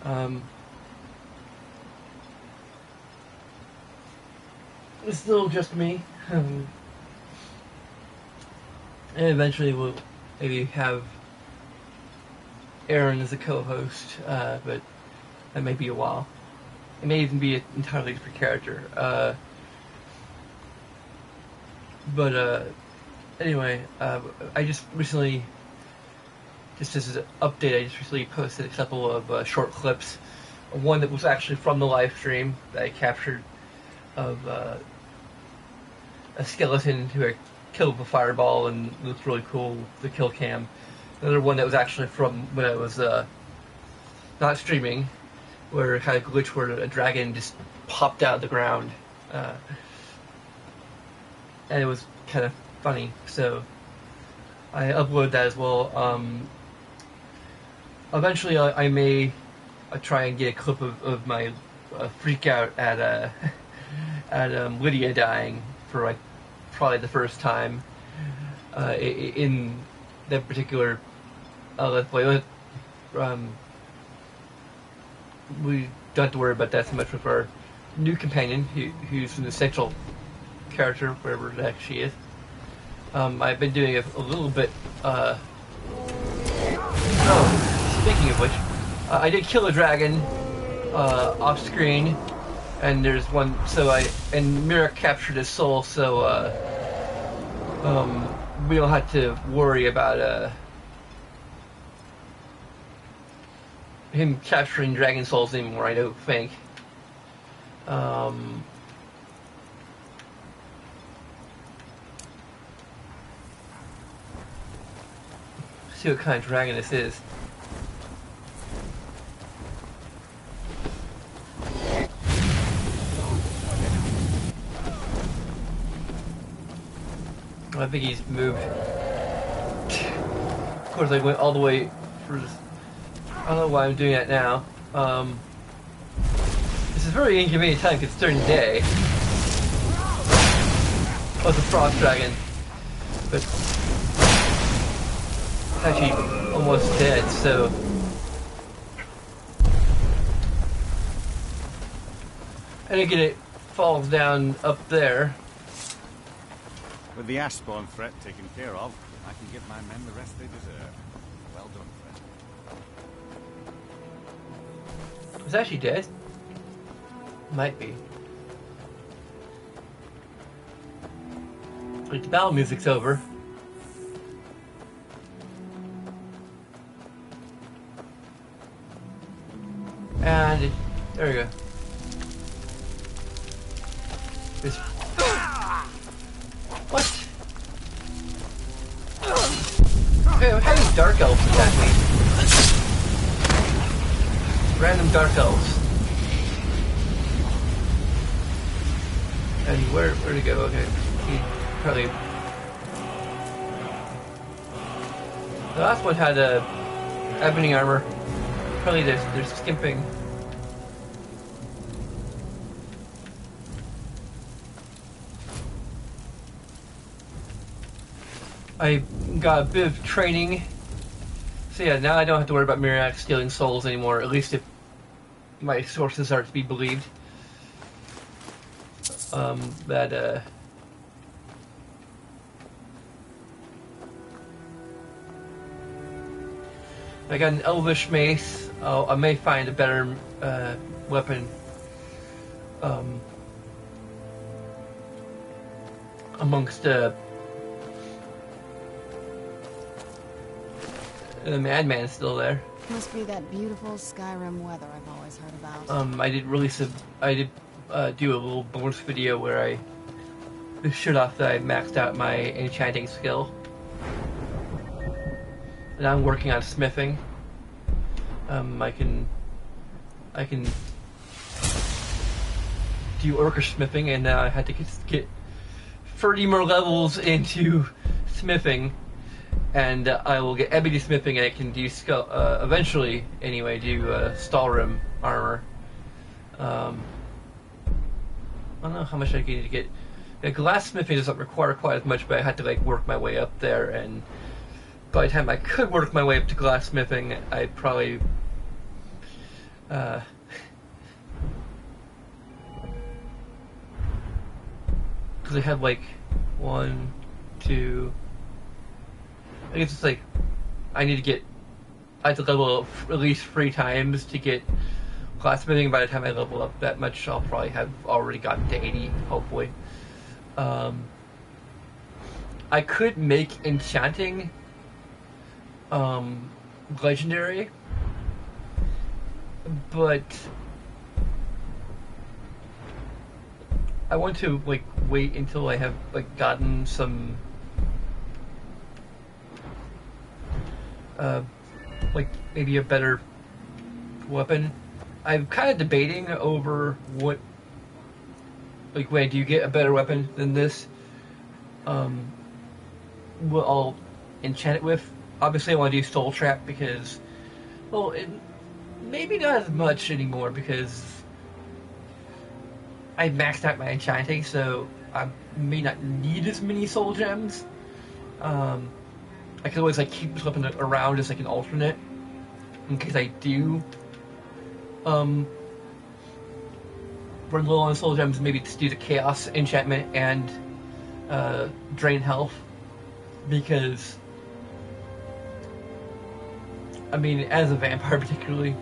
Um, it's still just me. And eventually we'll maybe have Aaron as a co-host, but that may be a while. It may even be an entirely different character. But anyway, I just recently, just as an update, I just recently posted a couple of short clips. One that was actually from the live stream that I captured of a skeleton who I killed with a fireball and it looked really cool, the kill cam. Another one that was actually from when I was not streaming, where it had a glitch where a dragon just popped out of the ground. And it was kind of funny, so I uploaded that as well. Eventually I may try and get a clip of my freak out at Lydia dying for like probably the first time in that particular let's play. We don't have to worry about that so much with our new companion, who's an essential character, wherever the heck she is. I've been doing a little bit. Oh, speaking of which, I did kill a dragon off screen, and there's one. And Mira captured his soul, so we don't have to worry about him capturing dragon souls anymore. I don't think. See what kind of dragon this is. I think he's moved. Of course, I went all the way for this. I don't know why I'm doing that now. This is a very inconvenient time because it's during the day. Oh, it's a frost dragon. But it's actually almost dead, so. And again, it falls down up there. With the ash spawn threat taken care of, I can give my men the rest they deserve. Well done, friend. It's actually dead. Might be. Like the battle music's over. And there we go. This. What? Okay, how many dark elves attack me? Random dark elves. And where'd he go? Okay, he probably. The last one had a ebony armor. Probably they're skimping. I got a bit of training. So yeah, now I don't have to worry about Miriak stealing souls anymore, at least if my sources are to be believed. I got an elvish mace. Oh, I may find a better weapon amongst the madman is still there. Must be that beautiful Skyrim weather I've always heard about. I did do a little bonus video where I showed off that I maxed out my enchanting skill. And I'm working on smithing. I can do orcish smithing, and now I had to get 30 more levels into smithing, and I will get ebony smithing, and I can do eventually anyway do Stalrim armor. I don't know how much I need to get. Glass smithing doesn't require quite as much, but I had to like work my way up there, and by the time I could work my way up to glass smithing, I probably Because I had like 1, 2. I guess it's like I have to level up at least 3 times to get classmithing. By the time I level up that much, I'll probably have already gotten to 80, hopefully. I could make enchanting legendary, but I want to like wait until I have like gotten some like maybe a better weapon. I'm kind of debating over what, like, when I do get a better weapon than this, what I'll enchant it with. Obviously, I want to do Soul Trap because, well, maybe not as much anymore because I maxed out my enchanting, so I may not need as many soul gems. I can always like keep this weapon around as like an alternate in case I do run low on soul gems. Maybe just do the chaos enchantment and drain health, because I mean, as a vampire particularly,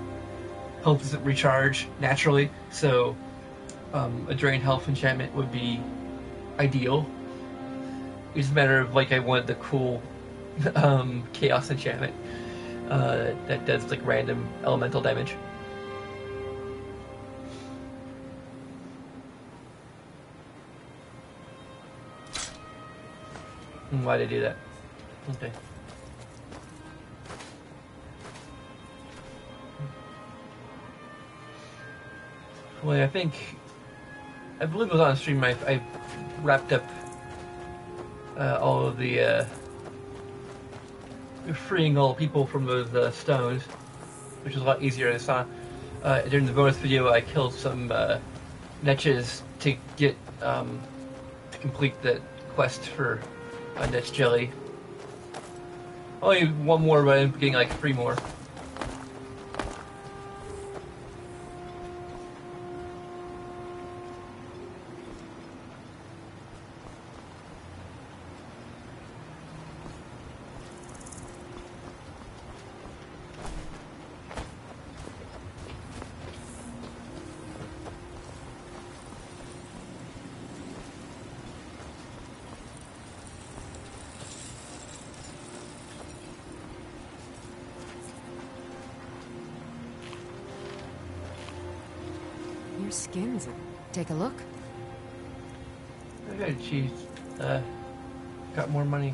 health doesn't recharge naturally, so a drain health enchantment would be ideal. It's a matter of like I want the cool chaos enchantment that does like random elemental damage. Why did I do that? Okay. Well, I believe it was on stream. I wrapped up all of the freeing all people from those stones, which was a lot easier than I saw. During the bonus video, I killed some netches to get to complete the quest for netch jelly. Only one more, but I'm getting like 3 more. Your skin's take a look. Okay, geez. Got more money.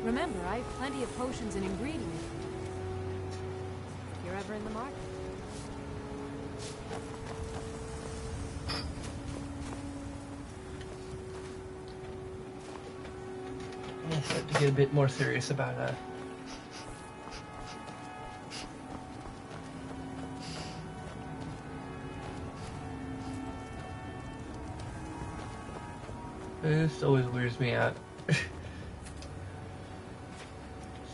Remember, I have plenty of potions and ingredients. If you're ever in the market. I'm starting to get a bit more serious about this always weirds me out.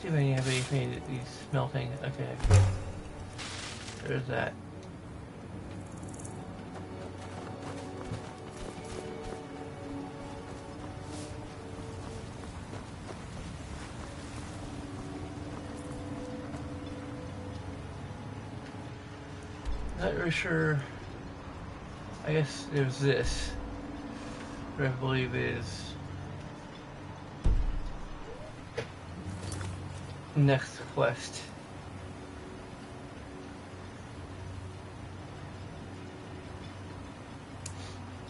See if I have anything that needs smelting. Okay. There's that. Not really sure. I guess there's this, what I believe is next quest.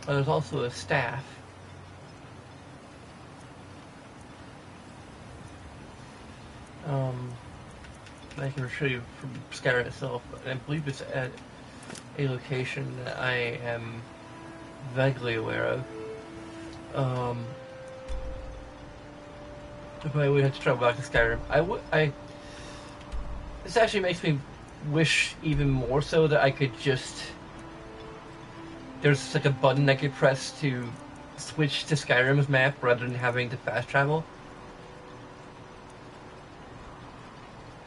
There's also a staff. I can show you from Skyrim itself, but I believe it's at a location that I am vaguely aware of. If I would have to travel back to Skyrim, this actually makes me wish even more so that I could just. There's like a button I could press to switch to Skyrim's map rather than having to fast travel.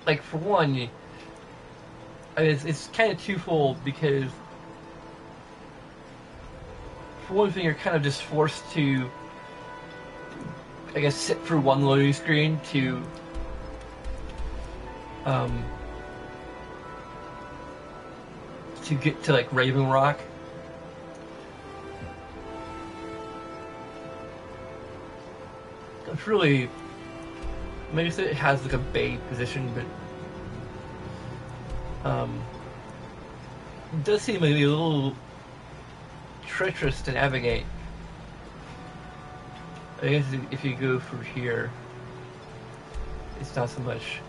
Like, for one, it's kind of twofold because, for one thing, you're kind of just forced to, I guess, sit through one loading screen to get to, like, Raven Rock. It's really, maybe it has like a bay position, but it does seem maybe a little treacherous to navigate. I guess if you go through here, it's not so much.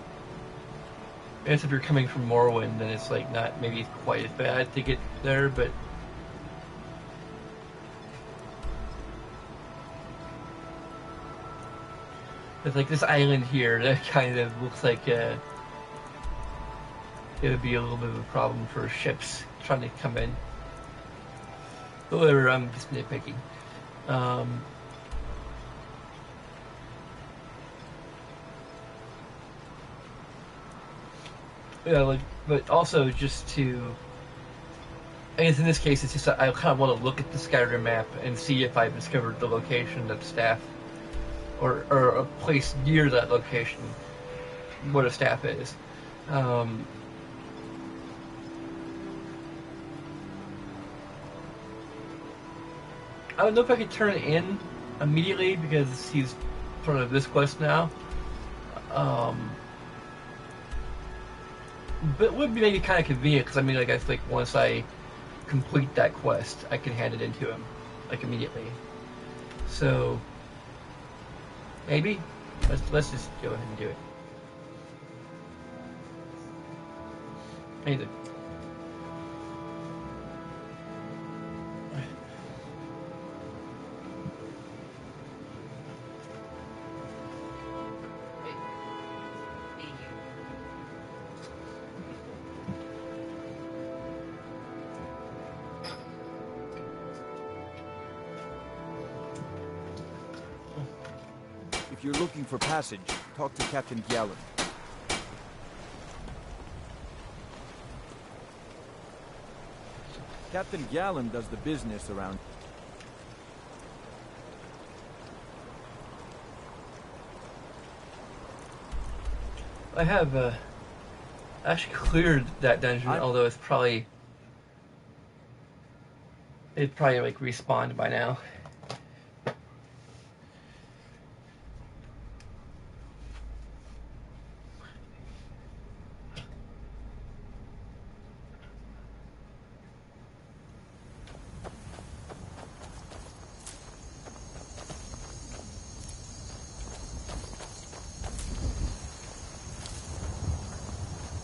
I guess if you're coming from Morrowind, then it's like not maybe quite as bad to get there, but there's like this island here that kind of looks like it would be a little bit of a problem for ships trying to come in. But whatever, I'm just nitpicking. Yeah, like, but also just to, I guess in this case, it's just that I kind of want to look at the Skyrim map and see if I've discovered the location that staff, or a place near that location where the staff is. I don't know if I could turn it in immediately because he's part of this quest now. But it would be maybe kind of convenient because I mean, like, I think once I complete that quest, I can hand it in to him, like, immediately. So maybe let's just go ahead and do it. Anything. If you're looking for passage, talk to Captain Gallen. Captain Gallen does the business around. I have actually cleared that dungeon, although it'd probably like respawned by now.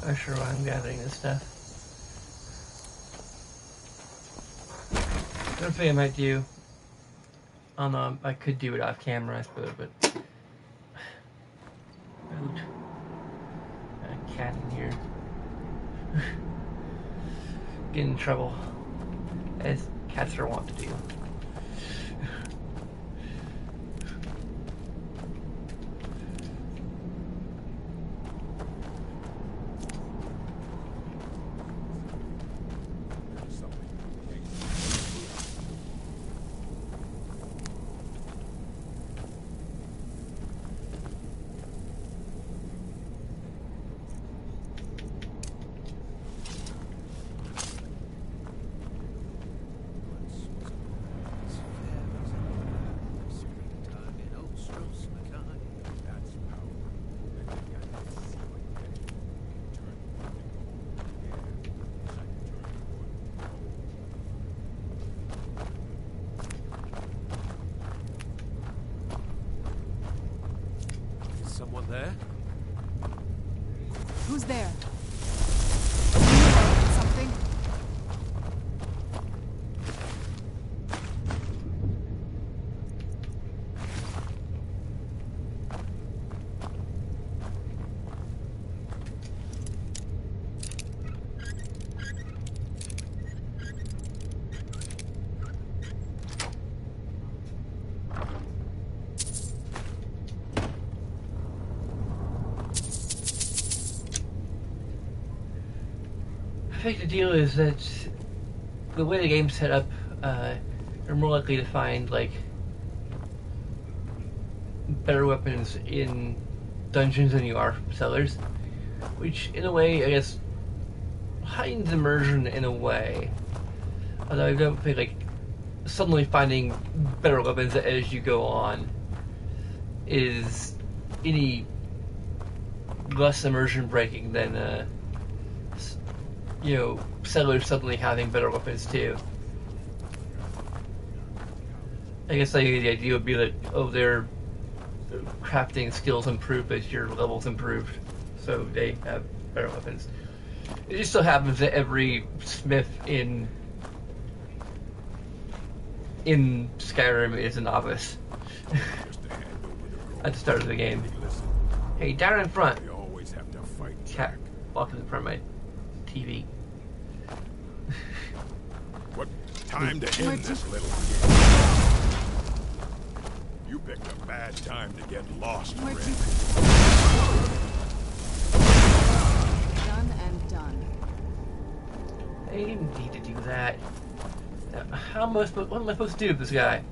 I'm sure why I'm gathering this stuff. Another thing I might do, I don't know, I could do it off camera, I suppose, but a cat in here. Get in trouble, as cats are wont to do. think the deal is that the way the game's set up, you're more likely to find like better weapons in dungeons than you are cellars, which in a way I guess heightens immersion in a way. Although I don't think like suddenly finding better weapons as you go on is any less immersion breaking than settlers suddenly having better weapons too. I guess like, the idea would be that, oh, their crafting skills improve as your levels improved, so they have better weapons. It just so happens that every smith in Skyrim is a novice at the start of the game. Hey, down in front. You always have to fight Cat walking in front of my TV. What time to end this little game? You picked a bad time to get lost, friend. Done and done. I didn't need to do that. What am I supposed to do with this guy?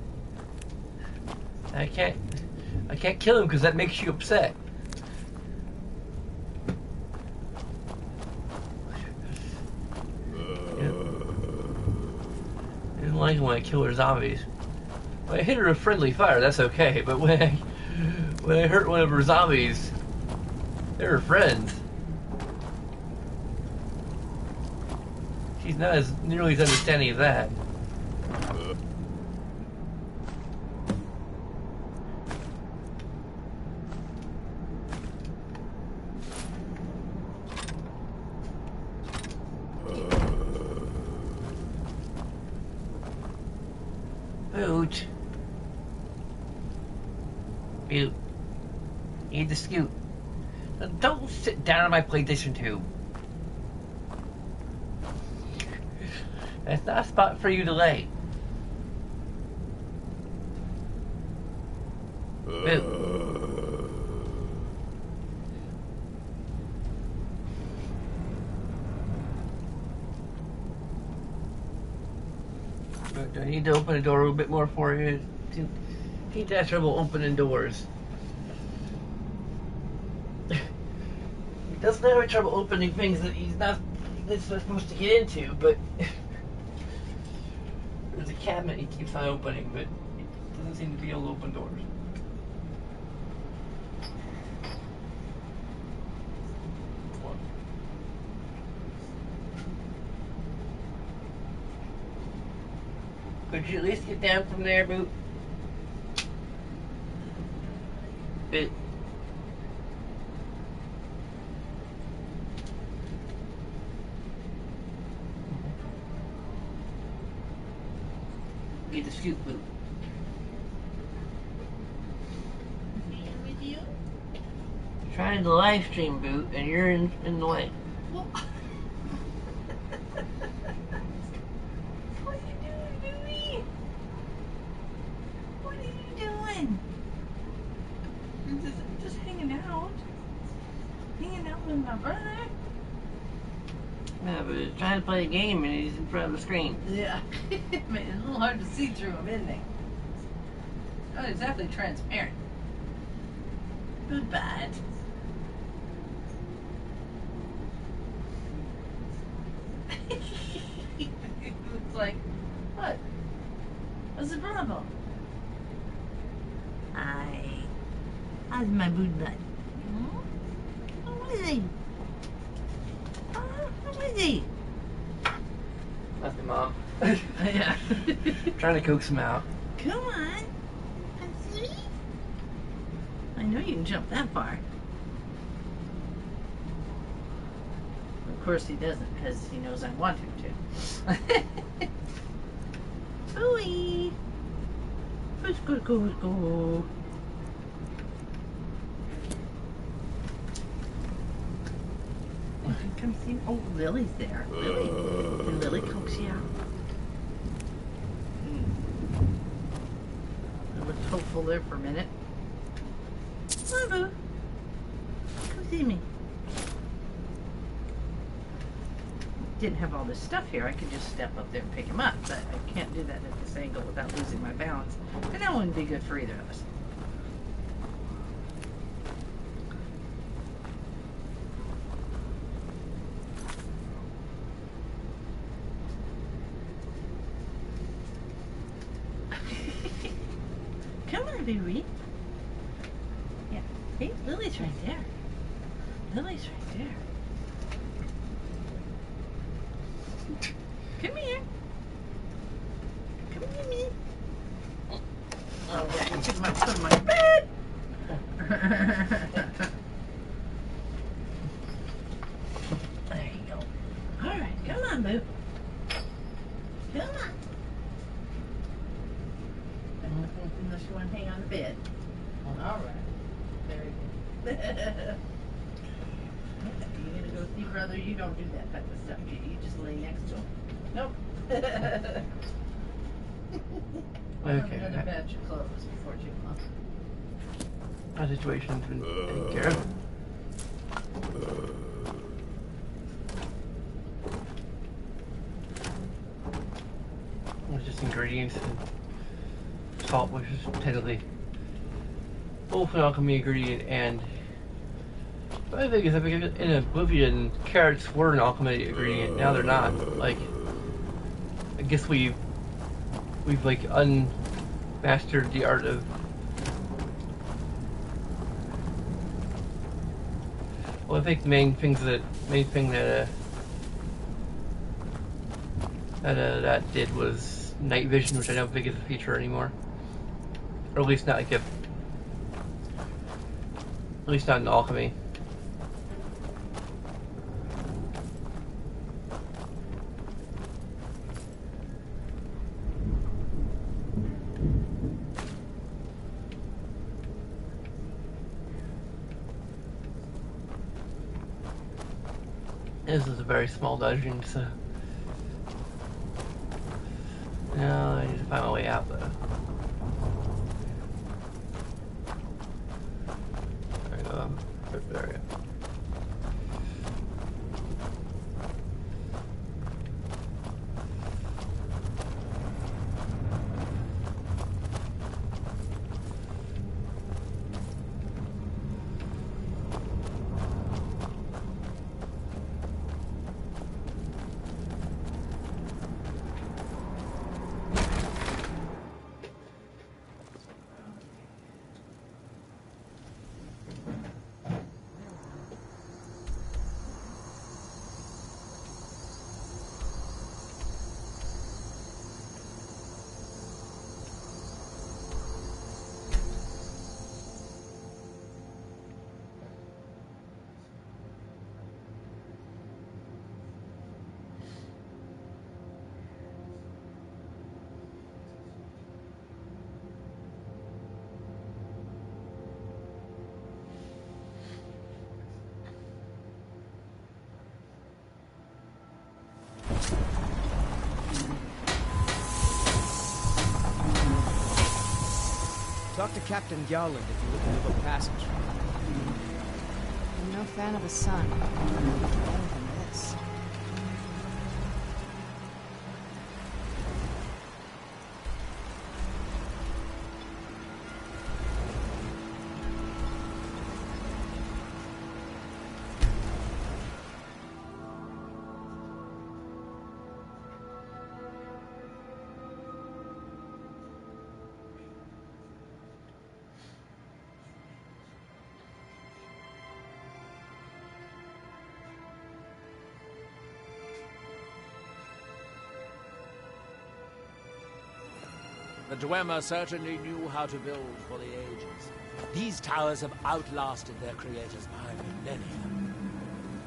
I can't kill him because that makes you upset. I don't like when I kill her zombies. When I hit her with friendly fire, that's okay, but when I hurt one of her zombies, they're her friends. She's not as nearly as understanding of that. Boot. Boot. Need to scoot. Don't sit down on my PlayStation 2. That's not a spot for you to lay. Boot. Do I need to open the door a little bit more for you? He has trouble opening doors. He doesn't have any trouble opening things that he's not supposed to get into, but there's a cabinet he keeps on opening, but he doesn't seem to be able to open doors. Could you at least get down from there, Boot? Boot. Get the scoop, Boot. With you? Trying to live stream, Boot, and you're in the way. Well, what are you doing to me? What are you doing? I'm just hanging out. Hanging out with my brother. Yeah, but he's trying to play a game and he's in front of the screen. Yeah. It's a little hard to see through him, isn't it? Not exactly transparent. Good bad. It's like, what? What's the problem? How's my boot butt? How is he? How is he? Nothing, Mom. Yeah. Trying to coax him out. Come on. I know you can jump that far. Of course he doesn't, because he knows I want him to. Ooey. Let's go. Come see. Oh, Lily's there. Lily. Can Lily coax you out? I looked hopeful there for a minute. Come on, boo. Come see me. didn't have all this stuff here, I could just step up there and pick him up. But I can't do that at this angle without losing my balance. And that wouldn't be good for either of us. Come on, baby. Yeah. Hey, Lily's right there. Lily's right there. Come here. Come here, me. Oh, yeah, you took my foot on my bed. There you go. All right, come on, boo. Come on. Unless you want to hang on the bed. All right. Very good. You're gonna go see brother. You don't do that type of stuff. You just lay next to him. Nope. Okay. Another batch of clothes before too long. Our situation's been taken care of. It's just ingredients and salt, which is technically both an alchemy ingredient and. But I think is that in Oblivion, carrots were an alchemy ingredient. Now they're not. Like, I guess we've like unmastered the art of. Well, I think the main thing that did was night vision, which I don't think is a feature anymore, or at least not like at least not in alchemy. This is a very small dungeon, so no, I need to find my way out though. There we go. Perfect area. Talk to Captain Gowland if you're looking for a passage. I'm no fan of the sun. Better than this. The Dwemer certainly knew how to build for the ages. These towers have outlasted their creators by millennia.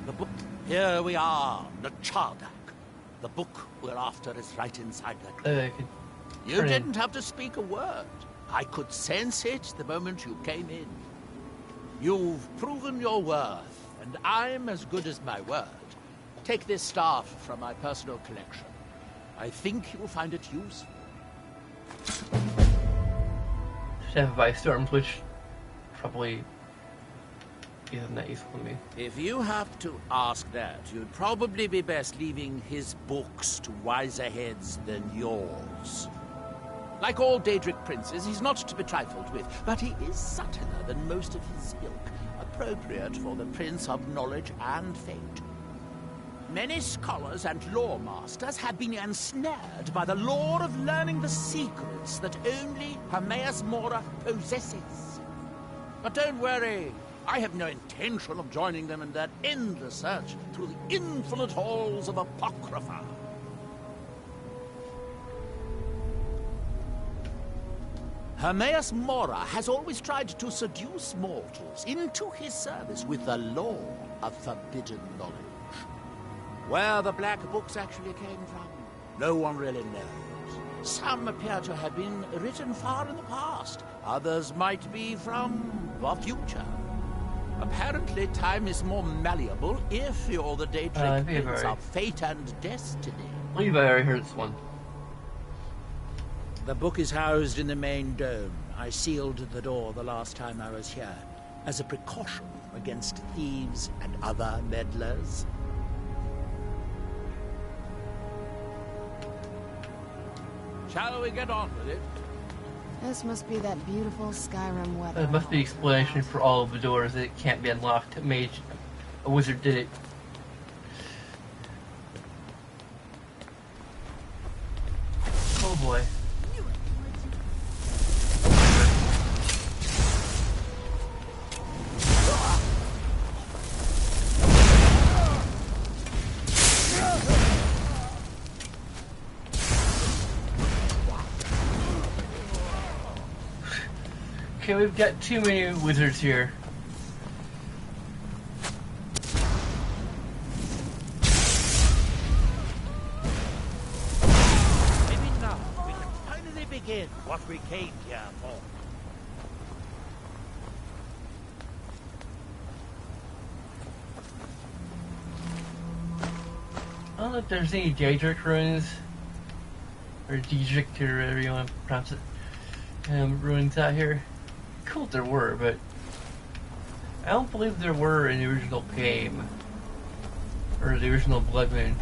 The book... Here we are, the Chardak. The book we're after is right inside that. You didn't have to speak a word. I could sense it the moment you came in. You've proven your worth, and I'm as good as my word. Take this staff from my personal collection. I think you'll find it useful. Staff of Ice Storms, which probably see something that useful to me. If you have to ask that, you'd probably be best leaving his books to wiser heads than yours. Like all Daedric princes, he's not to be trifled with, but he is subtler than most of his ilk, appropriate for the Prince of Knowledge and Fate. Many scholars and lore masters have been ensnared by the lure of learning the secrets that only Hermaeus Mora possesses. But don't worry, I have no intention of joining them in their endless search through the infinite halls of Apocrypha. Hermaeus Mora has always tried to seduce mortals into his service with the lore of forbidden knowledge. Where the black books actually came from, no one really knows. Some appear to have been written far in the past. Others might be from the future. Apparently, time is more malleable if you're the Daedric Prince of Fate and Destiny. I believe I already heard this one. The book is housed in the main dome. I sealed the door the last time I was here, as a precaution against thieves and other meddlers. Shall we get on with it? This must be that beautiful Skyrim weather. That must be explanation for all of the doors that it can't be unlocked. A wizard did it. Oh boy. Okay, we've got too many wizards here. Maybe now we can finally begin what we came here for. I don't know if there's any Daedric ruins, or Daedric, or whatever you want to pronounce it, ruins out here. Cool if there were, but I don't believe there were in the original game, or the original Blood Moon.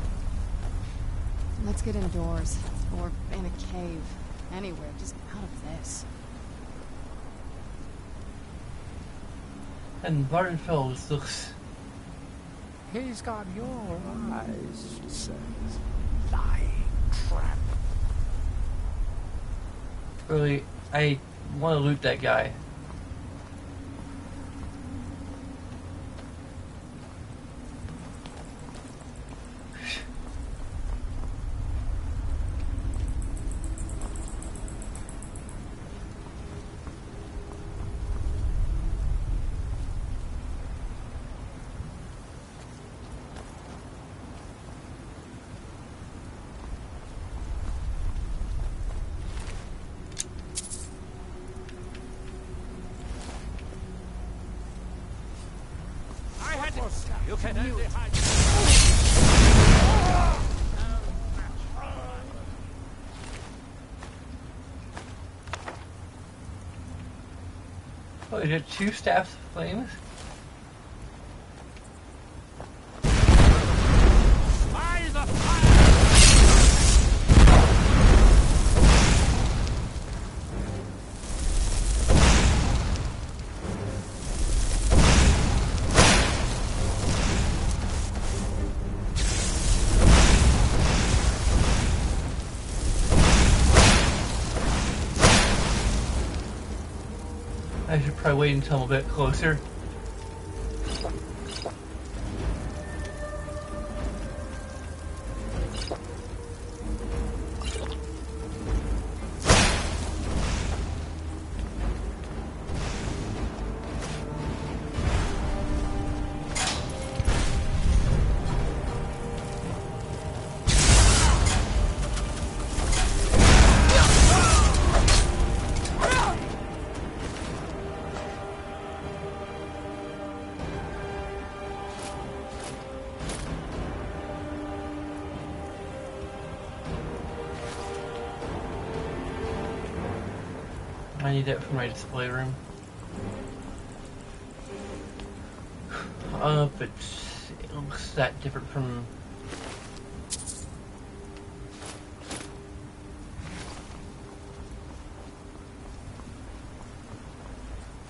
Let's get indoors, or in a cave, anywhere, just out of this. And Vardenfell just looks... He's got your eyes, she says. Lying trap. Really, I want to loot that guy. You can only hide. Oh, is it 2 staffs of flames? By the fire! I should probably wait until I'm a bit closer. I need that for my display room. don't know if it looks that different from.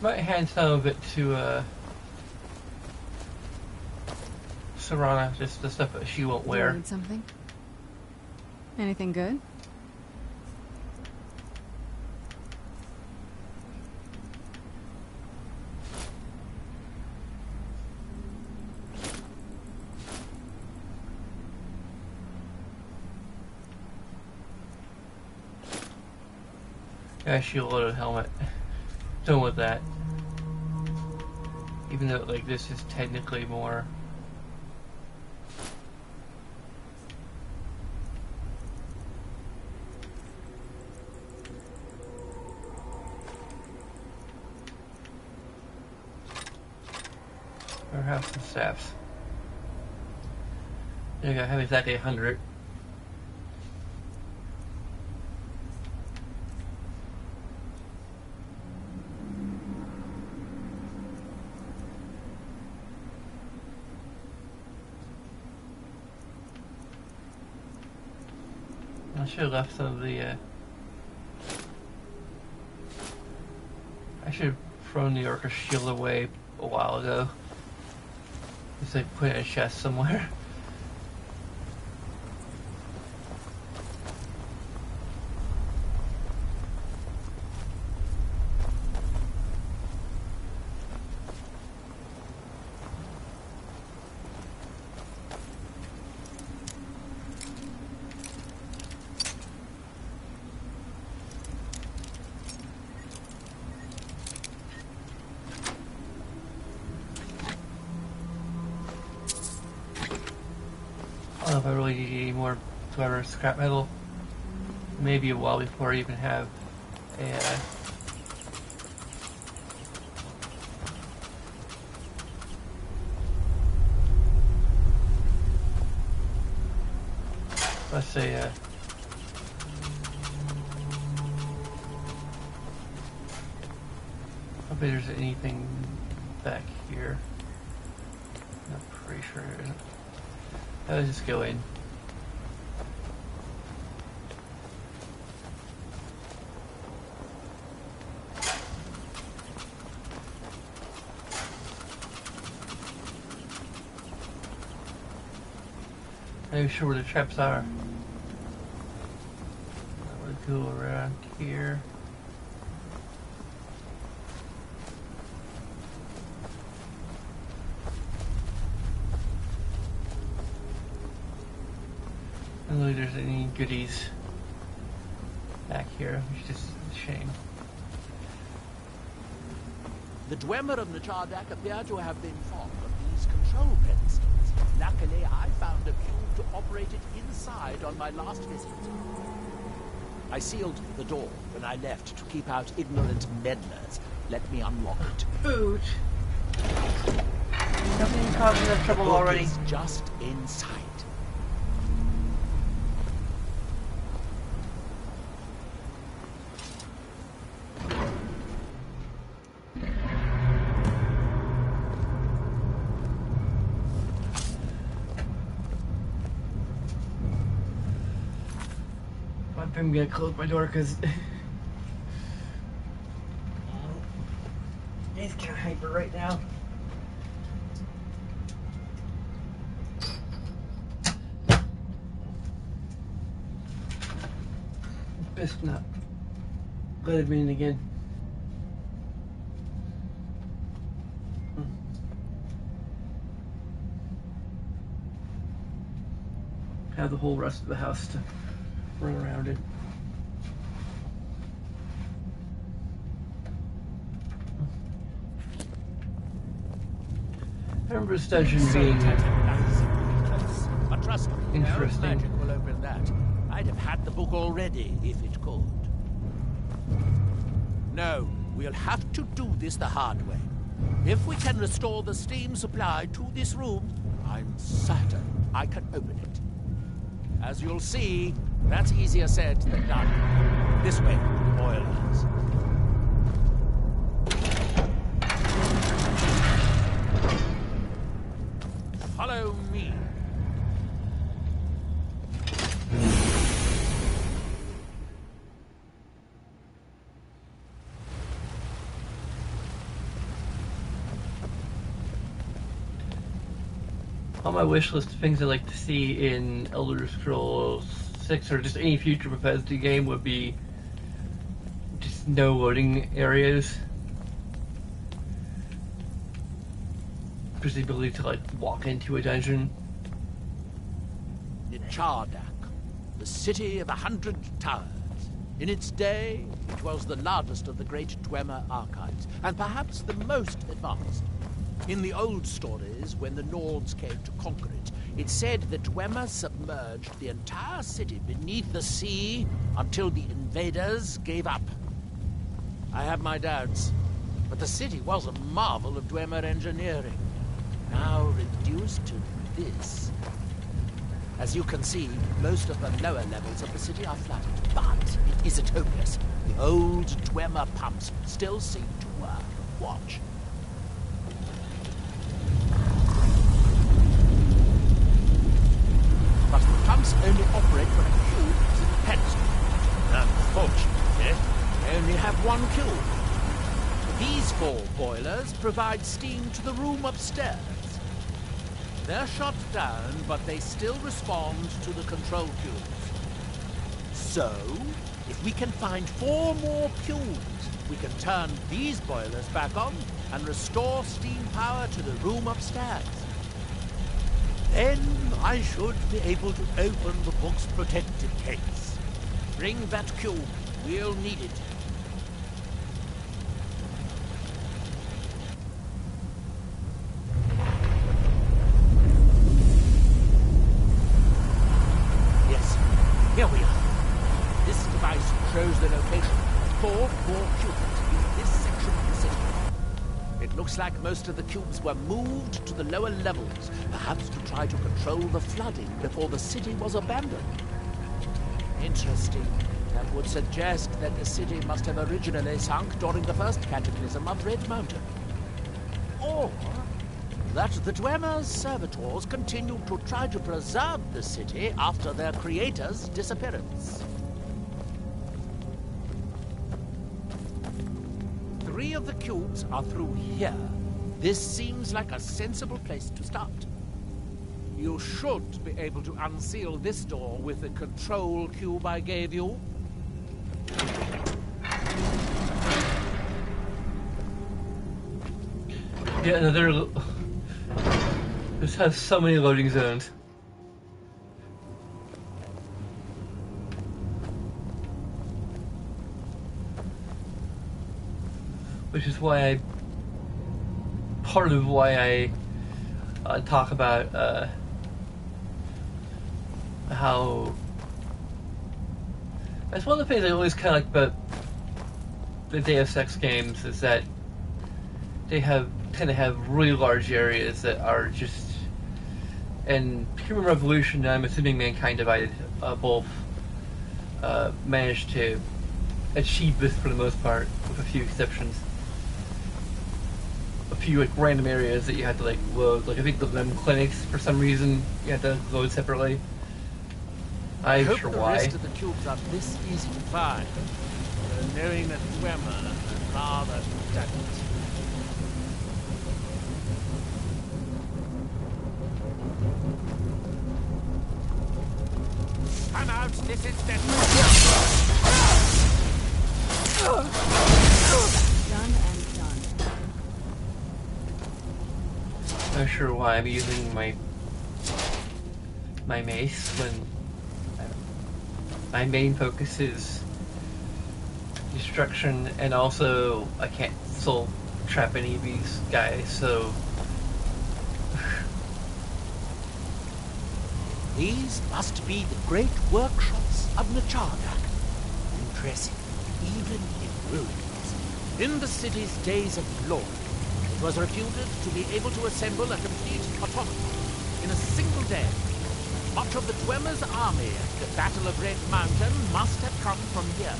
Might hand some of it to Serana, just the stuff that she won't wear. Need something? Anything good? Yeah, shield-loaded helmet. Done with that. Even though, like, this is technically more. Or have some staffs. There you go, I have exactly 100. I should have left some of the, I should have thrown the Orca shield away a while ago. Just like put it in a chest somewhere. I don't know if I really need any more clever scrap metal. Maybe a while before I even have a. Let's say I bet there's anything back here. I'm pretty sure there isn't. Let's just go in. I'm sure where the traps are. I would go around here. I don't know if there's any goodies back here, which is a shame. The Dwemer of Nachardak appear to have been fond of these control pedestals. Luckily, I found a cube to operate it inside on my last visit. I sealed the door when I left to keep out ignorant meddlers. Let me unlock it. Food. Nothing causing us trouble already. It's just inside. I'm gonna close my door because he's kind of hyper right now. Best not let him in again. Have the whole rest of the house to run around it. I remember this dungeon being But trust me, interesting. no magic will open that. I'd have had the book already if it could. No, we'll have to do this the hard way. If we can restore the steam supply to this room, I'm certain I can open it. As you'll see, that's easier said than done. This way, boilers. On my wish list of things I'd like to see in Elder Scrolls 6 or just any future Bethesda game would be just no loading areas. Just the ability to like walk into a dungeon. Nichardak, the city of 100 towers. In its day, it was the largest of the great Dwemer archives, and perhaps the most advanced. In the old stories, when the Nords came to conquer it, it said that Dwemer submerged the entire city beneath the sea until the invaders gave up. I have my doubts, but the city was a marvel of Dwemer engineering, now reduced to this. As you can see, most of the lower levels of the city are flooded, but it isn't hopeless. The old Dwemer pumps still seem to work. Watch. But the pumps only operate when a cube is in the pedestal. Unfortunately, they only have one cube. These 4 boilers provide steam to the room upstairs. They're shut down, but they still respond to the control cubes. So, if we can find 4 more cubes, we can turn these boilers back on and restore steam power to the room upstairs. Then I should be able to open the book's protected case. Bring that cube. We'll need it. Yes, here we are. This device shows the location of 4 more cubes in this section of the city. It looks like most of the cubes were moved to the lower levels, perhaps to try to control the flooding before the city was abandoned. Interesting. That would suggest that the city must have originally sunk during the first cataclysm of Red Mountain. Or that the Dwemer's servitors continued to try to preserve the city after their creator's disappearance. 3 of the cubes are through here. This seems like a sensible place to start. You should be able to unseal this door with the control cube I gave you. Yeah, another. This has so many loading zones. Which is why part of why I talk about how that's one of the things I always kind of like about the Deus Ex games is that they tend to have really large areas that are just, and Human Revolution, I'm assuming Mankind Divided both managed to achieve this for the most part, with a few exceptions. A few like random areas that you had to like load, like I think the limb clinics for some reason you had to load separately. I'm I sure hope the why. rest of the cubes are this easy to find, knowing that Dwemer is rather delicate. Come out, this is dead. Done and done. Not sure why I'm using my mace when my main focus is destruction, and also I can't soul trap any of these guys, so These must be the great workshops of Nichardak. Impressive, even in ruins. In the city's days of glory, it was reputed to be able to assemble a complete automaton in a single day. Much of the Dwemer's army at the Battle of Red Mountain must have come from here.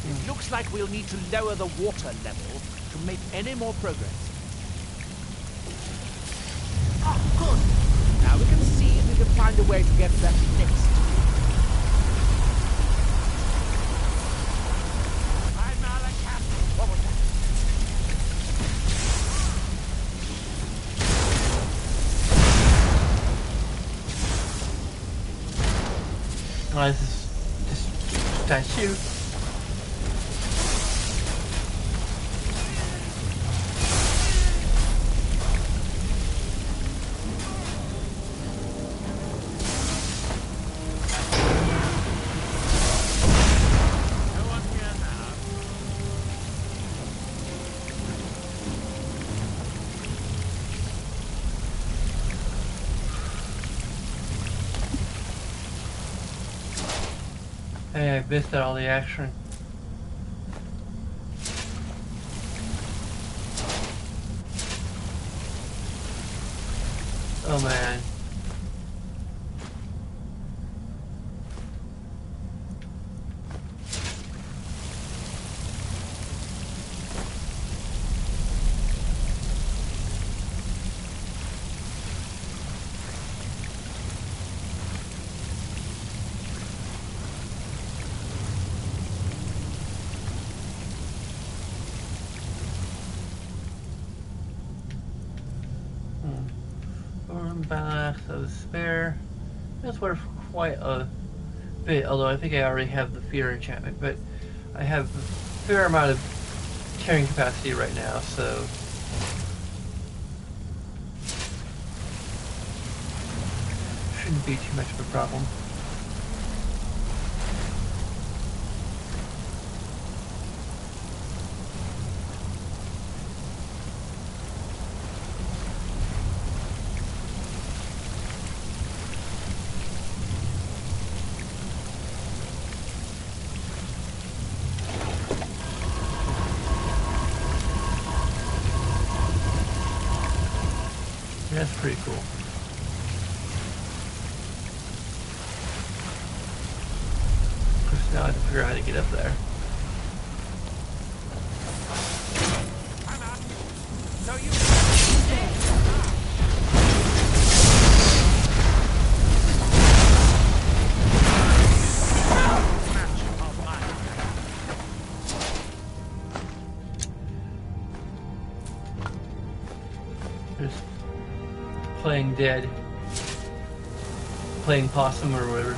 It looks like we'll need to lower the water level to make any more progress. Oh, good. Now we can see if we can find a way to get that next. recognize this statue. Hey, I missed all the action. Oh man. Balance of despair. That's worth quite a bit, although I think I already have the fear enchantment, but I have a fair amount of carrying capacity right now, so shouldn't be too much of a problem. That's pretty cool. Of course, now I have to figure out how to get up there. So you There's playing dead, playing possum or whatever.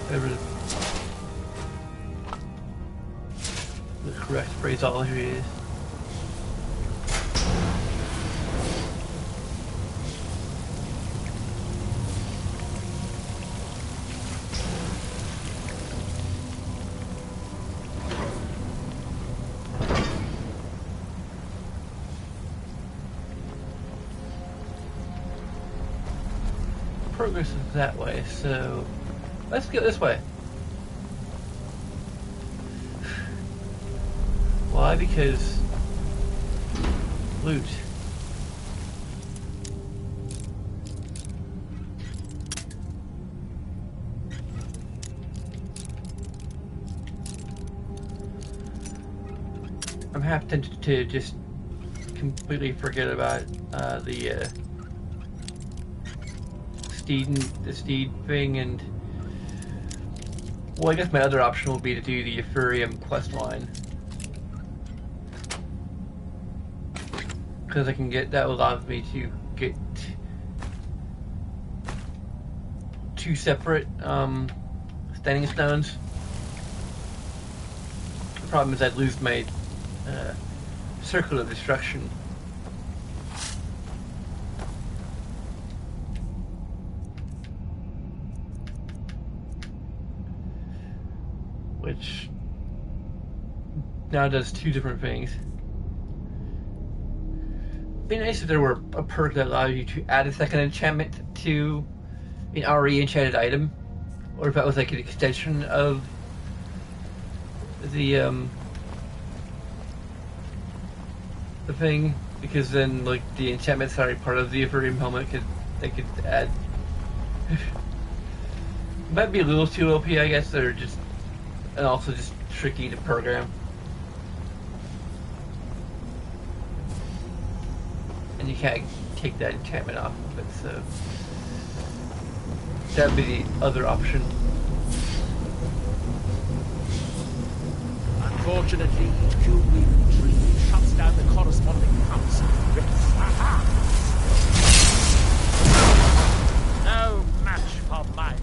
Whatever the correct phraseology is. Progress is that way, so let's go this way. Why? Because loot. I'm half tempted to just completely forget about the steed thing, and well, I guess my other option will be to do the Ephurium quest line, because I can get that allows me to get two separate standing stones. The problem is I'd lose my circle of destruction. Which now does two different things. It'd be nice if there were a perk that allowed you to add a second enchantment to an already enchanted item, or if that was like an extension of the thing, because then like the enchantment's already part of the Ephurium helmet. They could add. Might be a little too OP, I guess. They're just. And also just tricky to program. And you can't take that enchantment off of it, so that'd be the other option. Unfortunately, June Tree shuts down the corresponding house. No match for mine.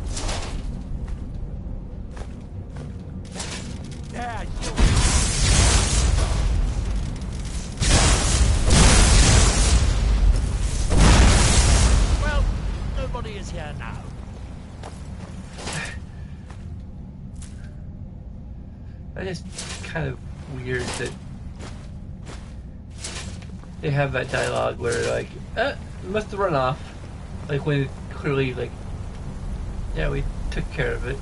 It's kind of weird that they have that dialogue where like, it must have run off. Like when it clearly like, yeah, we took care of it.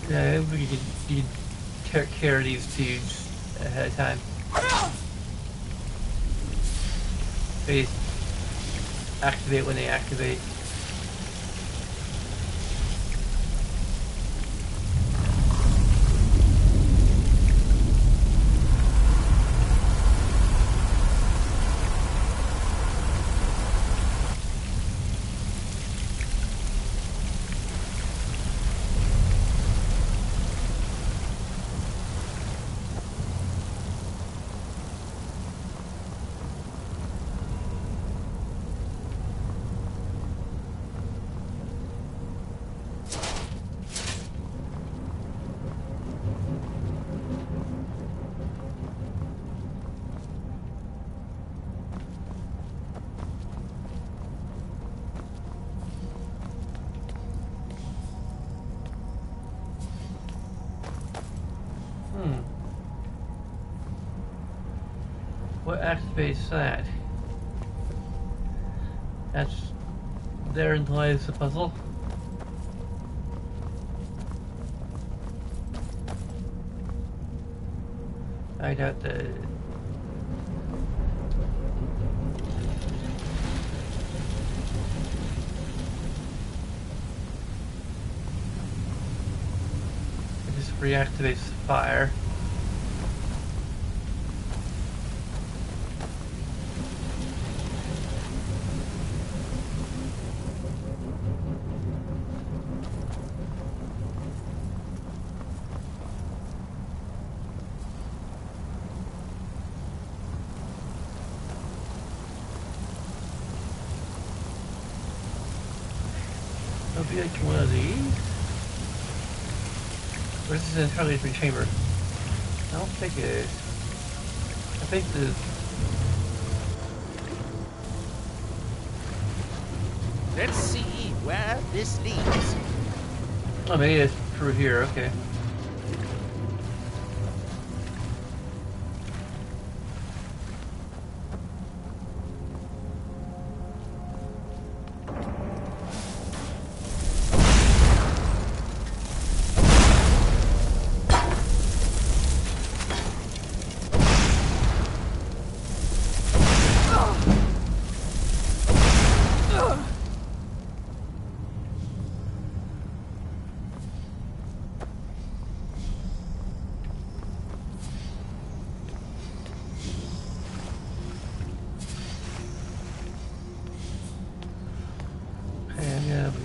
Yeah, we could take care of these dudes ahead of time. They activate when they activate. What activates that? That's therein lies the puzzle. I doubt that. It just reactivates the fire. It'll be like one of these. Or is this an entirely different chamber? I don't think it is. I think Let's see where this leads. oh, maybe it's through here, okay.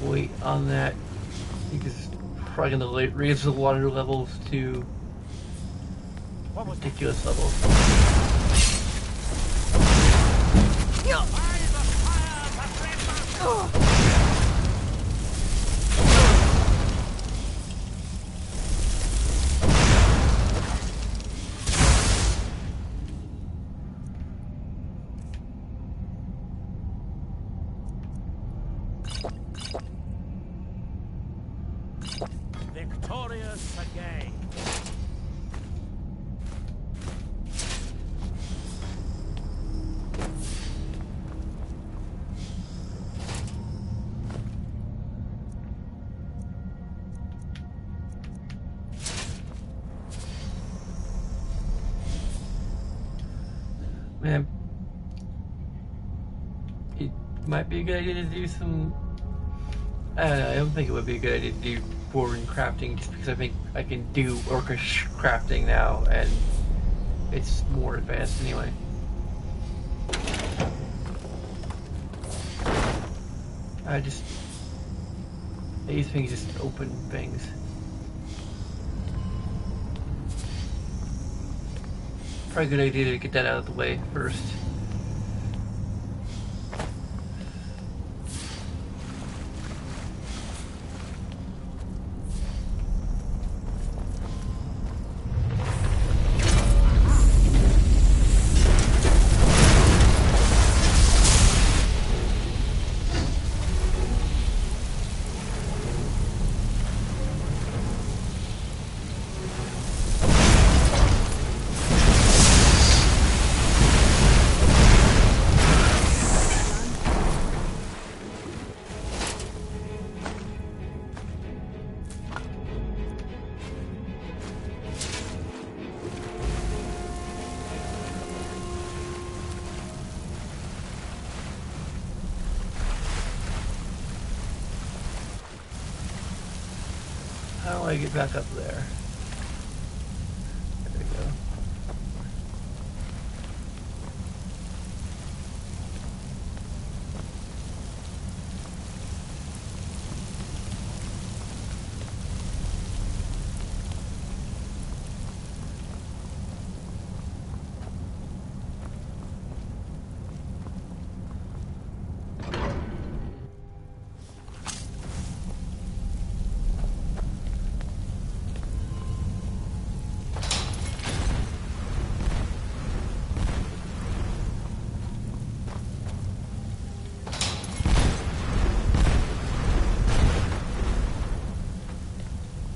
Wait on that. I think it's probably going to raise the water levels to ridiculous levels. Victorious again. Man, it might be a good idea to do some. I don't know. I don't think it would be a good idea to do boring crafting, just because I think I can do orcish crafting now, and it's more advanced anyway. These things just open things. Probably a good idea to get that out of the way first. do I get back up there? There we go.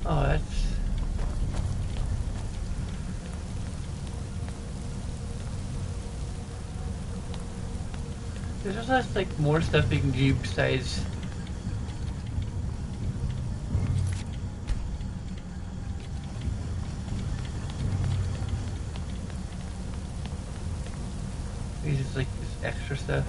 Oh, that's... There's just like more stuff you can do besides... It's just like this extra stuff.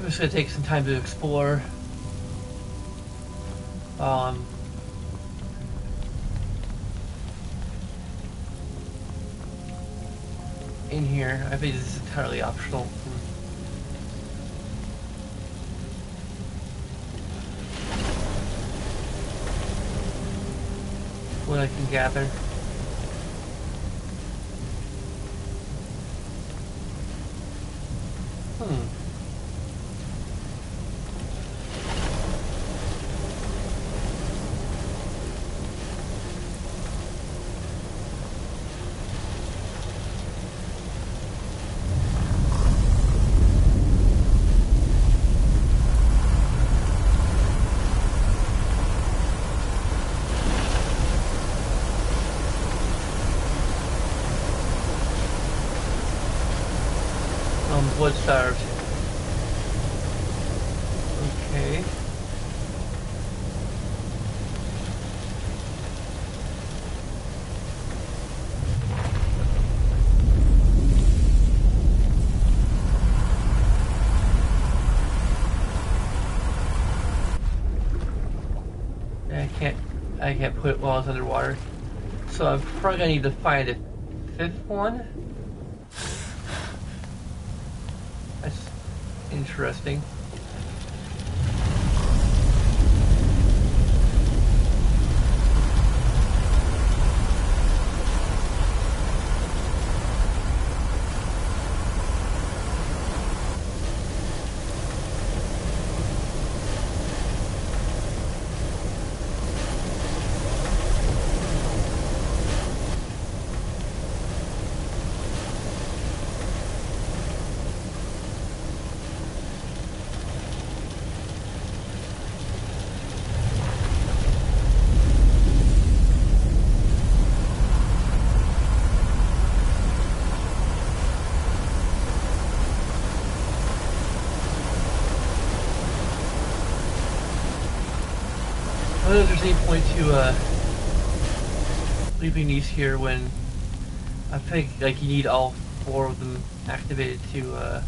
I'm just gonna take some time to explore. In here, I think this is entirely optional. What I can gather. Blood starved. Okay. I can't put it while it's underwater. So I'm probably gonna need to find a fifth one. That's interesting. I don't know if there's any point to leaving these here when I think like you need all four of them activated to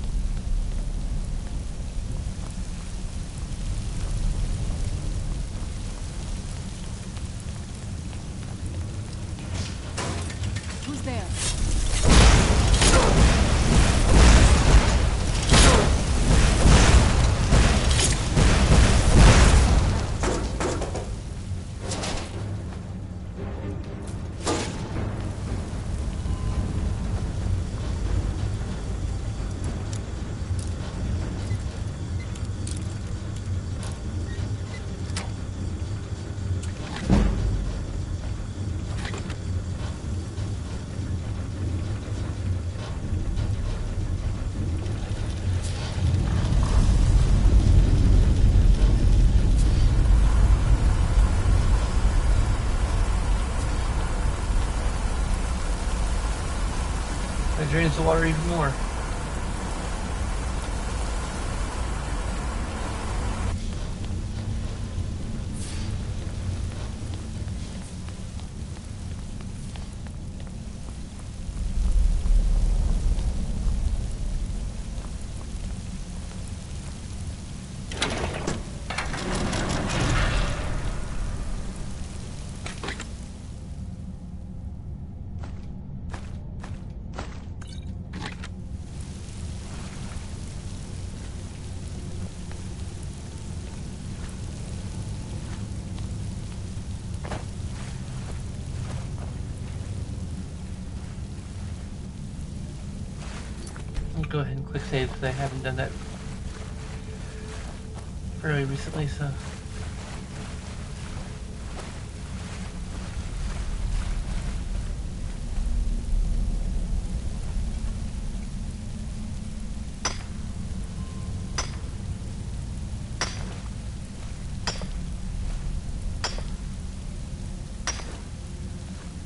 optimize the water even more. I'll go ahead and quick save because I haven't done that fairly recently, so.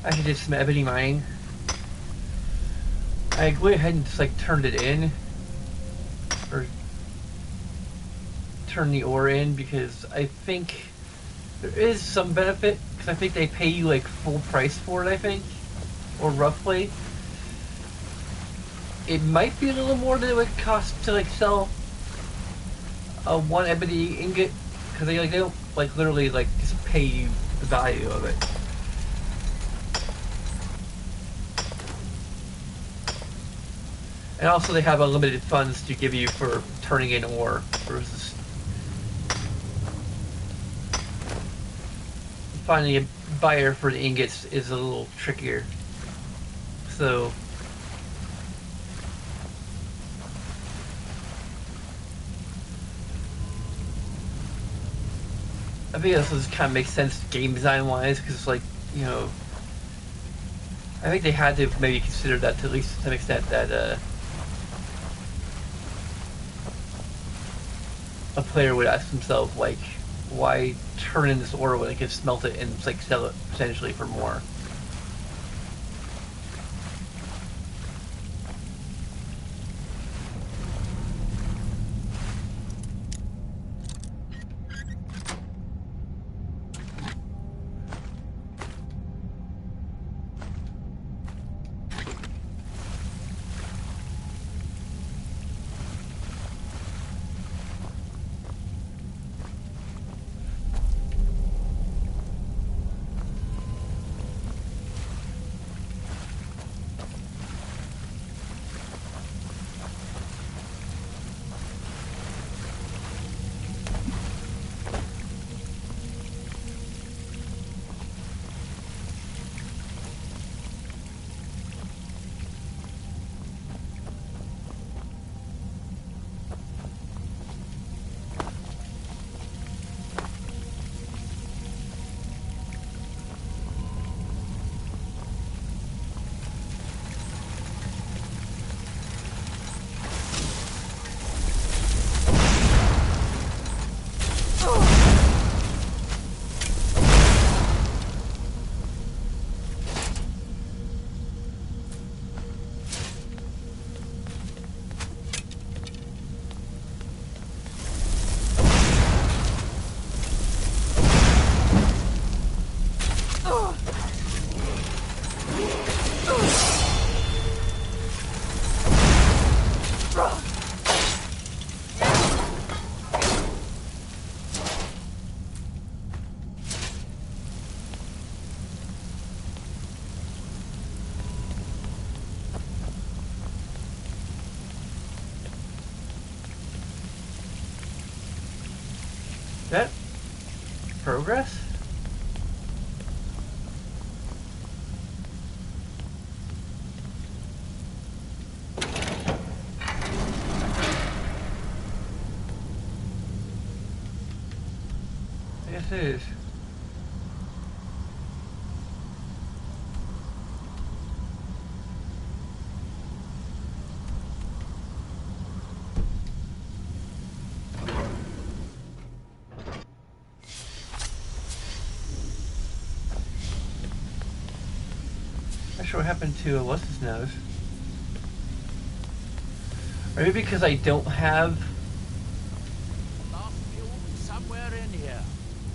I did some ebony mining. I went ahead and just like turned it in, or turn the ore in, because I think there is some benefit, because I think they pay you like full price for it, I think, or roughly. It might be a little more than it would cost to like sell a one ebony ingot, because they don't like literally like just pay you the value of it. And also they have unlimited funds to give you for turning in ore versus finding a buyer for the ingots is a little trickier. So I think this just kind of makes sense game design wise, because it's like, you know, I think they had to maybe consider that to at least to some extent, that a player would ask himself, like, why turn in this ore when I can smelt it and like sell it potentially for more? That progress? I guess it is. Not sure what happened to what's his nose. Or maybe because I don't have... Last fuel somewhere in here.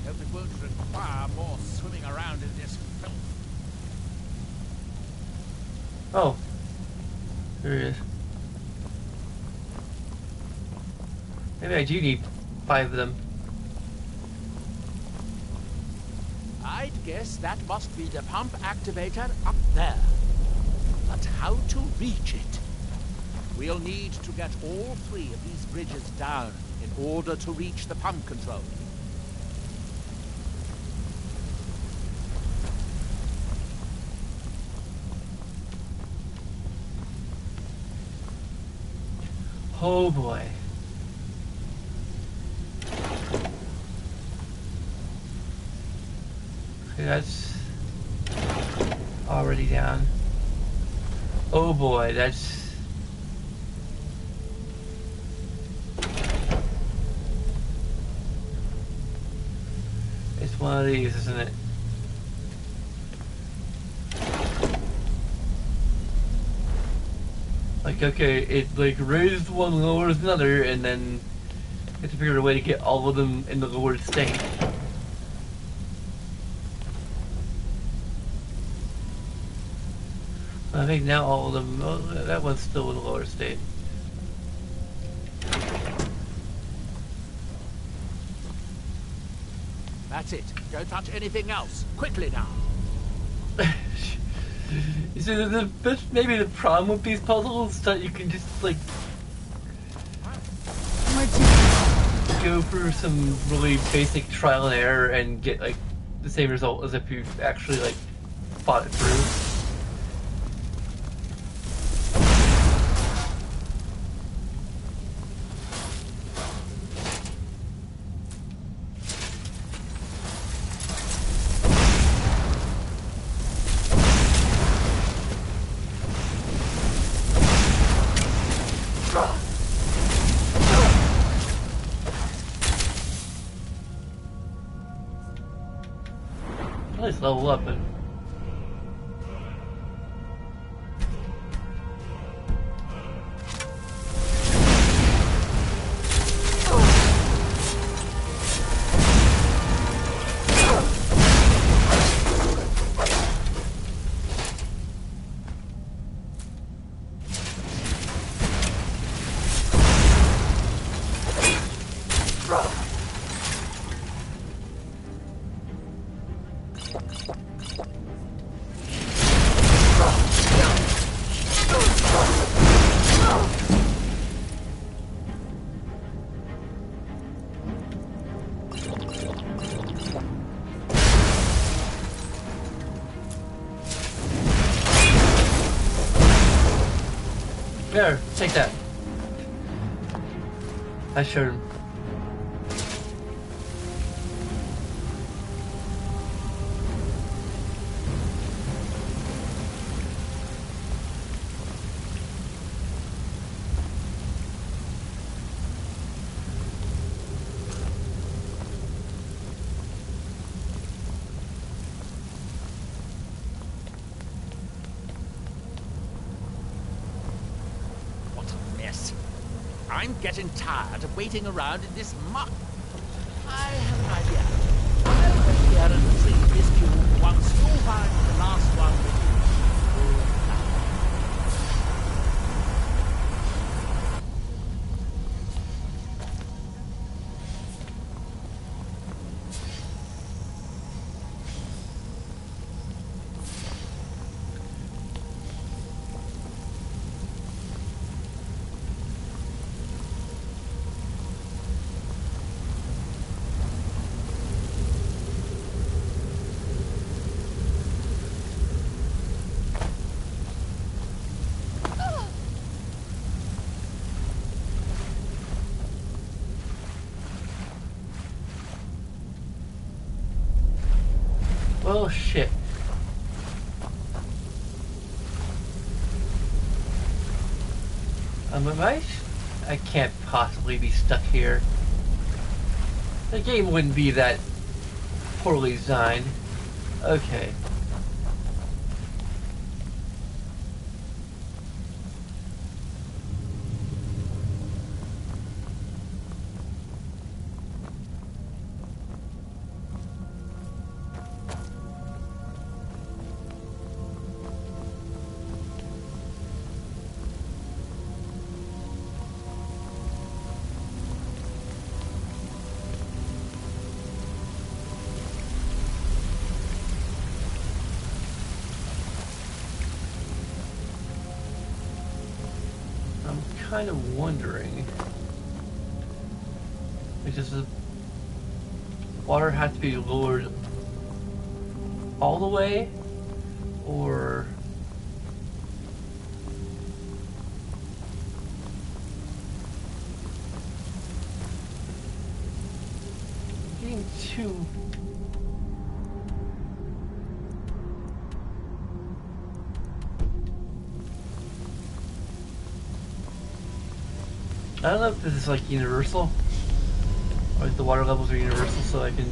Hope it won't require more swimming around in this filth. Oh. There it is. Maybe I do need 5 of them. I'd guess that must be the pump activator up there. But how to reach it? We'll need to get all 3 of these bridges down in order to reach the pump control. Oh boy. Okay, that's already down. Oh boy, that's... It's one of these, isn't it? Like, okay, it like raised one, lowers another, and then you have to figure out a way to get all of them in the lowered state. I think now all of them, oh, that one's still in the lower state. That's it. Don't touch anything else. Quickly now. You see, maybe the problem with these puzzles is that you can just, like, go through some really basic trial and error and get, like, the same result as if you actually, like, fought it through. Let's level up and... There, take that. I showed him. I'm getting tired of waiting around in this muck. I have an idea. I'll wait here and retrieve this cube once you find the last one with you. Well, shit. I can't possibly be stuck here. The game wouldn't be that poorly designed. Okay. kind of wondering, does the water have to be lowered all the way, or getting too I don't know if this is like universal, or if the water levels are universal, so I can.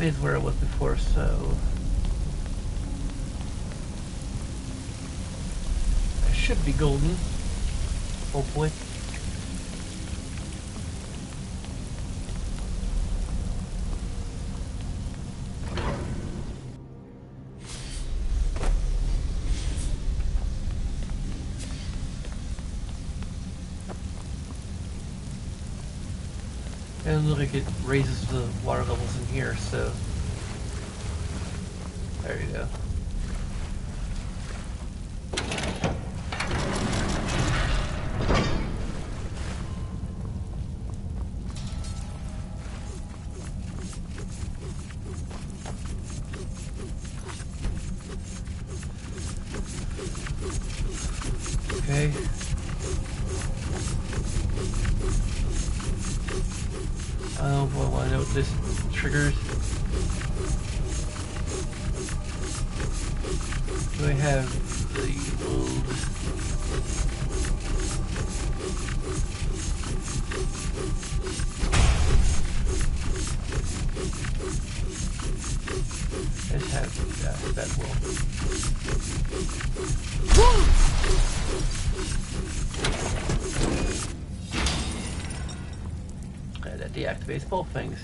Is where it was before, so it should be golden, hopefully. And look like it raises the water levels in here, so there you go. Okay. Oh boy, I want to know what this triggers. Do I have the old... Let's have that will. That deactivates both things.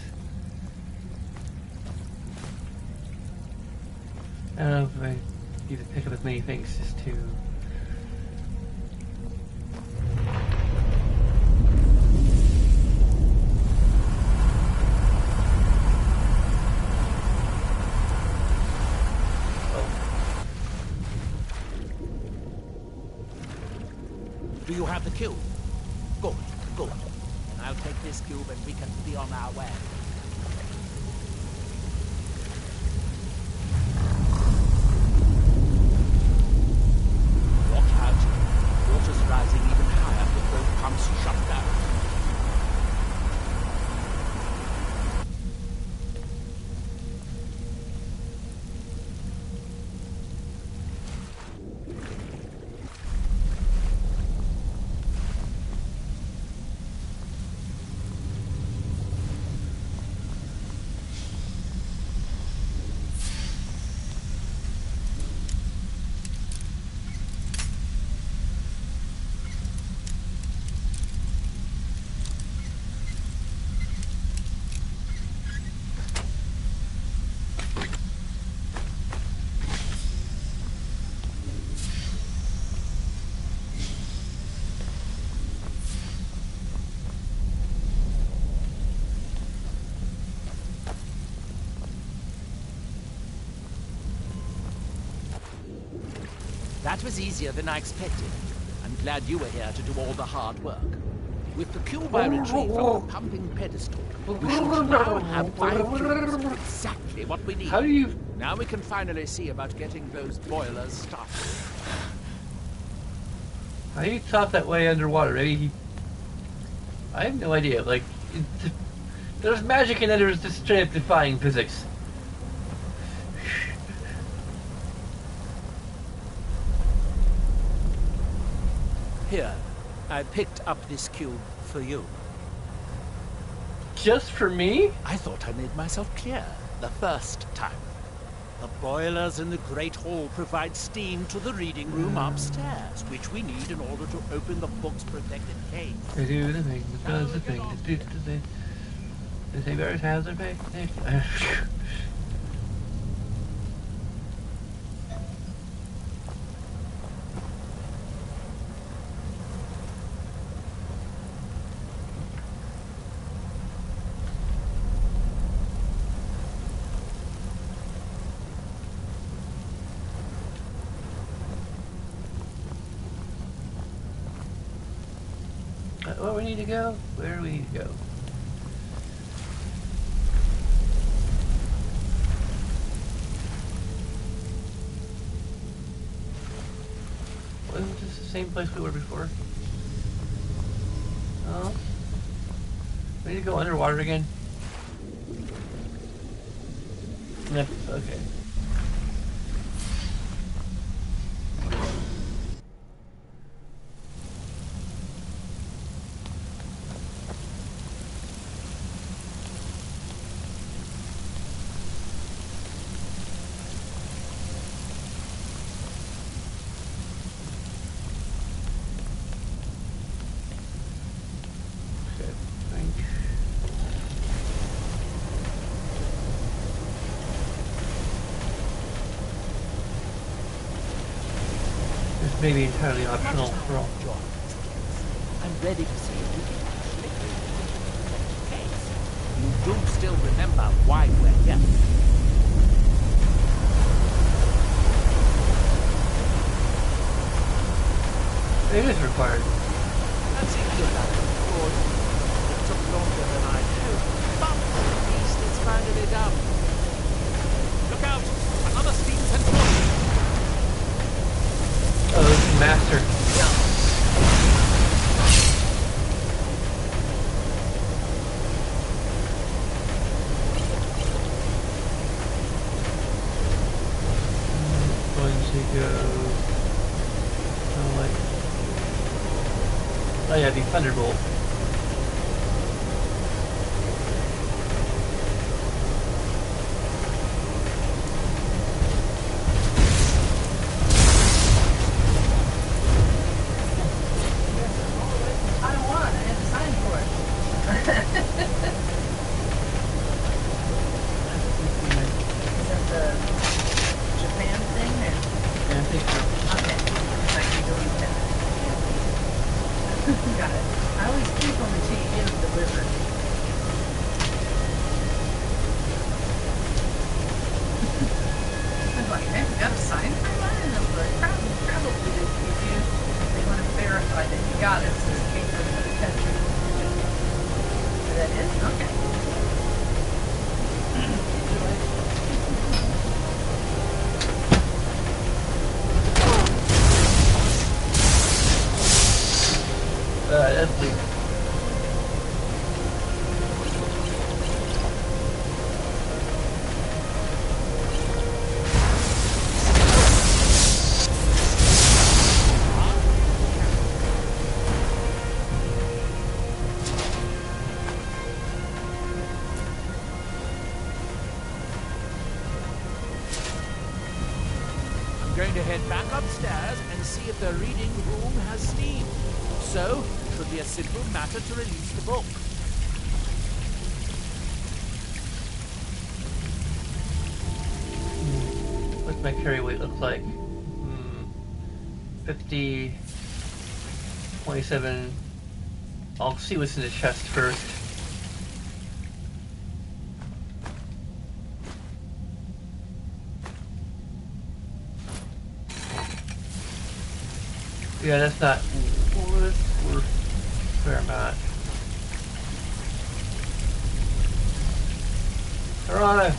I don't know if I need to pick up as many things just to... Do you have the cube? Good, good. Then I'll take this cube and we can be on our way. Watch out. Water's rising even higher with both pumps shut down. That was easier than I expected. I'm glad you were here to do all the hard work. With the cube I retrieved from the pumping pedestal, we should now have 5 cubes. Exactly what we need. How do you... Now we can finally see about getting those boilers started. How do you top that way underwater? Maybe he... I have no idea. Like, there's magic and then there's just straight up defying physics. Here, I picked up this cube for you. Just for me? I thought I made myself clear the first time. The boilers in the Great Hall provide steam to the reading room upstairs, which we need in order to open the book's protected case. They do the thing, it does the thing, it do the thing. The sabers have their pay. Where we need to go? Where do we need to go? Wasn't this the same place we were before? Oh. We need to go underwater again? Yep, okay. Maybe entirely optional for all. I'm ready to see if we can actually open the case. You do still remember why we're here. It is required. That seems good. It took longer than I hoped, but at least it's finally done. Look out! Another steam central! Oh, this is Master. I'm going to go... Oh, like... Oh yeah, the Thunderbolt. I'm going to head back upstairs and see if the reading room has steam. So, it should be a simple matter to release the book. What's my carry weight look like? 50, 27. I'll see what's in the chest first. Yeah, that's not. fair amount. Arana,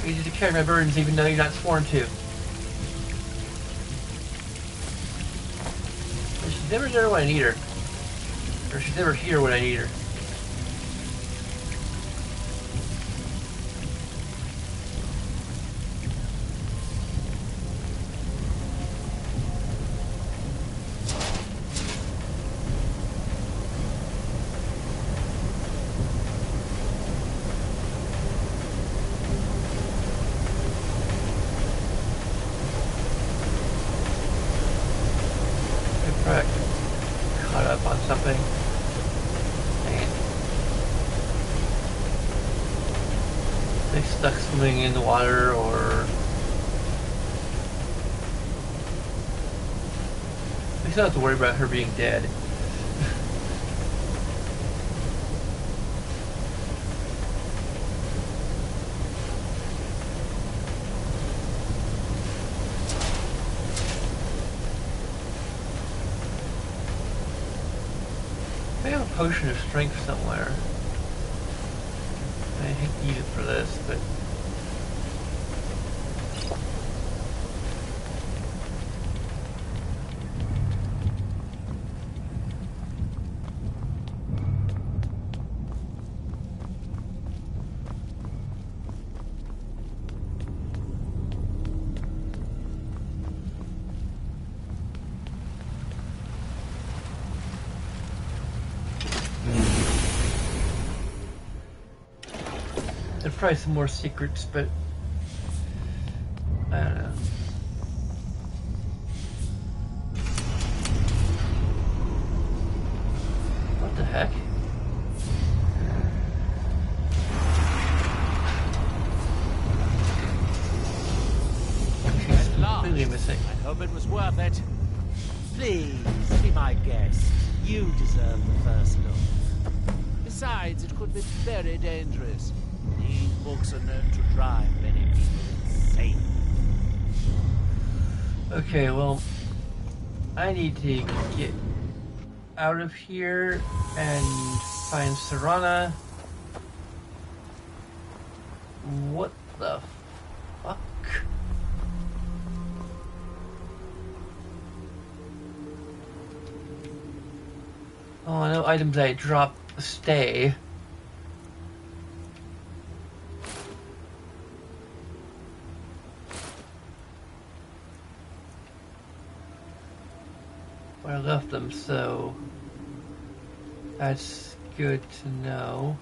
I need you to carry my burdens even though you're not sworn to. But she's never there when I need her. Or she's never here when I need her. Caught up on something. Dang it. They stuck swimming in the water, or at least I don't have to worry about her being dead. I have a potion of strength somewhere. I hate to use it for this, but there's probably some more secrets, but I don't know. What the heck? She's completely missing. I hope it was worth it. Please, be my guest. You deserve the first look. Besides, it could be very dangerous. These books are known to drive many people insane. Okay, well, I need to get out of here and find Serana. What the fuck? Oh, I know items I dropped stay. Where I left them, so that's good to know.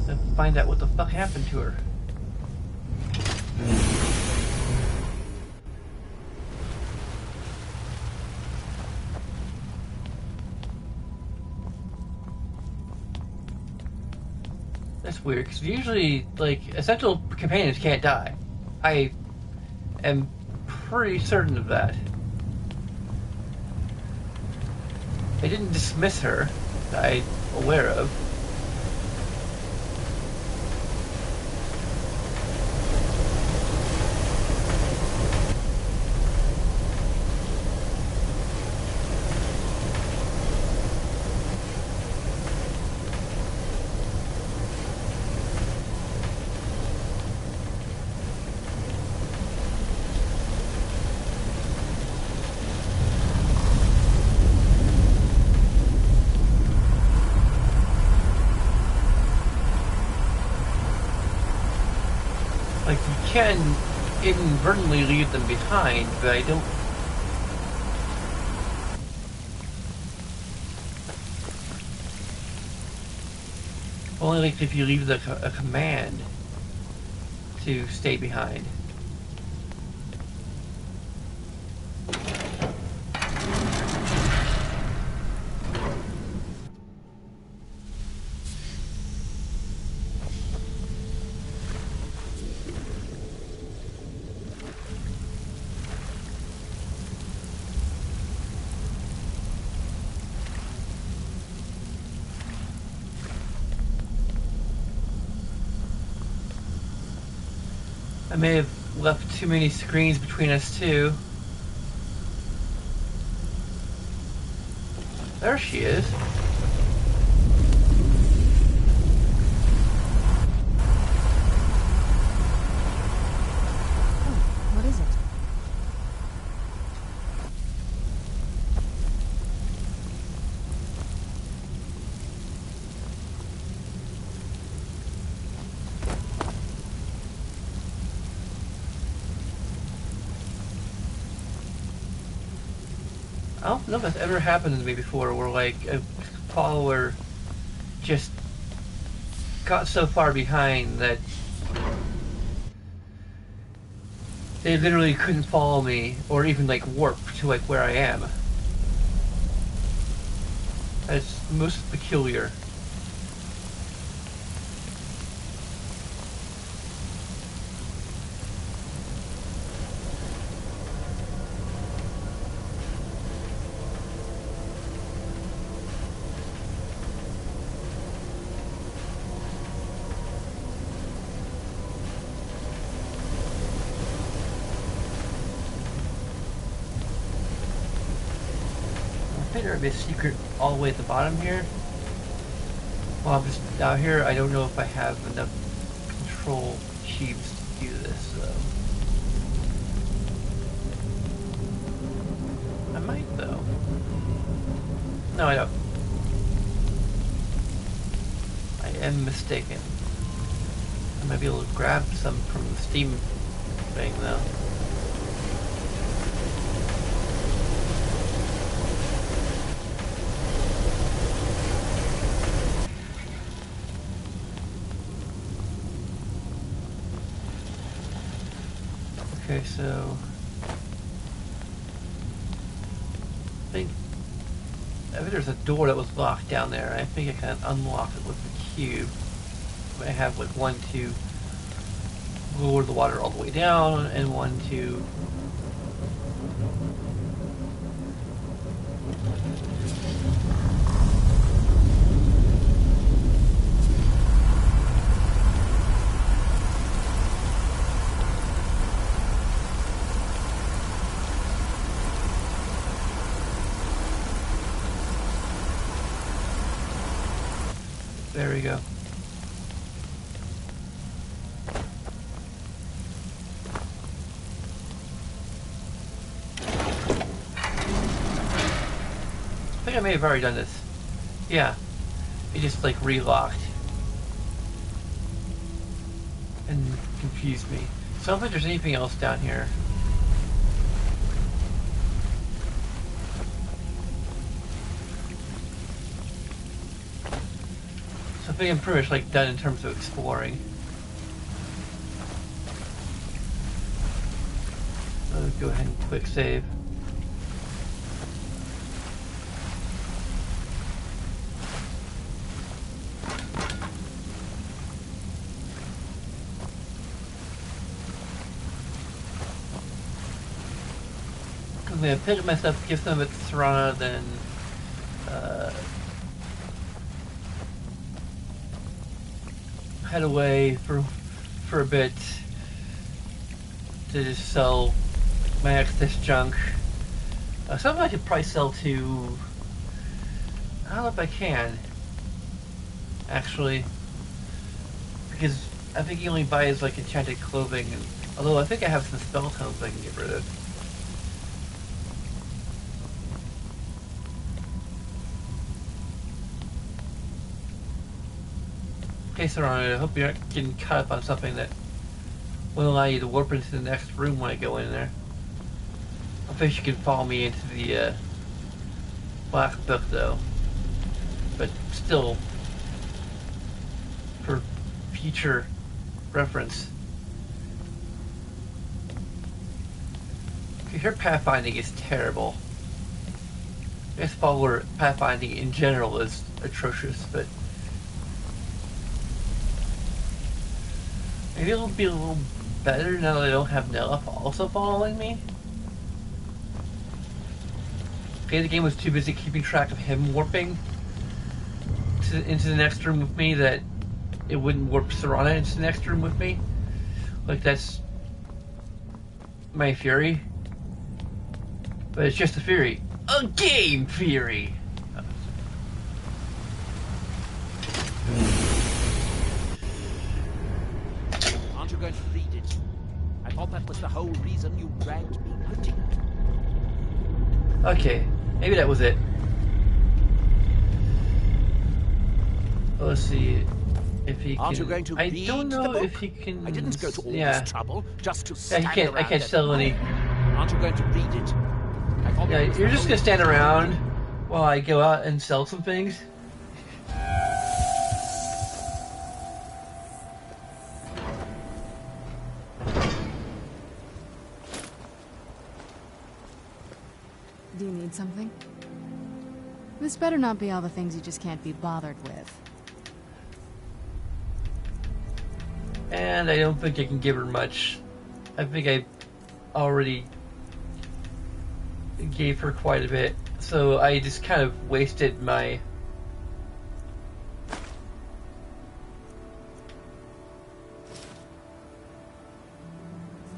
Let's find out what the fuck happened to her. That's weird, because usually, like, essential companions can't die. I am pretty certain of that. They didn't dismiss her, that I'm aware of. Like, you can inadvertently leave them behind, but I don't... Only like if you leave a command to stay behind. I may have left too many screens between us too. There she is. Oh, what is it? I don't know if that's ever happened to me before, where like a follower just got so far behind that they literally couldn't follow me or even like warp to like where I am. That's most peculiar. I think there'd be a secret all the way at the bottom here. While I'm just out here, I don't know if I have enough control cubes to do this, so. I might, though. No, I don't. I am mistaken. I might be able to grab some from the Steam thing, though. Okay, so I think there's a door that was locked down there. I think I can unlock it with the cube. I have like one to lower the water all the way down, and one to there we go. I think I may have already done this. Yeah. It just like relocked. And confused me. So I don't think there's anything else down here. So I think I'm pretty much like done in terms of exploring. I'll go ahead and quick save. I'm gonna pick up my stuff, give some of it to Serana, then head away for a bit to just sell my excess junk. Something I could probably sell to. I don't know if I can actually, because I think he only buys like enchanted clothing, and although I think I have some spell tomes I can get rid of. Okay, Serana, I hope you're not getting caught up on something that will allow you to warp into the next room when I go in there. I think you can follow me into the black book, though. But still, for future reference. Okay, her pathfinding is terrible. I guess follower pathfinding in general is atrocious, but maybe it'll be a little better now that I don't have Nella also following me. Okay, the game was too busy keeping track of him warping into the next room with me that it wouldn't warp Serana into the next room with me. Like, that's my Fury. But it's just a Fury. A game Fury! Aren't you going to read it? I thought that was the whole reason you dragged me out here. Okay, maybe that was it. Let's see if he can. Aren't you going to I read don't know the book? if he can. I didn't go to all yeah. this trouble just to Yeah, stand he can't. I around can't and sell any. admire. Aren't you going to read it? I thought Yeah, that was you're the just whole gonna stand reason. around while I go out and sell some things. Do you need something? This better not be all the things you just can't be bothered with. And I don't think I can give her much. I think I already gave her quite a bit. So I just kind of wasted my...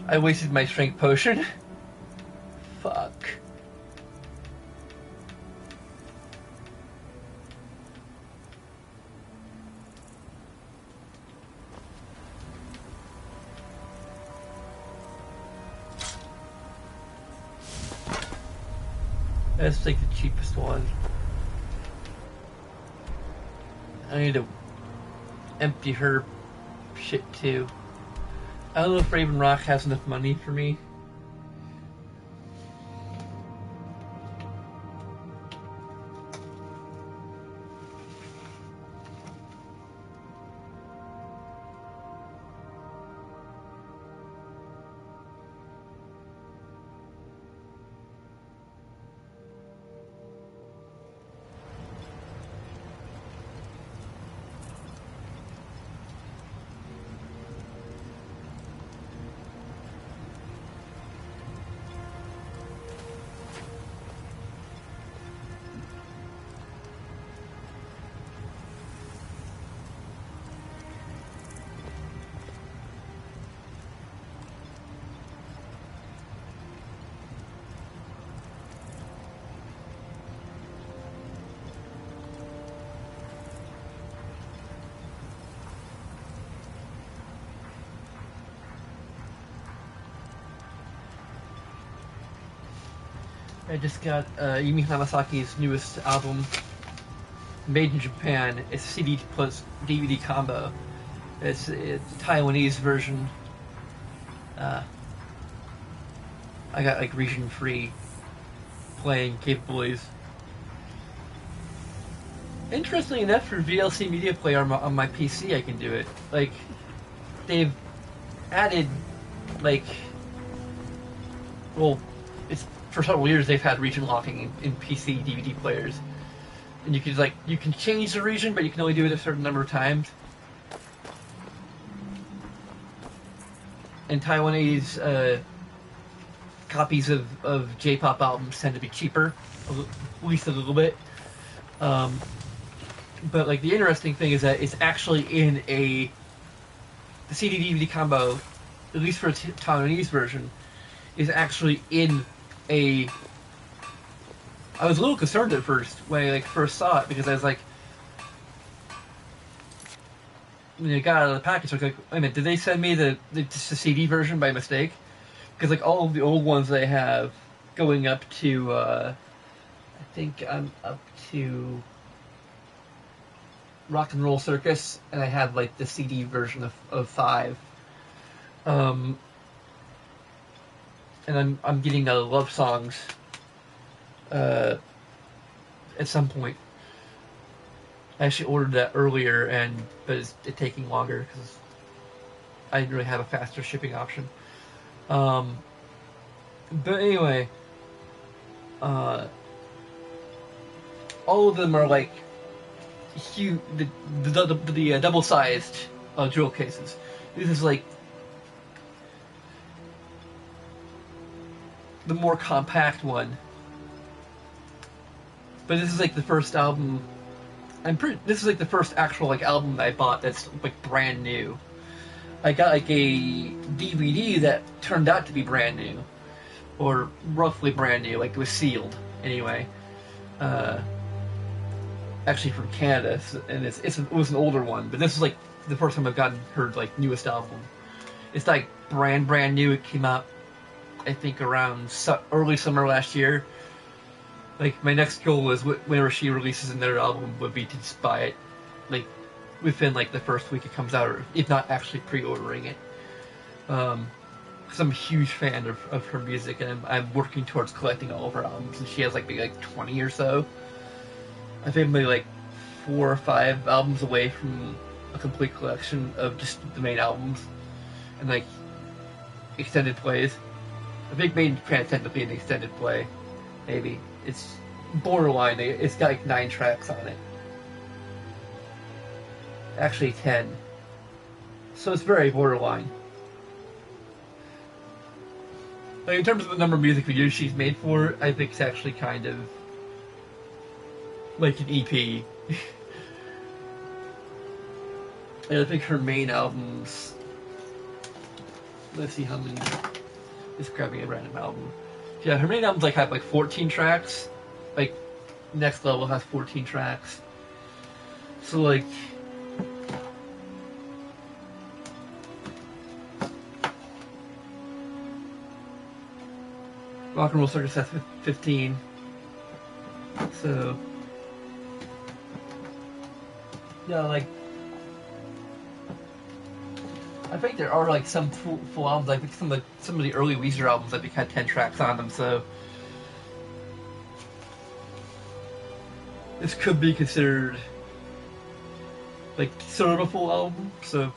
I wasted my strength potion. Fuck. Let's take the cheapest one. I need to empty her shit too. I don't know if Raven Rock has enough money for me. I just got Yumi Hamasaki's newest album, Made in Japan. It's CD plus DVD combo. It's Taiwanese version. I got like region free playing capabilities. Interestingly enough, for VLC Media Player on my PC, I can do it. Like, they've added, like, well, it's for several years they've had region locking in PC DVD players, and you can change the region, but you can only do it a certain number of times. And Taiwanese copies of J-pop albums tend to be cheaper, at least a little bit. But like the interesting thing is that it's actually in the CD DVD combo, at least for the Taiwanese version, is actually in a. I was a little concerned at first when I first saw it, because I was like, when I got out of the package, I was like, wait a minute, did they send me just the CD version by mistake? Because like all of the old ones they have going up to, I think I'm up to Rock and Roll Circus, and I have like the CD version of 5. And I'm getting Love Songs at some point. I actually ordered that earlier, but it's taking longer because I didn't really have a faster shipping option. But anyway, all of them are like huge, the double-sized jewel cases. This is like the more compact one. But this is like the first album. This is like the first actual like album that I bought that's like brand new. I got like a DVD that turned out to be brand new, or roughly brand new, like it was sealed anyway. Actually from Canada, and it was an older one, but this is like the first time I've gotten her like newest album. It's like brand new. It came out, I think, around early summer last year. Like my next goal is whenever she releases another album would be to just buy it, like within like the first week it comes out, or if not actually pre-ordering it. Because I'm a huge fan of her music, and I'm working towards collecting all of her albums, and she has like maybe like 20 or so. I think maybe like 4 or 5 albums away from a complete collection of just the main albums and like extended plays. I think main technically an extended play, maybe. It's borderline. It's got like 9 tracks on it. Actually 10. So it's very borderline. Like in terms of the number of music videos she's made for, I think it's actually kind of like an EP. And I think her main albums. Let's see how many. Just grabbing a random album. Yeah, her main albums have like 14 tracks. Like Next Level has 14 tracks. So like. Rock and Roll Circus has 15. So. Yeah, like. I think there are like some full albums. I think some of the early Weezer albums I think had 10 tracks on them. So this could be considered like sort of a full album. So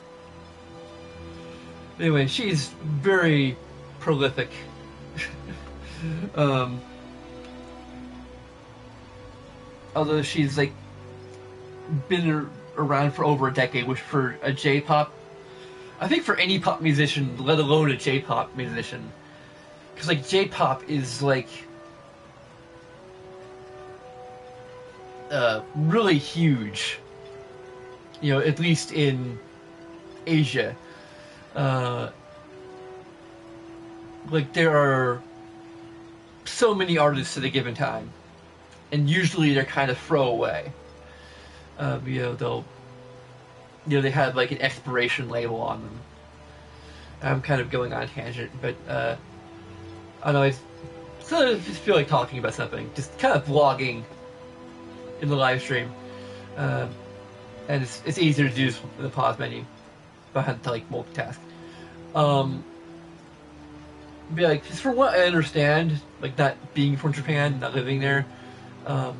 anyway, she's very prolific. Although she's like been around for over a decade, which for a J-pop. I think for any pop musician, let alone a J-pop musician, because like J-pop is like really huge, you know, at least in Asia. Like there are so many artists at a given time, and usually they're kind of throwaway. You know, they have like an expiration label on them. I'm kind of going on a tangent, but I don't know, I sort of just feel like talking about something, just kind of vlogging in the live stream, and it's easier to do this in the pause menu if I had to like multitask. But like, just from what I understand, like not being from Japan, not living there, a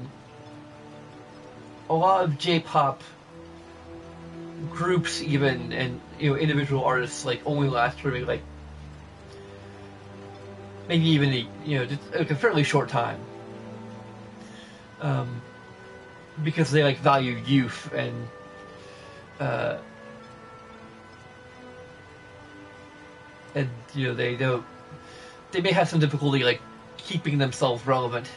lot of J-pop groups even, and you know, individual artists like only last for maybe like maybe even just like a fairly short time, because they like value youth and you know, they may have some difficulty like keeping themselves relevant.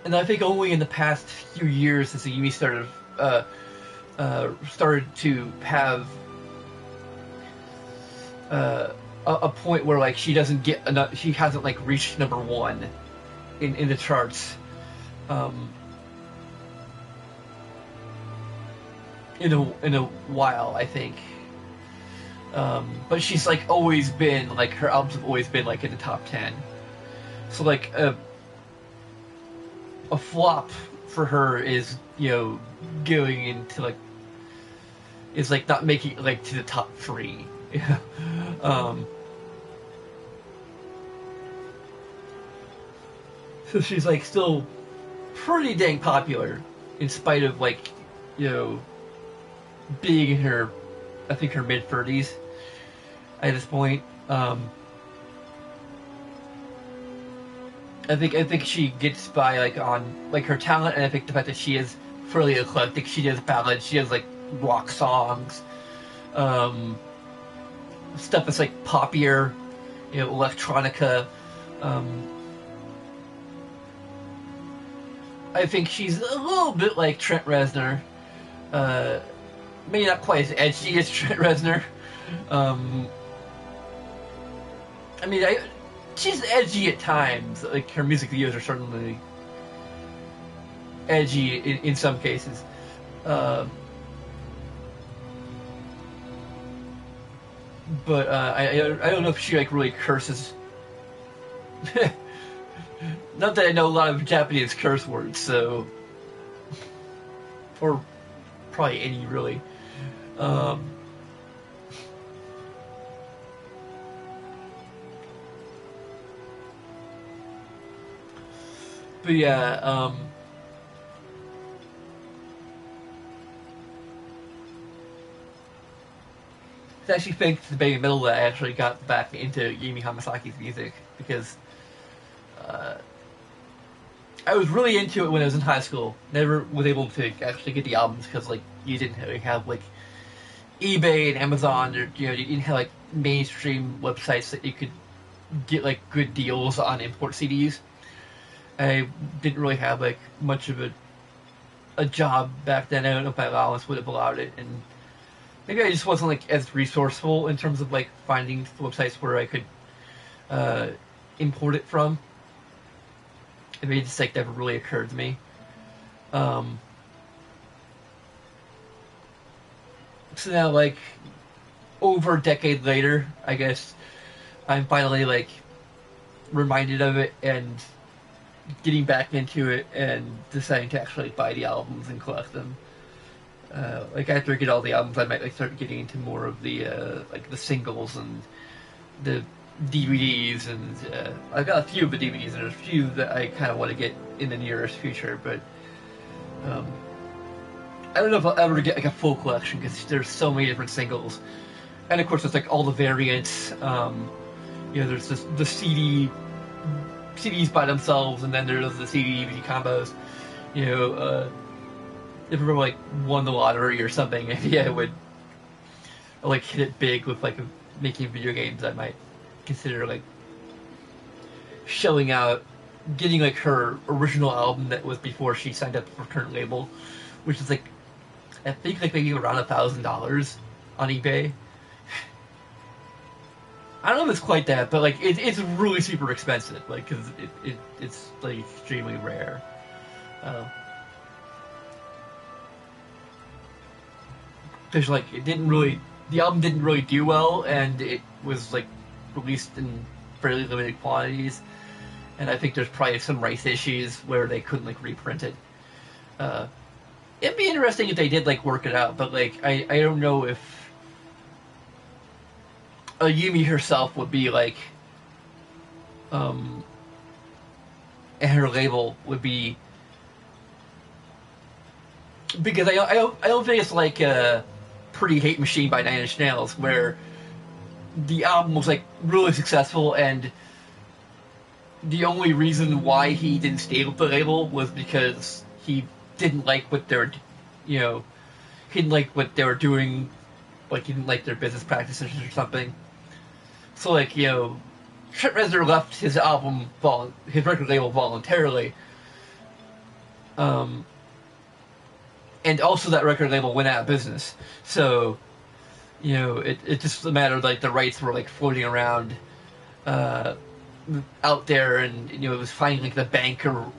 And I think only in the past few years since Yumi started to have a point where like she doesn't get enough, she hasn't like reached number 1 in the charts. In a while, I think. But she's like always been like, her albums have always been like in the top 10. So like a flop for her is, you know, going into like, is like not making it like to the top 3. So she's like still pretty dang popular in spite of like, you know, being in her, I think her mid-30s at this point. I think she gets by like on like her talent, and I think the fact that she is fairly eclectic. She does ballads, she does like rock songs, stuff that's like poppier, you know, electronica. I think she's a little bit like Trent Reznor. Maybe not quite as edgy as Trent Reznor. I mean, she's edgy at times. Like, her music videos are certainly edgy in some cases. But I don't know if she like really curses. Not that I know a lot of Japanese curse words, so, or probably any really. But yeah, it's actually thanks to the Baby Metal that I actually got back into Yumi Hamasaki's music, because I was really into it when I was in high school. Never was able to actually get the albums because like you didn't really have like eBay and Amazon, or you didn't have like mainstream websites that you could get like good deals on import CDs. I didn't really have like much of a job back then. I don't know if my allowance would have allowed it, and maybe I just wasn't like as resourceful in terms of like finding websites where I could import it from. It may just like never really occurred to me. So now, like, over a decade later, I guess I'm finally like reminded of it and getting back into it and deciding to actually buy the albums and collect them. Like after I get all the albums, I might like start getting into more of the like the singles and the DVDs, and I've got a few of the DVDs, and there's a few that I kind of want to get in the nearest future, but I don't know if I'll ever get like a full collection because there's so many different singles, and of course there's like all the variants. There's just the CDs by themselves, and then there's the CD DVD combos. If I ever like won the lottery or something, maybe I would like hit it big with like making video games. I might consider like shelling out, getting like her original album that was before she signed up for her current label, which is like I think like maybe around $1,000 on eBay. I don't know if it's quite that, but like it's really super expensive, like because it's like extremely rare. Because like the album didn't really do well, and it was like released in fairly limited quantities, and I think there's probably some rights issues where they couldn't like reprint it. It'd be interesting if they did like work it out, but like I don't know if Yumi herself would be like and her label would be, because I don't think it's like Pretty Hate Machine by Nine Inch Nails, where the album was like really successful, and the only reason why he didn't stay with the label was because he didn't like what they were, he didn't like what they were doing, like he didn't like their business practices or something. So like Trent Reznor left his his record label voluntarily, and also that record label went out of business. So, it just a matter of like the rights were like floating around out there, and it was finding like the bank or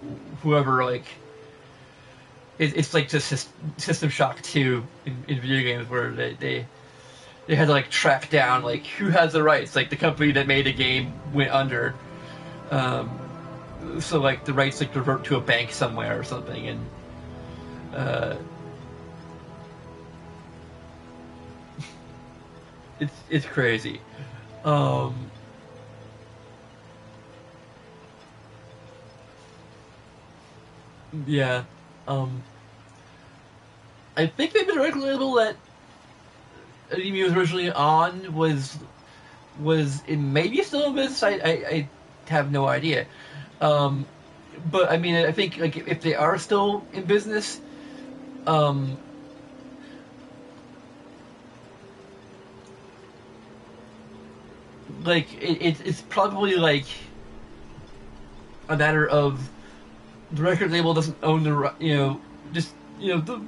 whoever, like it's like just System Shock 2 in video games, where they had to like track down like who has the rights. Like the company that made the game went under, so like the rights like revert to a bank somewhere or something, and it's crazy. Yeah. I think maybe the record label that Yumi was originally on was maybe still in business. I have no idea. But I mean, I think like if they are still in business, like it's probably like a matter of the record label doesn't own the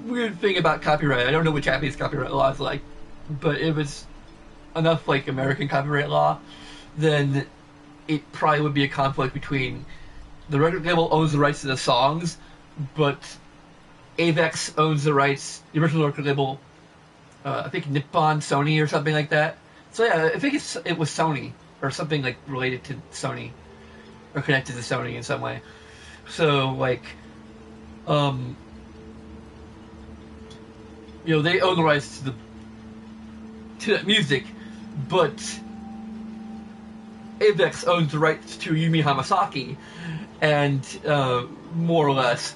weird thing about copyright. I don't know what Japanese copyright law is like, but if it's enough like American copyright law, then it probably would be a conflict between the record label owns the rights to the songs, but Avex owns the rights, the original record label, I think Nippon, Sony, or something like that. So yeah, I think it was Sony, or something like related to Sony, or connected to Sony in some way. So like, they own the rights to that music, but Avex owns the rights to Yumi Hamasaki, and more or less,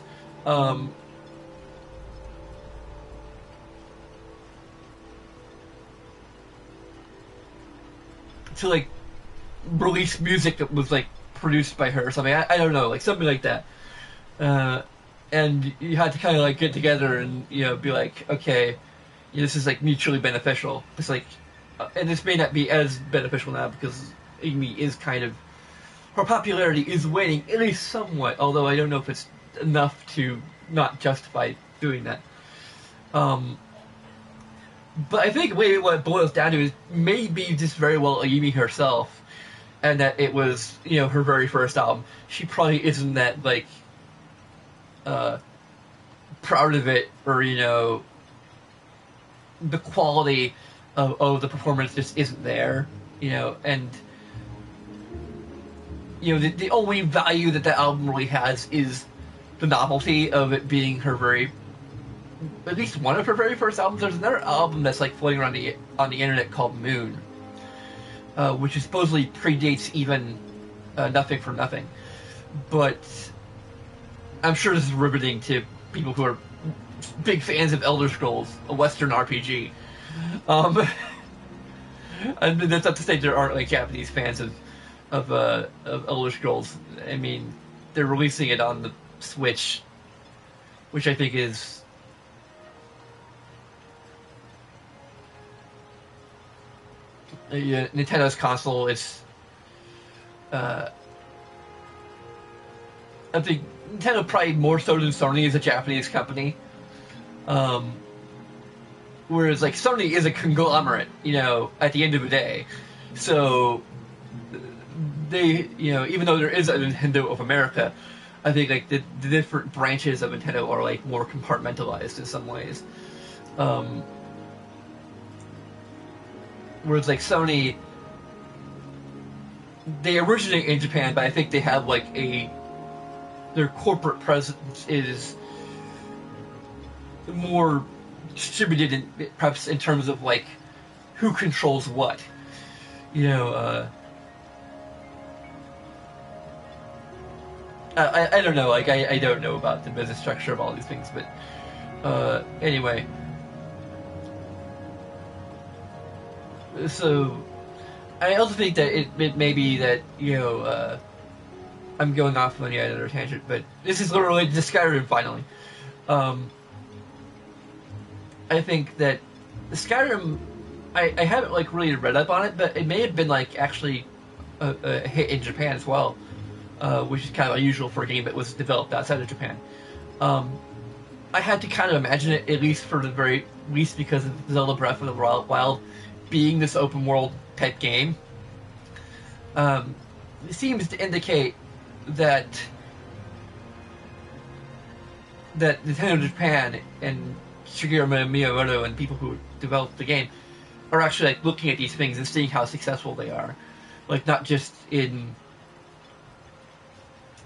to like release music that was like produced by her or something. I don't know, like something like that. And you had to kind of like get together and be like, okay, this is like mutually beneficial. It's like, and this may not be as beneficial now because Amy is kind of, her popularity is waning at least somewhat. Although I don't know if it's enough to not justify doing that. But I think maybe what it boils down to is maybe just very well Ayumi herself, and that it was, her very first album. She probably isn't that, like, proud of it, or, the quality of the performance just isn't there, and, the only value that album really has is the novelty of it being her at least one of her very first albums. There's another album that's like floating around on the internet called Moon, which supposedly predates even Nothing from Nothing. But I'm sure this is riveting to people who are big fans of Elder Scrolls, a Western RPG. And that's not to say there aren't like Japanese fans of Elder Scrolls. I mean, they're releasing it on the Switch, which I think is Nintendo's console. It's I think Nintendo probably more so than Sony is a Japanese company, whereas like Sony is a conglomerate, at the end of the day. So they, even though there is a Nintendo of America, I think like the different branches of Nintendo are like more compartmentalized in some ways. Whereas like Sony, they originate in Japan, but I think they have like their corporate presence is more distributed perhaps in terms of like who controls what. I don't know, like I don't know about the business structure of all these things, but anyway. So, I also think that it may be that, I'm going off on another tangent, but this is literally to Skyrim, finally. I think that Skyrim, I haven't, like, really read up on it, but it may have been, like, actually a hit in Japan as well, which is kind of unusual for a game that was developed outside of Japan. I had to kind of imagine it, at least for the very least because of Zelda Breath of the Wild being this open world type game. It seems to indicate that Nintendo Japan and Shigeru Miyamoto and people who developed the game are actually like looking at these things and seeing how successful they are, like not just in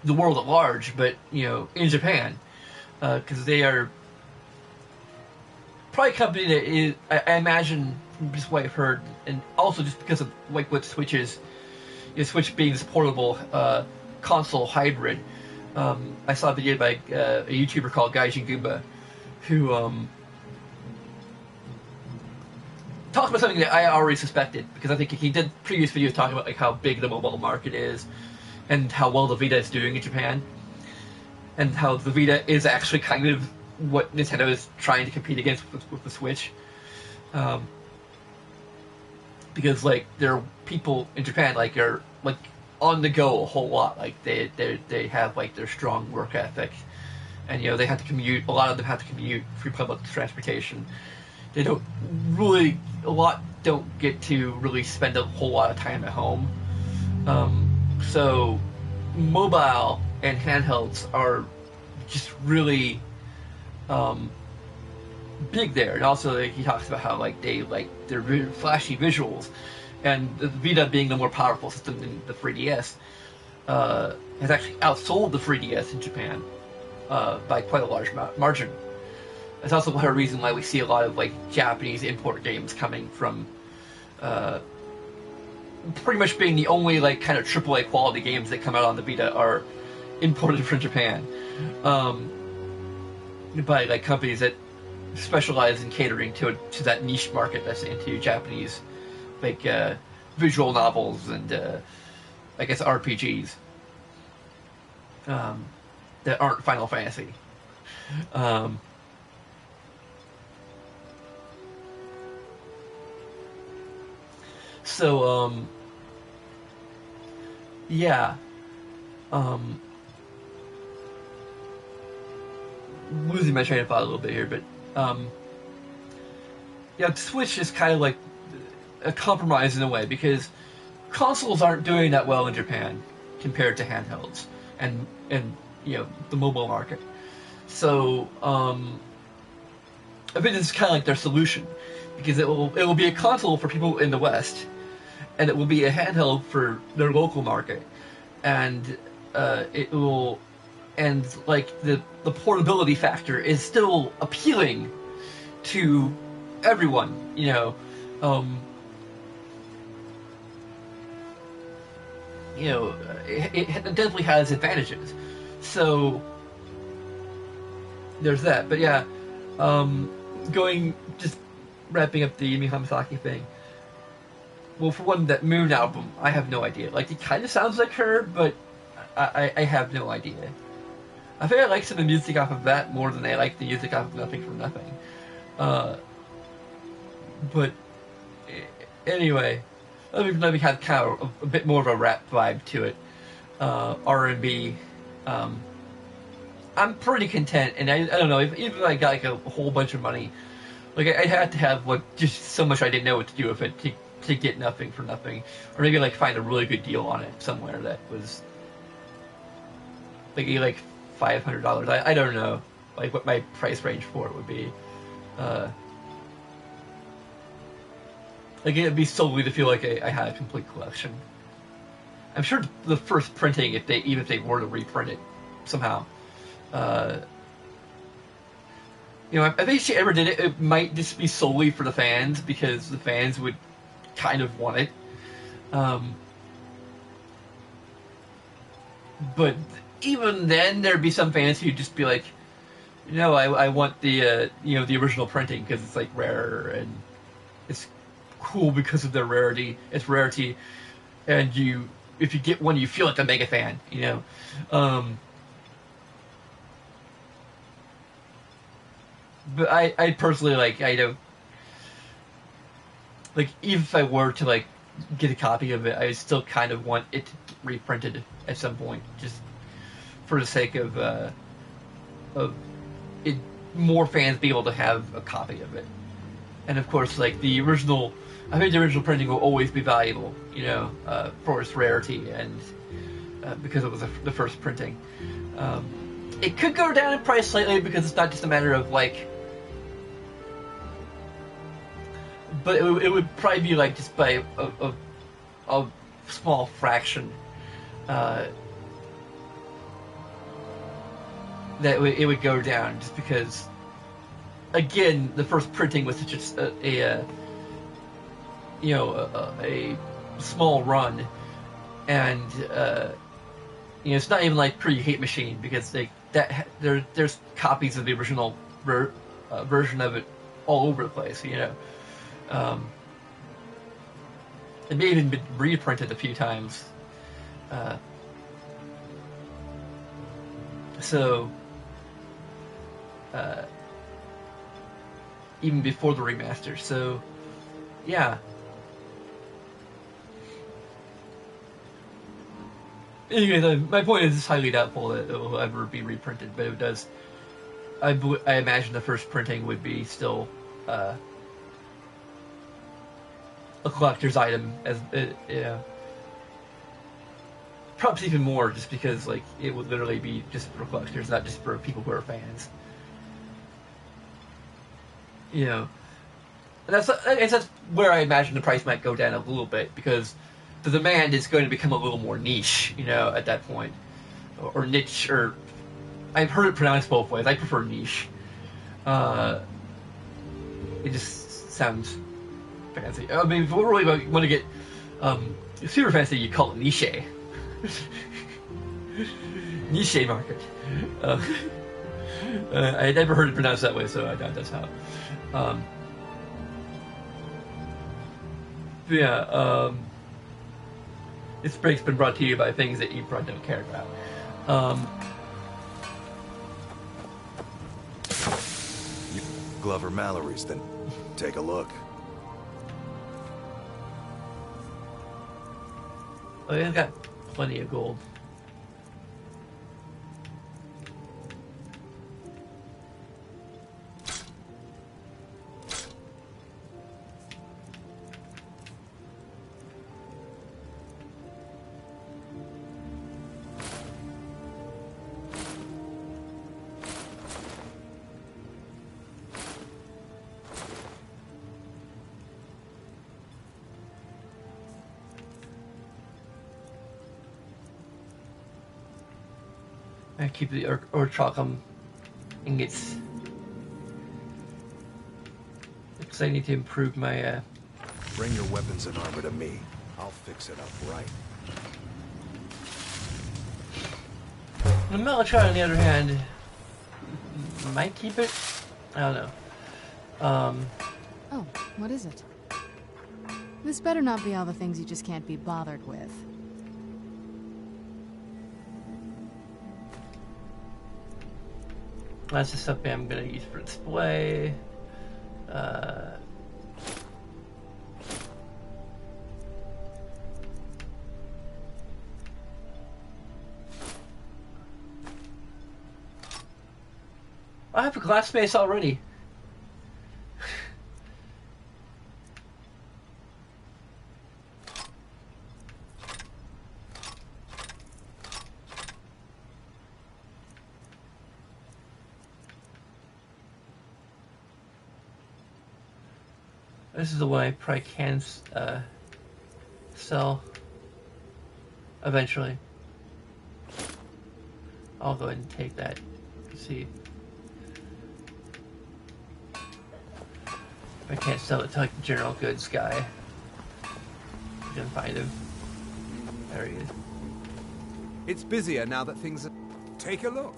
the world at large, but in Japan, because they are probably a company that is, I imagine, just what I've heard, and also just because of like what Switch is, Switch being this portable console hybrid. I saw a video by a YouTuber called Gaijin Goomba, who talked about something that I already suspected, because I think he did previous videos talking about like how big the mobile market is, and how well the Vita is doing in Japan, and how the Vita is actually kind of what Nintendo is trying to compete against with the Switch. Because like there are people in Japan like on the go a whole lot. Like they have like their strong work ethic, and they have to commute. A lot of them have to commute through public transportation. They don't really, a lot don't get to really spend a whole lot of time at home. So mobile and handhelds are just really big there. And also, like, he talks about how they're really flashy visuals, and the Vita being the more powerful system than the 3DS has actually outsold the 3DS in Japan by quite a large margin. That's also part of the reason why we see a lot of like Japanese import games coming from pretty much being the only like kind of AAA quality games that come out on the Vita are imported from Japan by like companies that specialize in catering to that niche market that's into Japanese like visual novels and I guess RPGs that aren't Final Fantasy. So, yeah. Losing my train of thought a little bit here, but, yeah, Switch is kind of like a compromise in a way, because consoles aren't doing that well in Japan compared to handhelds and the mobile market. So, I think this is kind of like their solution, because it will be a console for people in the West, and it will be a handheld for their local market, and it will, and like the portability factor is still appealing to everyone, it definitely has advantages. So there's that. But yeah, wrapping up the Yumi Hamasaki thing. Well, for one, that Moon album, I have no idea. Like, it kind of sounds like her, but I have no idea. I think I like some of the music off of that more than I like the music off of Nothing from Nothing. But anyway, let me have kind of a bit more of a rap vibe to it. R&B. I'm pretty content, and I don't know, even if I got like a whole bunch of money, like I had to have like just so much I didn't know what to do with it to get Nothing for Nothing, or maybe like find a really good deal on it somewhere that was like $500. I don't know like what my price range for it would be. Like it'd be solely to feel like I had a complete collection. I'm sure the first printing, if they were to reprint it somehow, I think if she ever did it, it might just be solely for the fans, because the fans would kind of want it. But even then, there'd be some fans who'd just be like, no, I want the the original printing because it's like rarer and it's cool because of their rarity. It's rarity, and if you get one, you feel like a mega fan, But I personally I don't like, even if I were to like get a copy of it, I still kind of want it to get reprinted at some point, just for the sake of it, more fans be able to have a copy of it. And of course, like the original, I think the original printing will always be valuable, for its rarity and because it was the first printing. It could go down in price slightly because it's not just a matter of like, but it would probably be like just by a small fraction. That it would go down just because, again, the first printing was such a small run, and it's not even like pre-Hate Machine, because there's copies of the original version of it all over the place, It may even been reprinted a few times. Even before the remaster. So, yeah. Anyway, my point is it's highly doubtful that it will ever be reprinted, but if it does, I imagine the first printing would be still a collector's item, as yeah, perhaps even more, just because like it would literally be just for collectors, not just for people who are fans. You know, and that's where I imagine the price might go down a little bit, because the demand is going to become a little more niche, you know, at that point, or niche, or I've heard it pronounced both ways. I prefer niche. It just sounds fancy. I mean, if we really want to get super fancy, you call it niche. Niche market. I had never heard it pronounced that way, so I doubt that's how. Yeah. This break's been brought to you by things that you probably don't care about. Glover Mallory's, then take a look. Oh, yeah, I've got plenty of gold. I keep the orichalcum ingots because I need to improve my. Bring your weapons and armor to me. I'll fix it up right. The Melachar, on the other hand, might keep it. I don't know. Oh, what is it? This better not be all the things you just can't be bothered with. That's just something I'm going to use for display. I have a glass mace already. This is the one I probably can sell eventually. I'll go ahead and take that. See. I can't sell it to like the general goods guy. I can find him. There he is. It's busier now that things are... Take a look.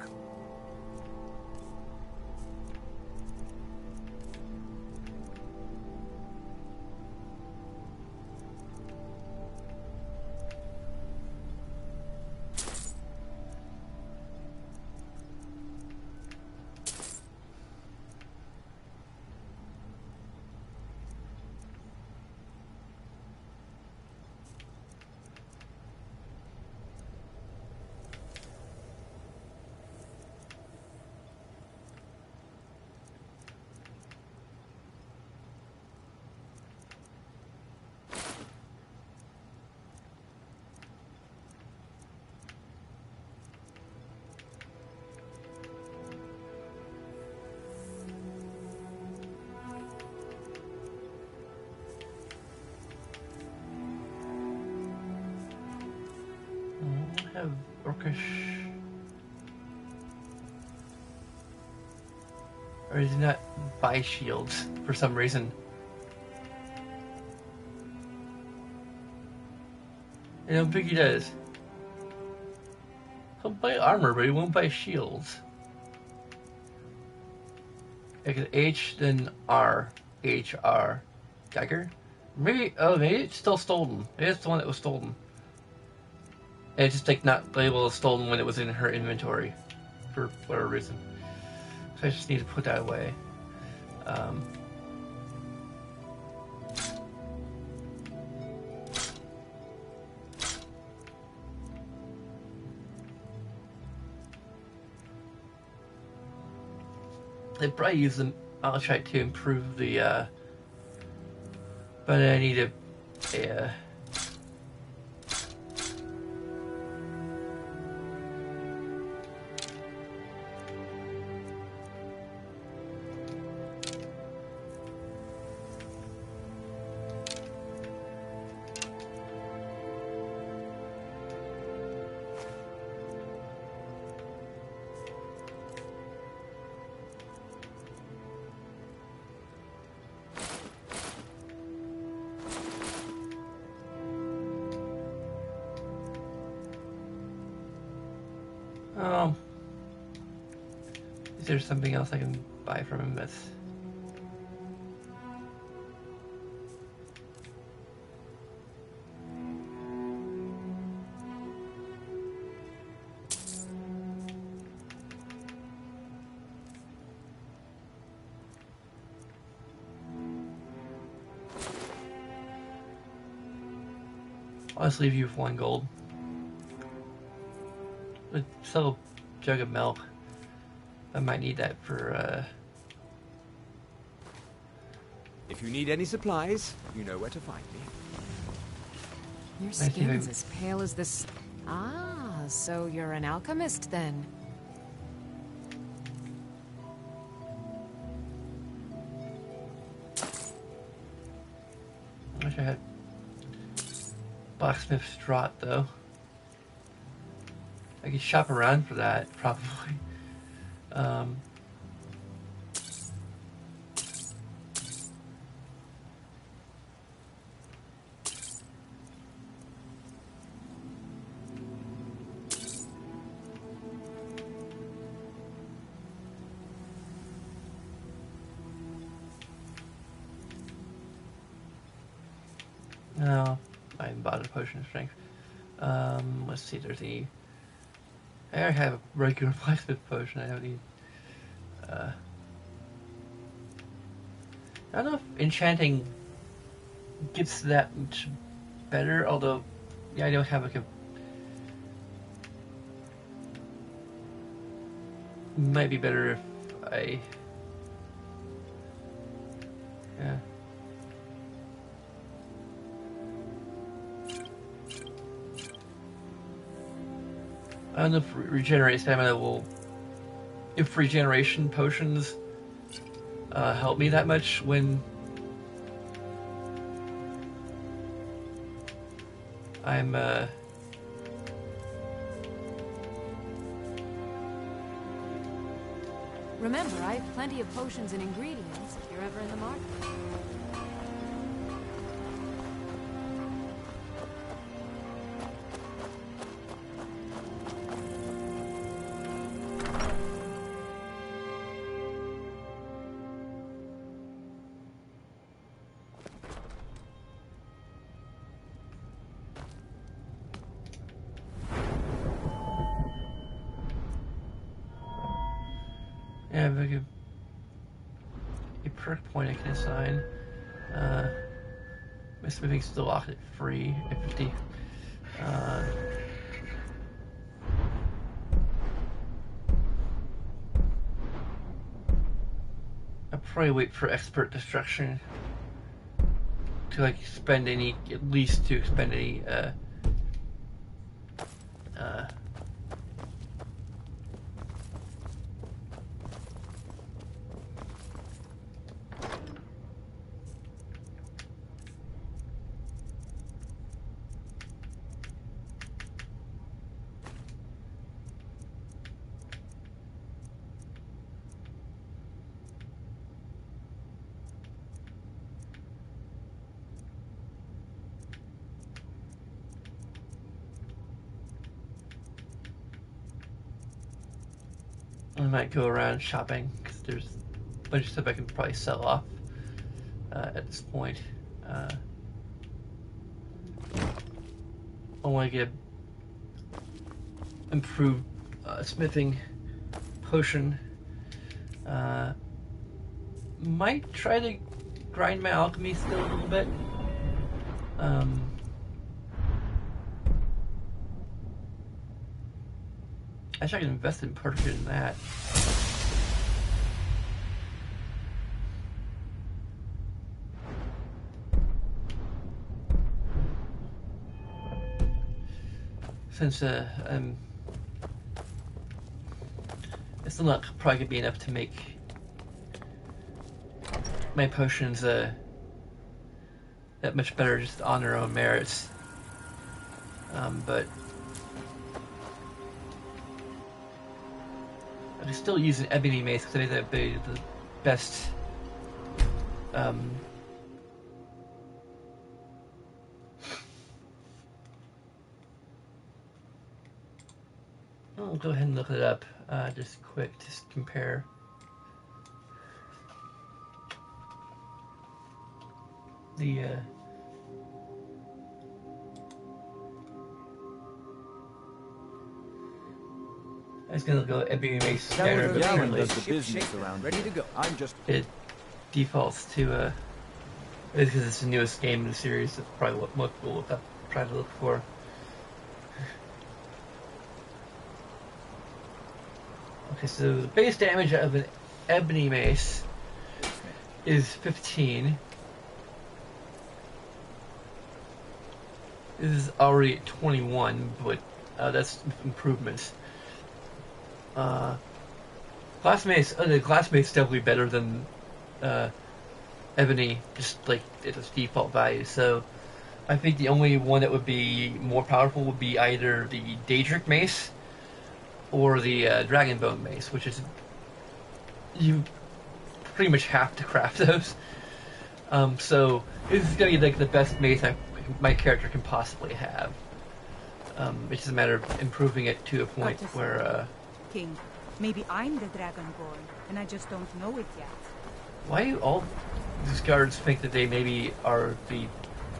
Have orcish, or does he not buy shields for some reason? I don't think he does. He'll buy armor, but he won't buy shields. Like H, then R, H, R, dagger. Maybe it's still stolen. Maybe it's the one that was stolen. It's just like not labeled as stolen when it was in her inventory for whatever reason. So I just need to put that away. They probably use the malachite to improve the, but I need a oh, is there something else I can buy from him that's... I'll just leave you with 1 gold. Let's sell a jug of milk. I might need that for, If you need any supplies, you know where to find me. Your skin's as pale as this. Ah, so you're an alchemist then. I wish I had blacksmith's draught though. I could shop around for that, probably. No, I haven't bought a potion of strength. Let's see if there's any... I already have a regular blacksmith potion. I don't need... I don't know if enchanting gets that much better, although... Yeah, I don't have like a... Might be better if I... Yeah. I don't know if regenerate stamina will... If regeneration potions help me that much when I'm Remember, I have plenty of potions and ingredients if you're ever in the market. Yeah, I have like a perk point I can assign. My smithing's still locked at free at 50. I'll probably wait for expert destruction to like spend any, at least to expend any I might go around shopping because there's a bunch of stuff I can probably sell off at this point. I want to get improved smithing potion. Might try to grind my alchemy still a little bit. Actually, I can invest in purchasing that. since it's still not probably gonna be enough to make my potions that much better just on their own merits. But I can still use an ebony mace because I think that'd be the best. I'll go ahead and look it up just quick to compare. The I was gonna go ebony mace standard, but Yaren apparently does the business around Ready here. to go. I'm just... it defaults to because it's the newest game in the series. That's probably what most people will try to look for. Okay, so the base damage of an ebony mace is 15. This is already at 21, but that's improvements. Glass mace, the glass mace is definitely better than ebony, just like its default value. So I think the only one that would be more powerful would be either the Daedric mace or the Dragonbone mace, which is you pretty much have to craft those. So this is gonna be like the best mace my character can possibly have. It's just a matter of improving it to a point where. King, maybe I'm the Dragonborn, and I just don't know it yet. Why do all these guards think that they maybe are the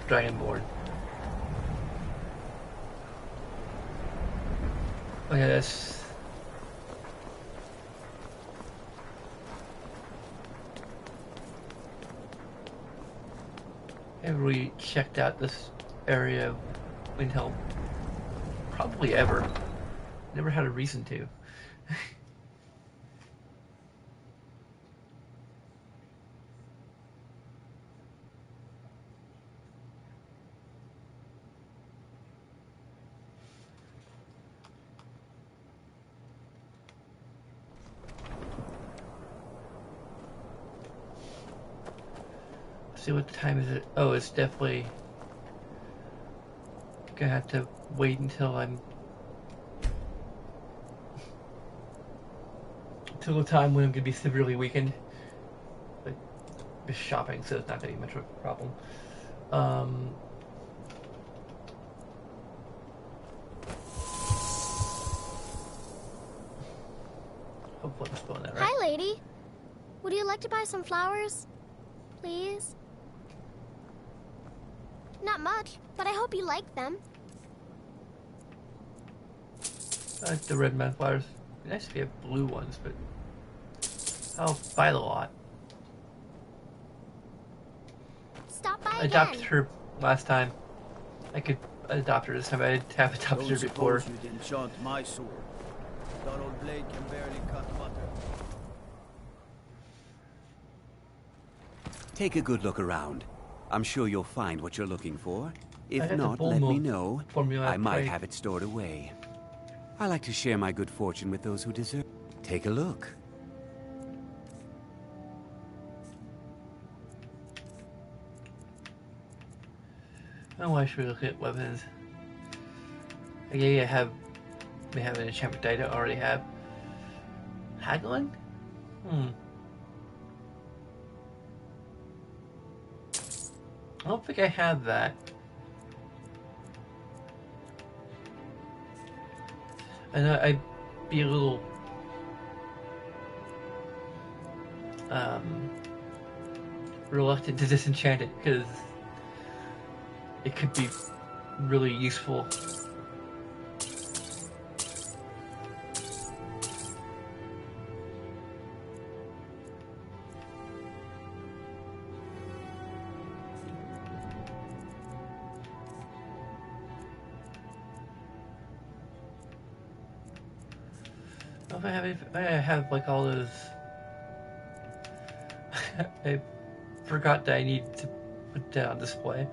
Dragonborn? Oh yeah, that's. Have we checked out this area of Windhelm? Probably ever. Never had a reason to. See what time is it? Oh, it's definitely gonna have to wait until till the time when I'm gonna be severely weakened. But just shopping, so it's not gonna be much of a problem. Hopefully I'm spelling that right. Hi, lady. Would you like to buy some flowers? Please? Not much, but I hope you like them. I like the red flowers. It'd be nice if you have blue ones, but I'll buy the lot. Stop by I again. adopted her last time. I could adopt her this time. I have adopted her before. You'd enchant my sword. That old blade can barely cut butter. Take a good look around. I'm sure you'll find what you're looking for. If the not, bull let me milk know. formula I might trade. have it stored away. I like to share my good fortune with those who deserve. Take a look. Oh, why should we look at weapons? Yeah, we have an enchantment die I already have. Haggling? I don't think I have that. And I'd be a little reluctant to disenchant it because it could be really useful. I have like all those. I forgot that I need to put that on display.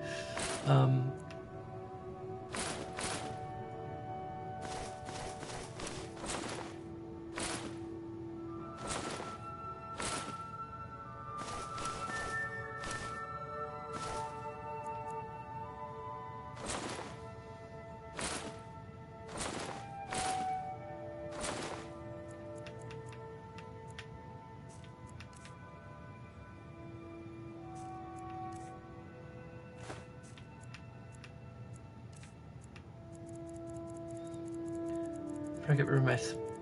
Try to get rid of my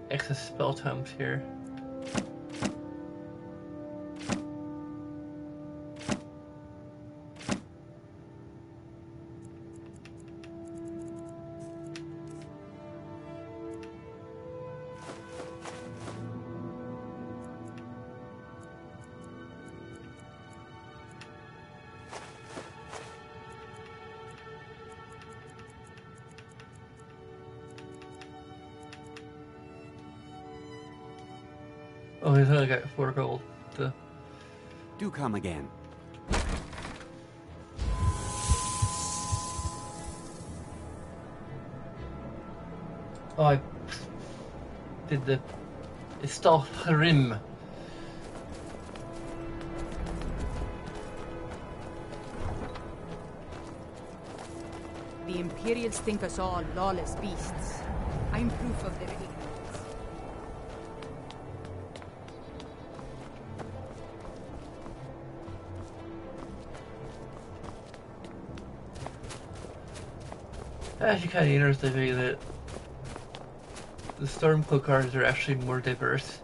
excess spell tomes here. Oh, he's only got 4 gold. Do come again. Oh, I did the Skyrim. The Imperials think us all lawless beasts. I'm proof of their ignorance. Actually, kind of interesting to me that the Stormcloak cards are actually more diverse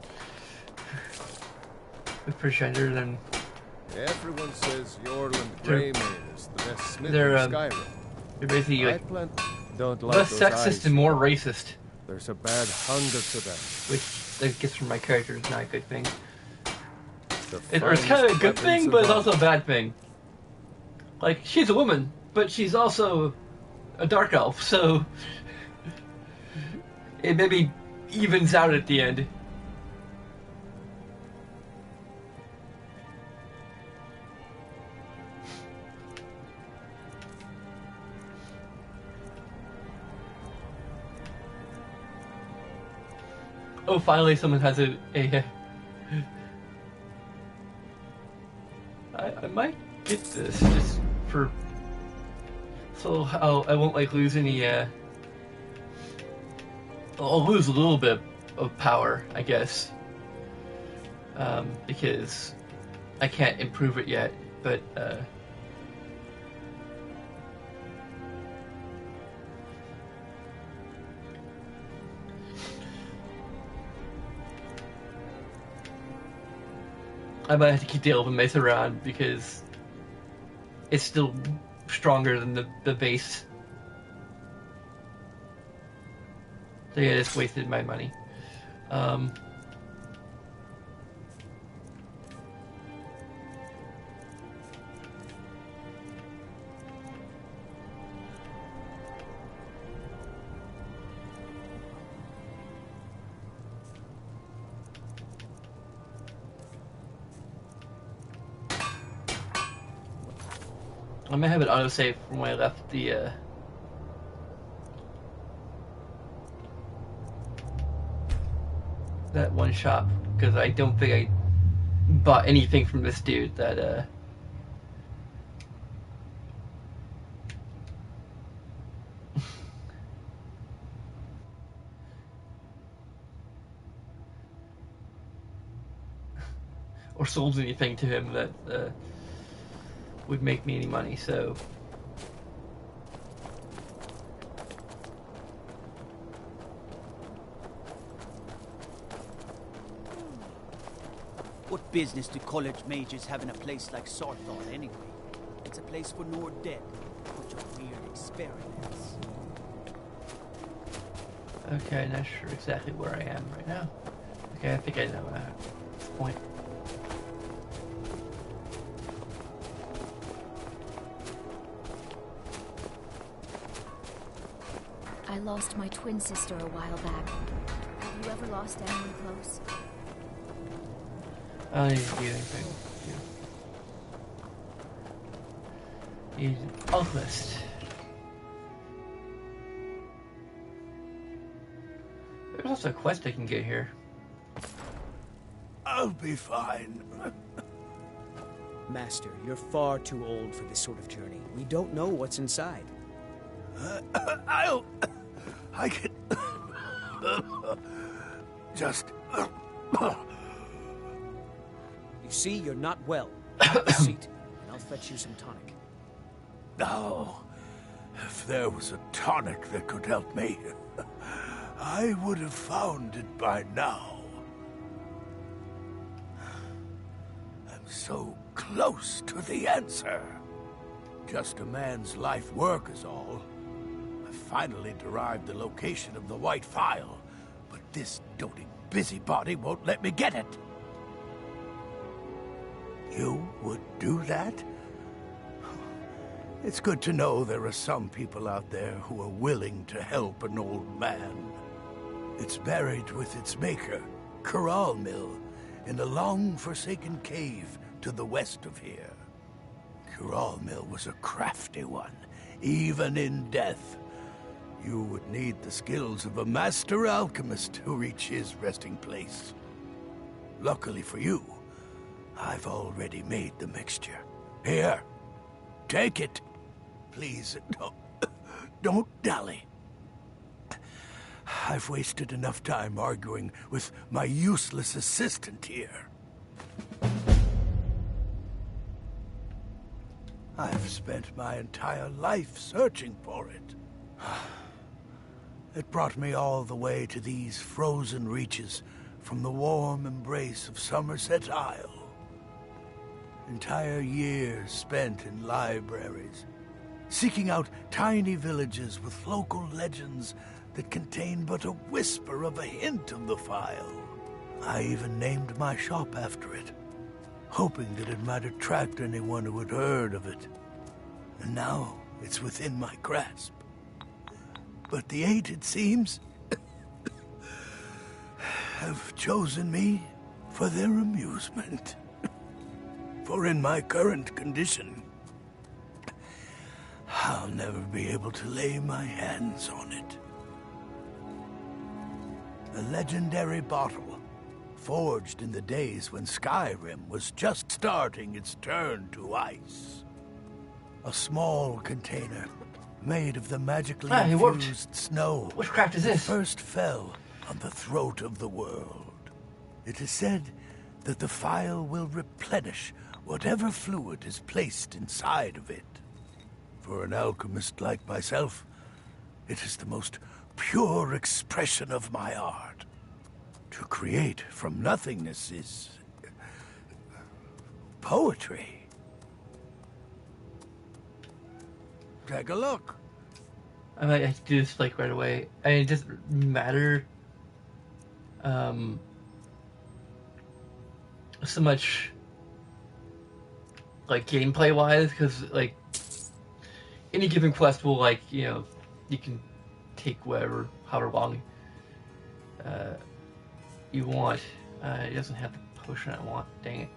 with Pretender than. Everyone says Yorland Greymane is the best smith in They're Skyrim. they're basically like Don't like less those sexist eyes. and more racist, There's a bad hunger to them. which I guess from my character is not a good thing. The Or it's kind of a good finest thing, weapons but it's of also a bad thing. Like, she's a woman, but she's also a dark elf, so it maybe evens out at the end. Oh, finally someone has a I might get this just for so I won't like lose any I'll lose a little bit of power, I guess, because I can't improve it yet, but I might have to keep the Elven Mace around because it's still stronger than the base. So yeah, I just wasted my money. I may have it autosave from when I left the that one shop, because I don't think I bought anything from this dude that or sold anything to him that would make me any money, so What business do college mages have in a place like Sarthal anyway? It's a place for Nord dead. Bunch of weird experiments. okay, not sure exactly where I am right now. Okay, I think I know at this point. I lost my twin sister a while back. Have you ever lost anyone close? I don't need to do anything. Need an alchemist. There's also a quest I can get here. I'll be fine. Master, you're far too old for this sort of journey. We don't know what's inside. I can... just... You see, you're not well. Have a seat, and I'll fetch you some tonic. Now, if there was a tonic that could help me, I would have found it by now. I'm so close to the answer. Just a man's life work is all. I finally derived the location of the white phial, but this doting busybody won't let me get it. You would do that? It's good to know there are some people out there who are willing to help an old man. It's buried with its maker, Corral Mill, in a long-forsaken cave to the west of here. Corral Mill was a crafty one, even in death. You would need the skills of a master alchemist to reach his resting place. Luckily for you, I've already made the mixture. Here, take it. Please, don't dally. I've wasted enough time arguing with my useless assistant here. I've spent my entire life searching for it. It brought me all the way to these frozen reaches from the warm embrace of Somerset Isle. Entire years spent in libraries, seeking out tiny villages with local legends that contain but a whisper of a hint of the phial. I even named my shop after it, hoping that it might attract anyone who had heard of it. And now it's within my grasp. But the eight, it seems, have chosen me for their amusement. For in my current condition, I'll never be able to lay my hands on it. A legendary bottle, forged in the days when Skyrim was just starting its turn to ice. A small container made of the magically infused snow Witchcraft is this? that first fell on the throat of the world. It is said that the phial will replenish whatever fluid is placed inside of it. For an alchemist like myself, it is the most pure expression of my art. To create from nothingness is poetry. Take a look. I might have to do this like right away. I mean, it doesn't matter so much like gameplay wise, because like any given quest will, like, you know, you can take however long you want. It doesn't have the potion I want, dang it.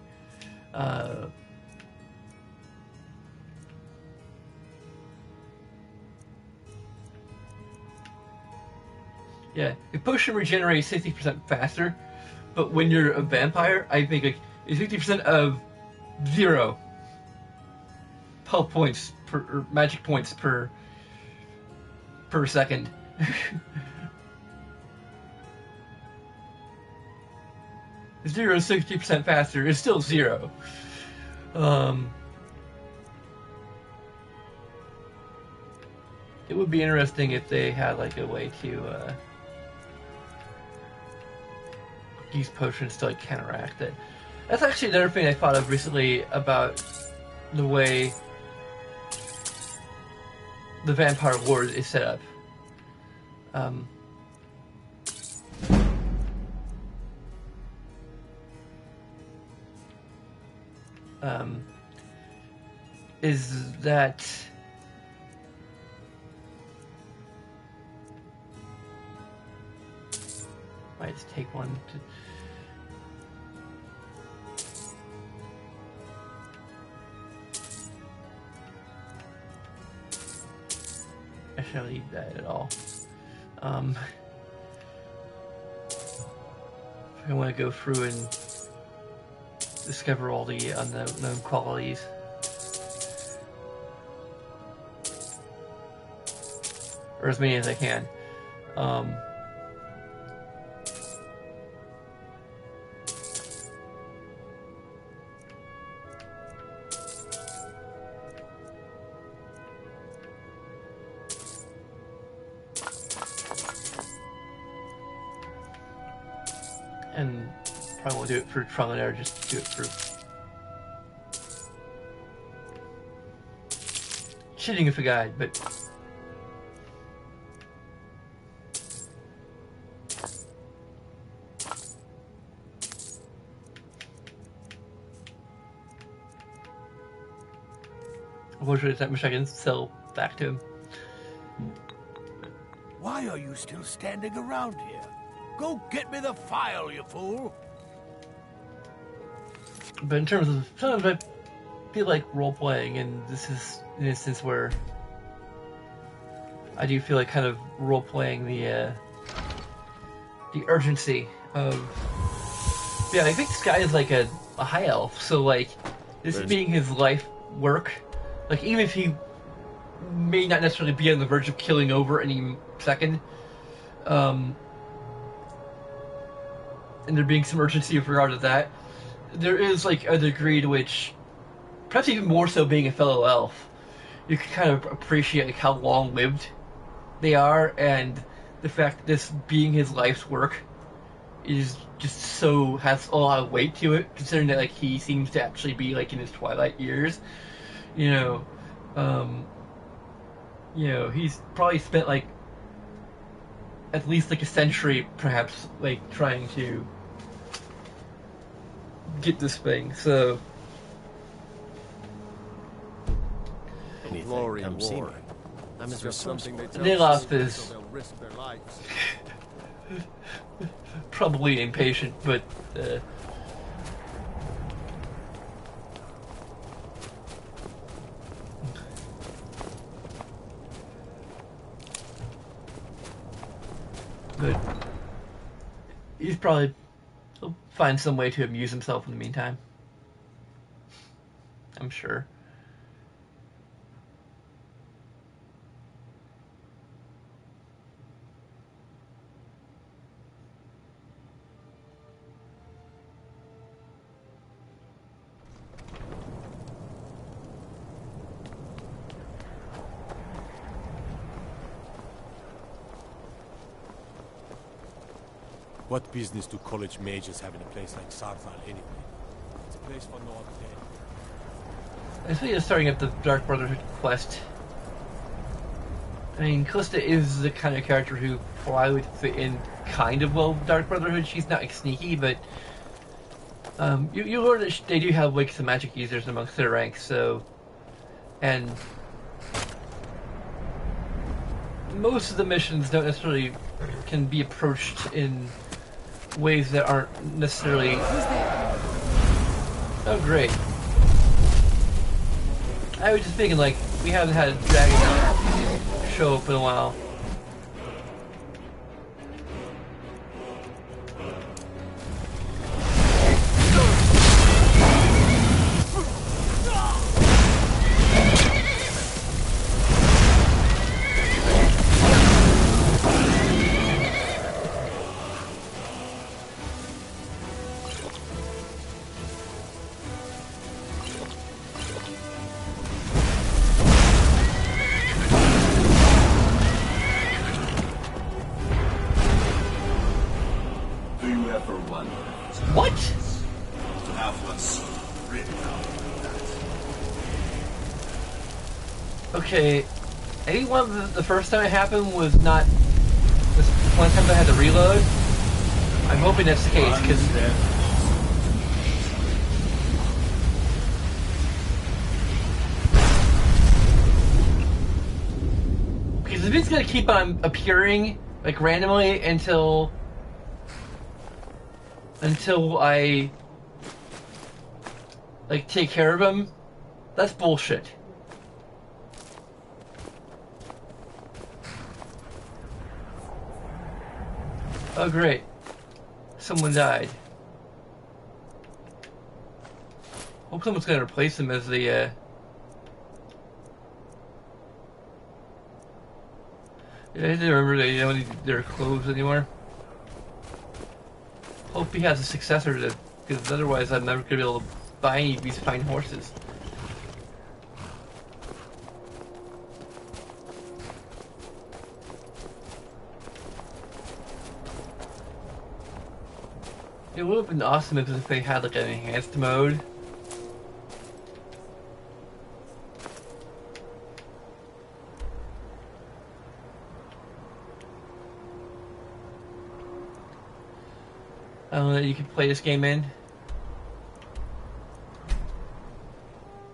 Yeah, the potion regenerates 60% faster, but when you're a vampire, I think like it's 50% of 0 health points or magic points per second. 0 is 60% faster. It's still 0. It would be interesting if they had like a way to use potions to like counteract it. That's actually another thing I thought of recently about the way the Vampire Wars is set up. Is that might just take one to. I shouldn't need that at all. I want to go through and discover all the unknown qualities. Or as many as I can. Probably won't do it for trial and error, just do it for cheating if a guide, but unfortunately there's not much I can sell back to him. Why are you still standing around here? Go get me the file, you fool! But in terms of, sometimes I feel like role-playing, and this is an instance where I do feel like kind of role-playing the urgency of... Yeah, I think this guy is like a high elf, so like, this being his life work, like even if he may not necessarily be on the verge of killing over any second, and there being some urgency with regard to that, there is like a degree to which, perhaps even more so being a fellow elf, you can kind of appreciate like how long-lived they are, and the fact that this being his life's work is just so, has a lot of weight to it, considering that like he seems to actually be like in his twilight years, you know. He's probably spent like at least like a century, perhaps, like trying to get this thing. So Glory come see me. I'm as resourceful. Niloth is probably impatient, but but he's probably, he'll find some way to amuse himself in the meantime, I'm sure. What business do college mages have in a place like Sarthal anyway? It's a place for no dead. I think he's starting up the Dark Brotherhood quest. I mean, Callista is the kind of character who probably would fit in kind of well with Dark Brotherhood. She's not like, sneaky, but you learn that they do have like some magic users amongst their ranks, so, and most of the missions don't necessarily can be approached in ways that aren't necessarily... Oh, great. I was just thinking, like, we haven't had a dragon show up in a while. Okay, I think the first time it happened was not this one time I had to reload. I'm hoping that's the case, because if it's gonna keep on appearing like randomly until I like take care of him, that's bullshit. Oh great, someone died. Hope someone's gonna replace him as the yeah, I didn't remember they don't need their clothes anymore. Hope he has a successor to, because otherwise I'm never gonna be able to buy any of these fine horses. It would have been awesome if they had like an enhanced mode. That you could play this game in,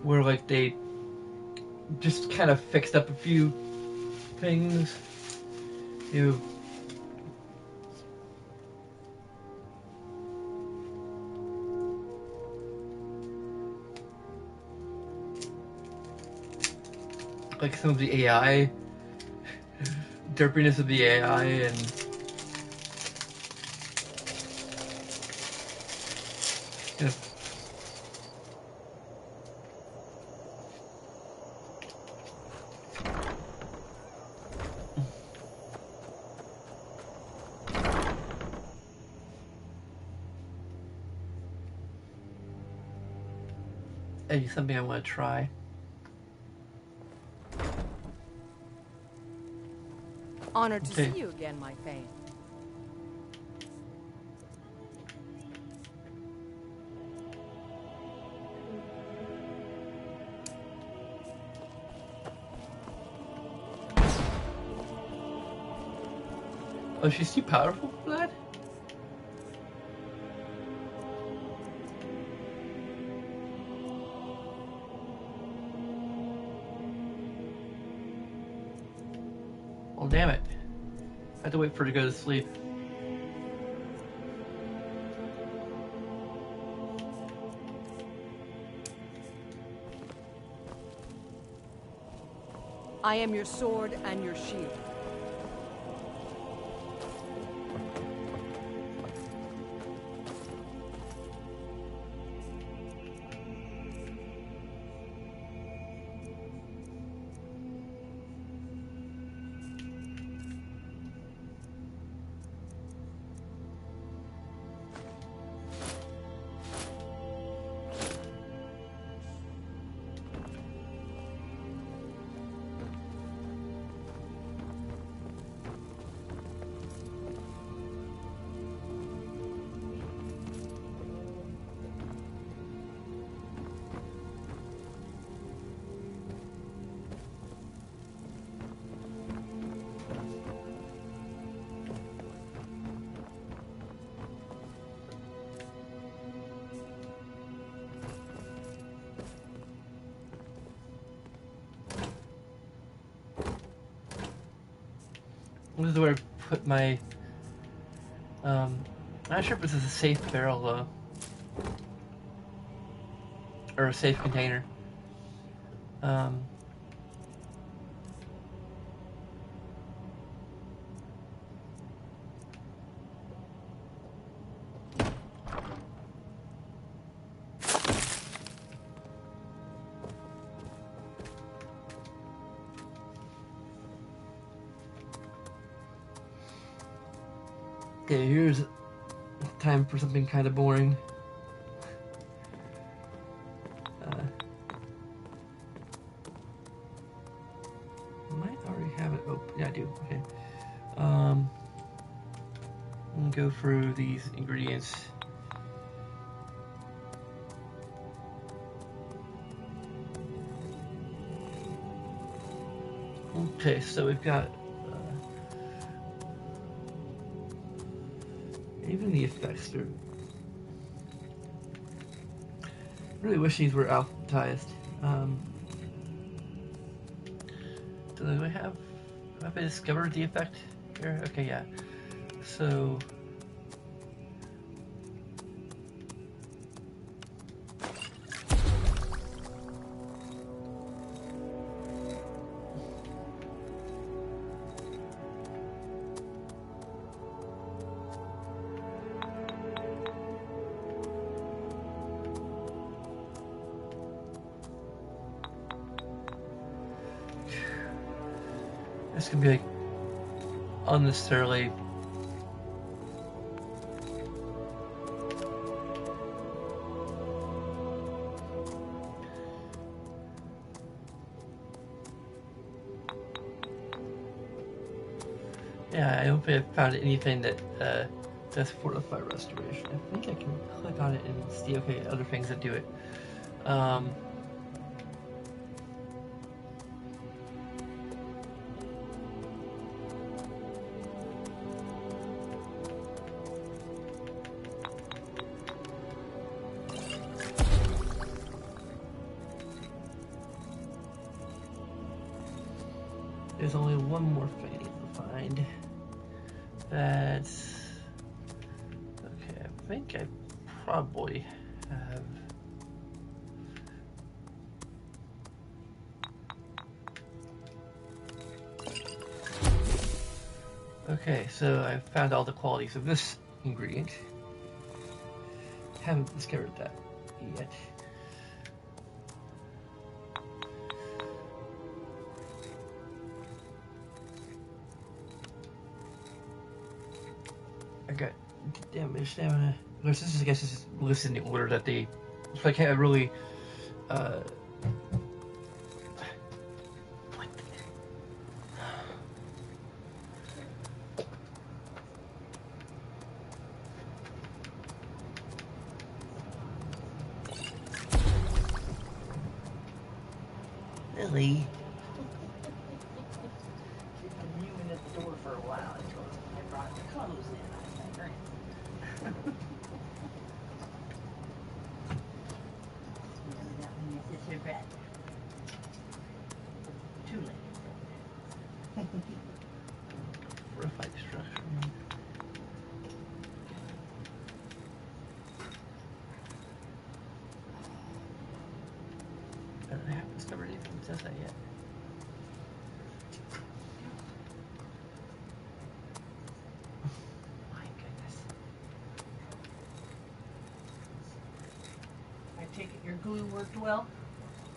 where like they just kind of fixed up a few things. Like some of the AI, derpiness of the AI, and something I want to try. Honored to see you again, my Fane. Oh, she's too powerful for that? Well, damn it. I have to wait for her to go to sleep. I am your sword and your shield. This is where I put my, I'm not sure if this is a safe barrel though. Or a safe container. Okay, here's time for something kind of boring. Might already have it open. Yeah, I do. Okay. I'm gonna go through these ingredients. Okay, so we've got even the effects are. Really wish these were alphabetized. Do I have I discovered the effect here? Okay, yeah. So this can be like unnecessarily I don't think I found anything that That's Fortify Restoration. I think I can click on it and see, okay, other things that do it. There's only one more thing I need to find. That's... okay, I think I probably have... okay, so I've found all the qualities of this ingredient. Haven't discovered that yet. I got damage stamina. This is, I guess, this is listed in the order that they. So I can't really. What the... Lily. She's been mewing at the door for a while. I brought the clothes in. I think, right? It's her bed. Too late. Fortified structure. I haven't discovered anything that says that yet. My goodness. I take it your glue worked well?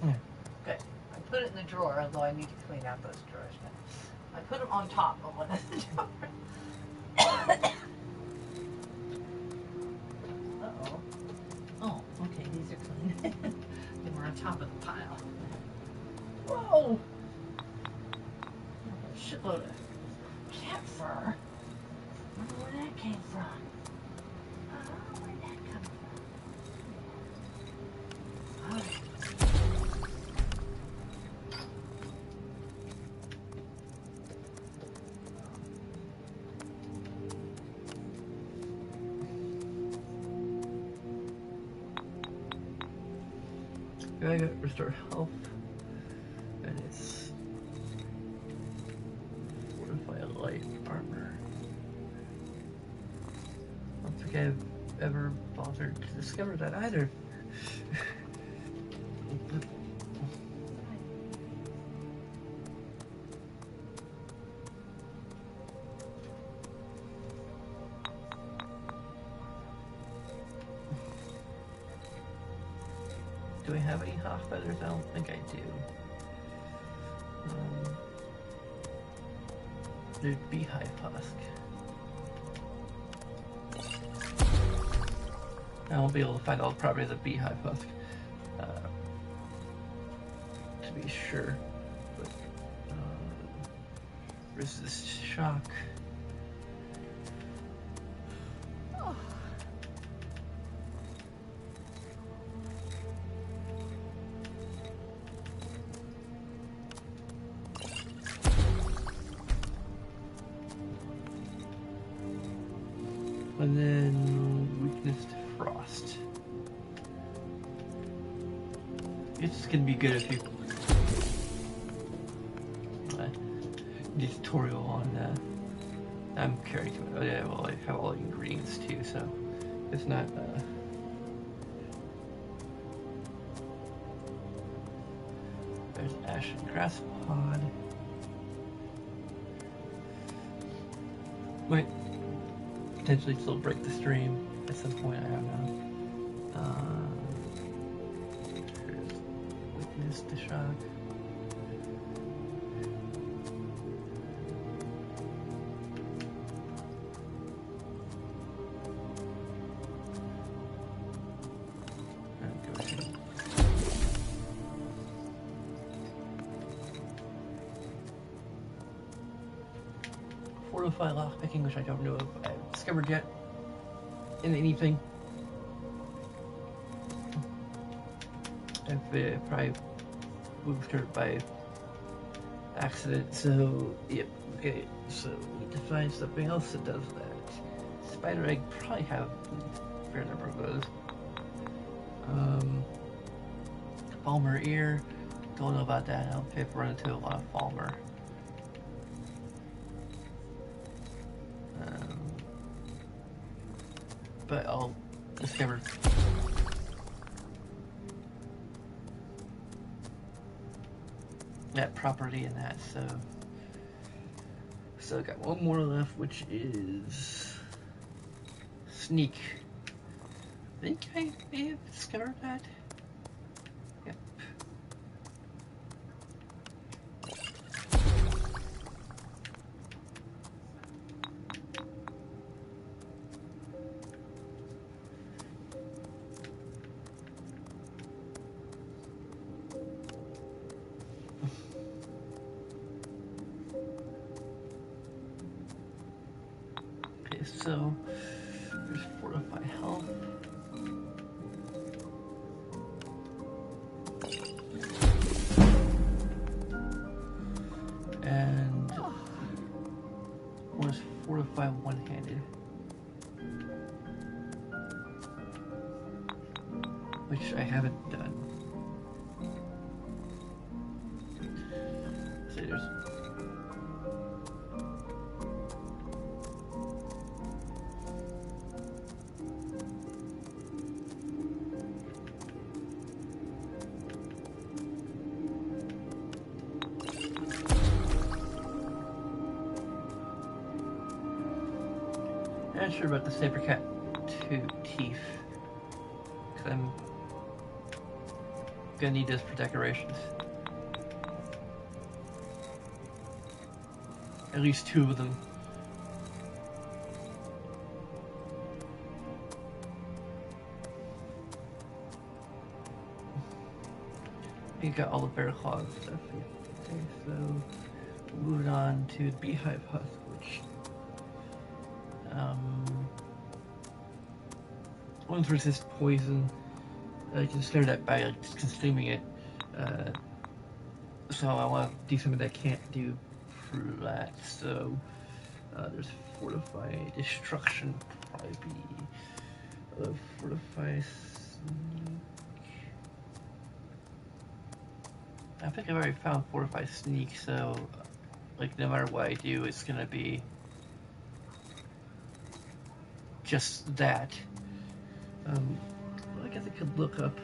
Yeah. Good. I put it in the drawer, although I need to clean out those drawers. But I put them on top of one of the drawers. Uh-oh. Oh, okay, these are clean. They were on top of the pile. Whoa! A shitload of cat fur. Wonder where that came from. Where'd that come from? All right. I got restore health, and it's fortify light armor. I don't think I've ever bothered to discover that either. Do I have any hawk feathers? I don't think I do. There's beehive husk. I won't be able to find all the properties of beehive husk. To be sure. But, resist shock. And then weakness to frost. It's gonna be good if you tutorial on I'm carrying. Oh yeah, well I have all the ingredients too, so it's not. There's ashen grass pod. Wait. Potentially still break the stream at some point, I don't know. There's weakness to shock. Fortify lockpicking, which I don't know if I've discovered yet. in anything. I've probably moved her by accident, so yep. Okay, so we need to find something else that does that. Spider egg probably have a fair number of those. Falmer ear, don't know about that. I don't think I've run into a lot of Falmer. But I'll discover that property and that, so I got one more left, which is sneak. I think I may have discovered that. Yep. Okay, so there's fortify health. And was fortify one-handed, which I haven't done. So there's not sure about the saber cat teeth, because I'm gonna need those for decorations. At least 2 of them. You got all the bear claws stuff. Okay, so moving on to beehive husk, which ones resist poison. I can start that by like, just consuming it. So I want to do something that I can't do through that. So there's fortify destruction, probably be fortify sneak. I think I've already found fortify sneak, so like no matter what I do, it's gonna be just that. Well, I guess I could look up,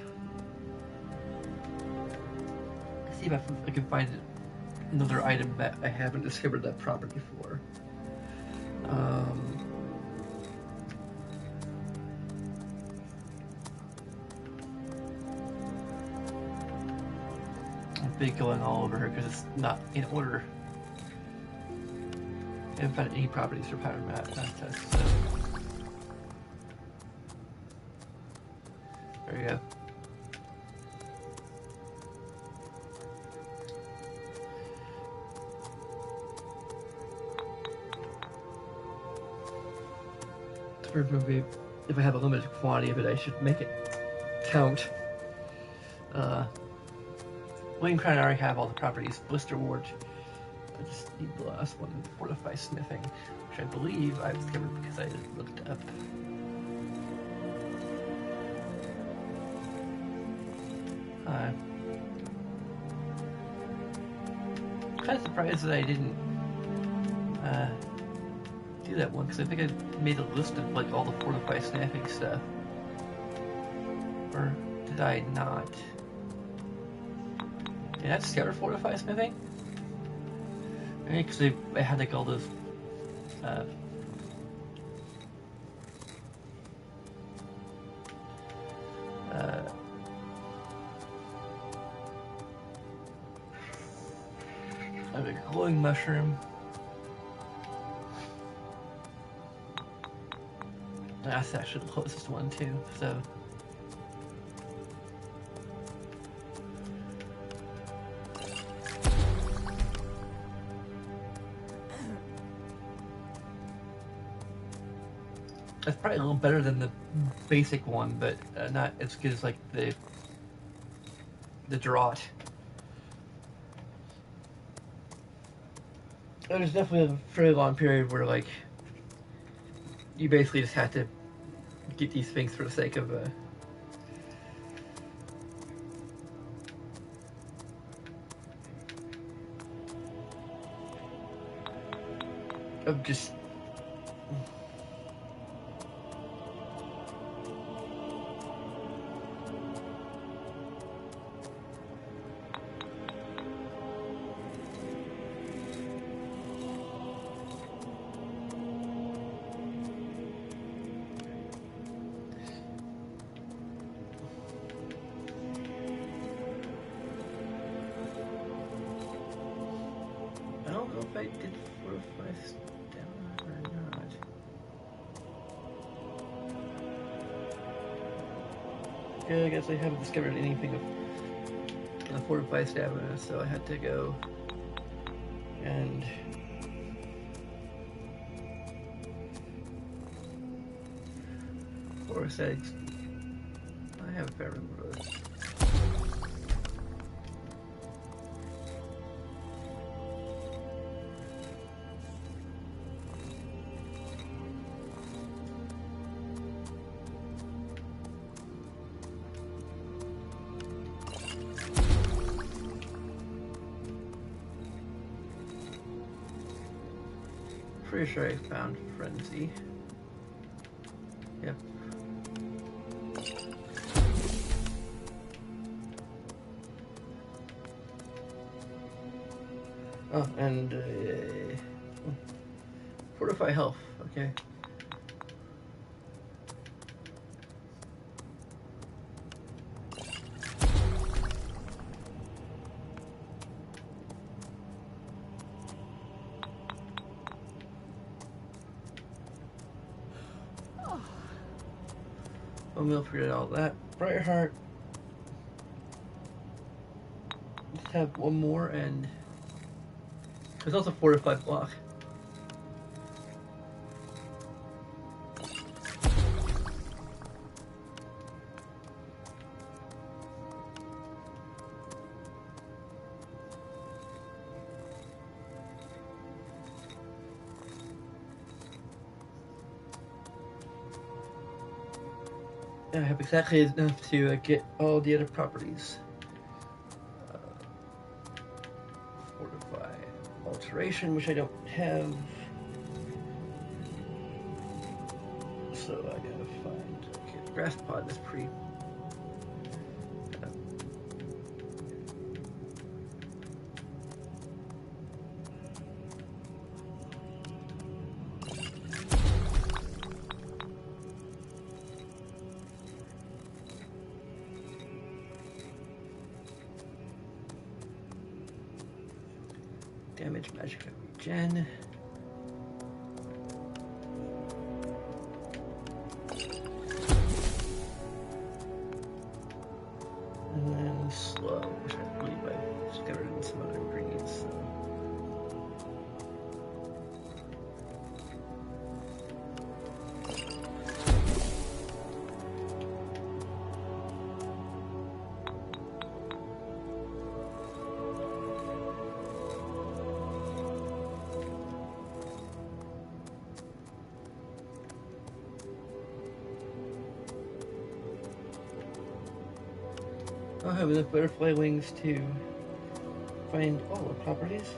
see if I can find another item that I haven't discovered that property for. I've been going all over her because it's not in order. I haven't found any properties for pattern map test, so. There you go. Maybe if I have a limited quantity of it, I should make it count. Wayne Crown, I already have all the properties. Blister Wart. I just need the last one, Fortify Smithing, which I believe I've discovered because I looked up. Kind of surprised that I didn't do that one, because I think I made a list of like all the fortify snapping stuff. Or did I not? Did I discover fortify smithing? Maybe because I had like all those I have a glowing mushroom. That's actually the closest one too, so. It's probably a little better than the basic one, but not as good as like the Draught. There's definitely a fairly long period where like you basically just have to get these things for the sake of just I don't know if I did 4 or 5 stamina or not. Yeah, I guess I haven't discovered anything of 4 or 5 stamina, so I had to go and or settings. I have a fair number of those. Pretty sure I found Frenzy. Yep. Oh, and Fortify Health, okay. We'll forget all that. Brightheart. Let's have one more, and there's also Fortified Block. I have exactly enough to get all the other properties. Fortify Alteration, which I don't have. So I gotta find. Okay, the Grass Pod is pretty. Damage, magic, regen. And then slow, which I believe I've discovered in some other ingredients. So. I'll have enough butterfly wings to find all the properties.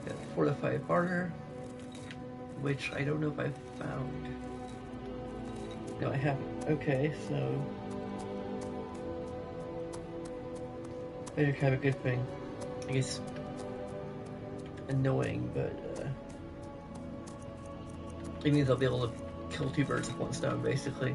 Got Fortify Barter, which I don't know if I've found. No, I haven't. Okay, so they're kind of a good thing. I guess annoying, but it means I'll be able to kill 2 birds with 1 stone, basically.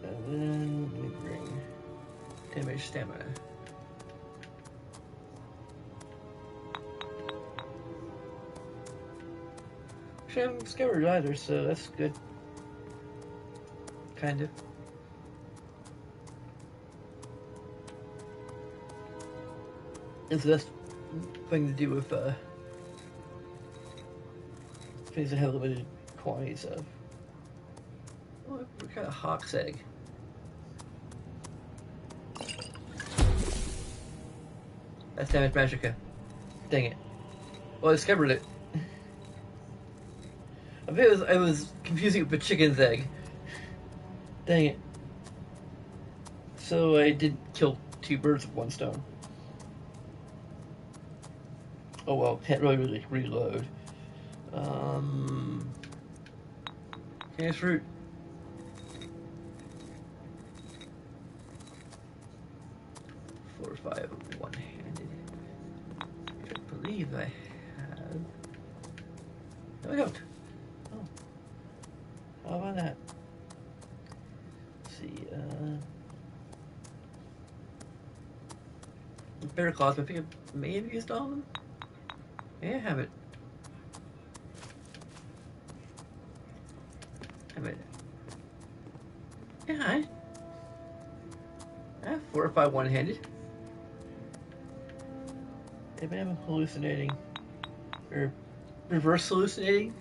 And then we bring damage stamina. actually haven't discovered either, so that's good. Kind of. It's the best thing to do with things that have limited quantities of. Oh, what kind of hawk's egg? That's damage magica. Dang it. Well, I discovered it. I was confusing it with a chicken's egg. Dang it. So I did kill 2 birds with 1 stone. Oh well, can't really reload. Can't fruit. Four or 5 one-handed. I believe I have. No, I don't. Oh. How about that? Let's see, bear claws, I think I may have used all of them. Yeah, I have it. Yeah, I have 4 or 5 one-handed. Maybe I'm hallucinating. Or reverse hallucinating.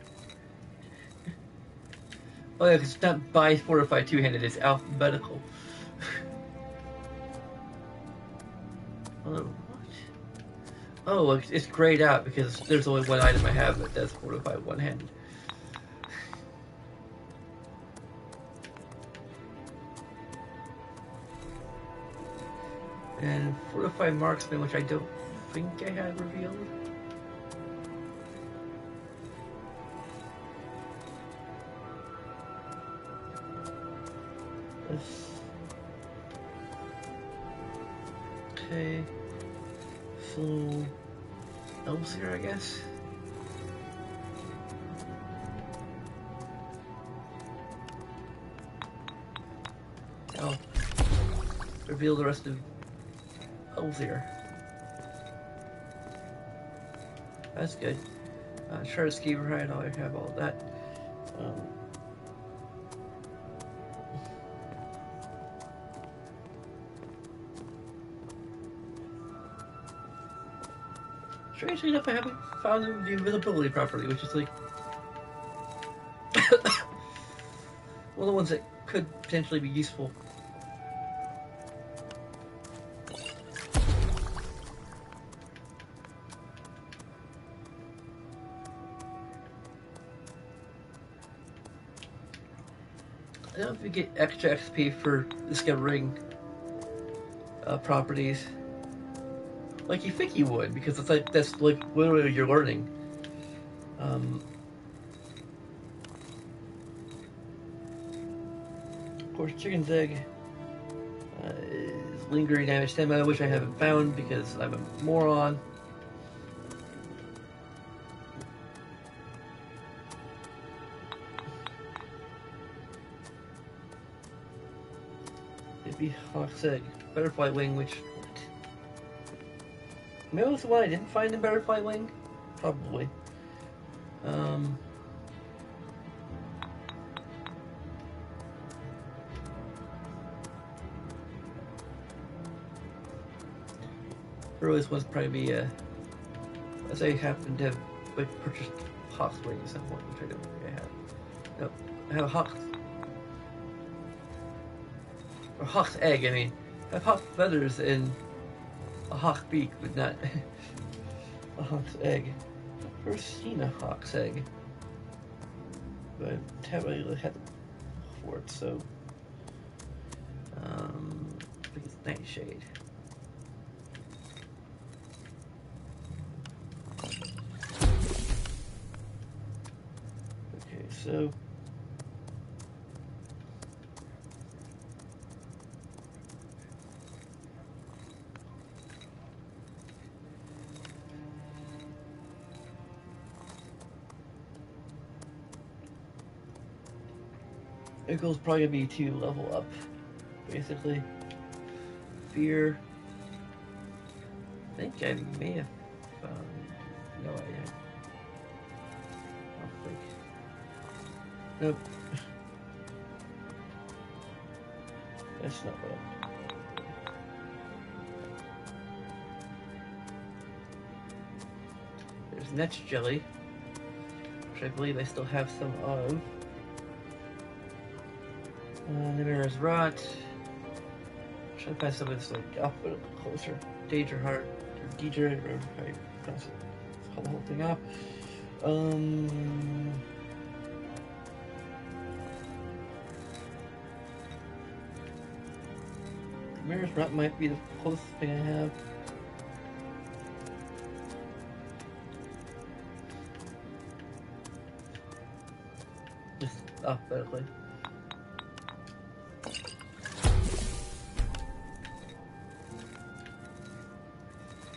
Oh yeah, because it's not by 4 or 5 two-handed, it's alphabetical. Oh, what? Oh, it's grayed out because there's only 1 item I have that does 4 or 5 one-handed. And 4 or 5 marksman, which I don't think I had revealed. Okay, so elves here, I guess. I'll reveal the rest of elves here. That's good. Shard skeever hide, I have all that. Strangely enough, I haven't found the invisibility properly, which is like one of the ones that could potentially be useful. I don't know if you get extra XP for discovering properties. Like you think you would, because it's like that's like literally you're learning. Of course, chicken's egg is lingering damage stamina, which I haven't found because I'm a moron. It'd be hawk's egg, butterfly wing, which. Maybe it was the one I didn't find in Butterfly Wing? Probably. Earliest one's probably be, as I happen to have purchased Hawk's Wing at some point, which I don't think I have. No, I have a Hawk's. Or Hawk's Egg, I mean. I have Hawk's Feathers and a hawk beak, but not a hawk's egg. I've never seen a hawk's egg, but I haven't really had it for it, so I think it's Nightshade. Okay, so it goes probably gonna be to level up, basically. Fear. I think I may have found. No, I don't think. Nope. That's not what I'm doing. There's Netch Jelly, which I believe I still have some of. Nimir's Rot. Try to find some of this like alphabet closer. Daedra Heart, or Deidre, or how you pronounce it. Let's call the whole thing up. Nimir's Rot might be the closest thing I have. Just alphabetically.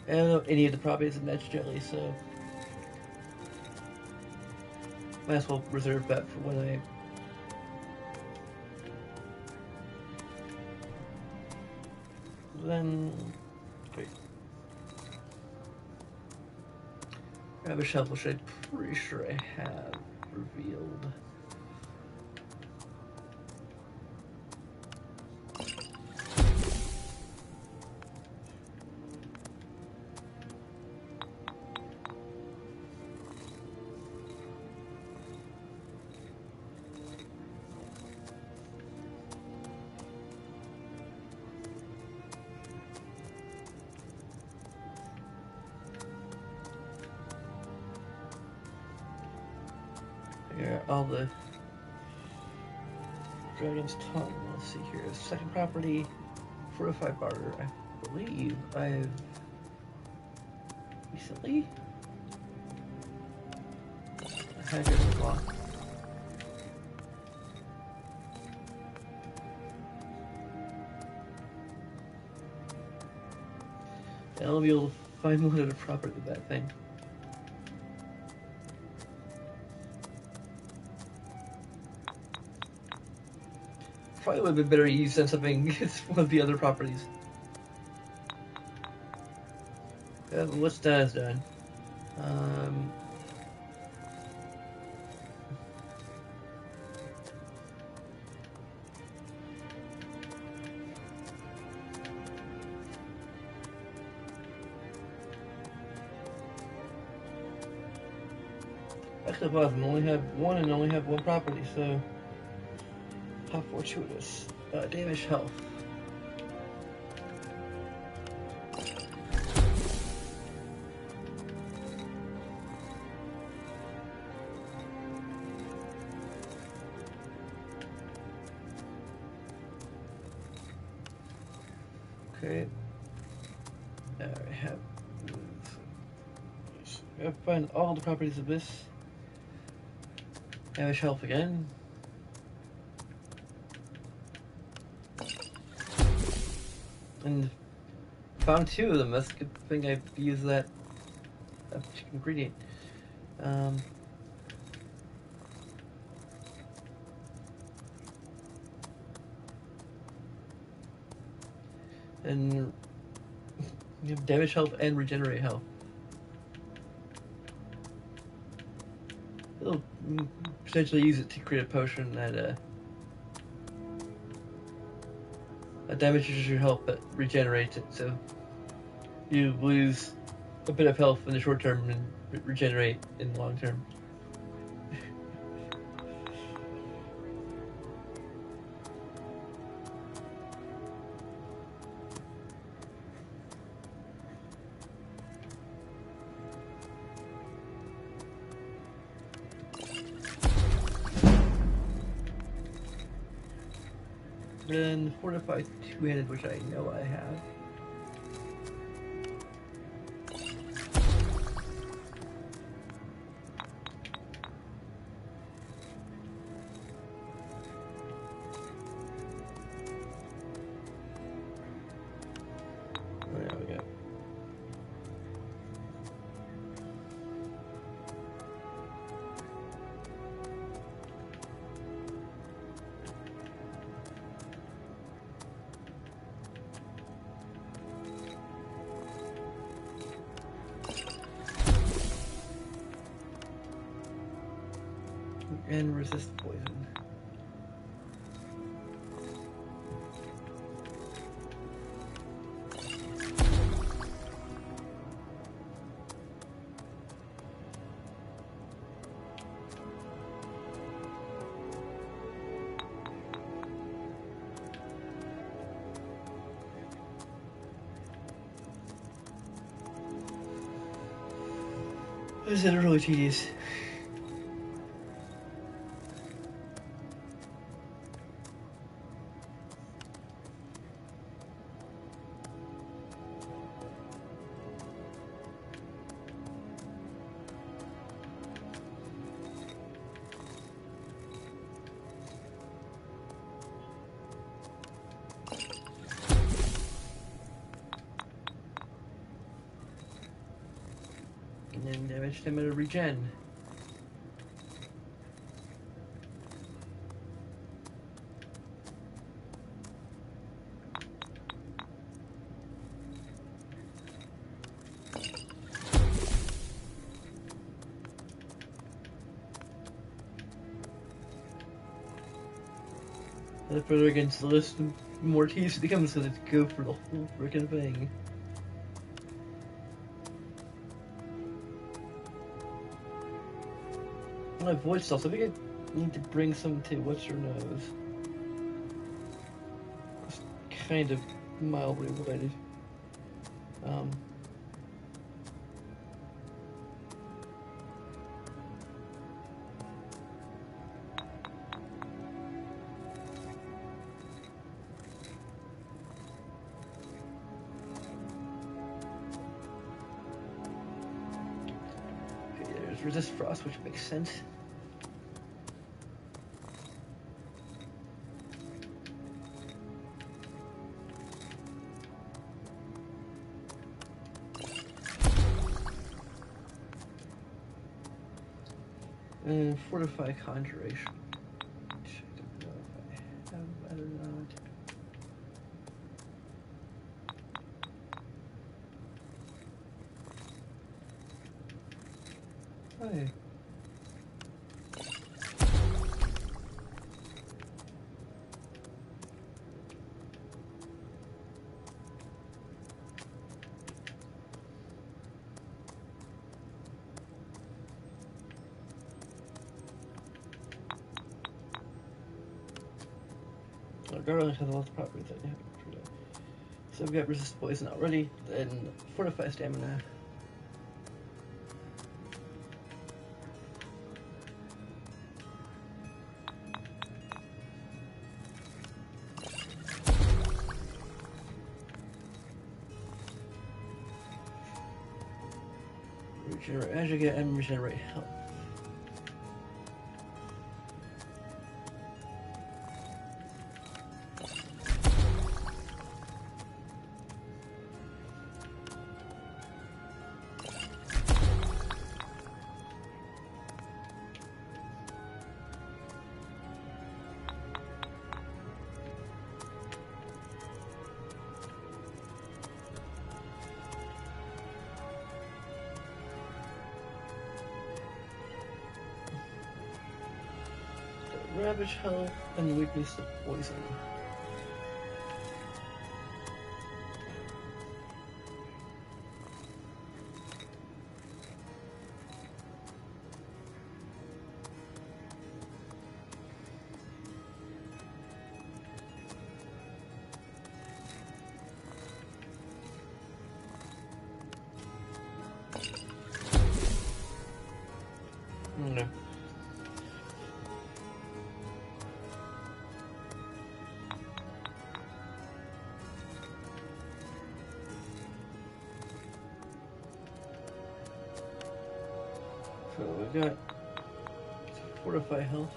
I don't know any of the properties of Netch Jelly, so might as well reserve that for when I then wait. Grab a shovel, which I'm pretty sure I have revealed. Here, all the Dragon's Tongue. Let's see here. Second property, fortified barter. I believe I've recently had it unlocked. I'll be able to find one of the property of that thing. Probably would have been better used on something. It's one of the other properties. What's that is done? Actually, if I only have one and only have one property, so how fortuitous. Damage health. Okay. Now I have. I have to find all the properties of this. Damage health again. And found two of them. That's a good thing I've used that ingredient. And you have damage health and regenerate health. It'll potentially use it to create a potion that damages your health but regenerates it, so you lose a bit of health in the short term and regenerate in the long term. Then fortify two-handed, which I know I have. There we go. And resist poison. Is it really tedious? And then damage them at a regen. The further against the list, the more tedious it becomes, so let's go for the whole freaking thing. My voice stuff, so I think I need to bring some to what's your nose. It's kind of mildly related. Okay, there's resist frost, which makes sense. And fortify conjuration. Which I don't know if I have that or not. Hey. Garlic has a lot of properties that you have to do. So I've got resist poison already, then fortify stamina. Regenerate as you get and regenerate health. Ravage health and weakness to poison. No. So we've got fortify health.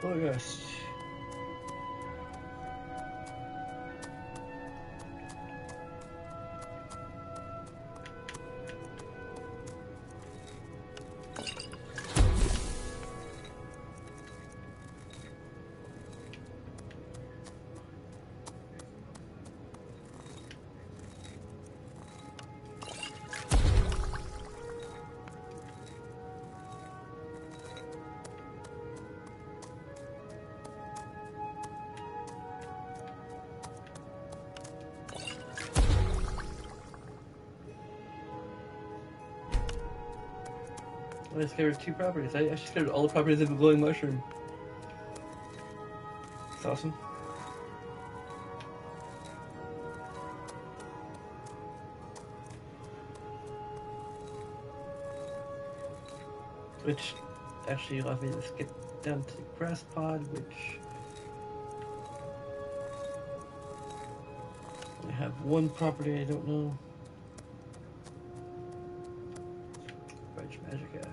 August. I discovered 2 properties. I discovered all the properties of the glowing mushroom. It's awesome. Which actually allowed me to skip down to Grass Pod, which I have 1 property I don't know. French Magica.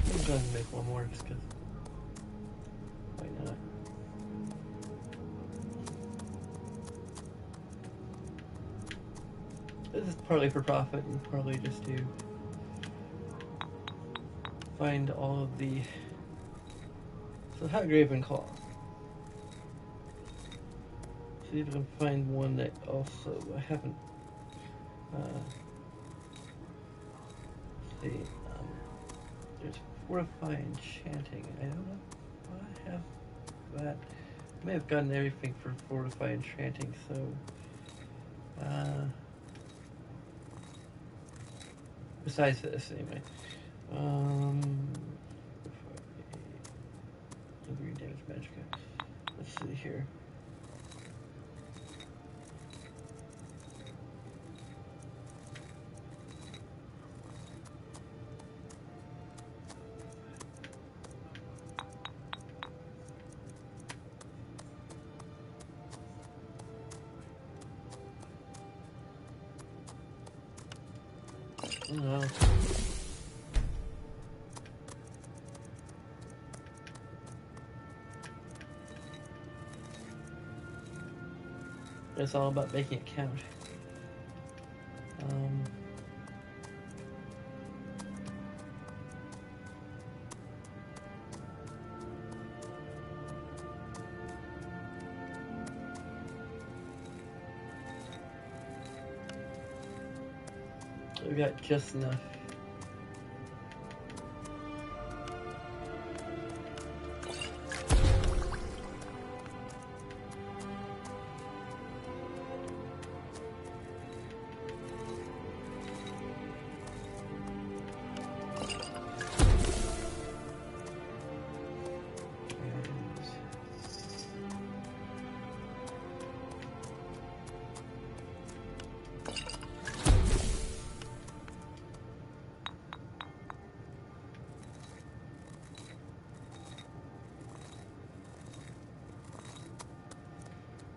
I'm going to make 1 more just because. Why not? This is partly for profit and partly just to find all of the. So, Hot Gravenclaw. See if I can find one that also I haven't. See, there's Fortify Enchanting. I don't know if I have that. I may have gotten everything for Fortify Enchanting, so. Besides this, anyway. Green damage magicka. Let's see here. No. It's all about making it count. We got just enough.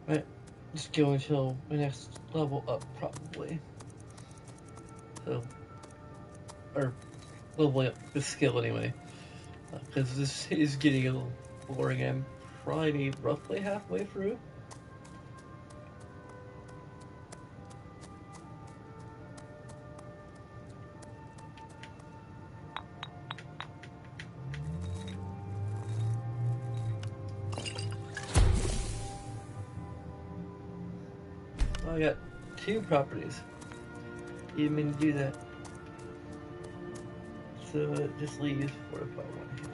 Right, just go until my next level up, probably. So, or leveling up the skill anyway, because this is getting a little boring. I'm probably roughly halfway through. I got 2 properties. You didn't mean to do that. So it just leaves Fortify 1 here.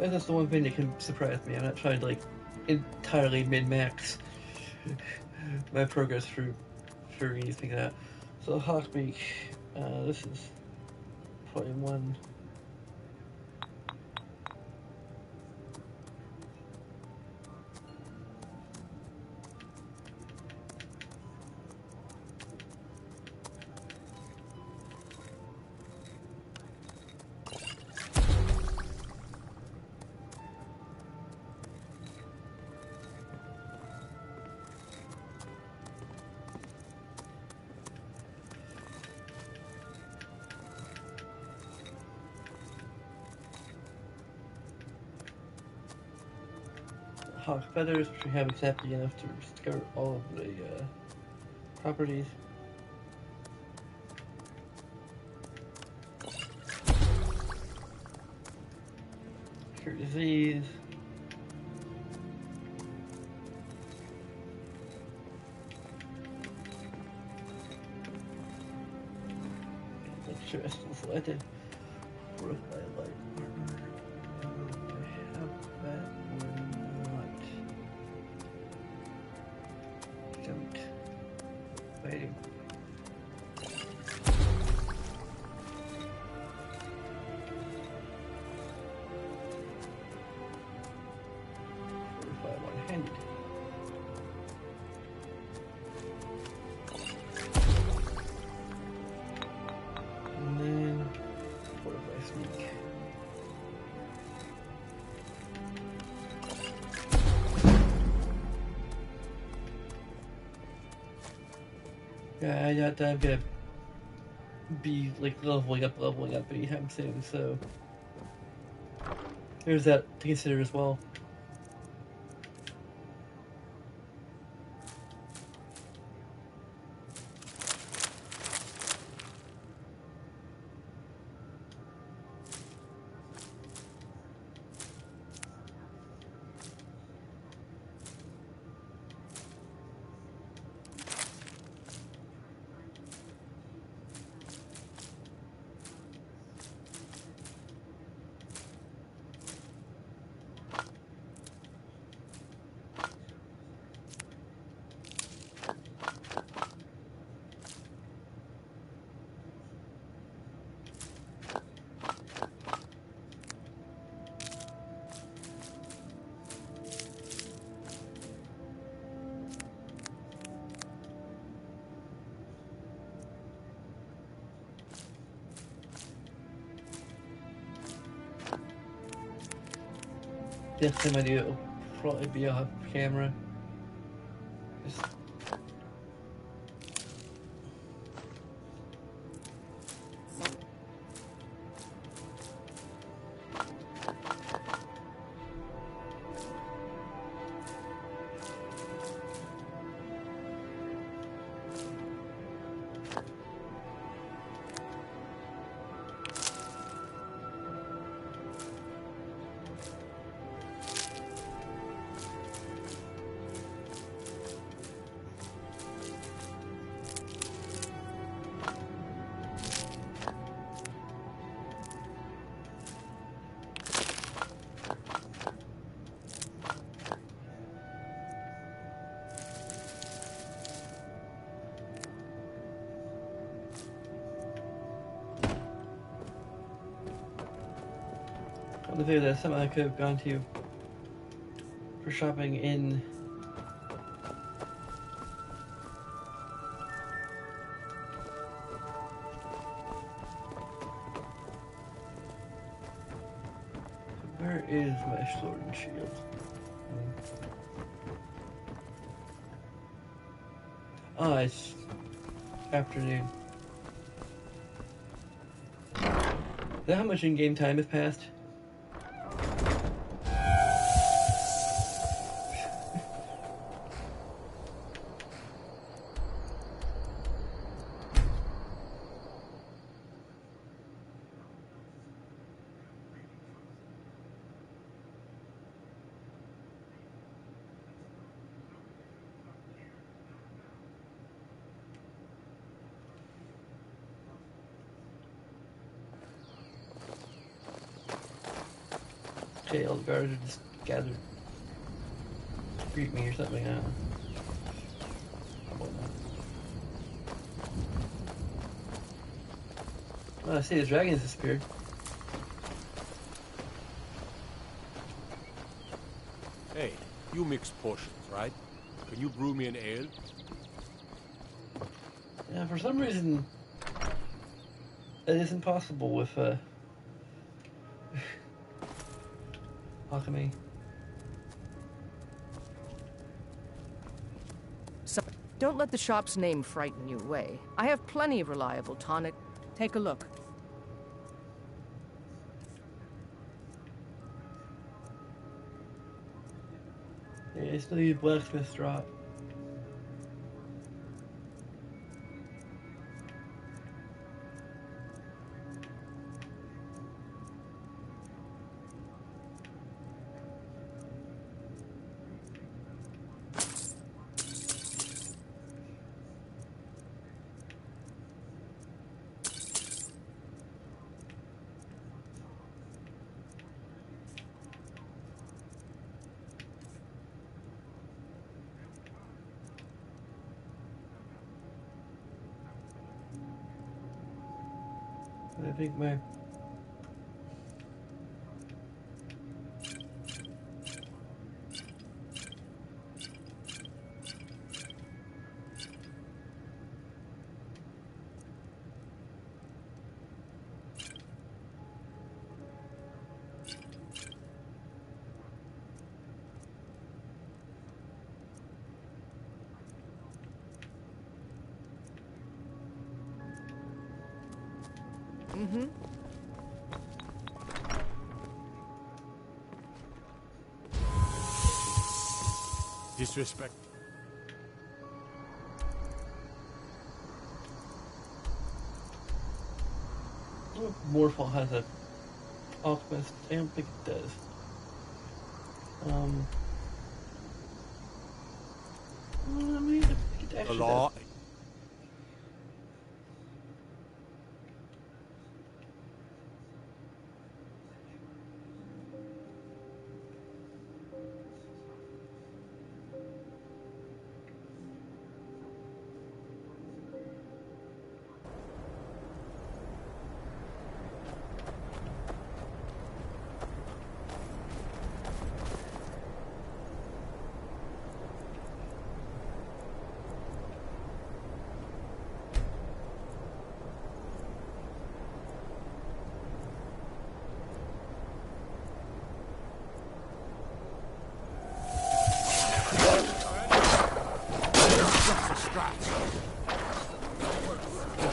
And that's the one thing that can surprise me. I'm not trying to like entirely min-max my progress through anything like that. So Hawkbeak, this is probably 1. Hawk Feathers, which we have exactly enough to discover all of the properties. Cure disease. Still selected. Fortify light armor. Do I have that or not? Don't. Waiting. Fortify one-handed. And then fortify sneak. Yeah, I got I'm gonna be like leveling up anytime soon, so there's that to consider as well. Next time I do, it'll probably be off camera. Just on the video that something I could have gone to for shopping in where is my sword and shield? Ah, it's afternoon. Is that how much in-game time has passed? Jail guards are just gathered to greet me or something. I don't know. Oh, I see the dragons disappeared. Hey, you mix potions, right? Can you brew me an ale? Yeah, for some reason, it isn't possible with alchemy. So, don't let the shop's name frighten you away. I have plenty of reliable tonic. Take a look. Yeah, I still need blacksmith's drop. think my Mm-hmm. Disrespect. I don't know if Morphal has a alchemist. I don't think it does. I mean, I think it actually law. does.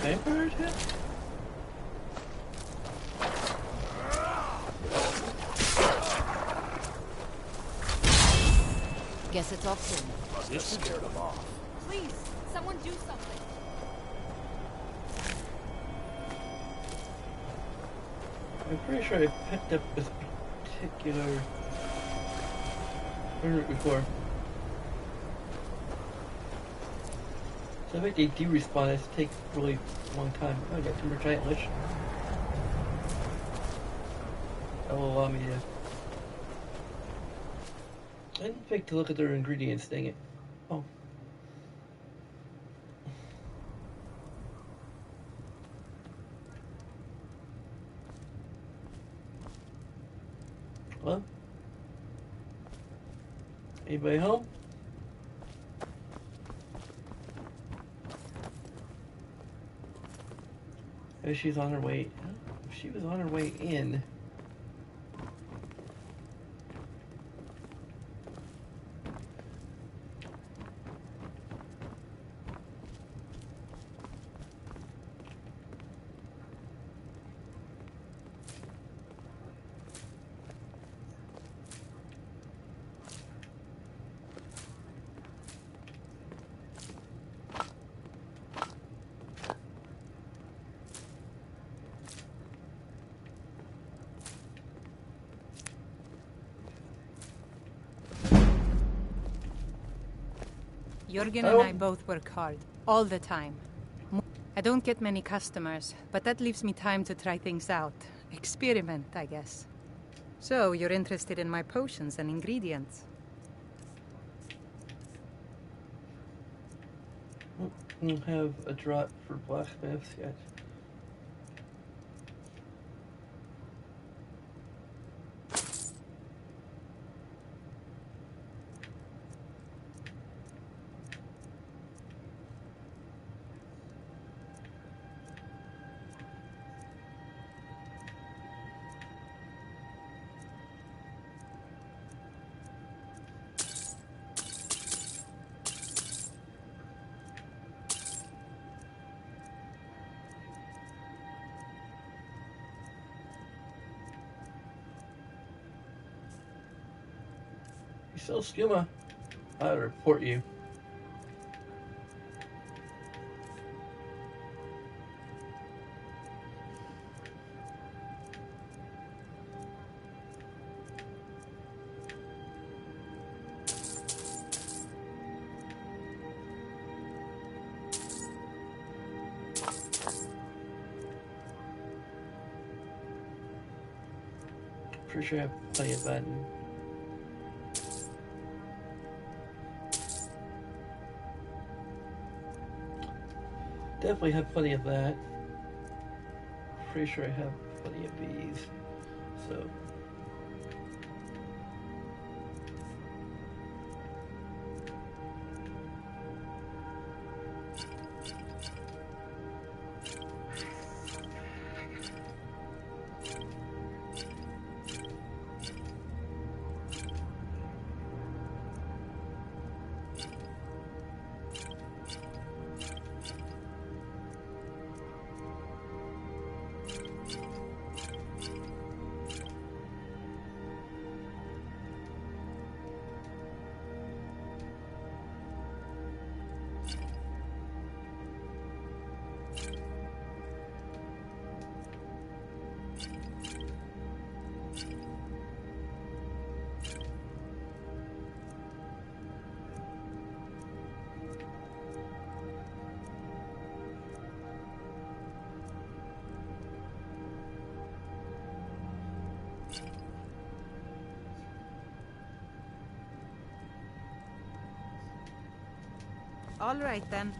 Vampire attack? Guess it's off soon. Must have scared him off. Please, someone do something. I'm pretty sure I picked up this particular route before. So I think they do respawn. It takes a really long time. Oh, I got Timber Giant Lich. That will allow me to... I didn't think to look at their ingredients, dang it. Oh. Hello? Anybody home? Maybe she's on her way. If she was on her way in. Jürgen and I both work hard, all the time. I don't get many customers, but that leaves me time to try things out. Experiment, I guess. So, you're interested in my potions and ingredients? I don't have a drop for blacksmiths yet. You still Skuma? I'll report you. Pretty sure I have plenty of that. Definitely have plenty of that. pretty sure I have plenty of these. So. All right, then.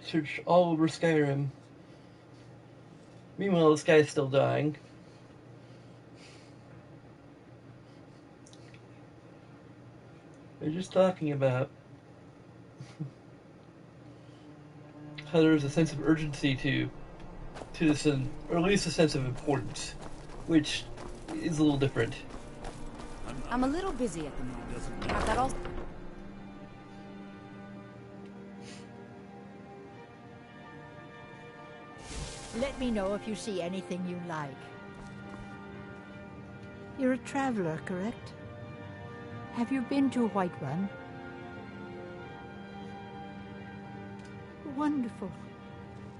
Search all over Skyrim. Meanwhile, this guy's still dying. They're just talking about how there's a sense of urgency to this, or at least a sense of importance, which is a little different. I'm a little busy at the moment. I've got all... Let me know if you see anything you like. You're a traveler, correct? Have you been to Whiterun? Wonderful.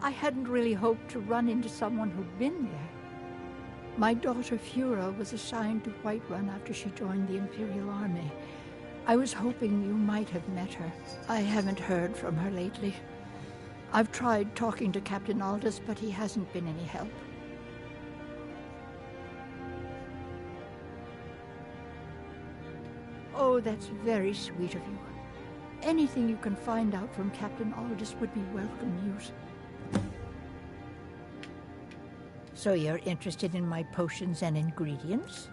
I hadn't really hoped to run into someone who'd been there. My daughter Fura was assigned to Whiterun after she joined the Imperial Army. I was hoping you might have met her. I haven't heard from her lately. I've tried talking to Captain Aldous, but he hasn't been any help. Oh, that's very sweet of you. Anything you can find out from Captain Aldous would be welcome news. So you're interested in my potions and ingredients?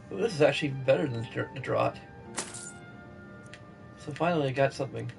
Well, this is actually better than the draught. So finally I got something.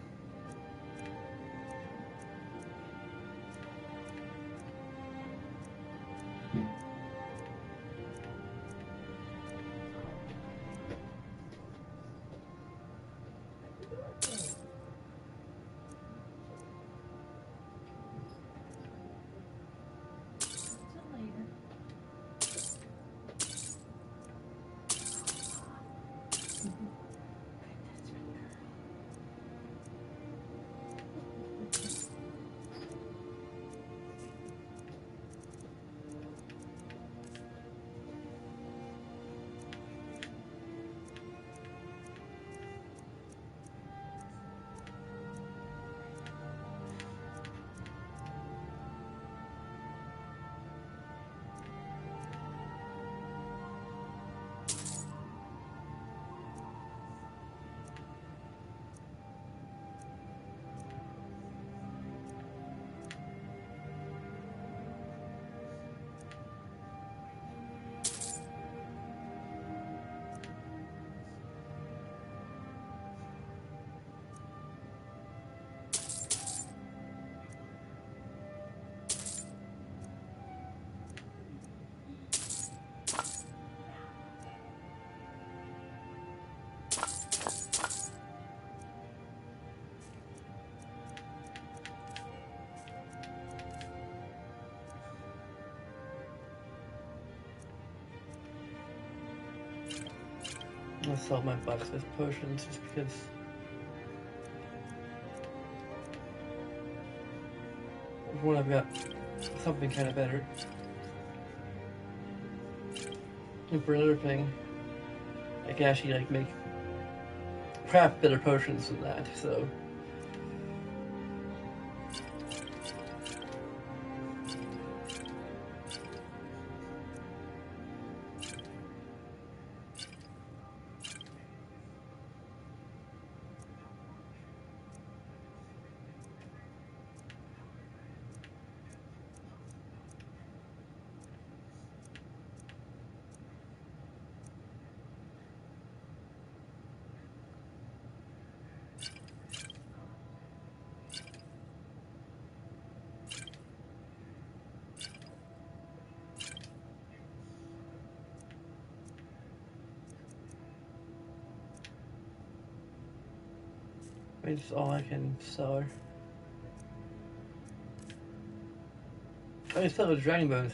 I sell my blacksmith potions just because one I've got something kind of better. And for another thing, I can actually like make craft better potions than that, so That's all I can sell her. I can sell her dragon bones.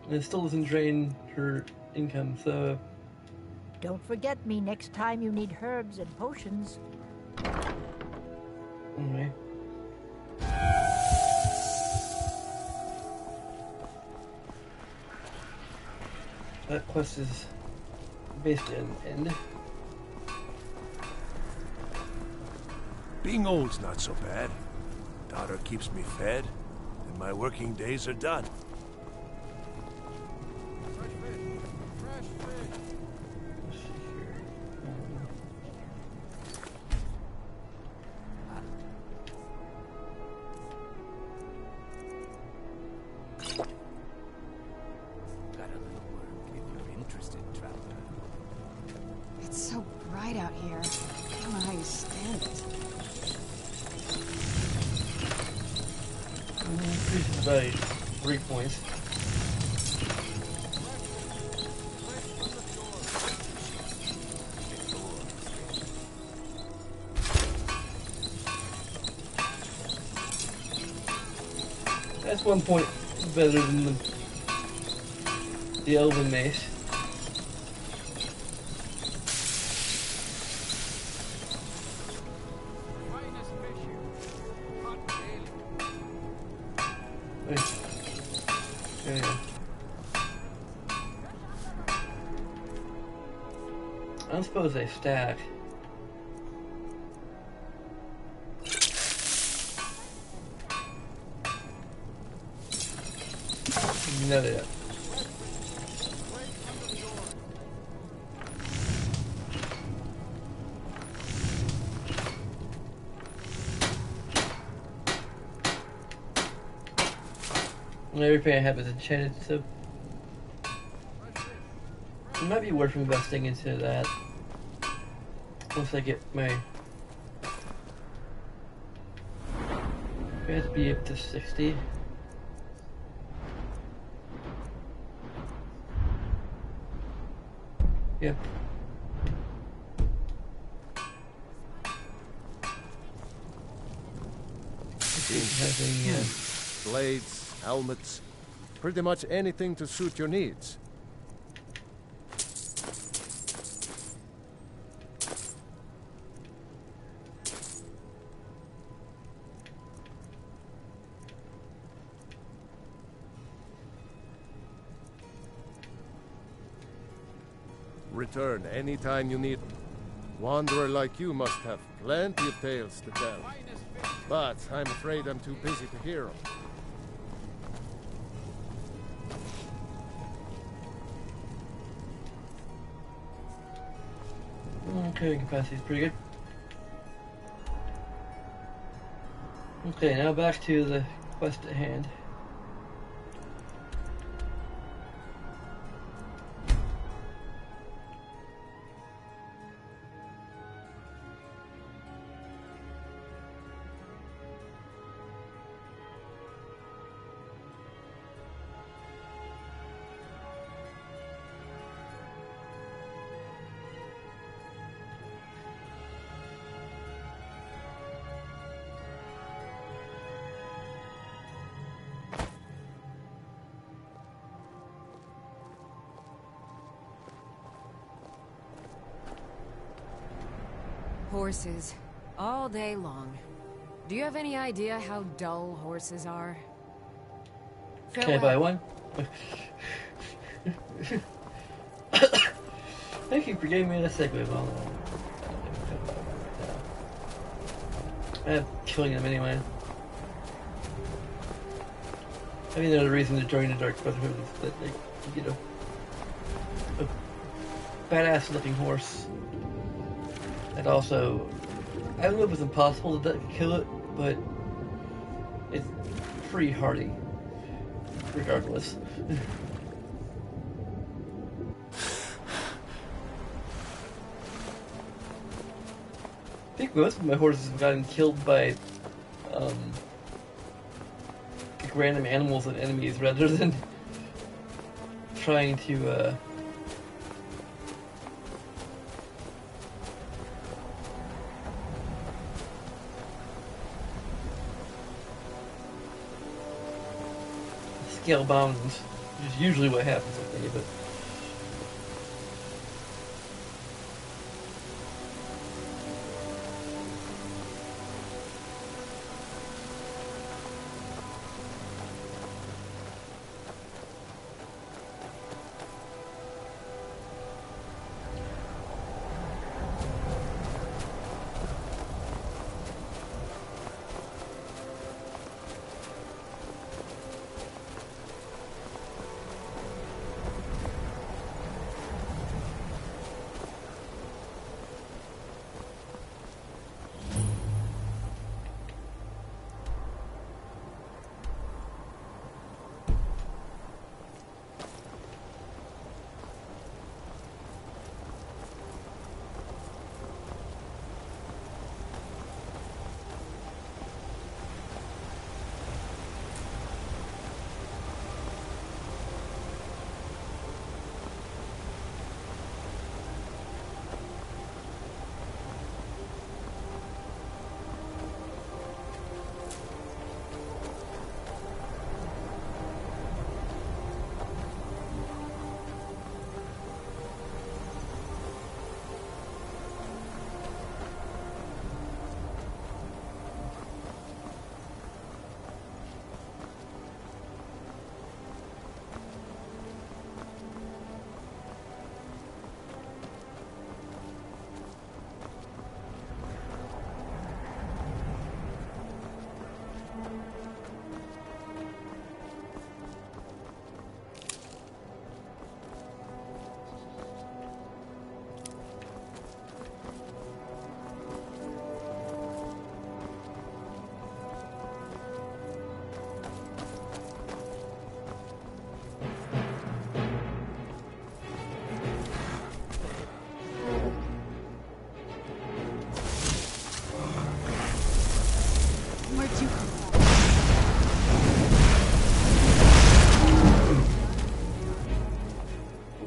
And it still doesn't drain her income, so... Don't forget me next time you need herbs and potions. Okay. That quest is basically an end. Being old's not so bad. Daughter keeps me fed, and my working days are done. It's so bright out here. I don't know how you stand it. Increases by 3 points. That's 1 point better than the Elven Mace. I suppose they stack. No, they don't. Everything I have is enchanted, so it might be worth investing into that once I get my... I have to be up to 60. Yep. Blades, helmets, pretty much anything to suit your needs. Return anytime you need. Wanderer like you must have plenty of tales to tell. But I'm afraid I'm too busy to hear them. Okay, capacity's pretty good. Okay, now back to the quest at hand. Horses. All day long. Do you have any idea how dull horses are? Can I buy one? Thank you for giving me the segue. Well, I'm killing them anyway. I mean, there's a reason to join the Dark Brotherhood is that they get a badass looking horse. And also, I don't know if it's impossible to kill it, but it's pretty hardy, regardless. I think most of my horses have gotten killed by like random animals and enemies rather than trying to scale-bound, which is usually what happens with me, but...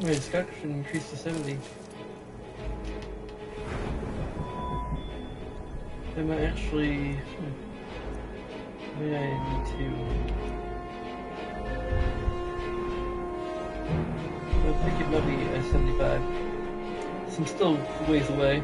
My discussion increased to 70. Am I actually... Maybe I need to... I think it might be a 75. So I'm still ways away.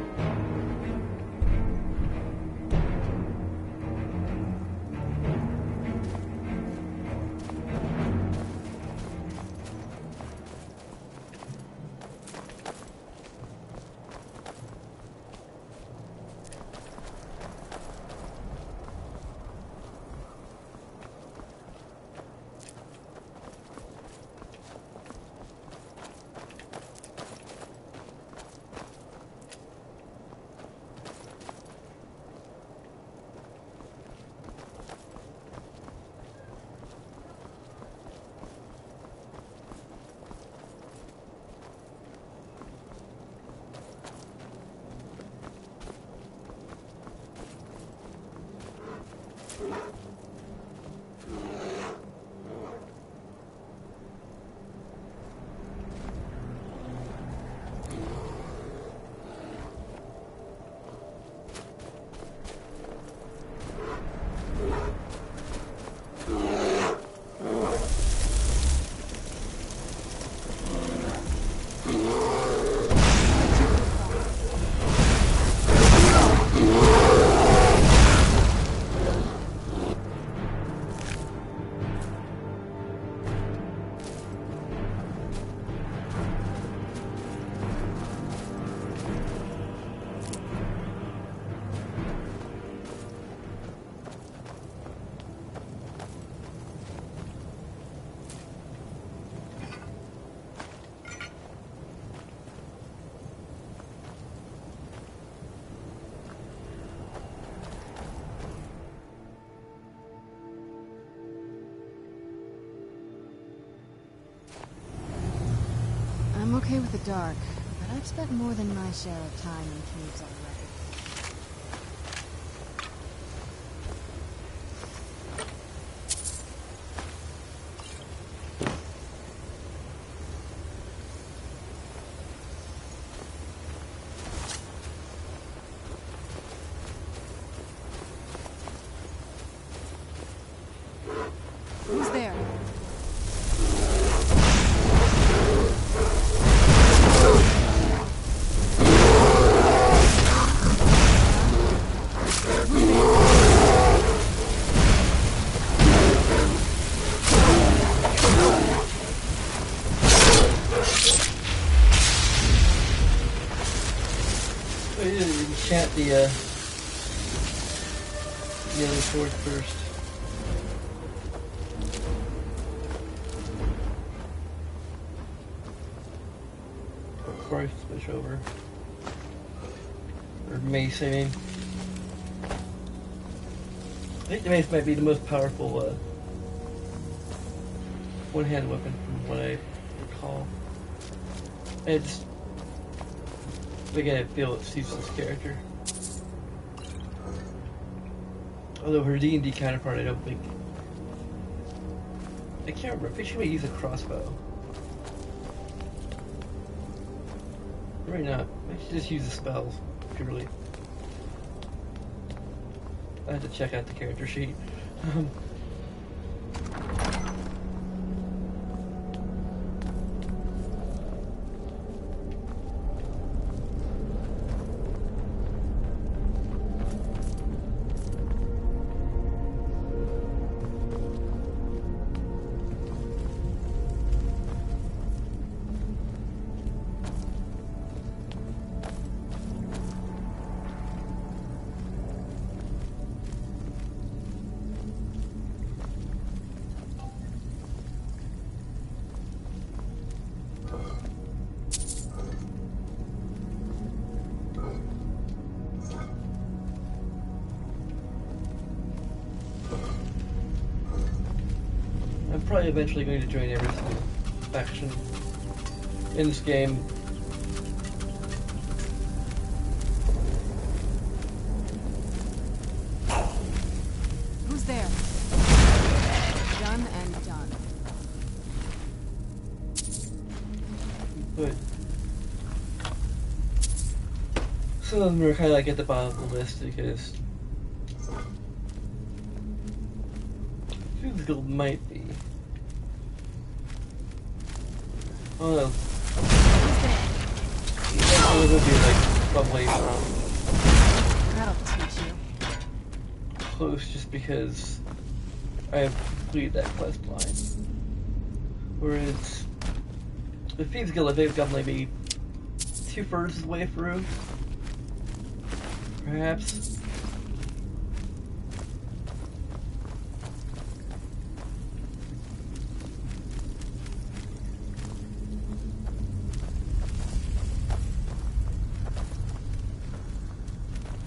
I'm okay with the dark, but I've spent more than my share of time in caves already. Who's there? enchant the other sword first. Before I switch over. Or mace, I mean. I think the mace might be the most powerful one-hand weapon from what I recall. I feel it suits this character. Although her D&D counterpart, I don't think... I can't remember. I think she may use a crossbow. Maybe not. Maybe she just uses spells, purely. I have to check out the character sheet. I'm probably eventually going to join every single faction in this game. Who's there? Done and done. But some of them are kind of like at the bottom of the list because physical might be. Oh no. It will be like probably That'll teach you. close just because I have completed that quest line. Whereas the Thieves Guild, I think I've gotten maybe 2/3 of the way through. Perhaps.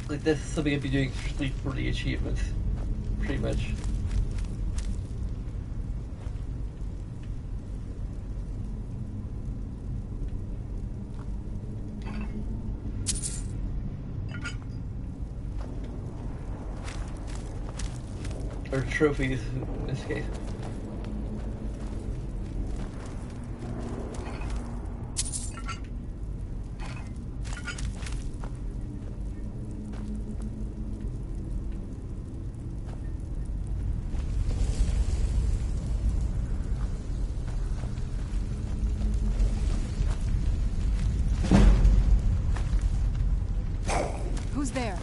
Like this is something I'd be doing strictly for the achievements, pretty much. Or trophies in this case. Who's there?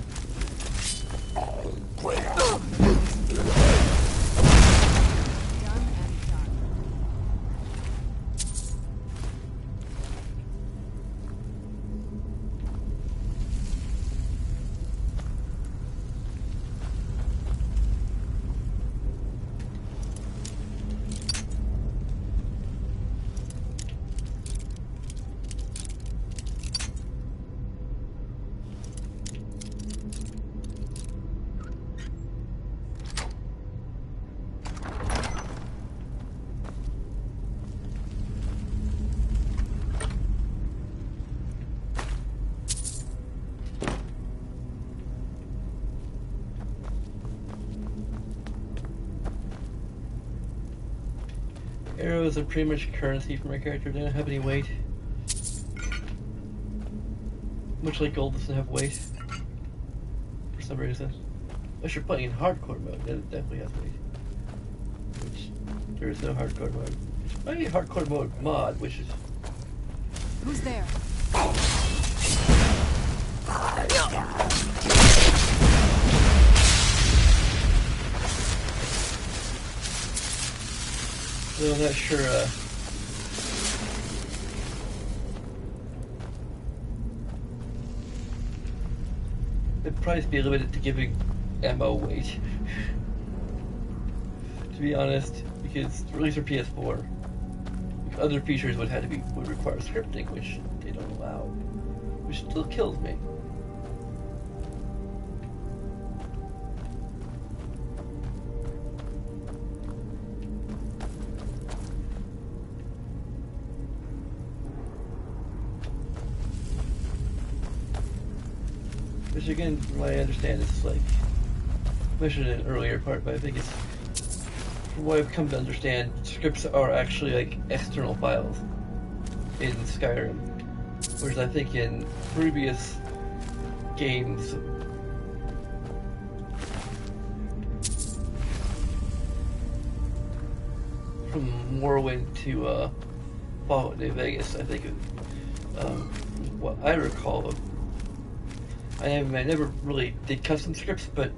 Arrows are pretty much currency for my character. They don't have any weight. Much like gold doesn't have weight. For some reason. Unless you're playing in hardcore mode, then it definitely has weight. Which, there is no hardcore mode. There's maybe a hardcore mode mod, which is... Who's there? So I'm not sure, probably be limited to giving ammo weight. To be honest, because at least for PS4, other features would require scripting, which they don't allow, which still kills me. Which again, from what I understand, is like mentioned in an earlier part, but I think it's, from what I've come to understand, scripts are actually like external files in Skyrim, whereas I think in previous games, from Morrowind to Fallout New Vegas, I think what I recall of, I never really did custom scripts, but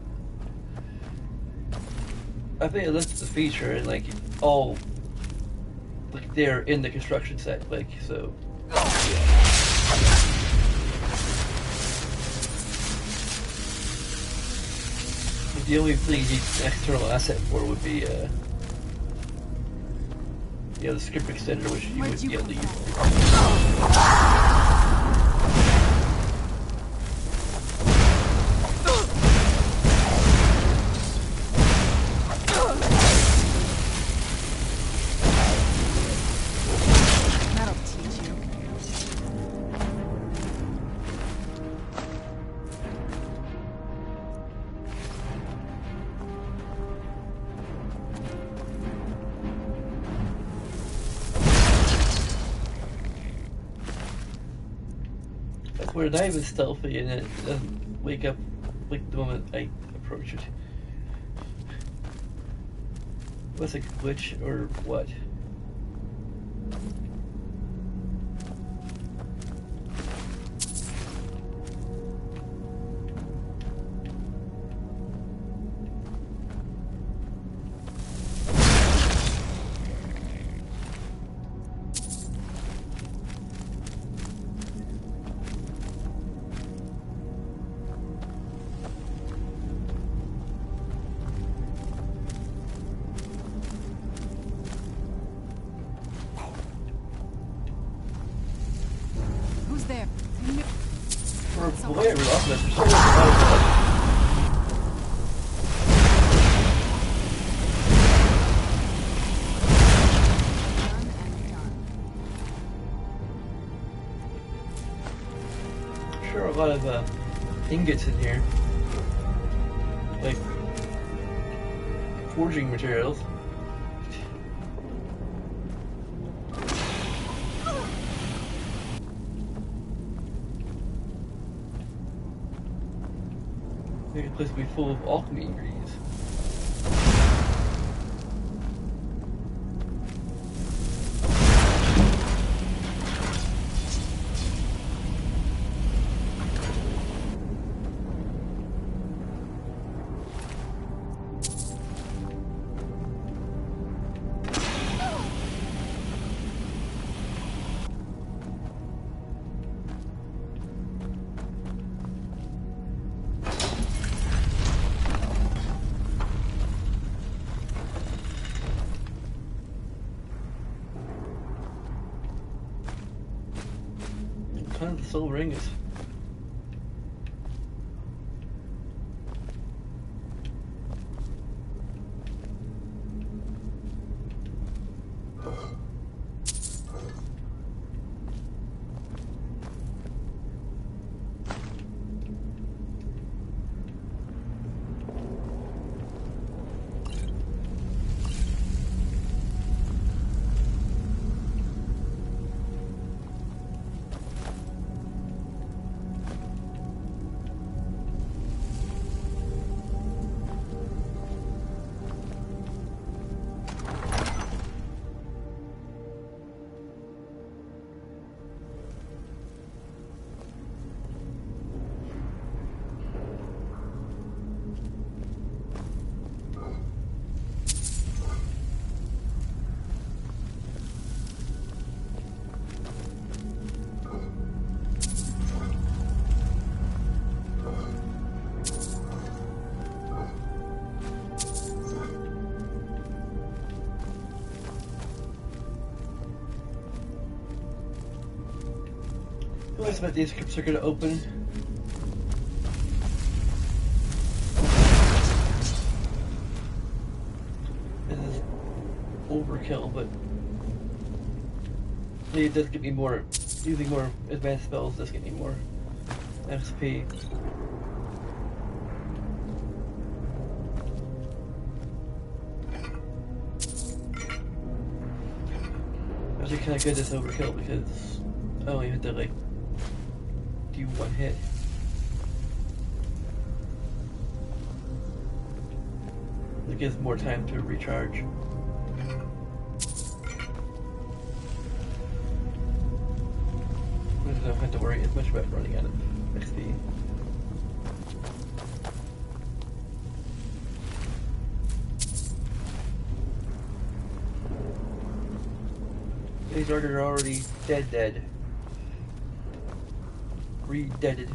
I think I looked at the feature and like all like they're in the construction set, like so. The only thing you need an external asset for would be the script extender, which you would be able to use. We're not even stealthy, and it doesn't wake up like the moment I approach it. What's a glitch or what? A lot of ingots in here, like forging materials. Maybe a place will be full of alchemy ingredients. The silver ingots. I expect these crypts are going to open. This is overkill, but it does get me more. Using more advanced spells does get me more XP. Actually, kind of good this overkill because I only have to like do one hit. It gives more time to recharge. I don't have to worry as much about running out of XP. These organs are already dead. Re-deaded.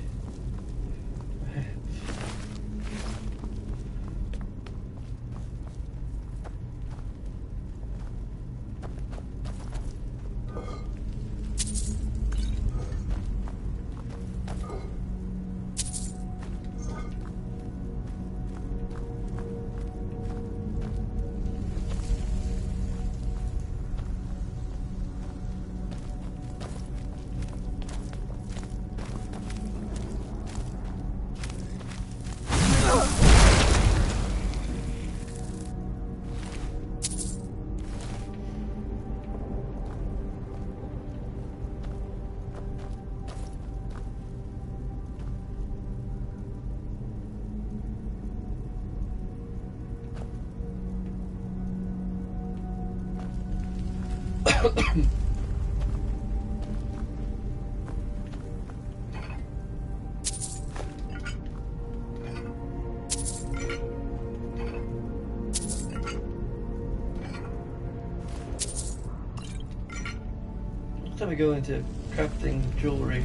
Next time I go into crafting jewelry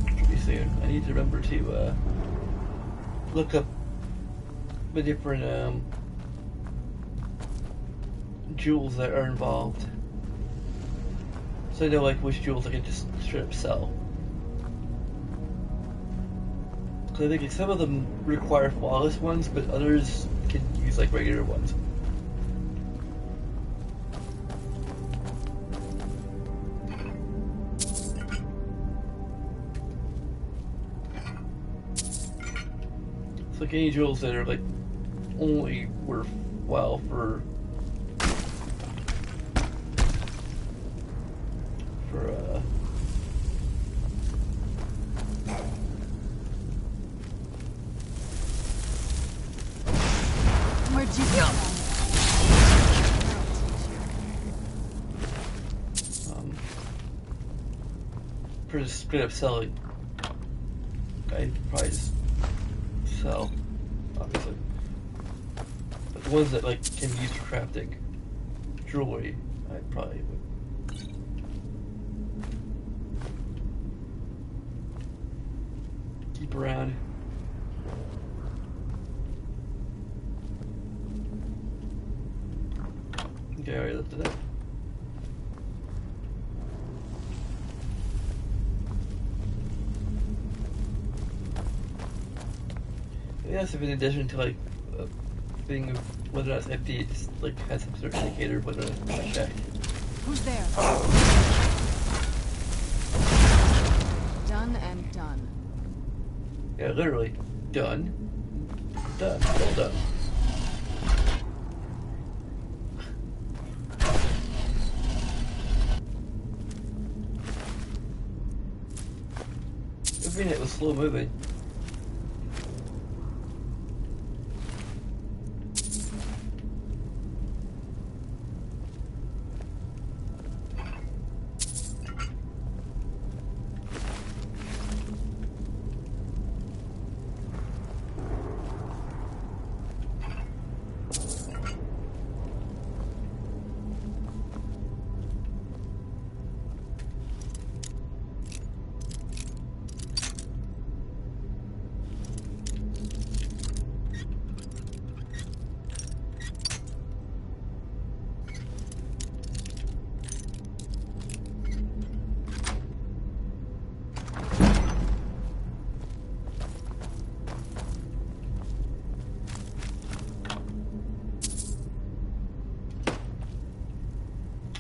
pretty soon, I need to remember to look up the different jewels that are involved. So I know like which jewels I can just straight up sell. Because I think like, some of them require flawless ones, but others can use like regular ones. So like any jewels that are like only worthwhile for for just straight up selling, I'd probably just sell, obviously. But the ones that like can be used for crafting jewelry, I probably would keep around. Okay, I already lifted it. Yes, if in addition to like being whether or not it's empty, it just like has some sort of indicator of whether or not it's checked. Who's there? Done and done. Yeah, literally done. Done. Well done. I mean, it was slow moving.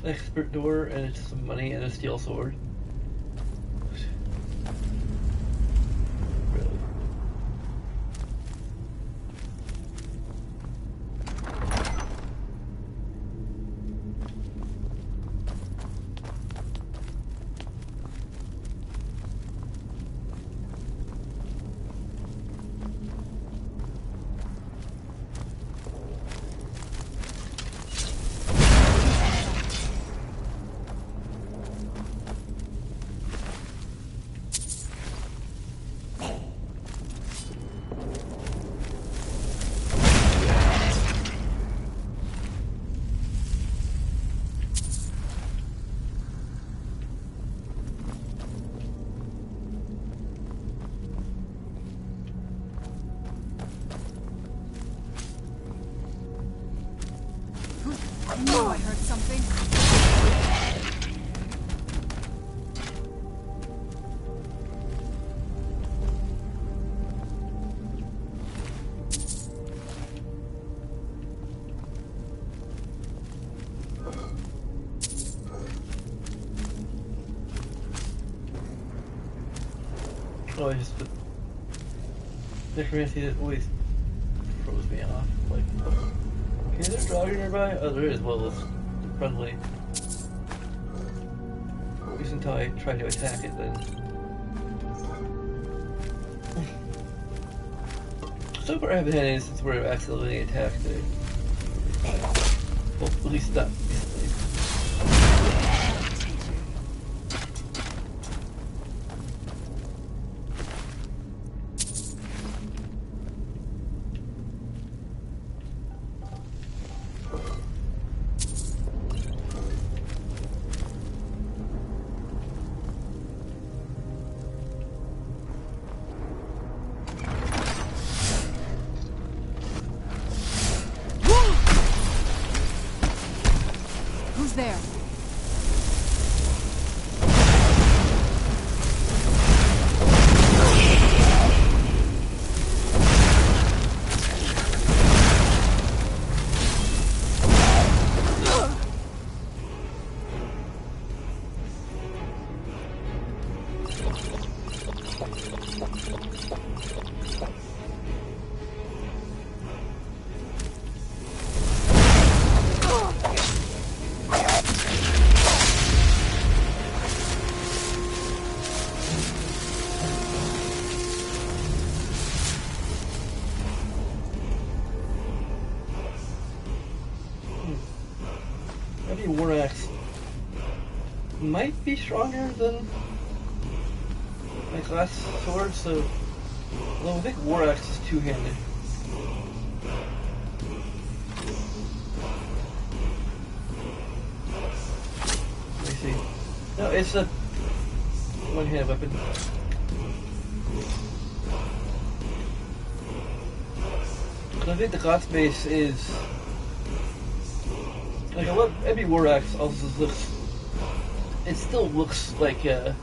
expert door, and it's some money and a steel sword. Really? I knew I heard something. Oh, I just the necromancy that always throws me off. Like, okay, there's a dragon nearby. Oh, there is. Well, let's friendly. At least until I try to attack it, then. So far, I haven't had an instance where I've accidentally attacked it. Well, at least not recently. Who's there? Maybe War Axe might be stronger than my glass sword, so. Although I think War Axe is two-handed. Let me see. No, it's a one-handed weapon. I think the glass base is. Like, I love Ebby War Axe also looks. It still looks like the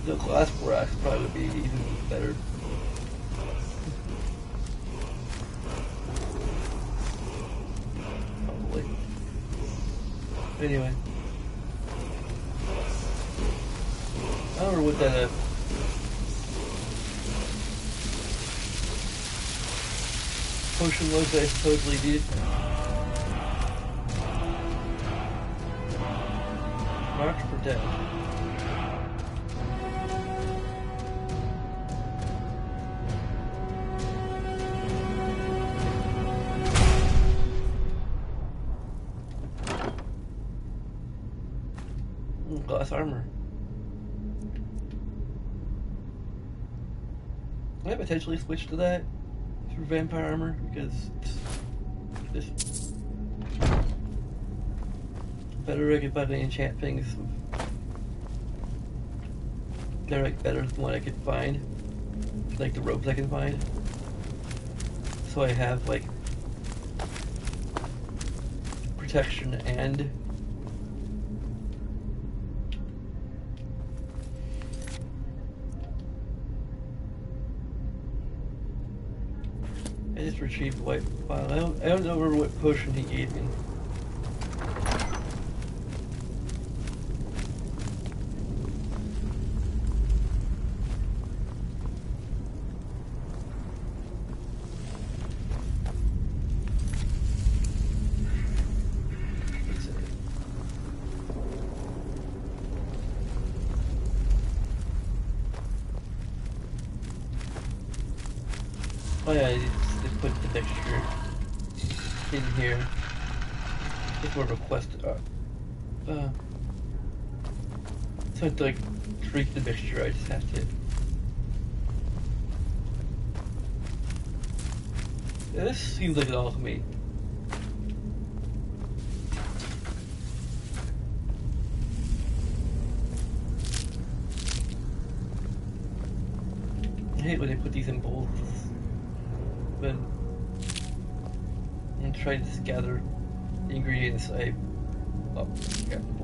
glass War Axe probably would be even better. Probably. Anyway. I don't know what that potion was that I supposedly did. Mark to protect. Glass armor. I might potentially switch to that for vampire armor because it's better I could find any enchant things. They're like better than what I could find. Like the ropes I can find. So I have like protection and I just retrieved the white file. I don't know what potion he gave me. Oh yeah, they put the mixture in here. It's more requested. So I have to like drink the mixture. I just have to. Yeah, this seems like an alchemy. I hate when they put these in bowls. When I'm trying to gather the ingredients, I got the bowl.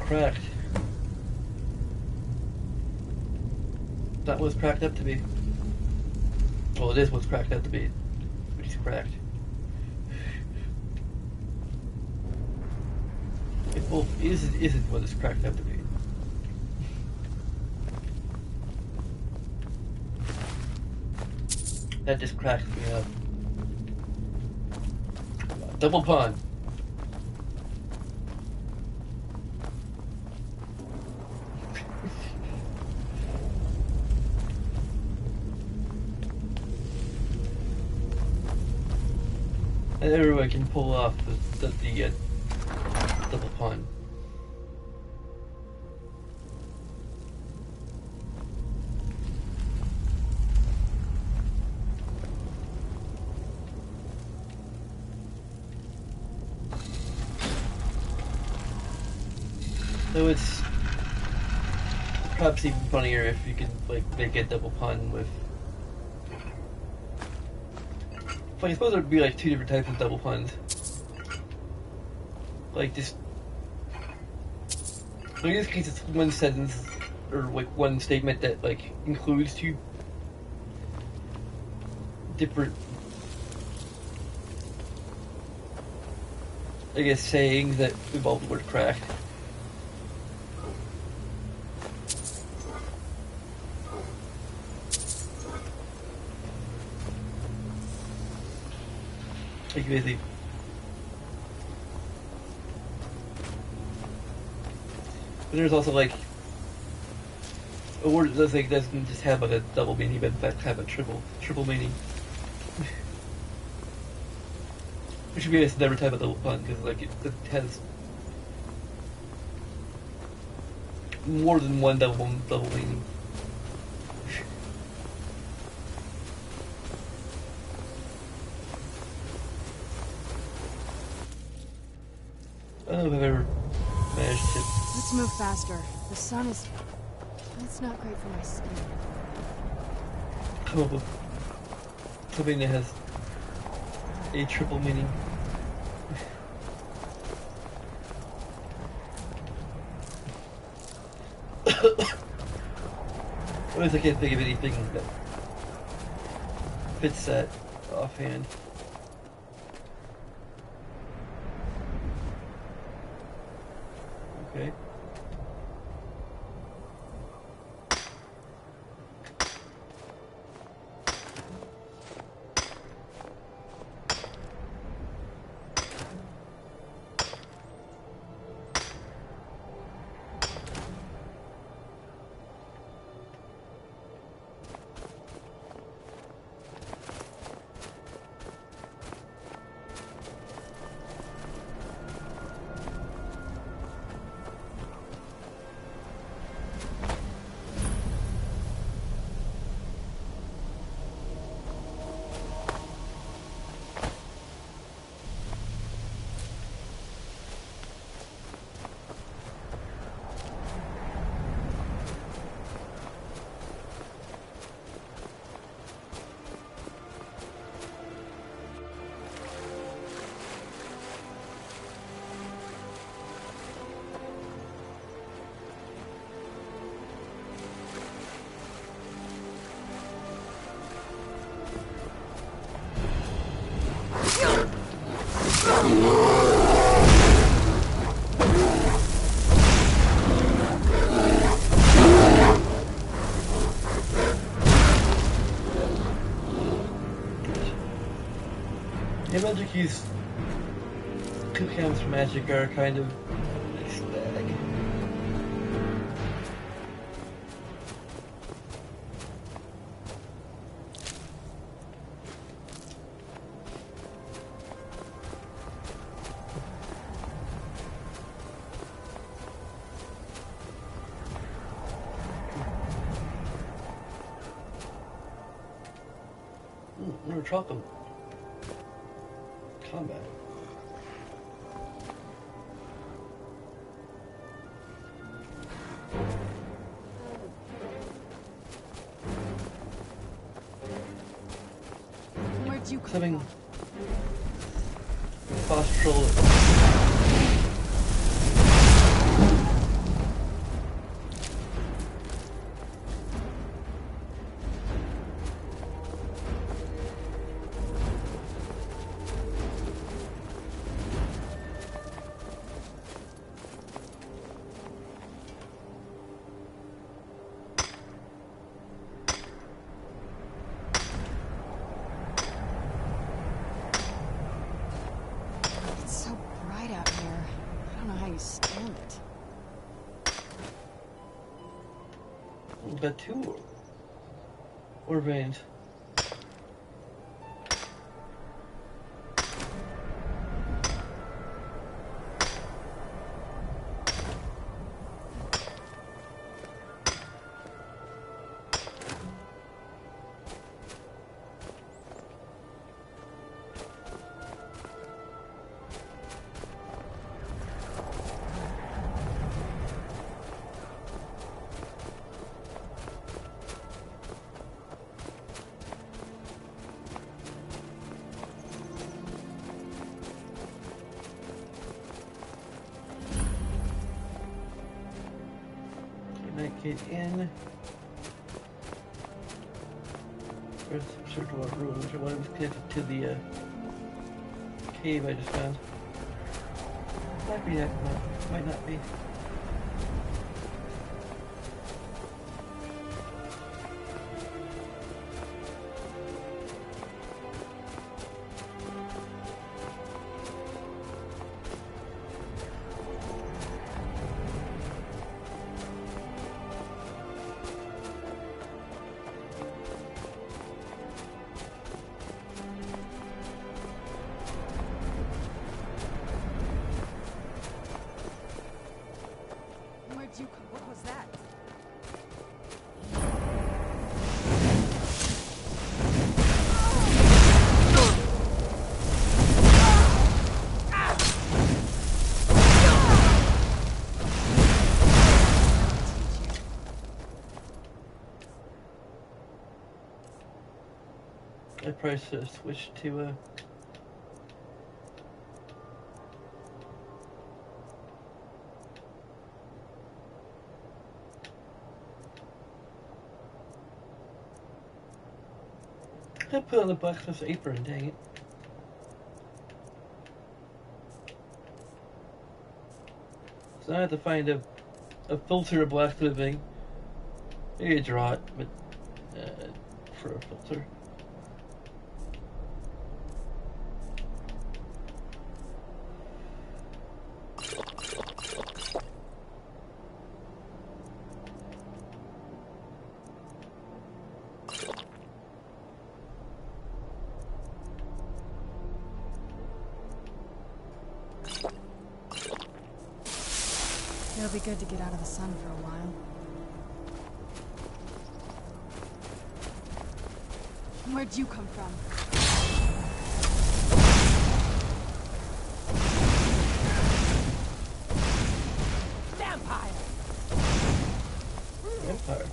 Cracked. That was cracked up to be. Well, it is what's cracked up to be, but it's cracked. It both is and isn't what it's cracked up to be. That just cracked me up. Double pun. And everyone can pull off the double pun. So it's perhaps even funnier if you could like make a double pun with. Like, I suppose there would be like two different types of double puns. Like just, like in this case, it's one sentence or like one statement that like includes two different, I guess, sayings that involve the word cracked. Like basically, but there's also like a word that doesn't just have like a double meaning, but in fact have a triple meaning. Which would be a never type of double pun because like it has more than one double meaning. I don't know if I've ever managed to. Let's move faster. The sun is... It's not great for my skin. come up with something that has a triple meaning. At least I can't think of anything that fits that offhand. Okay. Magic-U's cookhouse magic are kind of mixed bag. Never tried them. Combat. Where'd you come Something from? boss troll. Got two or veins. Get in. There's some circle of rooms, or one was connected to the cave I just found. Might be that, might not be. I probably should have switched to I put on the blacksmith's apron, dang it. So I have to find a filter of blacksmithing. Maybe draw it, but for a filter. It'll be good to get out of the sun for a while. Where'd you come from? Vampire! Vampire.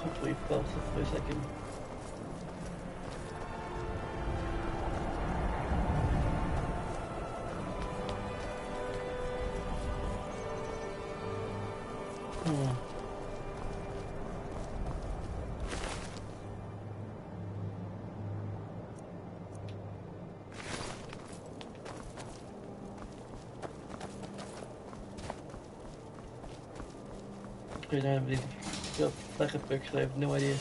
Hopefully, well, someplace I can. I don't have any backup pictures. I have no idea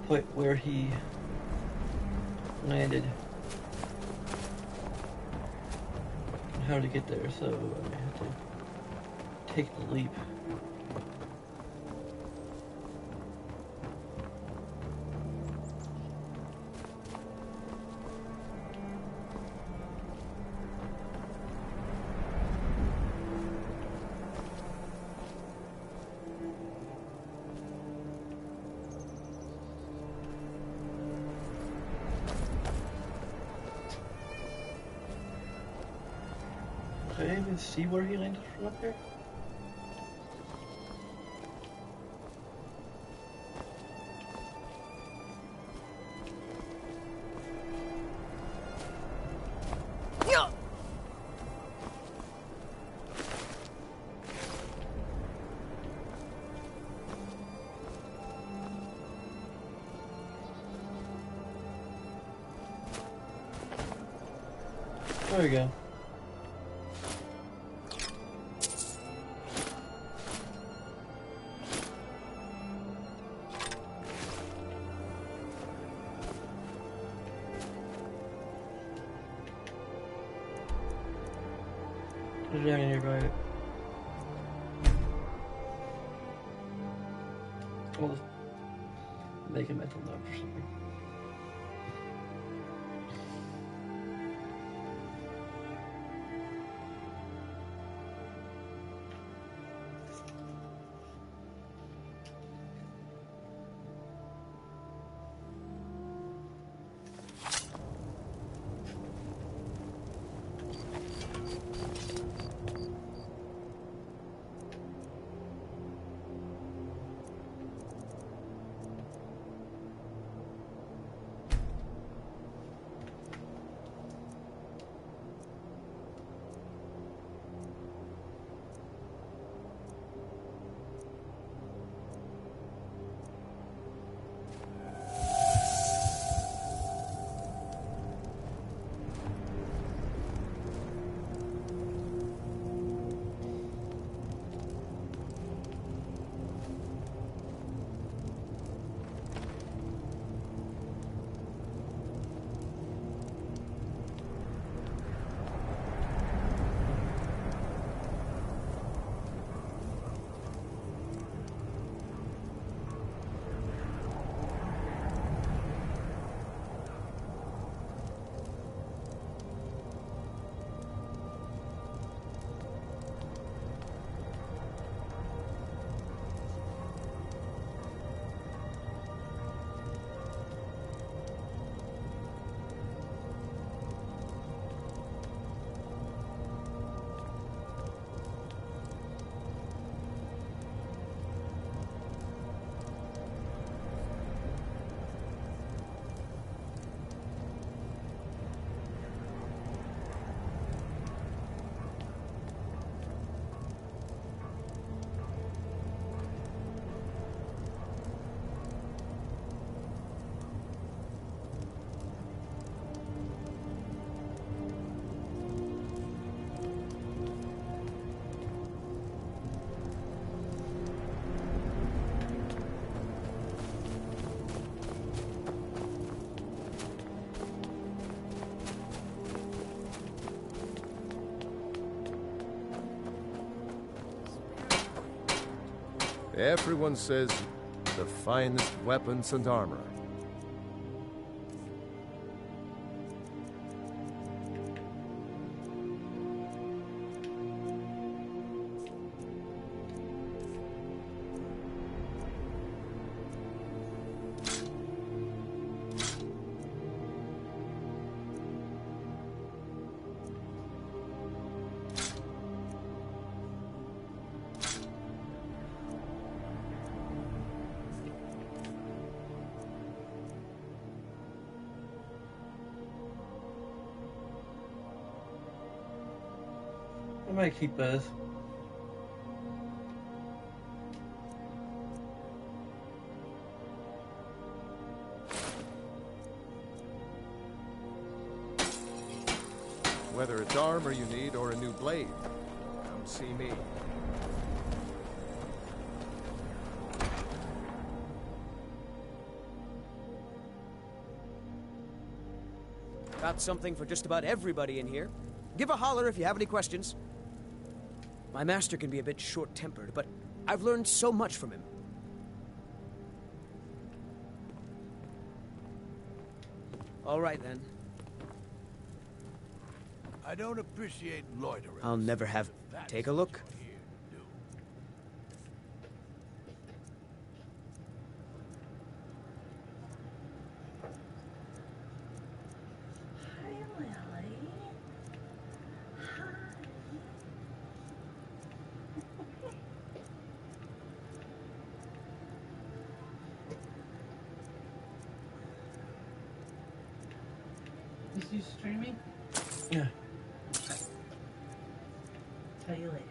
quite where he landed and how to get there, so I have to take the leap. Can I even see where he landed from up here? There we go. Put it down nearby. I'll just make a mental note or something. Everyone says the finest weapons and armor. I might keep those. Whether it's armor you need or a new blade, come see me. Got something for just about everybody in here. Give a holler if you have any questions. My master can be a bit short-tempered, but I've learned so much from him. All right, then. I don't appreciate loitering. I'll never have... Take a look. Is you streaming? Yeah. Tell you later.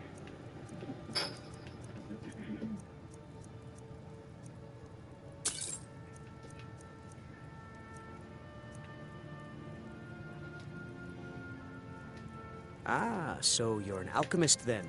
Ah, so you're an alchemist then.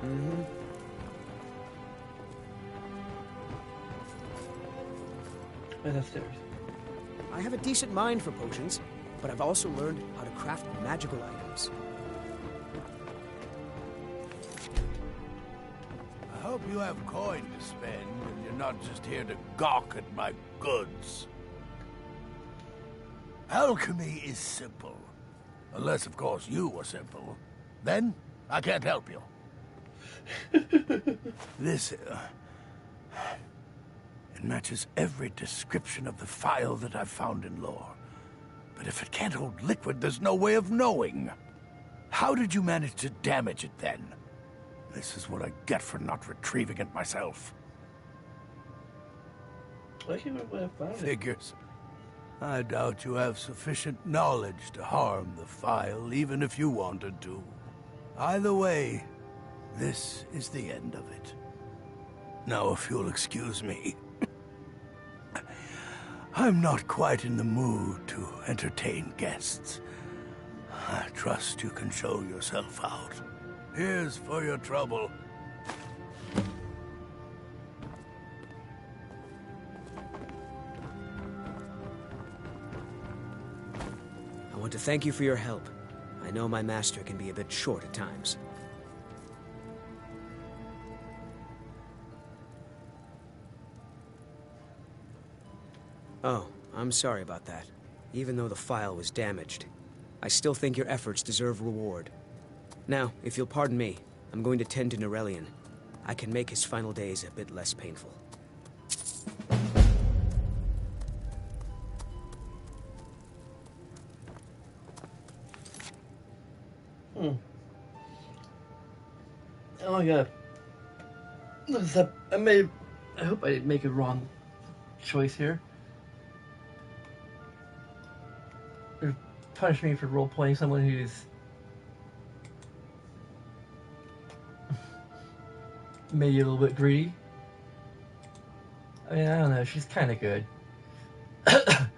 Mm-hmm. Right upstairs. I have a decent mind for potions, but I've also learned how to craft magical items. I hope you have coin to spend and you're not just here to gawk at my goods. Alchemy is simple. Unless, of course, you are simple. Then, I can't help you. This, it matches every description of the file that I've found in lore. But if it can't hold liquid, there's no way of knowing. How did you manage to damage it, then? This is what I get for not retrieving it myself. I can't remember what I found. Figures. I doubt you have sufficient knowledge to harm the file, even if you wanted to. Either way, this is the end of it. Now, if you'll excuse me, I'm not quite in the mood to entertain guests. I trust you can show yourself out. Here's for your trouble. I want to thank you for your help. I know my master can be a bit short at times. Oh, I'm sorry about that. Even though the file was damaged, I still think your efforts deserve reward. Now, if you'll pardon me, I'm going to tend to Norelian. I can make his final days a bit less painful. Oh my god. I hope I didn't make a wrong choice here. Or punish me for role-playing someone who's maybe a little bit greedy. I mean, I don't know, she's kind of good. I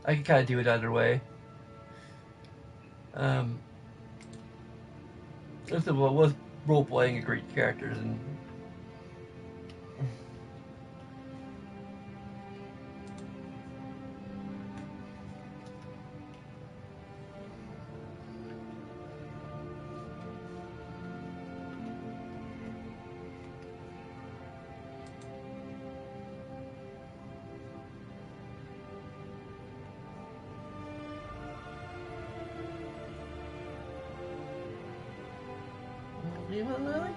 can kind of do it either way. First of all, it was role-playing a great characters, and leave it, Lily?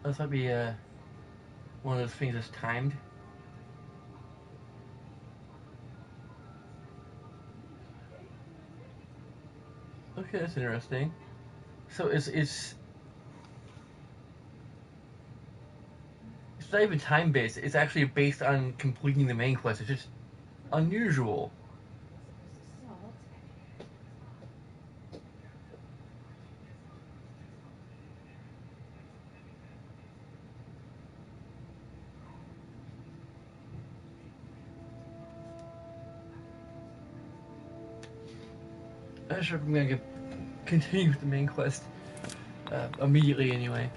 This might be one of those things that's timed. Okay, that's interesting. So it's not even time based. It's actually based on completing the main quest. It's just unusual. I'm not sure if I'm gonna continue with the main quest immediately. Anyway.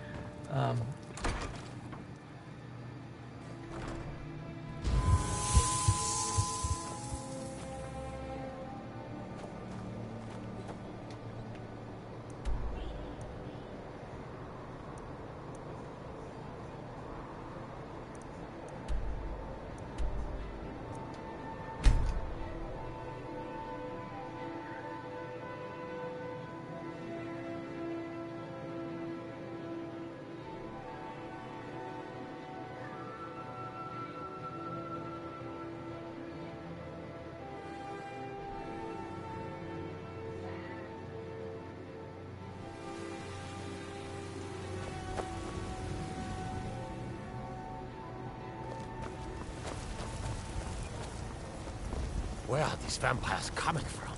Where are these vampires coming from?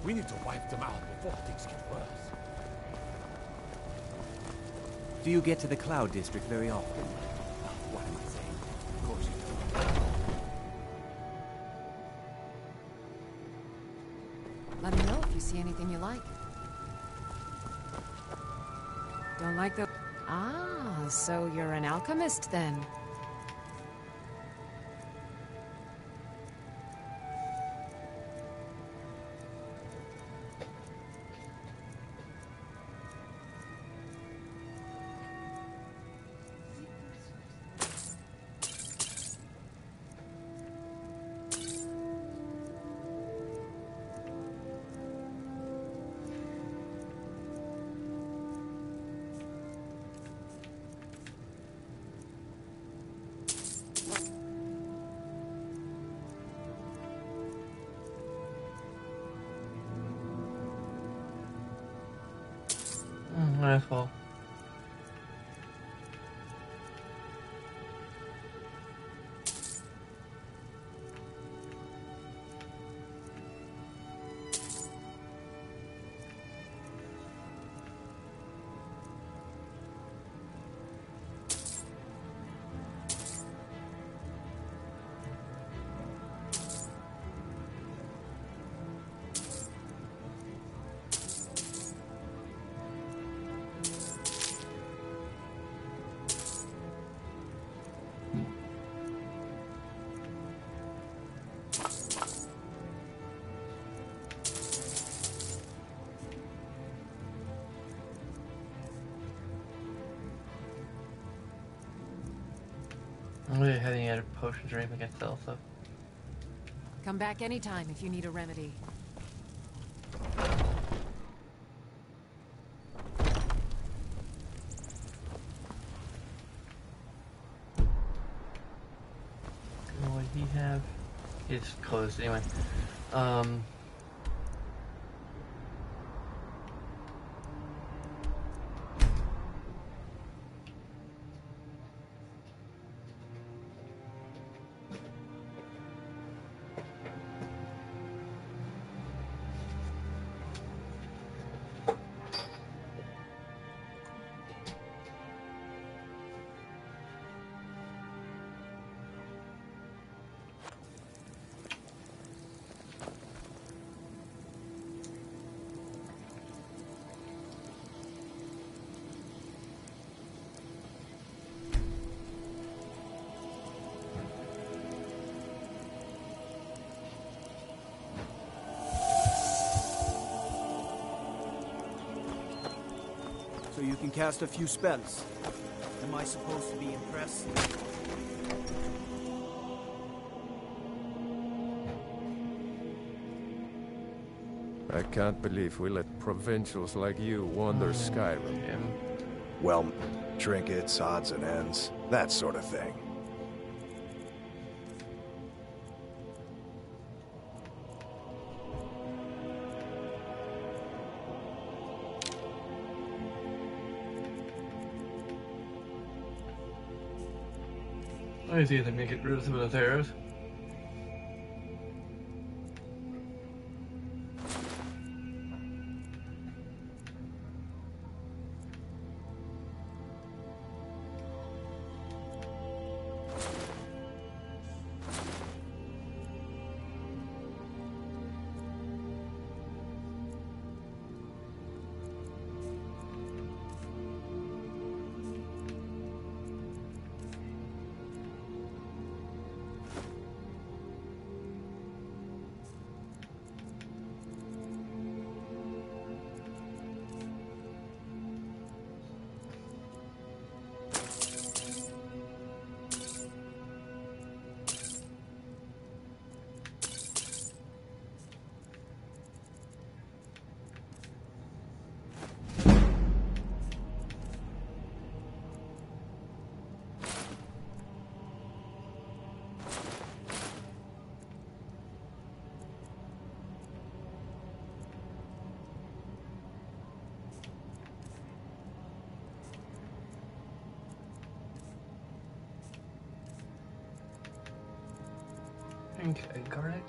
We need to wipe them out before things get worse. Do you get to the Cloud District very often? Oh, what am I saying? Of course you Let me know if you see anything you like. Don't like the... Ah, so you're an alchemist then. Wonderful. I'm really heading out of potions or anything I can sell, so. Come back anytime if you need a remedy. What did he have? It's closed anyway. So you can cast a few spells. Am I supposed to be impressed? I can't believe we let provincials like you wander Skyrim. Well, Trinkets, odds and ends, that sort of thing. I see them get rid of some of those arrows. Okay, garlic.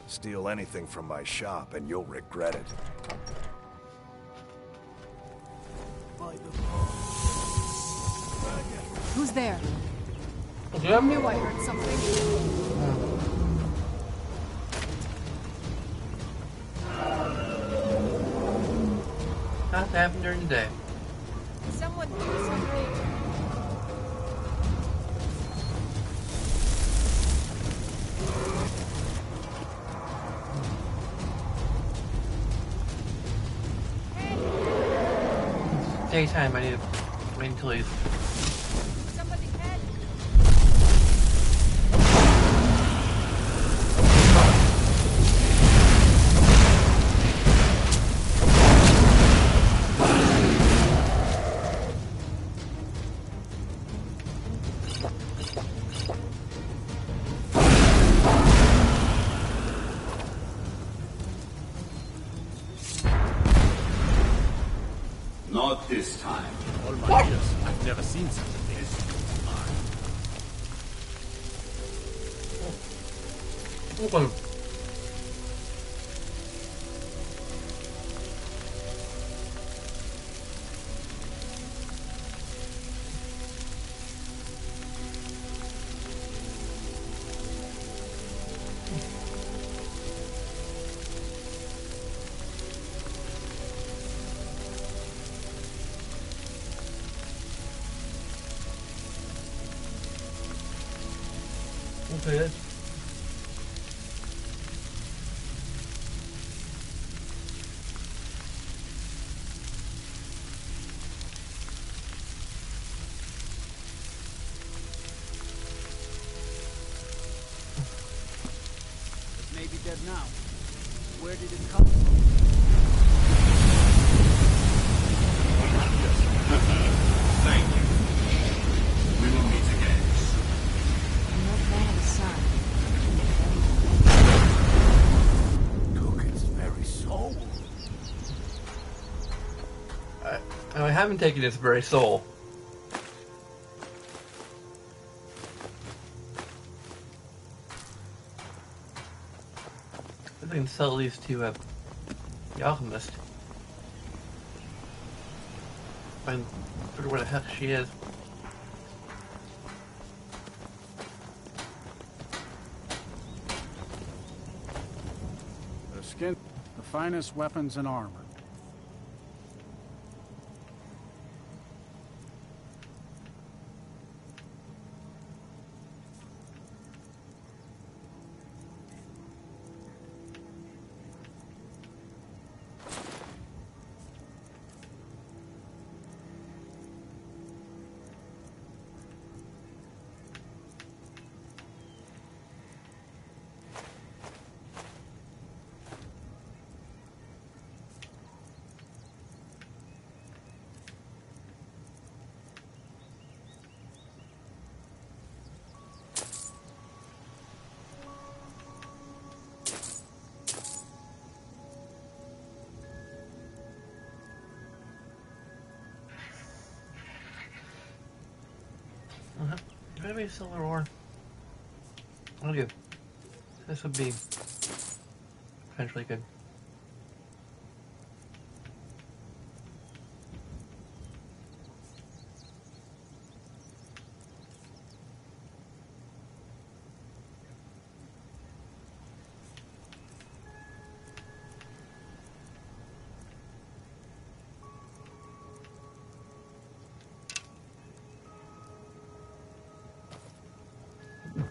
Steal anything from my shop and you'll regret it. Who's there? Okay. I knew I heard something. Not happened during the day. Someone do something. Daytime, I need to wait until he's... Not this time. All my years, I've never seen such a thing. Okay. Okay. It may be dead now. Where did it come from? Thank you. We will meet again. I'm no fan of the sun. Took its very soul. I haven't taken its very soul. I can sell these to the alchemist. Find where the heck she is. The skin, the finest weapons and armor. Maybe silver ore. Okay. This would be potentially good.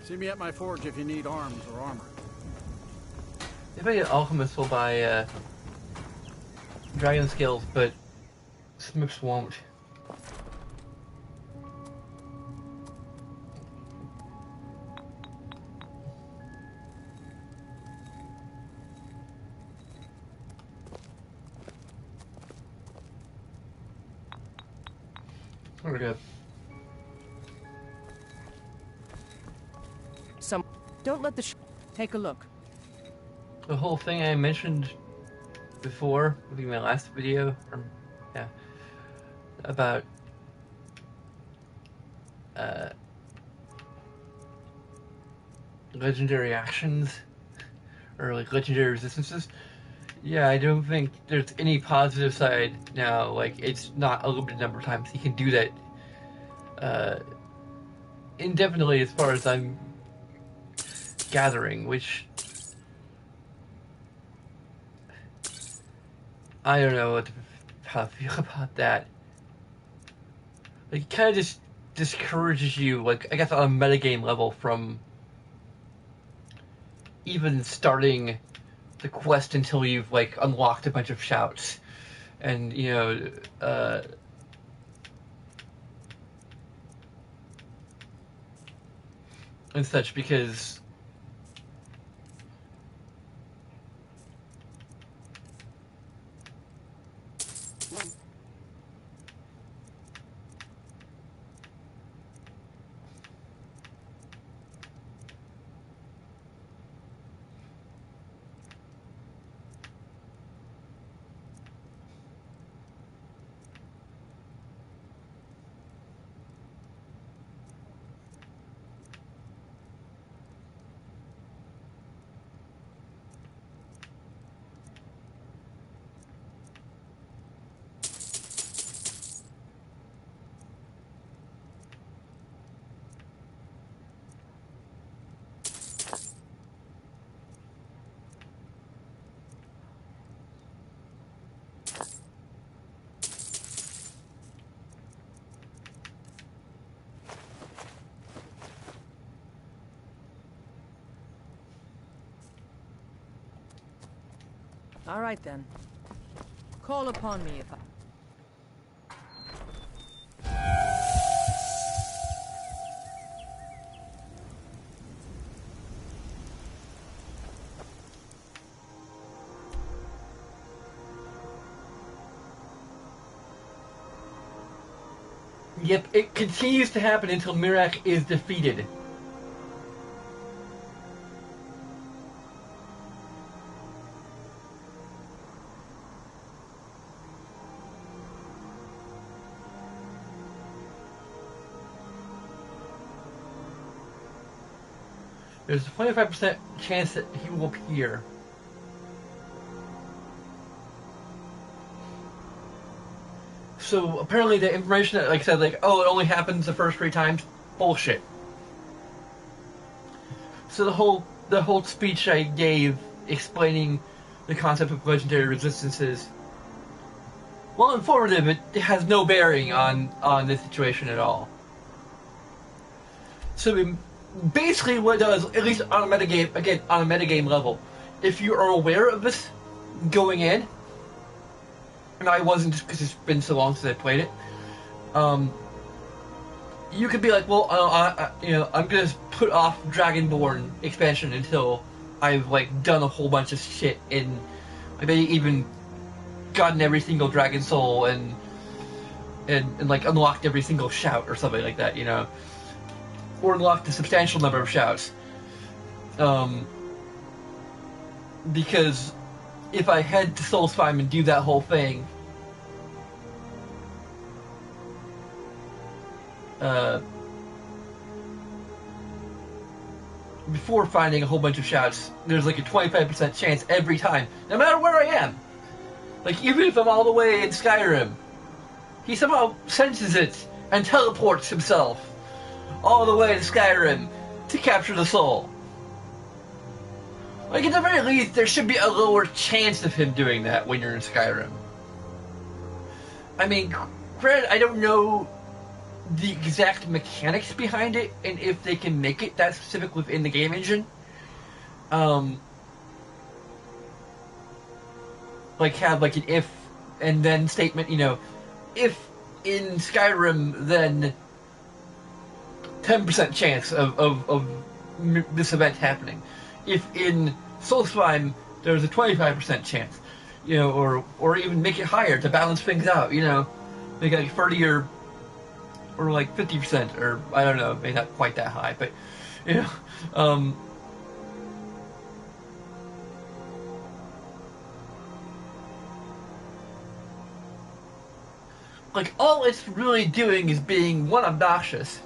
See me at my forge if you need arms or armor. If I get alchemists, will buy dragon skills, but smiths won't. We're good. Don't let the take a look. The whole thing I mentioned before, in my last video, about legendary actions or like legendary resistances. Yeah, I don't think there's any positive side now. Like, it's not a limited number of times. You can do that indefinitely, as far as I'm gathering, which I don't know how to feel about that. Like, it kind of just discourages you, like, I guess on a metagame level, from even starting the quest until you've, like, unlocked a bunch of shouts. And, you know, and such, because All right, then. Call upon me if I... Yep, it continues to happen until Mirak is defeated. There's a 25% chance that he will appear. So apparently the information that, like I said, like, oh, it only happens the first 3 times, bullshit. So the whole speech I gave explaining the concept of legendary resistances, well, informative, it has no bearing on this situation at all. So basically what it does, at least on a metagame, again, on a metagame level, if you are aware of this going in, and I wasn't just because it's been so long since I played it, you could be like, well, I'm gonna put off Dragonborn expansion until I've, like, done a whole bunch of shit and maybe even gotten every single Dragon Soul and like unlocked every single shout or something like that, you know, or unlocked a substantial number of shouts. Because if I head to Soulsheim and do that whole thing, before finding a whole bunch of shouts, there's like a 25% chance every time, no matter where I am. Like, even if I'm all the way in Skyrim, he somehow senses it and teleports himself all the way to Skyrim to capture the soul. Like, at the very least, there should be a lower chance of him doing that when you're in Skyrim. I mean, granted, I don't know the exact mechanics behind it, and if they can make it that specific within the game engine. Like, have, like, an if and then statement, you know, if in Skyrim, then 10% chance of this event happening. If in Soulsheim, there's a 25% chance, you know, or even make it higher to balance things out, you know, make it like 30 or like 50%, or I don't know, maybe not quite that high, but, you know, like, all it's really doing is being, one, obnoxious,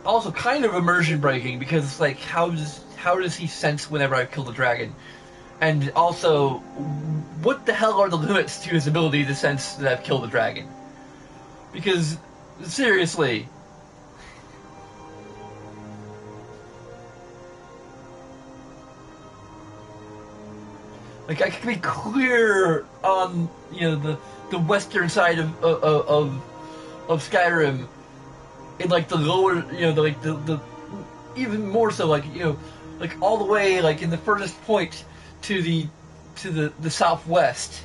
also kind of immersion breaking, because it's like, how does he sense whenever I kill the dragon? And also, what the hell are the limits to his ability to sense that I've killed the dragon? Because, seriously, like, I can be clear on, you know, the western side of Skyrim, in like the lower, you know, the even more so, like, you know, like all the way, like, in the furthest point to the southwest,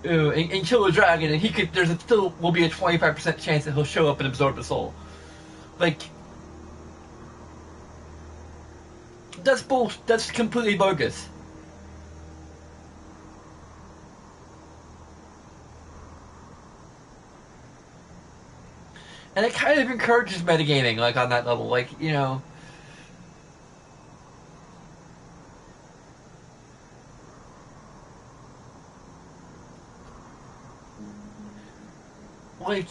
and kill a dragon, and he could. Still will be a 25% chance that he'll show up and absorb the soul. Like, that's bullshit. That's completely bogus. And it kind of encourages metagaming, like, on that level. Like, you know, like,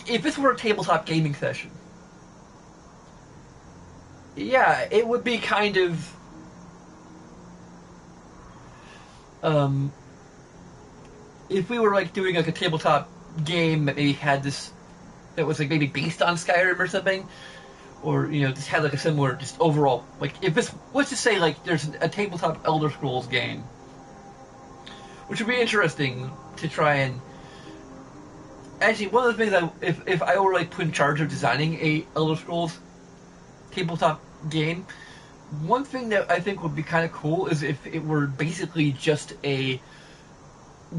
if this were a tabletop gaming session, yeah, it would be kind of, if we were, like, doing, like, a tabletop game that maybe had this, that was, like, maybe based on Skyrim or something, or, you know, just had, like, a similar, just overall, like, if this, let's just say, like, there's a tabletop Elder Scrolls game, which would be interesting to try and, actually, one of the things if I were, like, put in charge of designing a Elder Scrolls tabletop game, one thing that I think would be kind of cool is if it were basically just a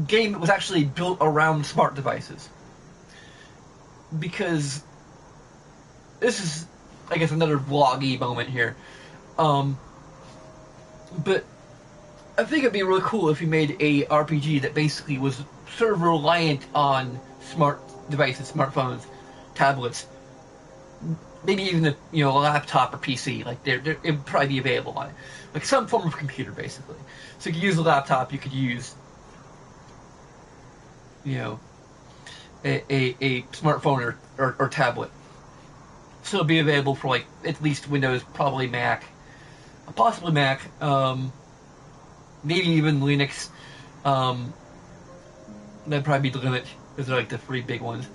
game that was actually built around smart devices. Because this is, I guess, another vloggy moment here. But I think it'd be really cool if you made a RPG that basically was sort of reliant on smart devices, smartphones, tablets, maybe even a, you know, a laptop or PC. Like, it would probably be available on it, like some form of computer, basically. So you could use a laptop, you could use, you know, a smartphone or tablet. So it'll be available for, like, at least Windows, probably Mac, possibly Mac, maybe even Linux. That'd probably be the limit, because they're, like, the three big ones.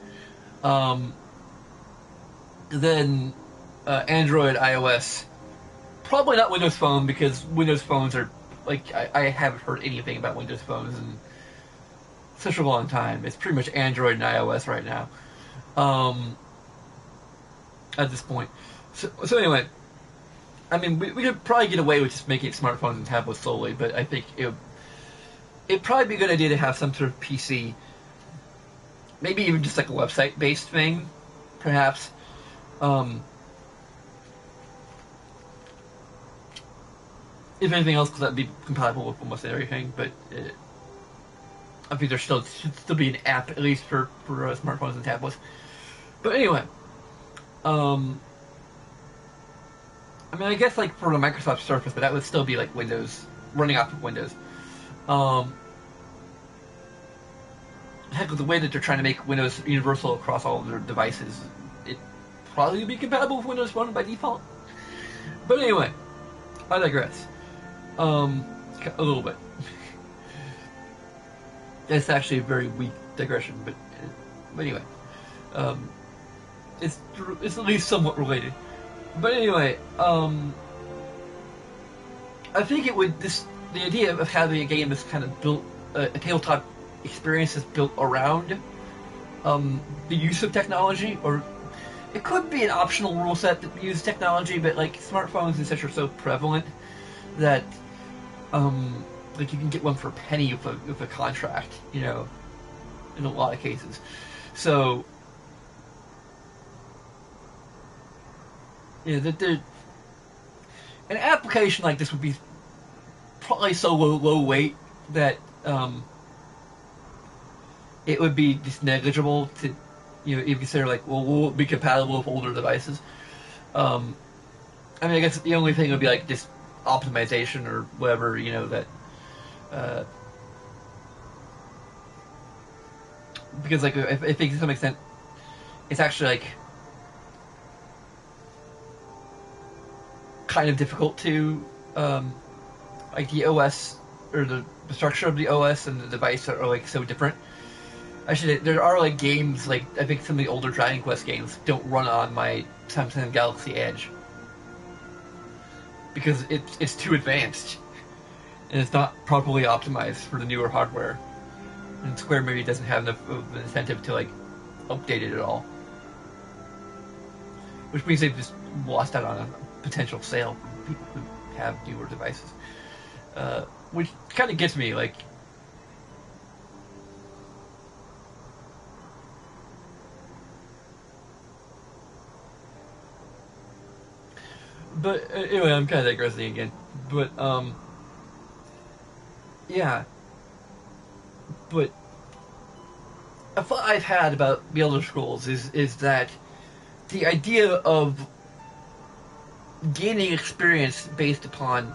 Then Android, iOS, probably not Windows Phone, because Windows phones are, like, I haven't heard anything about Windows phones in such a long time. It's pretty much Android and iOS right now, at this point. So anyway, I mean, we could probably get away with just making smartphones and tablets solely, but I think it'd probably be a good idea to have some sort of PC, maybe even just like a website-based thing, perhaps. If anything else, because that'd be compatible with almost everything, but I think there should still be an app, at least for smartphones and tablets. But anyway, I mean, I guess, like, for the Microsoft Surface, but that would still be, like, Windows, running off of Windows. Heck, heck, with the way that they're trying to make Windows universal across all of their devices, it probably would be compatible with Windows Phone by default. But anyway, I digress. A little bit. It's actually a very weak digression, but anyway, it's at least somewhat related. But anyway, I think it would the idea of having a game that's kind of built a tabletop experience is built around the use of technology, or it could be an optional rule set that uses technology, but like smartphones and such are so prevalent that like you can get one for a penny with a contract, you know, in a lot of cases. So yeah, an application like this would be probably so low weight that it would be just negligible to, you know, if you consider like, well, will it be compatible with older devices? I mean, I guess the only thing would be like just optimization or whatever, you know, that because like I think to some extent it's actually like kind of difficult to like the OS or the structure of the OS and the device are like so different. Actually, there are like games like I think some of the older Dragon Quest games don't run on my Samsung Galaxy Edge because it's too advanced and it's not properly optimized for the newer hardware. And Square maybe doesn't have enough of an incentive to like update it at all, which means they've just lost out on a potential sale from people who have newer devices, which kind of gets me like. But anyway, I'm kind of digressing again. But yeah. But a thought I've had about the Elder Scrolls is that the idea of gaining experience based upon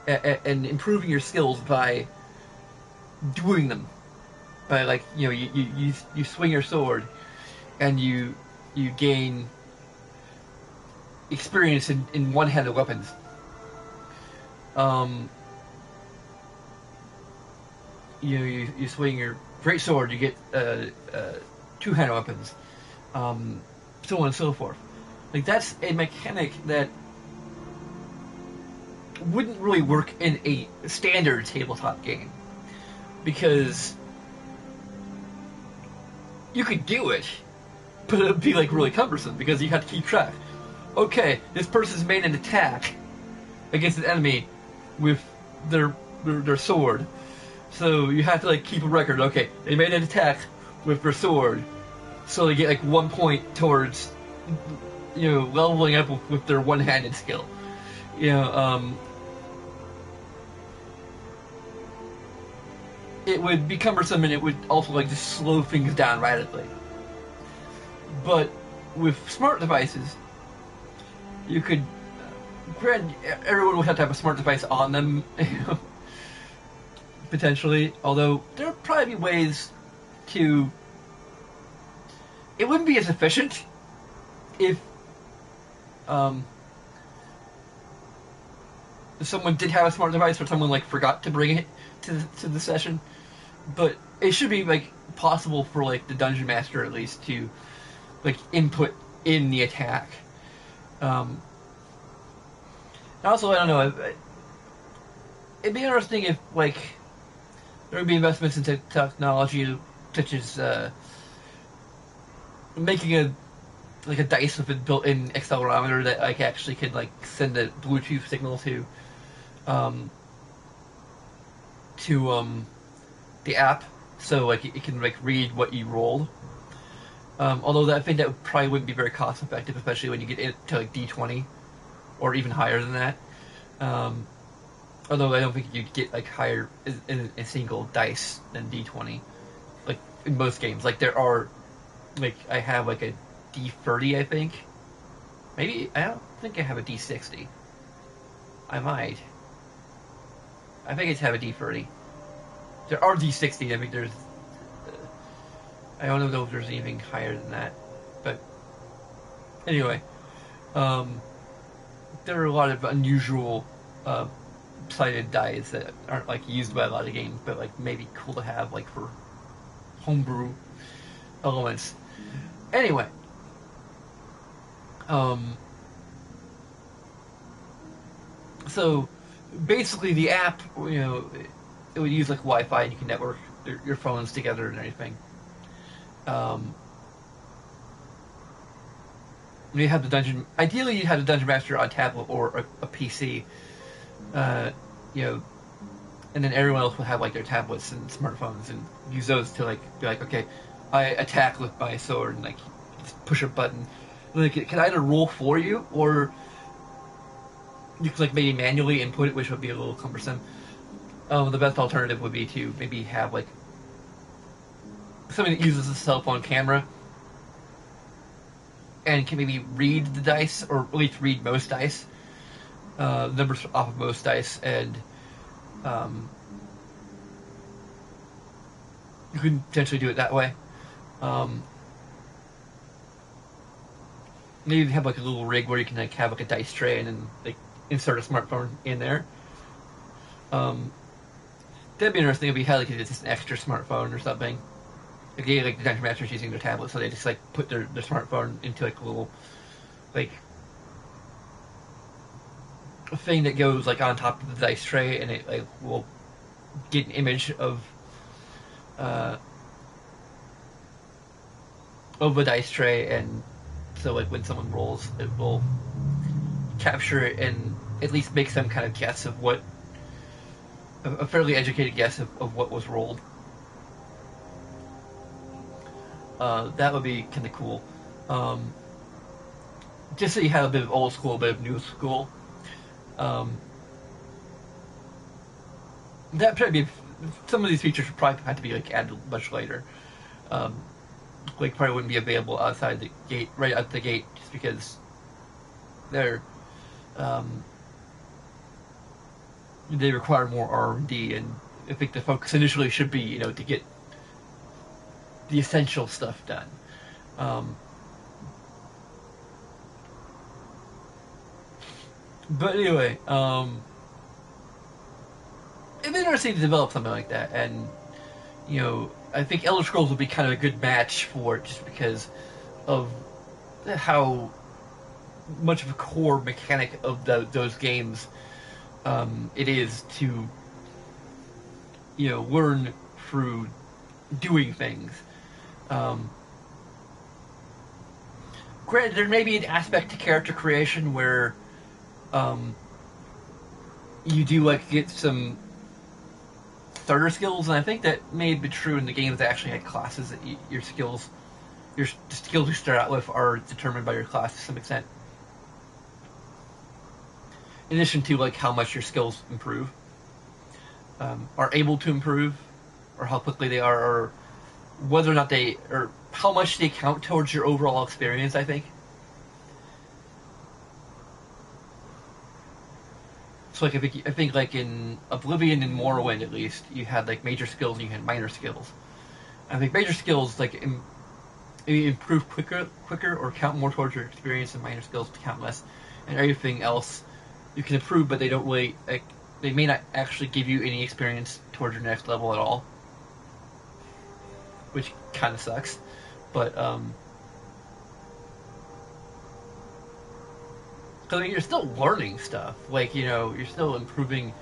and improving your skills by doing them, by like, you know, you swing your sword and you gain experience in one-handed weapons. You swing your great sword, you get two-handed weapons, so on and so forth. Like that's a mechanic that wouldn't really work in a standard tabletop game, because you could do it, but it would be like really cumbersome because you have to keep track. Okay, this person's made an attack against an enemy with their sword. So you have to like keep a record. Okay, they made an attack with their sword, so they get like 1 point towards, you know, leveling up with their one-handed skill. You know, it would be cumbersome and it would also like just slow things down radically. But with smart devices, you could, granted, everyone would have to have a smart device on them, potentially, although there would probably be ways to, it wouldn't be as efficient if someone did have a smart device or someone like forgot to bring it to the session, but it should be like possible for like the dungeon master at least to like input in the attack. Also, I don't know, it'd be interesting if like there would be investments into technology such as making a dice with a built-in accelerometer that like actually could like send a Bluetooth signal to the app, so like it can like read what you rolled. Although I think that probably wouldn't be very cost effective, especially when you get into like D20 or even higher than that. Although I don't think you'd get like higher in a single dice than D20, like in most games. Like there are, like I have like a D30, I think. Maybe I don't think I have a D60. I might. I think I just have a D30. There are D60. I think there's. I don't know if there's anything higher than that, but anyway, there are a lot of unusual sided dice that aren't like used by a lot of games, but like maybe cool to have like for homebrew elements. Anyway, so basically the app, it would use like Wi-Fi and you can network your phones together and everything. You have the dungeon. Ideally, you have the dungeon master on tablet or a PC. And then everyone else will have like their tablets and smartphones and use those to like be like, okay, I attack with my sword and like just push a button. And, like, it can either roll for you or you can like maybe manually input it, which would be a little cumbersome. The best alternative would be to maybe have like something that uses a cell phone camera and can maybe read the dice, or at least read most dice, numbers off of most dice, and you can potentially do it that way. Maybe have like a little rig where you can like have like a dice tray and then like insert a smartphone in there. That'd be interesting if you had like just an extra smartphone or something. Again, like the Dungeon Master's using their tablet, so they just like put their smartphone into like a little like a thing that goes like on top of the dice tray, and it like will get an image of a dice tray, and so like when someone rolls, it will capture it and at least make some kind of guess of what a fairly educated guess of what was rolled. That would be kind of cool. Just so you have a bit of old school, a bit of new school. That probably be, some of these features would probably have to be like added much later. Like probably wouldn't be available outside the gate, right out the gate, just because they're they require more R&D, and I think the focus initially should be, to get the essential stuff done. But anyway, it'd be interesting to develop something like that, and I think Elder Scrolls would be kind of a good match for it, just because of how much of a core mechanic of those games it is to learn through doing things. Granted, there may be an aspect to character creation where you do like get some starter skills, and I think that may be true in the games that actually had classes that your skills you start out with are determined by your class to some extent. In addition to like how much your skills improve, are able to improve, or how quickly they are, or whether or not they, or how much they count towards your overall experience, I think. So like I think like in Oblivion and Morrowind at least, you had like major skills and you had minor skills. I think major skills like improve quicker or count more towards your experience, and minor skills count less. And everything else you can improve, but they don't really they may not actually give you any experience towards your next level at all, which kind of sucks. But because you're still learning stuff, like you're still improving.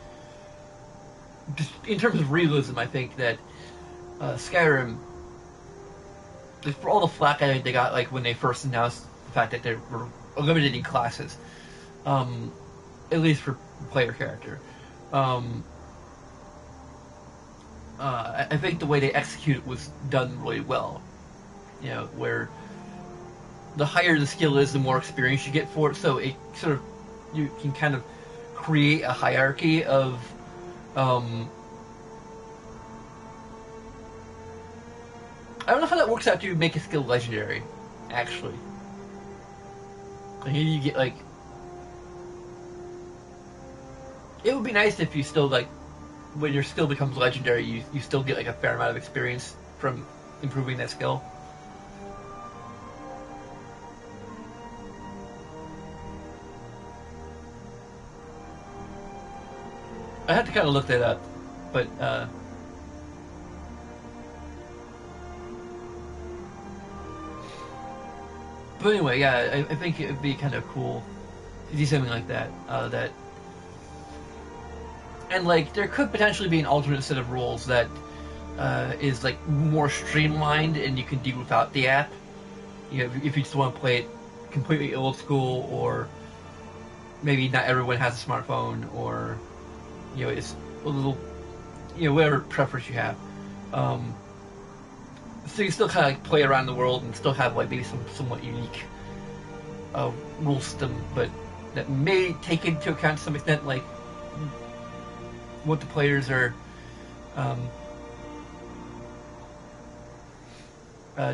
Just in terms of realism, I think that Skyrim, for all the flack I think they got, like when they first announced the fact that they were eliminating classes, at least for player character, I think the way they executed it was done really well. Where the higher the skill is, the more experience you get for it. So it sort of, you can kind of create a hierarchy of I don't know how that works out to make a skill legendary, actually. You get like, it would be nice if you still like, when your skill becomes legendary, you still get like a fair amount of experience from improving that skill. I had to kind of look that up, but anyway, yeah, I think it would be kind of cool to do something like that. And like there could potentially be an alternate set of rules that is like more streamlined and you can do without the app. You know, if you just want to play it completely old school, or maybe not everyone has a smartphone, or you know, it's a little, you know, whatever preference you have. So you still kind of like play around the world and still have like maybe some somewhat unique rule system, but that may take into account to some extent like what the players are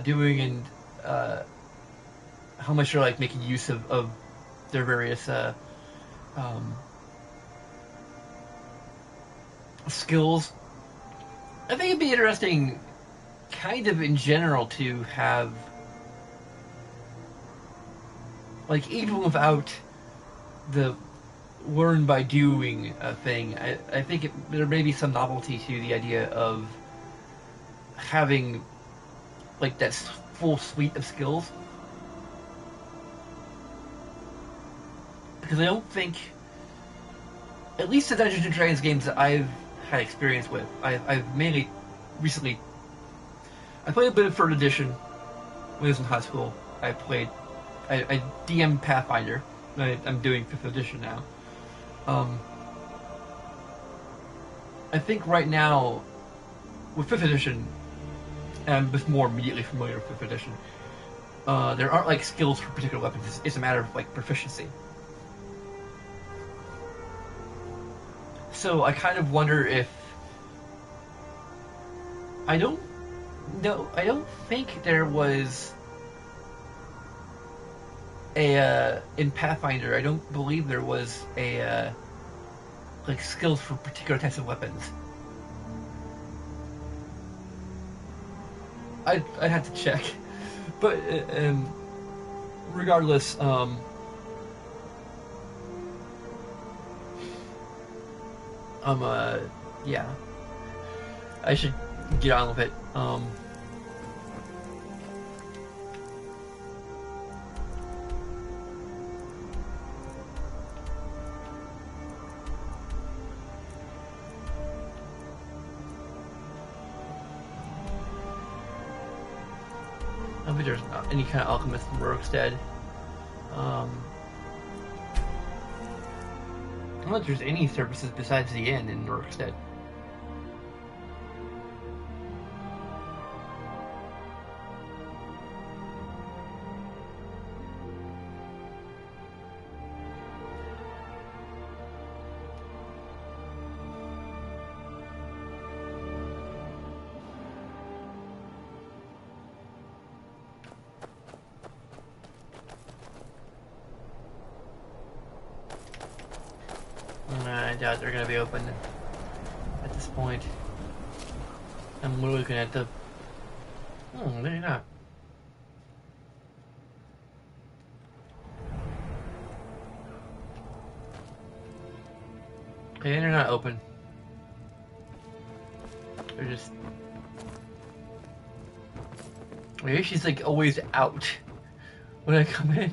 doing, and how much they're like making use of their various skills. I think it'd be interesting, kind of in general, to have, like, even without the learn by doing thing, I think there may be some novelty to the idea of having like that full suite of skills, because I don't think, at least the Dungeons and Dragons games that I've had experience with, I've mainly recently, I played a bit of 3rd edition when I was in high school. I DM'd Pathfinder. I'm doing 5th edition now. I think right now with 5th edition, and I'm just more immediately familiar with 5th edition, there aren't like skills for particular weapons. It's a matter of like proficiency. So I kind of wonder if, I don't think there was in Pathfinder, I don't believe there was like skills for particular types of weapons. I'd have to check, but regardless, yeah, I should get on with it. I don't think there's any kind of alchemist in Rorikstead. I don't know if there's any services besides the inn in Rorikstead. I doubt they're gonna be open at this point. I'm looking at the... Oh, they're not. Okay, they're not open. They're just... Maybe she's like always out when I come in.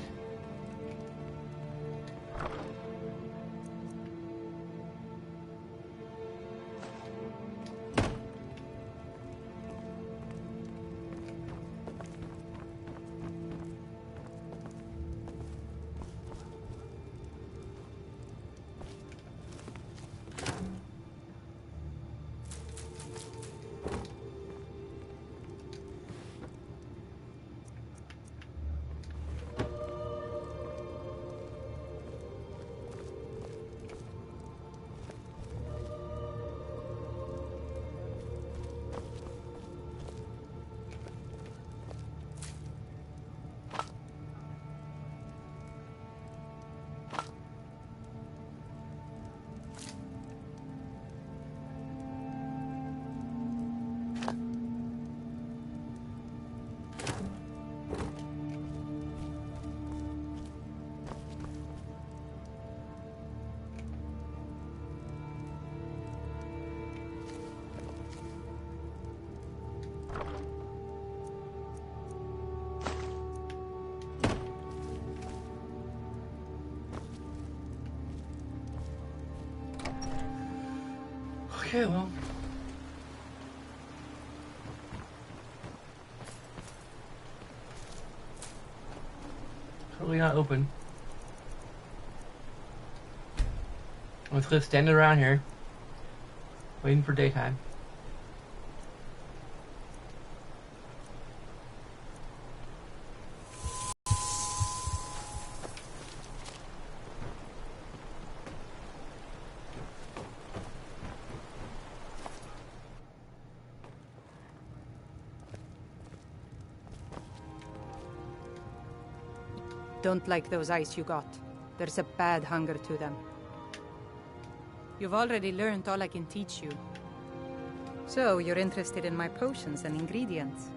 Okay, well. Totally not open. Let's go stand around here, waiting for daytime. Don't like those eyes you got. There's a bad hunger to them. You've already learned all I can teach you. So, you're interested in my potions and ingredients?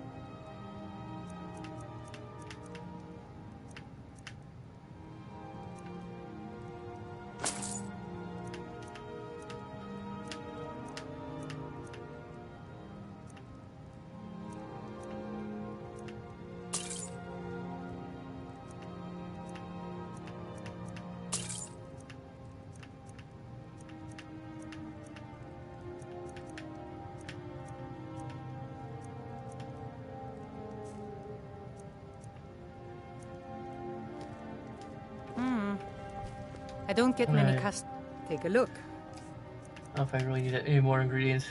I don't get many customers. Take a look. I don't know if I really need any more ingredients.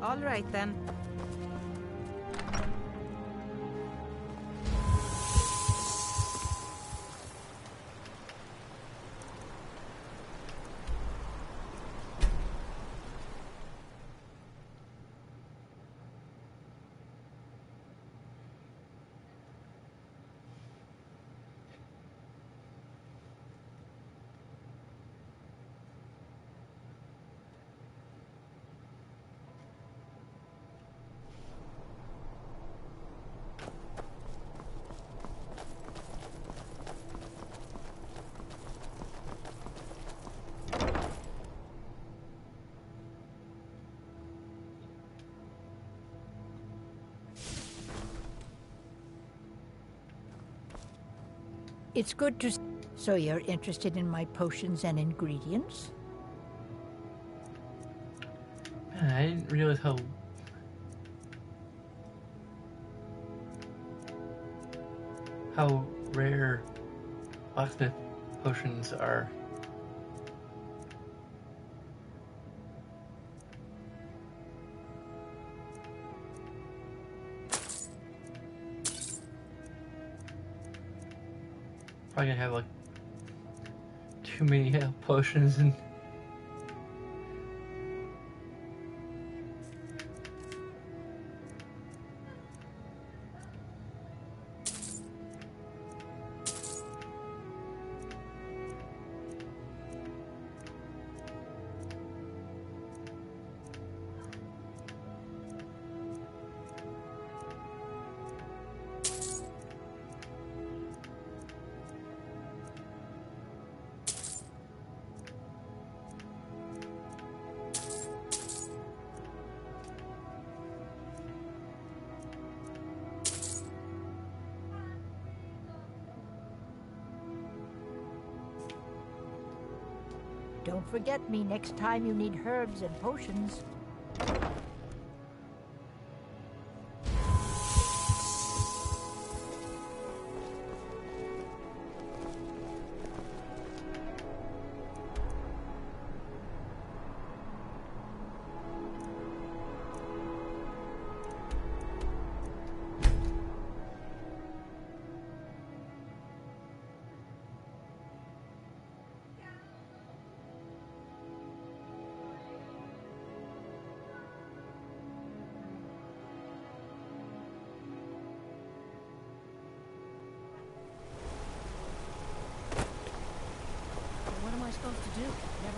All right then. It's good to... So you're interested in my potions and ingredients? Man, I didn't realize how rare blacksmith potions are. Probably gonna have like too many potions and Don't forget me next time you need herbs and potions.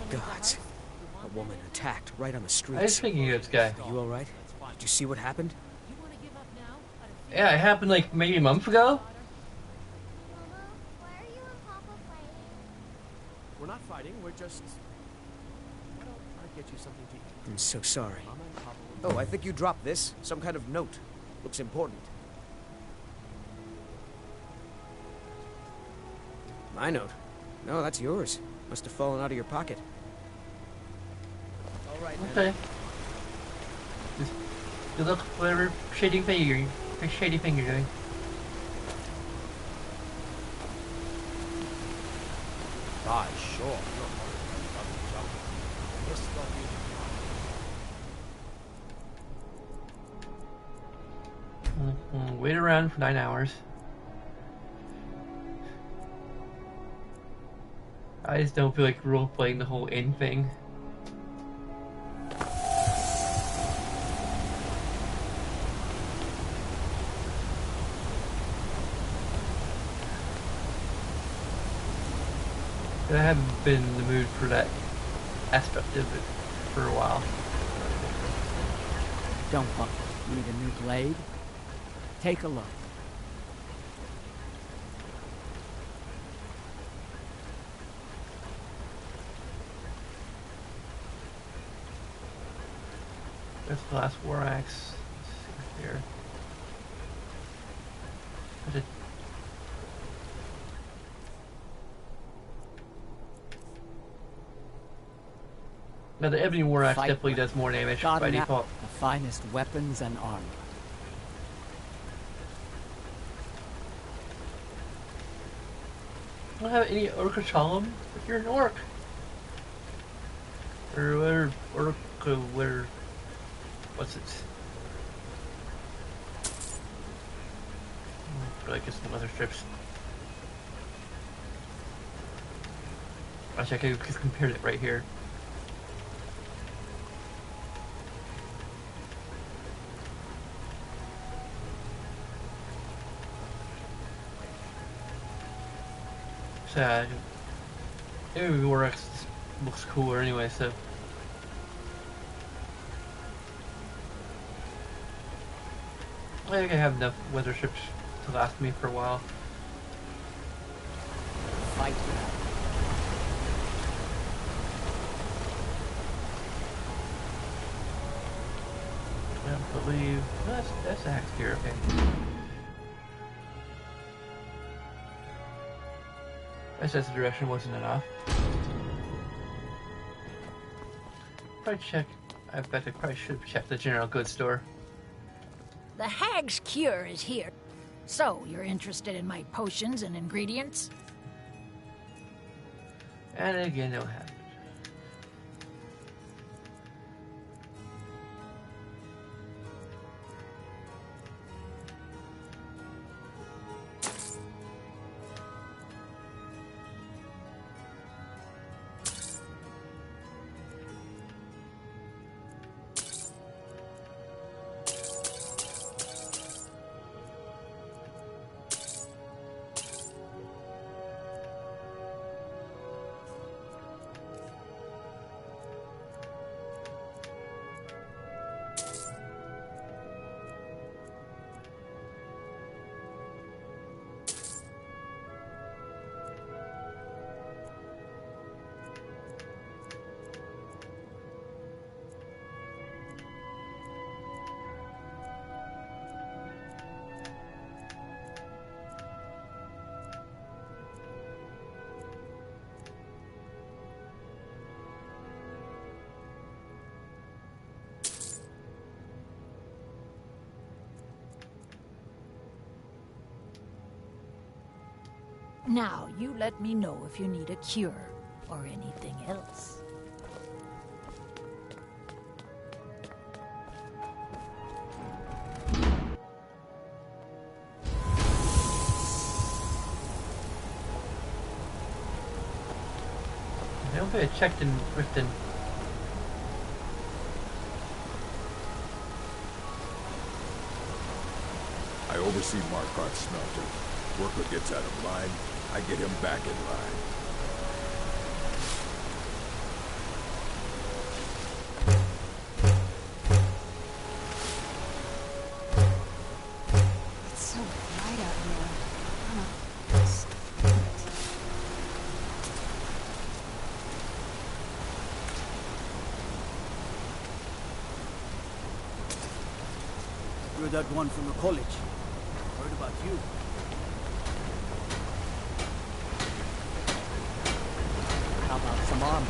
Gods. A woman attacked right on the streets. I was thinking of this guy. Are you alright? Did you see what happened? Yeah, it happened like maybe a month ago. hiding. We're just... Why don't I get you something to eat? I'm so sorry. Mama and Papa will... Oh, I think you dropped this. Some kind of note. Looks important. My note? No, that's yours. Must have fallen out of your pocket. All right, Okay. Good luck, whatever shady thing you're doing. Ah, sure. Wait around for 9 hours. I just don't feel like role-playing the whole inn thing. I haven't been in the mood for that aspect of it for a while. Don't buckle. Need a new blade? Take a look. That's the last war axe. Let's see here. Now the ebony war axe definitely does more damage by default. The finest weapons and armor. I don't have any Orcachalum, but you're an orc. Or what's it? I guess some other strips. Actually, I could just compare it right here. So, maybe War looks cooler anyway, so. I think I have enough weather ships to last me for a while. Fight. I don't believe that's axe here. Okay. SS direction wasn't enough. Probably check. I bet I probably should check the general goods store. The Hag's Cure is here. So, you're interested in my potions and ingredients? And again, no have it. Now, you let me know if you need a cure or anything else. I don't think I checked in Riften. I oversee Markarth's smelter. Worker gets out of line, I get him back in line. It's so bright out here. Oh, stop it. You're that one from the college. Heard about you. How about some armor?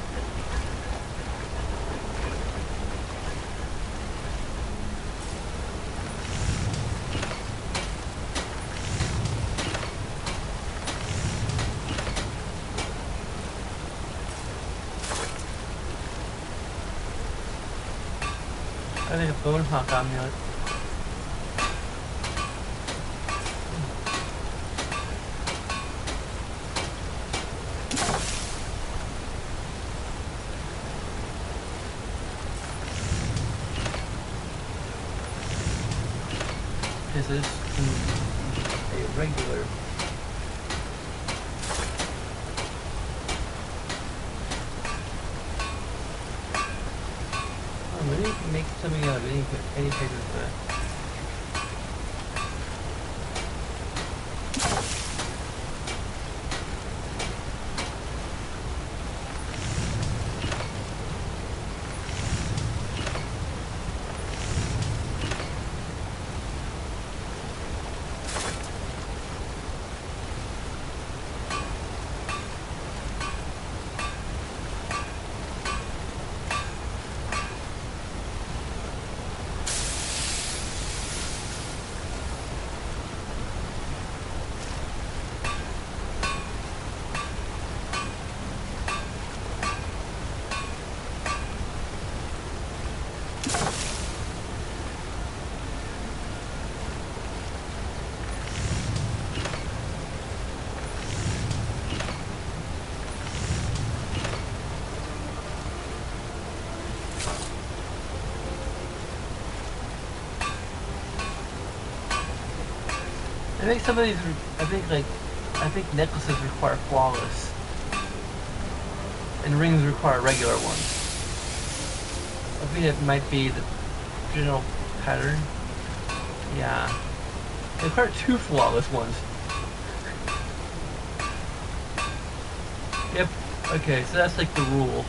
I think a bone hawk amulet. This is a regular. Oh, we need to make something out of any paper for that. I think some of these, I think necklaces require flawless, and rings require regular ones. I think it might be the general pattern. Yeah, they require 2 flawless ones. Yep. Okay, so that's like the rule.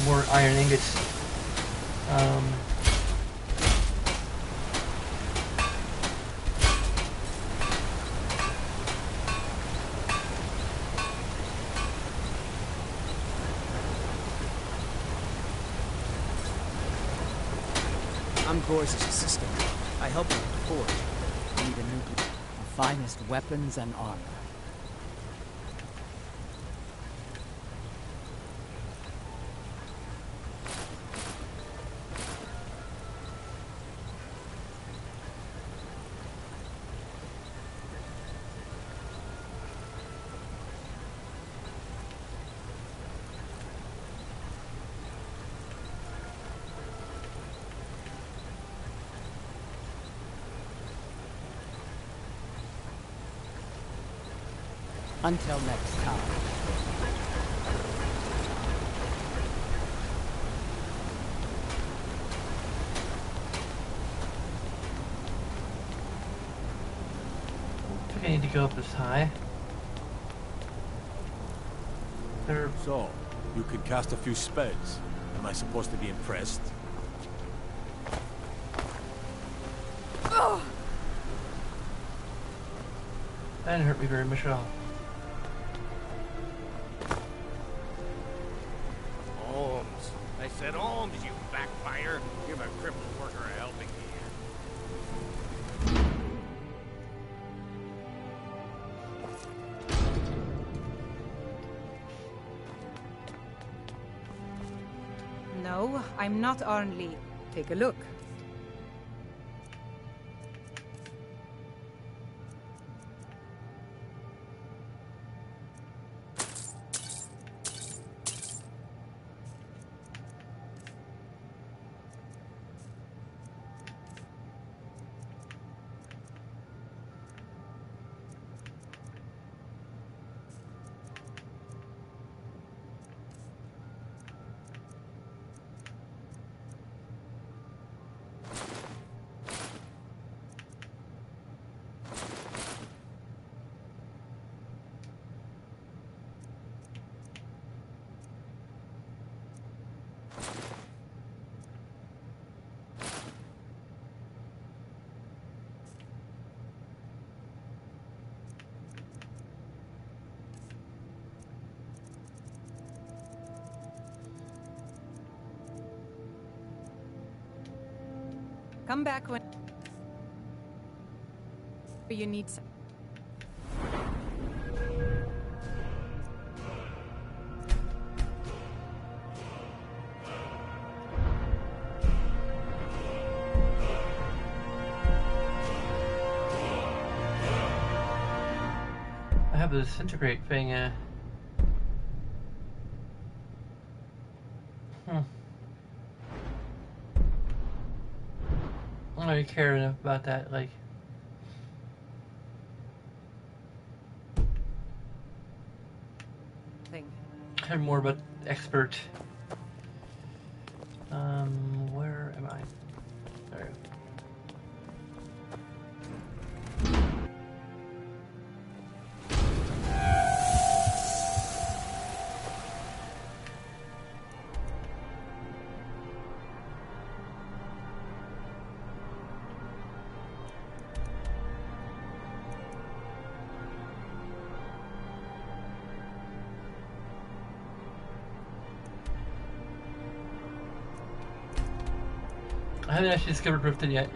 More iron ingots. I'm Gor's assistant. I help him with the forge. Need a new the finest weapons and armor. Until next time. I think I need to go up this high. So, you can cast a few spells. Am I supposed to be impressed? That didn't hurt me very much at all. Alms. I said alms, you backfire. Give a crippled worker a helping hand. No, I'm not Arnley. Take a look. Come back when you need some. I have a disintegrate thing. I don't really care enough about that, like. Thing. I care more about expert. Where am I? There. I haven't actually discovered Riften yet.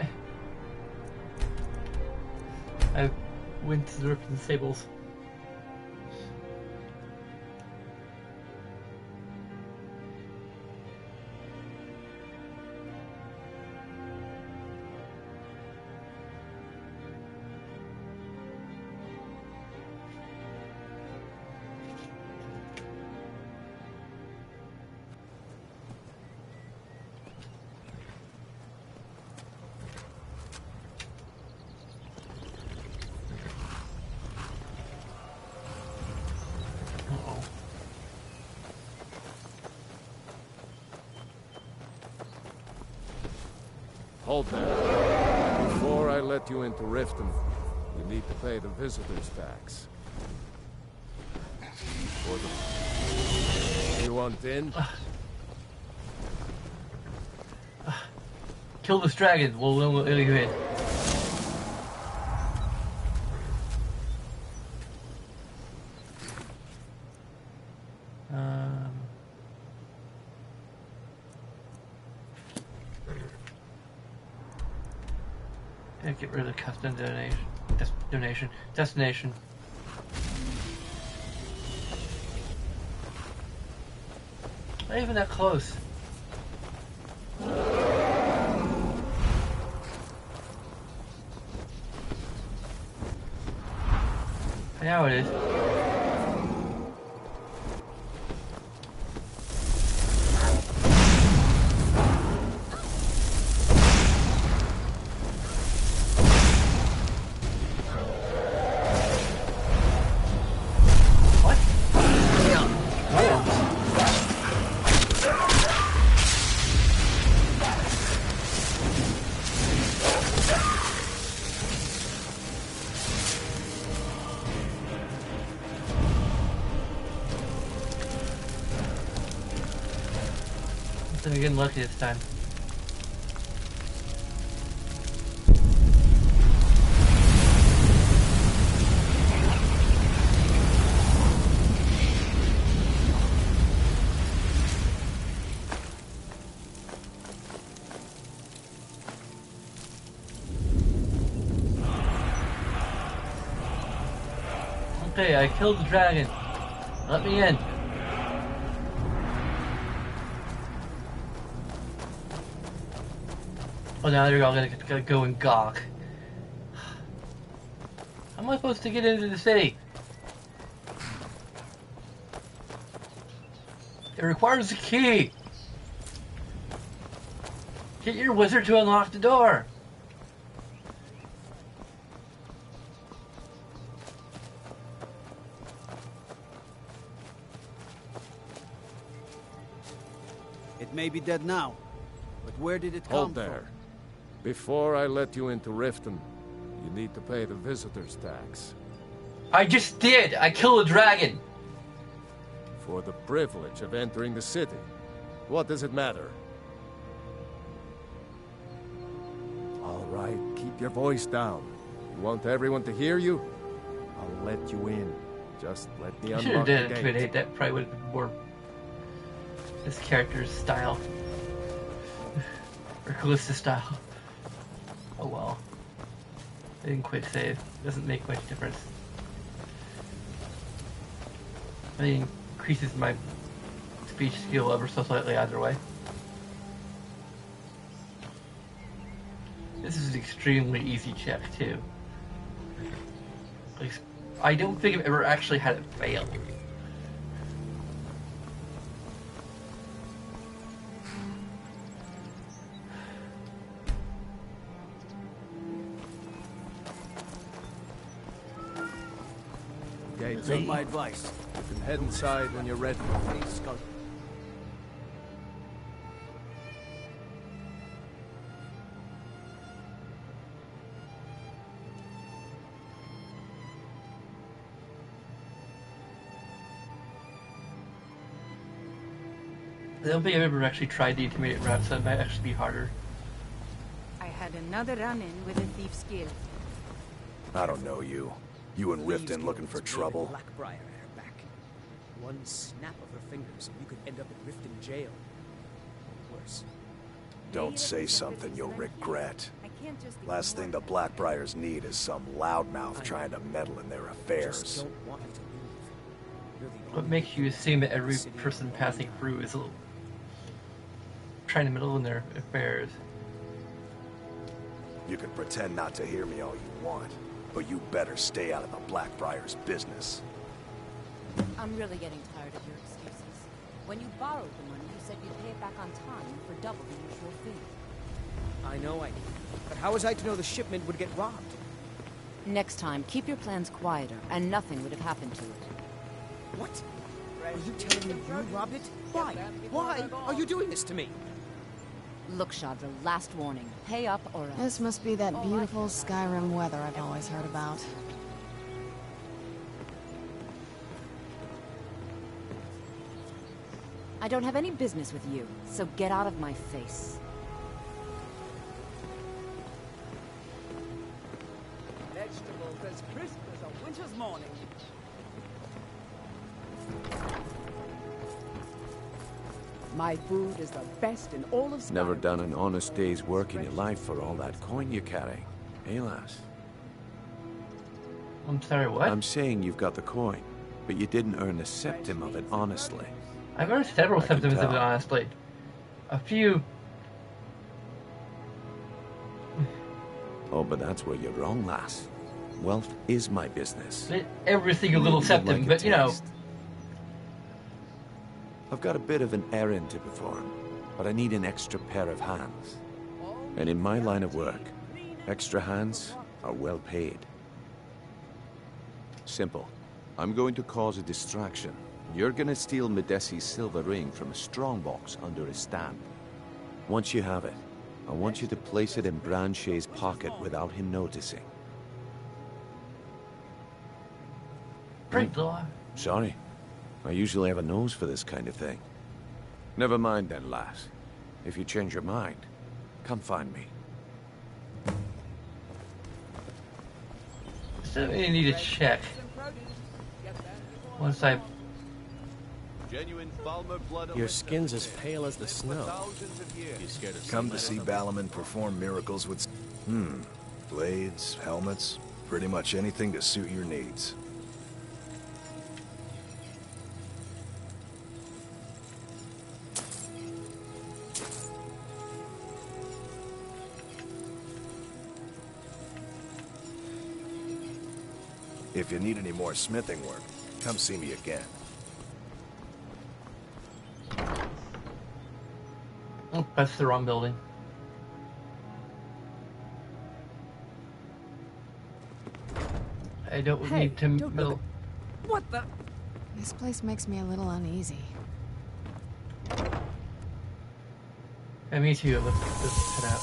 I went to the Riften stables. Hold there. Before I let you into Riften, you need to pay the visitor's tax. You want in? Kill this dragon, we'll let you in. Get rid of the custom destination. Not even that close. Now it is. We're getting lucky this time. Okay, I killed the dragon. Let me in. Oh, now they're all gonna go and gawk. How am I supposed to get into the city? It requires a key. Get your wizard to unlock the door. It may be dead now, but where did it come Hold there. Before I let you into Riften, you need to pay the visitor's tax. I just did. I killed a dragon. For the privilege of entering the city. What does it matter? All right, keep your voice down. You want everyone to hear you? I'll let you in. Just let me I should have unlock the done gate. Intimidate. That probably would have been more this character's style. Or Callista's style. Oh well. I didn't quick save. Doesn't make much difference. I mean, increases my speech skill ever so slightly either way. This is an extremely easy check too. Like, I don't think I've ever actually had it fail. Gate's Take up. my advice. You can head inside when you're ready. Please, Skull. I don't think I've ever actually tried the Intimidate route, so it might actually be harder. I had another run-in with a thief's guild. I don't know you. You and Riften looking for trouble? Blackbriar at her back. One snap of her fingers and you could end up in Riften jail. Or worse. Don't say something you'll regret. Last thing the Blackbriars need is some loudmouth trying to meddle in their affairs. What makes you assume that every person passing through is trying to meddle in their affairs? You can pretend not to hear me all you want, but you better stay out of the Blackbriars' business. I'm really getting tired of your excuses. When you borrowed the money, you said you'd pay it back on time for double the usual fee. I know I did. But how was I to know the shipment would get robbed? Next time, keep your plans quieter, and nothing would have happened to it. What? Are you telling me you robbed it? Why? Why are you doing this to me? Look, Shadra, last warning. Pay up or else. This must be that beautiful Skyrim weather I've always heard about. I don't have any business with you, so get out of my face. Vegetables as crisp as a winter's morning. My food is the best in all of Skyrim. Never done an honest day's work in your life for all that coin you carry. Eh, lass? I'm sorry, what? I'm saying you've got the coin, but you didn't earn a septim of it honestly. I've earned several I can septims of it, tell. honestly. A few. Oh, but that's where you're wrong, lass. Wealth is my business. Every single little You'd septim, like a but you know. taste. I've got a bit of an errand to perform, but I need an extra pair of hands. And in my line of work, extra hands are well paid. Simple. I'm going to cause a distraction. You're gonna steal Medesi's silver ring from a strongbox under his stamp. Once you have it, I want you to place it in Branche's pocket without him noticing. Great law. Sorry. I usually have a nose for this kind of thing. Never mind then, lass. If you change your mind, come find me. Still really need to check. Once I... Your skin's as pale as the snow. You scared of Come to see Balaman perform miracles with... blades, helmets, pretty much anything to suit your needs. If you need any more smithing work, come see me again. Oh, that's the wrong building. I don't need to mill. What the? This place makes me a little uneasy. Yeah, me too. Let's head out.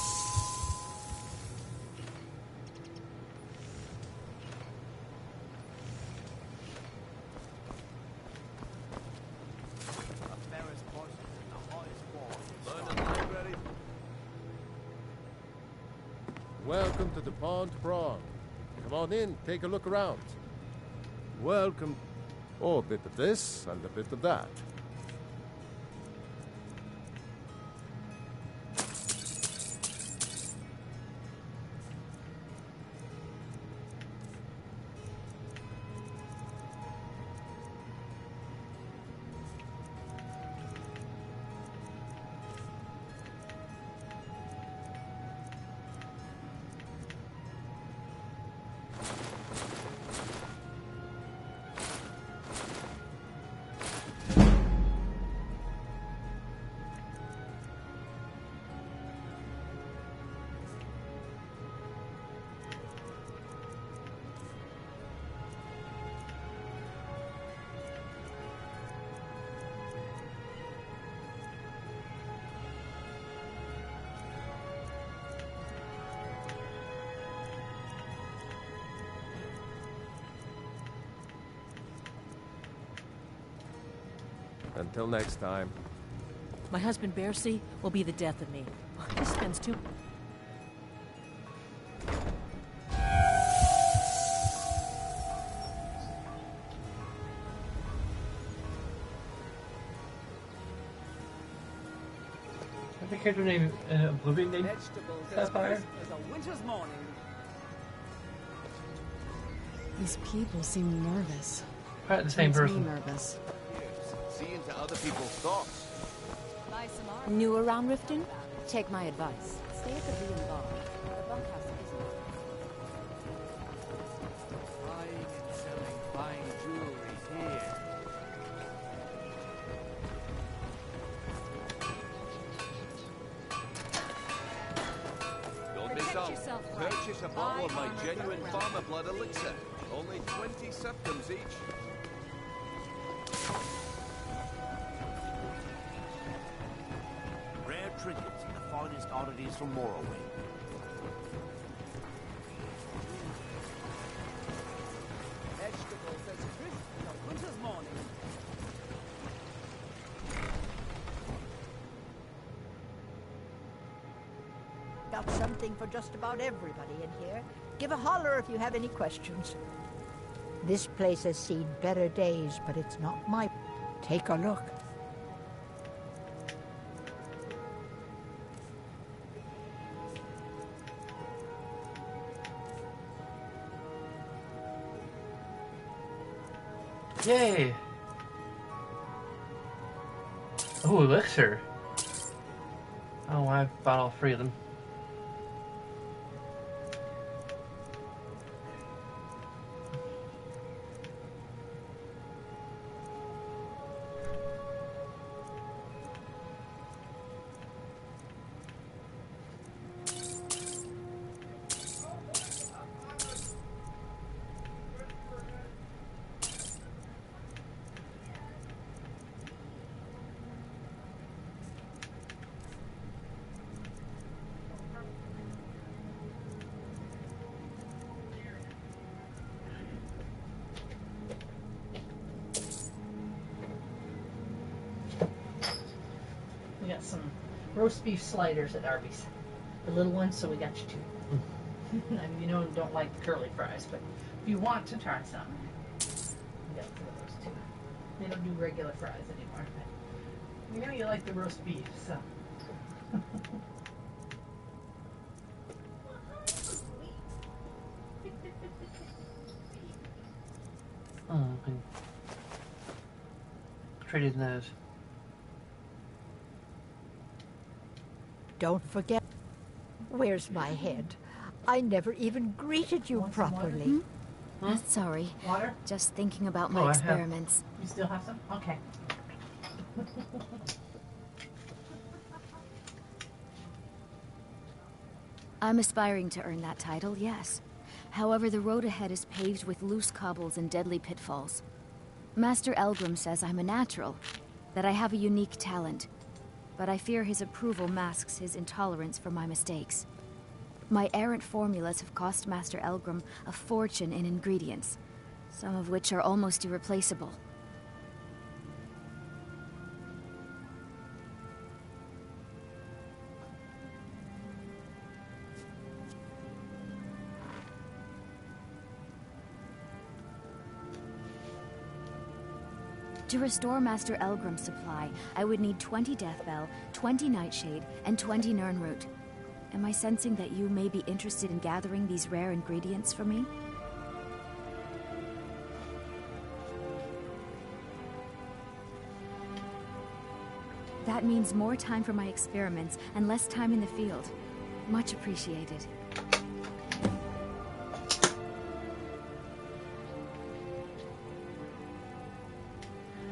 Welcome to the Pond Prong. Come on in, take a look around. Welcome. Oh, a bit of this and a bit of that. Until next time. My husband, Bercy, will be the death of me. He spends too... I think her name, Oblivion name Sapphire. These people seem nervous. Probably the same Makes me person. nervous. See into other people's thoughts. New around Riften? Take my advice. Stay at the Bee and Bar. The bunkhouse isn't. Buying and selling fine jewelry here. Don't miss out. Purchase a bottle of my genuine farmer blood elixir. Only 20 septums each. Rare trinkets and the finest oddities from Morrowind. Vegetables as crisp as a winter's morning. Got something for just about everybody in here. Give a holler if you have any questions. This place has seen better days, but it's not my... Take a look. Yay! Oh, elixir. Oh, I bought all three of them. We got some roast beef sliders at Arby's. The little ones, so we got you two. I mean, you know, don't like the curly fries, but if you want to try some, we got two of those too. They don't do regular fries anymore. But we know you like the roast beef, so. Oh, okay. Traded those. Don't forget. Where's my head? I never even greeted you properly. Sorry. Water? Just thinking about Oh, my I have- experiments. You still have some? Okay. I'm aspiring to earn that title, yes. However, the road ahead is paved with loose cobbles and deadly pitfalls. Master Elgrim says I'm a natural, that I have a unique talent, but I fear his approval masks his intolerance for my mistakes. My errant formulas have cost Master Elgrim a fortune in ingredients, some of which are almost irreplaceable. To restore Master Elgrim's supply, I would need 20 Deathbell, 20 Nightshade, and 20 Nirnroot. Am I sensing that you may be interested in gathering these rare ingredients for me? That means more time for my experiments and less time in the field. Much appreciated.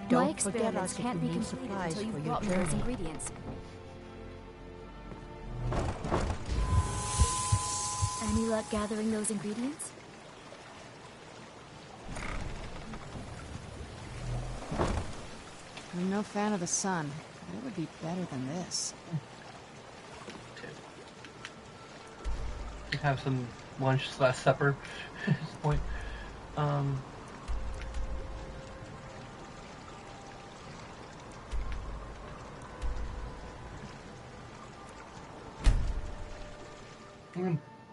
My Don't forget experiments us if can't you be need completed supplies until for you've your brought me those journey. ingredients. Any luck gathering those ingredients? I'm no fan of the sun, but it would be better than this. Have some lunch / supper at this point.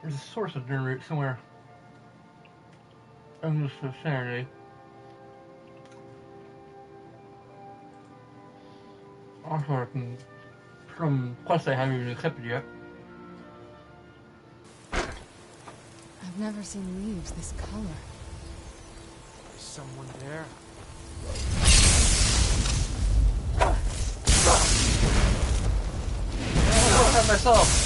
There's a source of Nirnroot somewhere in this vicinity. Also, I can from quests I haven't even accepted yet. I've never seen leaves this color. Is someone there? I'll work on myself.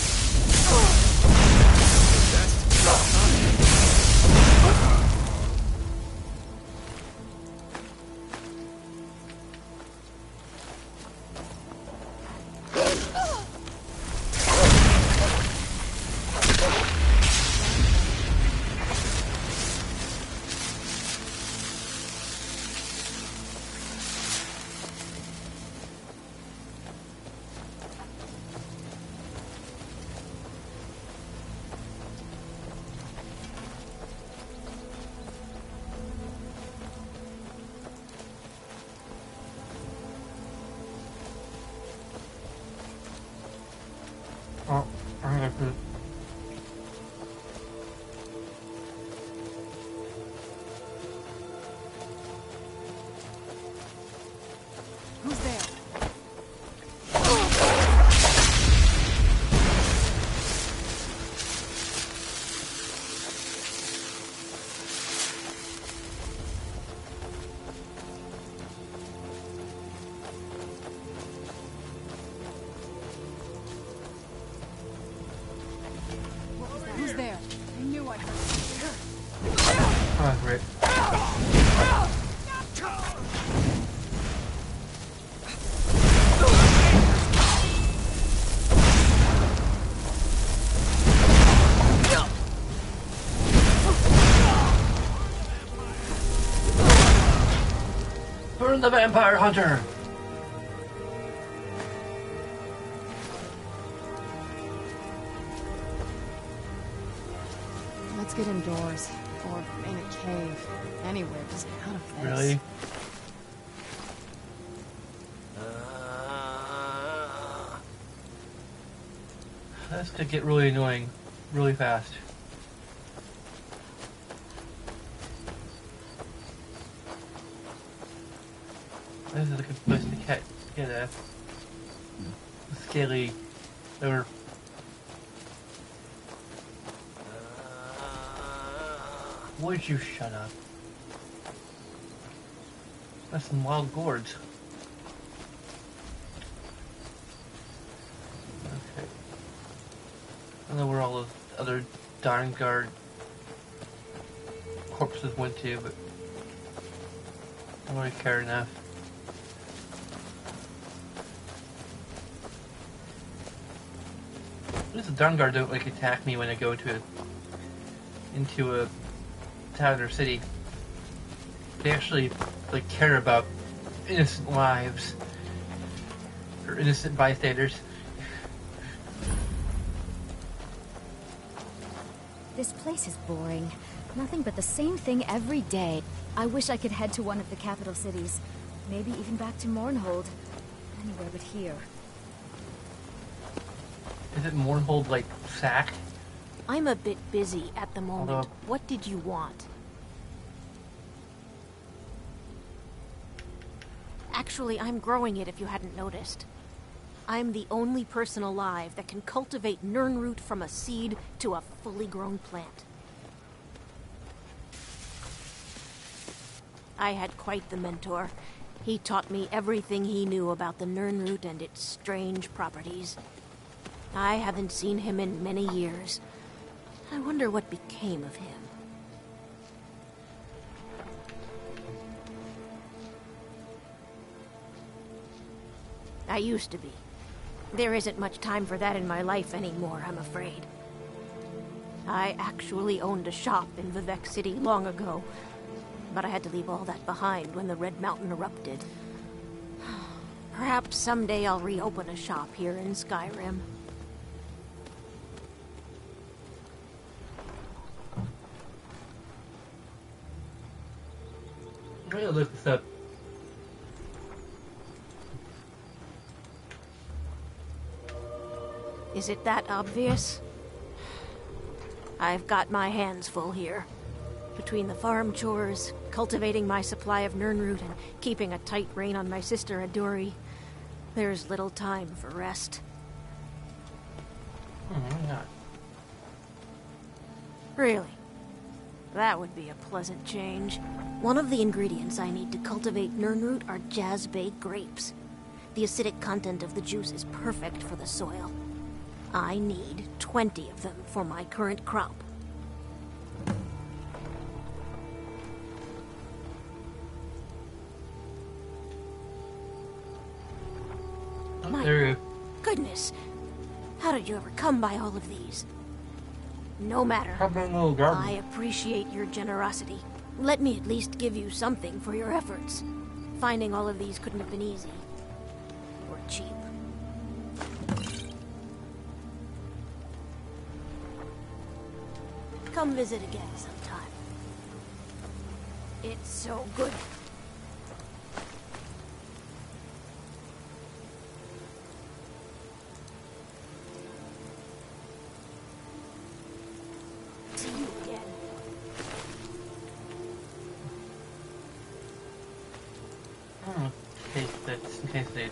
Oh, I have to. Who's there? Who's there? I knew I heard something. Oh, great. Burn the vampire hunter! Let's get indoors. Or in a cave. Anywhere, just out of this. Really? This could get really annoying really fast. This is a good place to get a scaly or would you shut up? That's some wild gourds. Okay. I don't know where all those other Darngard corpses went to, but I don't really care enough. At least the Dawn Guard don't like attack me when I go into a town or city. They actually like care about innocent lives or innocent bystanders. This place is boring. Nothing but the same thing every day. I wish I could head to one of the capital cities. Maybe even back to Mournhold. Anywhere but here. Is it Mournhold like sacked? I'm a bit busy at the moment. Although, what did you want? Actually, I'm growing it if you hadn't noticed. I'm the only person alive that can cultivate Nirnroot from a seed to a fully grown plant. I had quite the mentor. He taught me everything he knew about the Nirnroot and its strange properties. I haven't seen him in many years. I wonder what became of him. I used to be. There isn't much time for that in my life anymore, I'm afraid. I actually owned a shop in Vivek City long ago, but I had to leave all that behind when the Red Mountain erupted. Perhaps someday I'll reopen a shop here in Skyrim. I'm gonna look this up. Is it that obvious? I've got my hands full here. Between the farm chores, cultivating my supply of Nirnroot, and keeping a tight rein on my sister Adori, there's little time for rest. Yeah. Really? That would be a pleasant change. One of the ingredients I need to cultivate Nirnroot are Jazbay grapes. The acidic content of the juice is perfect for the soil. I need 20 of them for my current crop. My goodness! How did you ever come by all of these? No matter. I appreciate your generosity. Let me at least give you something for your efforts. Finding all of these couldn't have been easy. Or cheap. Come visit again sometime. It's so good. See you again. Taste that, just in case they...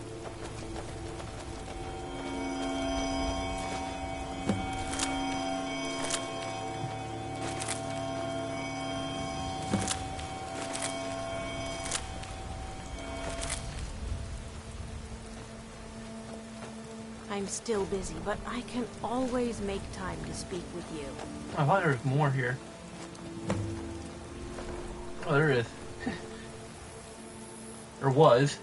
I'm still busy, but I can always make time to speak with you. I thought there was more here. Oh, there is. Or was.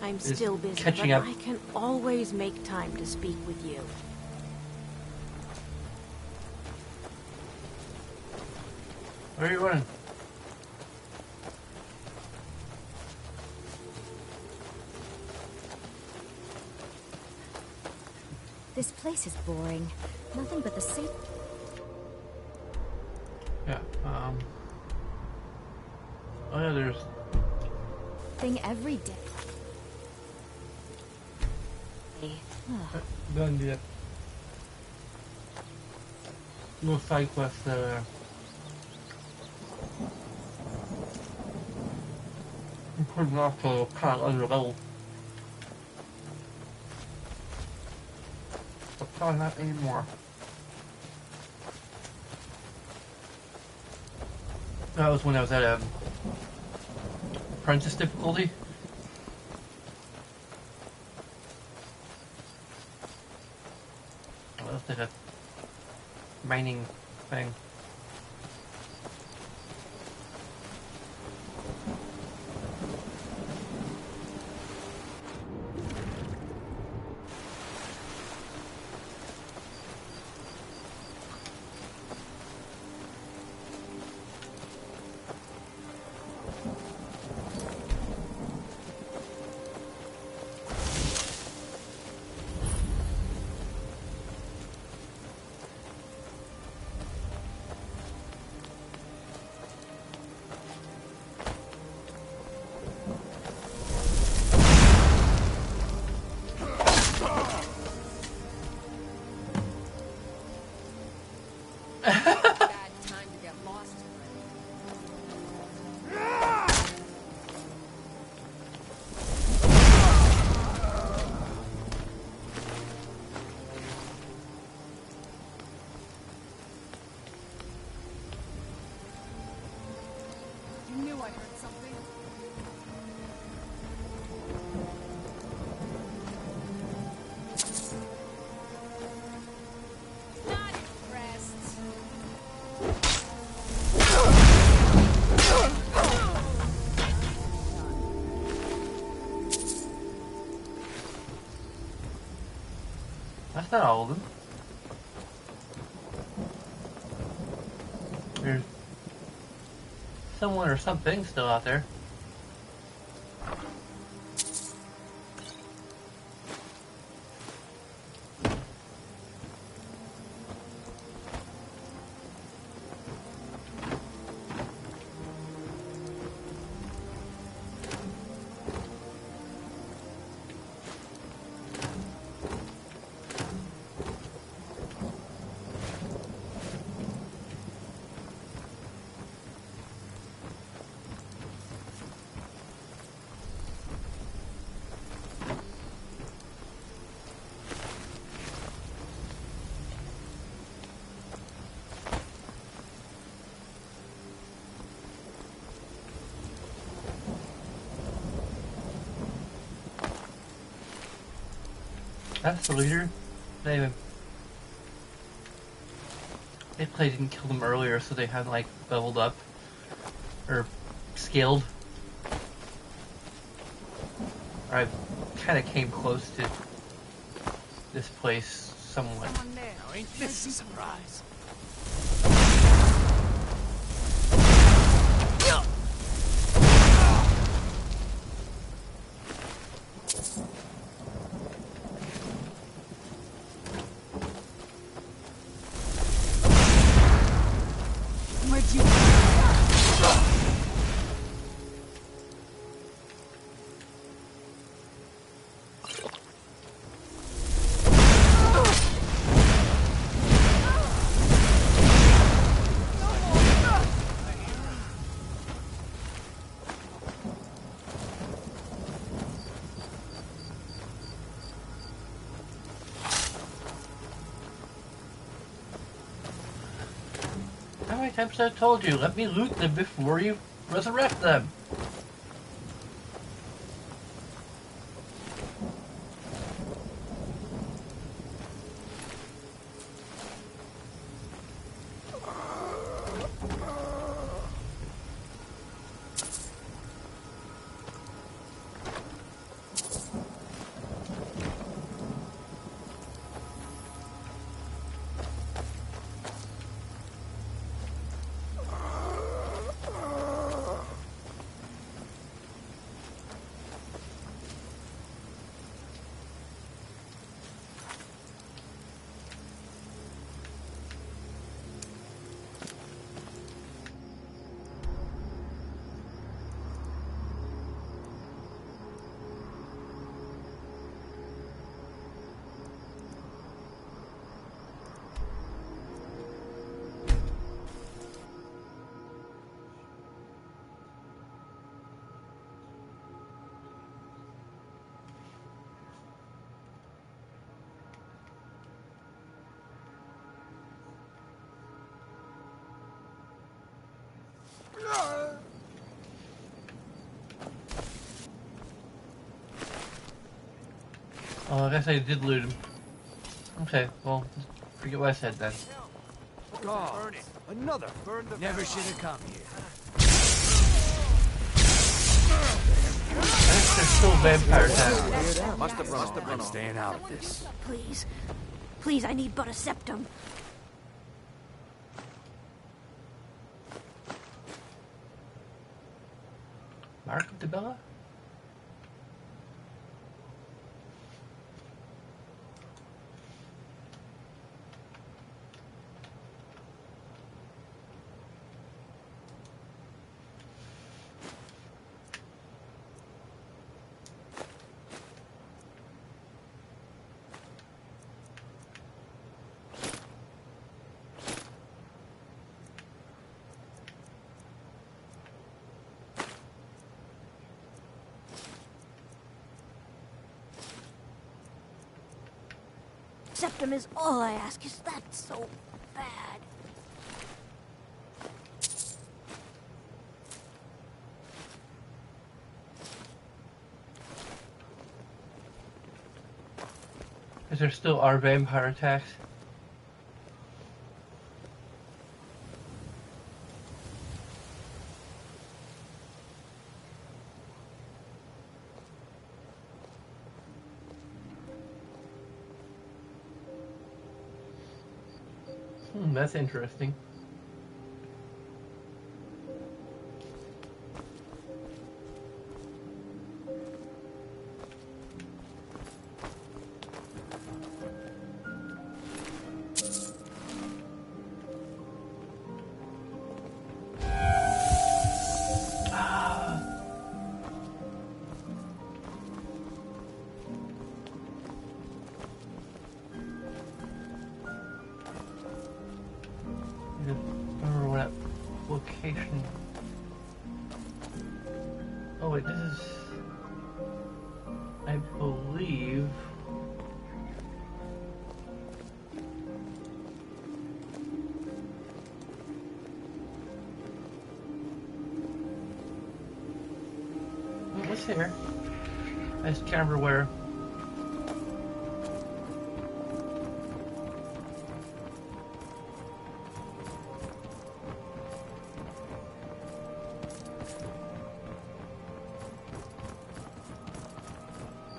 I'm still busy, catching but up. I can always make time to speak with you. Where are you running? This place is boring. Nothing but the same... Yeah, oh yeah, there's... thing every day. Done yet. No side quest there. I'm putting off to kind of under level. But probably not anymore. That was when I was at apprentice difficulty. Let's take a mining thing. That's not all of them. There's someone or something still out there. That's the leader. They probably didn't kill them earlier, so they haven't like leveled up or scaled. Or I kind of came close to this place somewhat. Now, ain't this a surprise? How many times have I told you, let me loot them before you resurrect them? Oh, I guess I did loot him. Okay, well, forget what I said then. God, another. Burn the Never should have come here. There's still vampire attacks. Must have run. I'm staying out of this. Please. Please, I need but a septum. Mark of the Bella? Septum is all I ask. Is that so bad? Because there still are vampire attacks. That's interesting. Location. Oh wait, this is, I believe, what's here? I just can't remember where.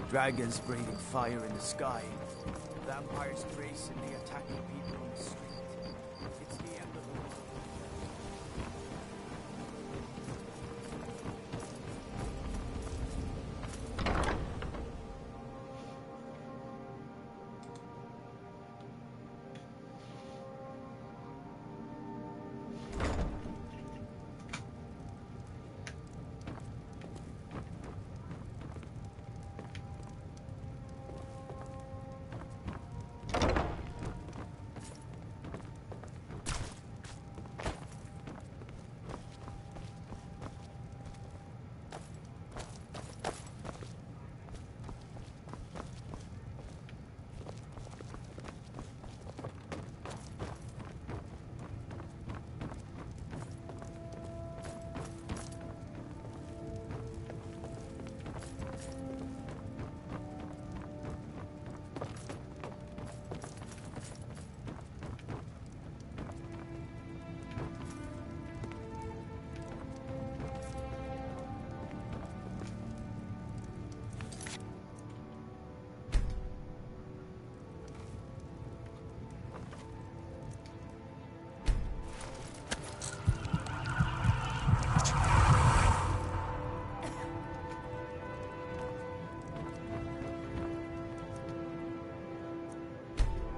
Dragons breathing fire in the sky. Vampires gracefully attacking people on the street. It's the end of the world.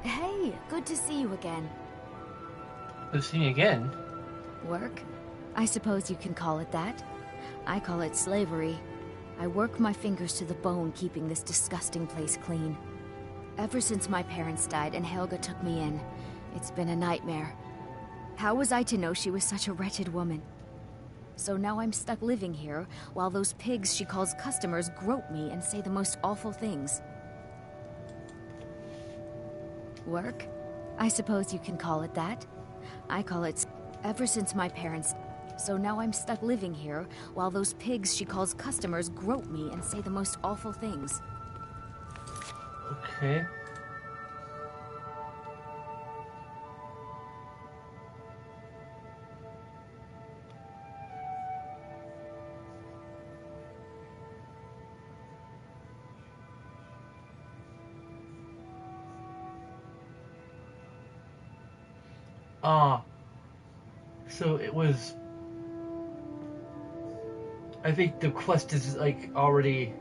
Hey, good to see you again. Good to see me again? Work? I suppose you can call it that. I call it slavery. I work my fingers to the bone keeping this disgusting place clean. Ever since my parents died and Helga took me in, it's been a nightmare. How was I to know she was such a wretched woman? So now I'm stuck living here, while those pigs she calls customers grope me and say the most awful things. Work? I suppose you can call it that. I call it ever since my parents. So now I'm stuck living here, while those pigs she calls customers grope me and say the most awful things. Okay. So it was... I think the quest is, like, already...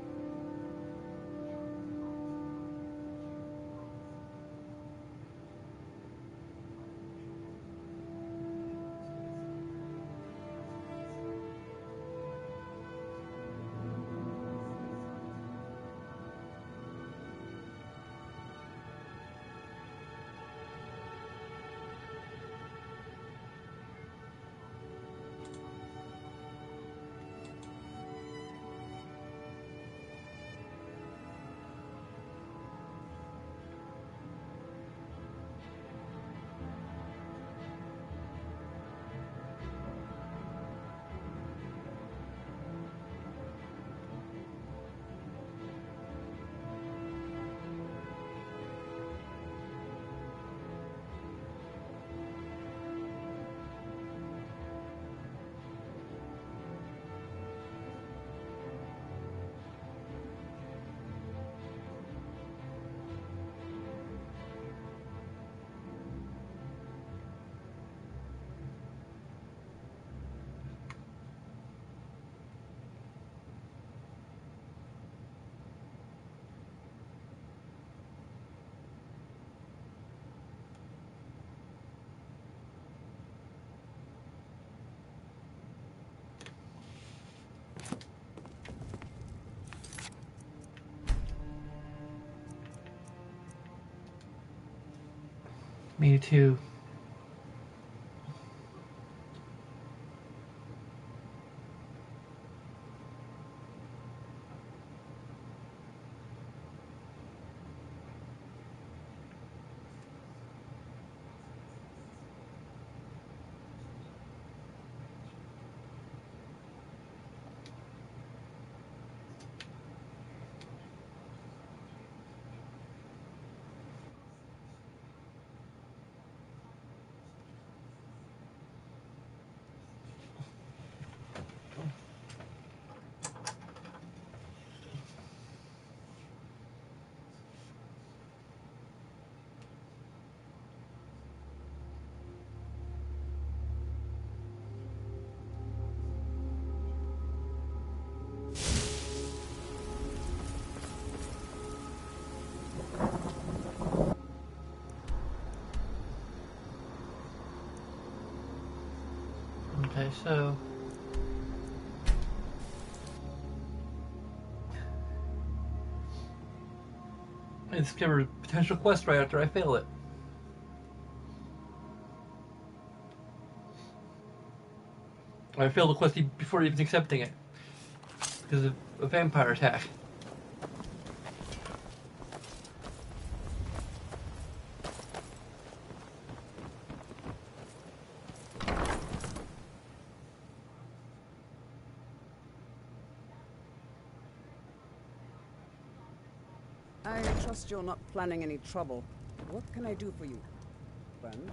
Me too. Okay, so... I discovered a potential quest right after I fail it. I failed the quest before even accepting it. Because of a vampire attack. I trust you're not planning any trouble. What can I do for you, friend?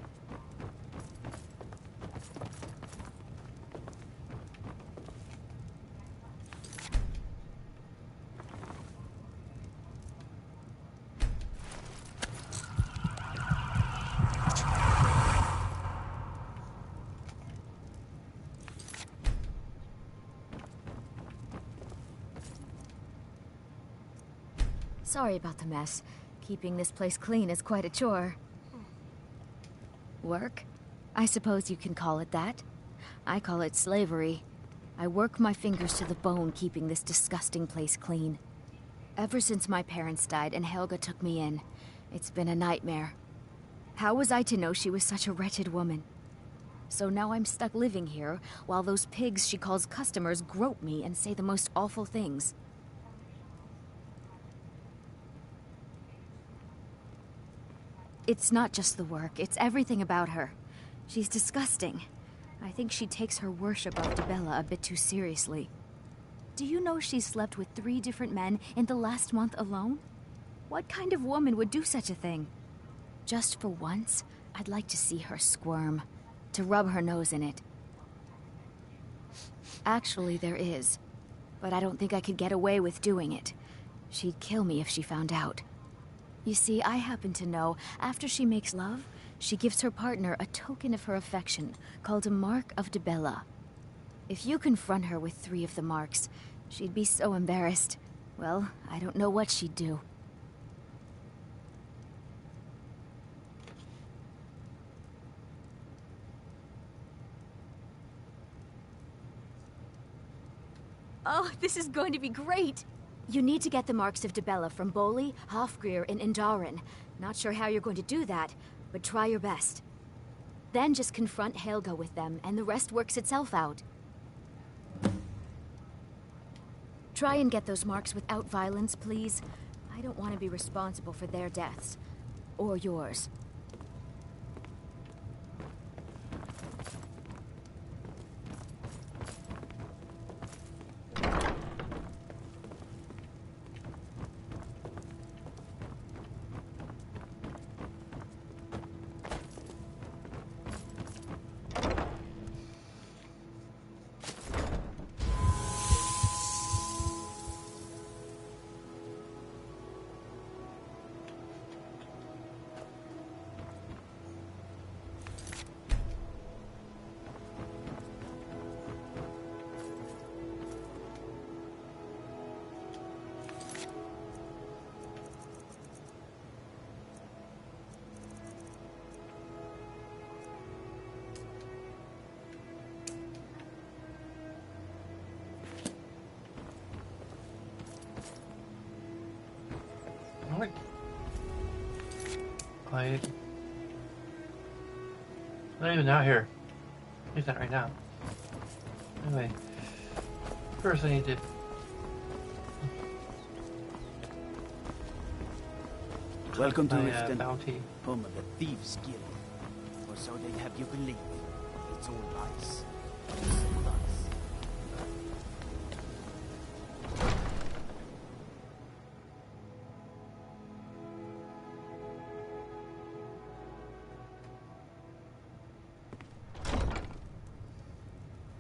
Sorry about the mess. Keeping this place clean is quite a chore. Work? I suppose you can call it that. I call it slavery. I work my fingers to the bone keeping this disgusting place clean. Ever since my parents died and Helga took me in, it's been a nightmare. How was I to know she was such a wretched woman? So now I'm stuck living here while those pigs she calls customers grope me and say the most awful things. It's not just the work, it's everything about her. She's disgusting. I think she takes her worship of Dibella a bit too seriously. Do you know she's slept with 3 different men in the last month alone? What kind of woman would do such a thing? Just for once, I'd like to see her squirm, to rub her nose in it. Actually, there is, but I don't think I could get away with doing it. She'd kill me if she found out. You see, I happen to know, after she makes love, she gives her partner a token of her affection called a Mark of Dibella. If you confront her with 3 of the marks, she'd be so embarrassed. Well, I don't know what she'd do. Oh, this is going to be great! You need to get the marks of Dibella from Bolli, Hofgrir, and Indaren. Not sure how you're going to do that, but try your best. Then just confront Helga with them, and the rest works itself out. Try and get those marks without violence, please. I don't want to be responsible for their deaths. Or yours. I'm not even out here. He's not right now. Anyway, first I need to... Welcome to Riften, bounty. home of the Thieves' Guild. Or so they'd have you believe. It's all lies. Just all lies.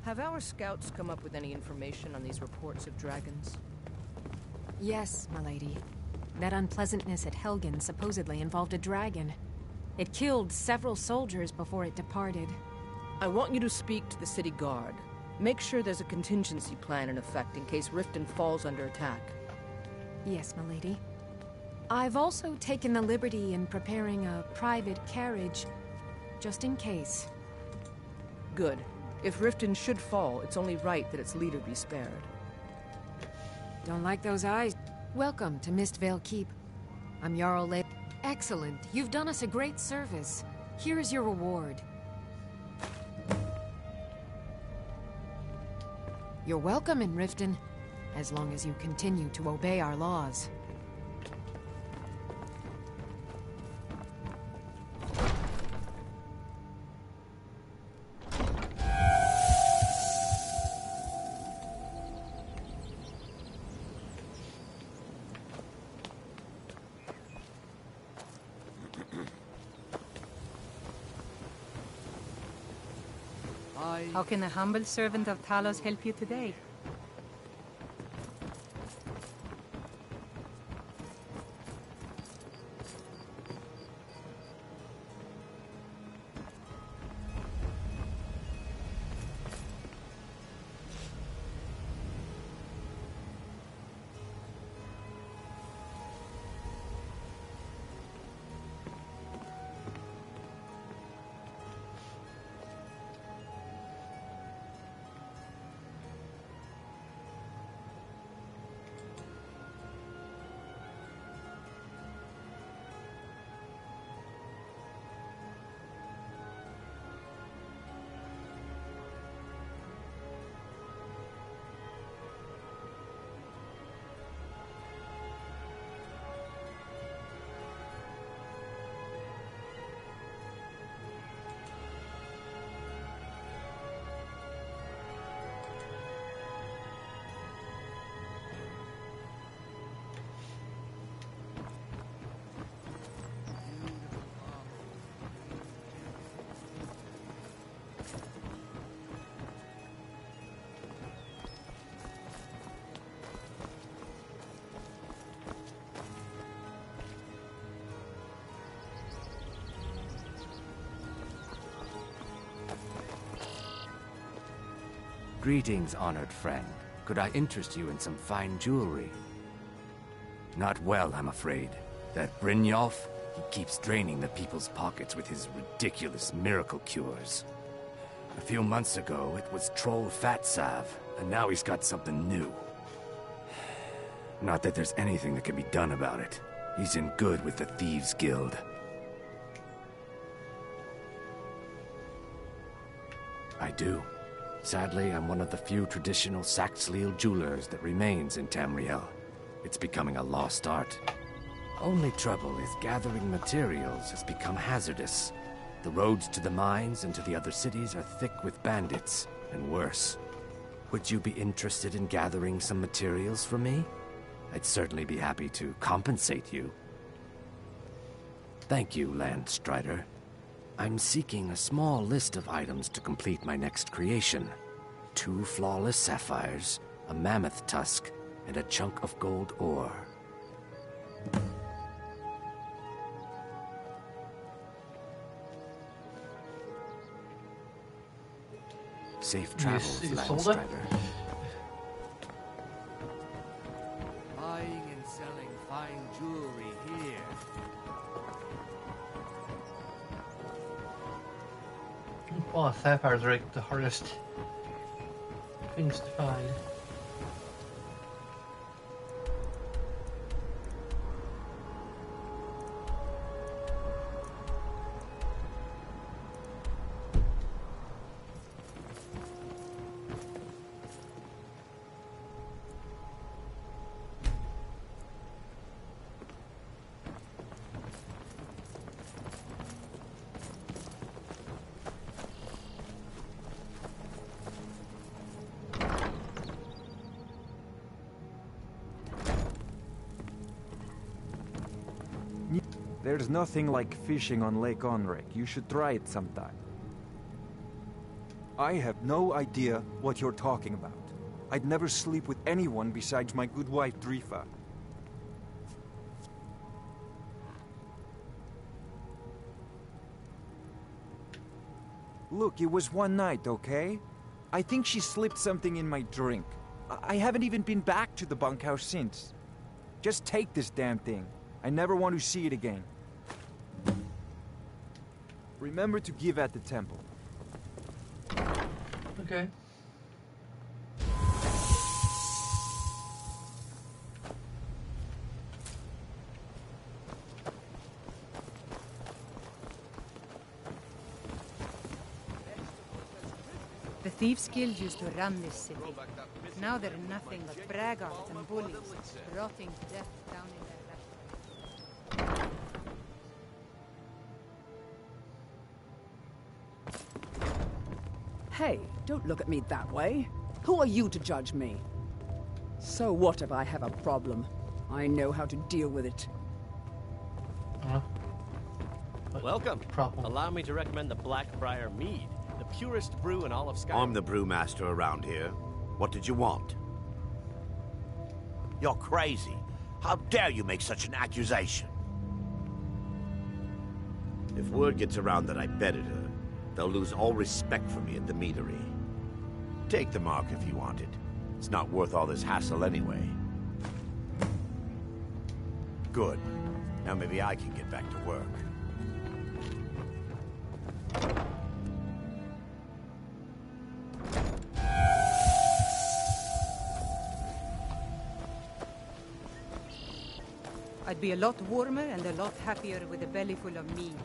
Have our scouts come up with any information on these reports of dragons? Yes, my lady. That unpleasantness at Helgen supposedly involved a dragon. It killed several soldiers before it departed. I want you to speak to the city guard. Make sure there's a contingency plan in effect in case Riften falls under attack. Yes, my lady. I've also taken the liberty in preparing a private carriage, just in case. Good. If Riften should fall, it's only right that its leader be spared. Don't like those eyes. Welcome to Mistvale Keep. I'm Jarl Le... Excellent. You've done us a great service. Here is your reward. You're welcome in Riften, as long as you continue to obey our laws. How can a humble servant of Talos help you today? Greetings, honored friend. Could I interest you in some fine jewelry? Not well, I'm afraid. That Brynjolf, he keeps draining the people's pockets with his ridiculous miracle cures. A few months ago, it was Troll Fatsav, and now he's got something new. Not that there's anything that can be done about it. He's in good with the Thieves' Guild. I do. Sadly, I'm one of the few traditional Saxhleel jewelers that remains in Tamriel. It's becoming a lost art. Only trouble is gathering materials has become hazardous. The roads to the mines and to the other cities are thick with bandits, and worse. Would you be interested in gathering some materials for me? I'd certainly be happy to compensate you. Thank you, Landstrider. I'm seeking a small list of items to complete my next creation. 2 flawless sapphires, a mammoth tusk, and a chunk of gold ore. Safe travels, Landstrider. Buying and selling fine jewelry here. Well, sapphires are like the hardest things to find. There's nothing like fishing on Lake Onrek. You should try it sometime. I have no idea what you're talking about. I'd never sleep with anyone besides my good wife, Drifa. Look, it was one night, okay? I think she slipped something in my drink. I haven't even been back to the bunkhouse since. Just take this damn thing. I never want to see it again. Remember to give at the temple. Okay. The Thieves' Guild used to run this city. Now they're nothing but braggarts and bullies, rotting to death down in their restaurants. Hey, don't look at me that way. Who are you to judge me? So what if I have a problem? I know how to deal with it. Welcome. Allow me to recommend the Blackbriar Mead, the purest brew in all of Skyrim. I'm the brewmaster around here. What did you want? You're crazy. How dare you make such an accusation? If word gets around that I betted her, they'll lose all respect for me at the meadery. Take the mark if you want it. It's not worth all this hassle anyway. Good. Now maybe I can get back to work. I'd be a lot warmer and a lot happier with a belly full of mead.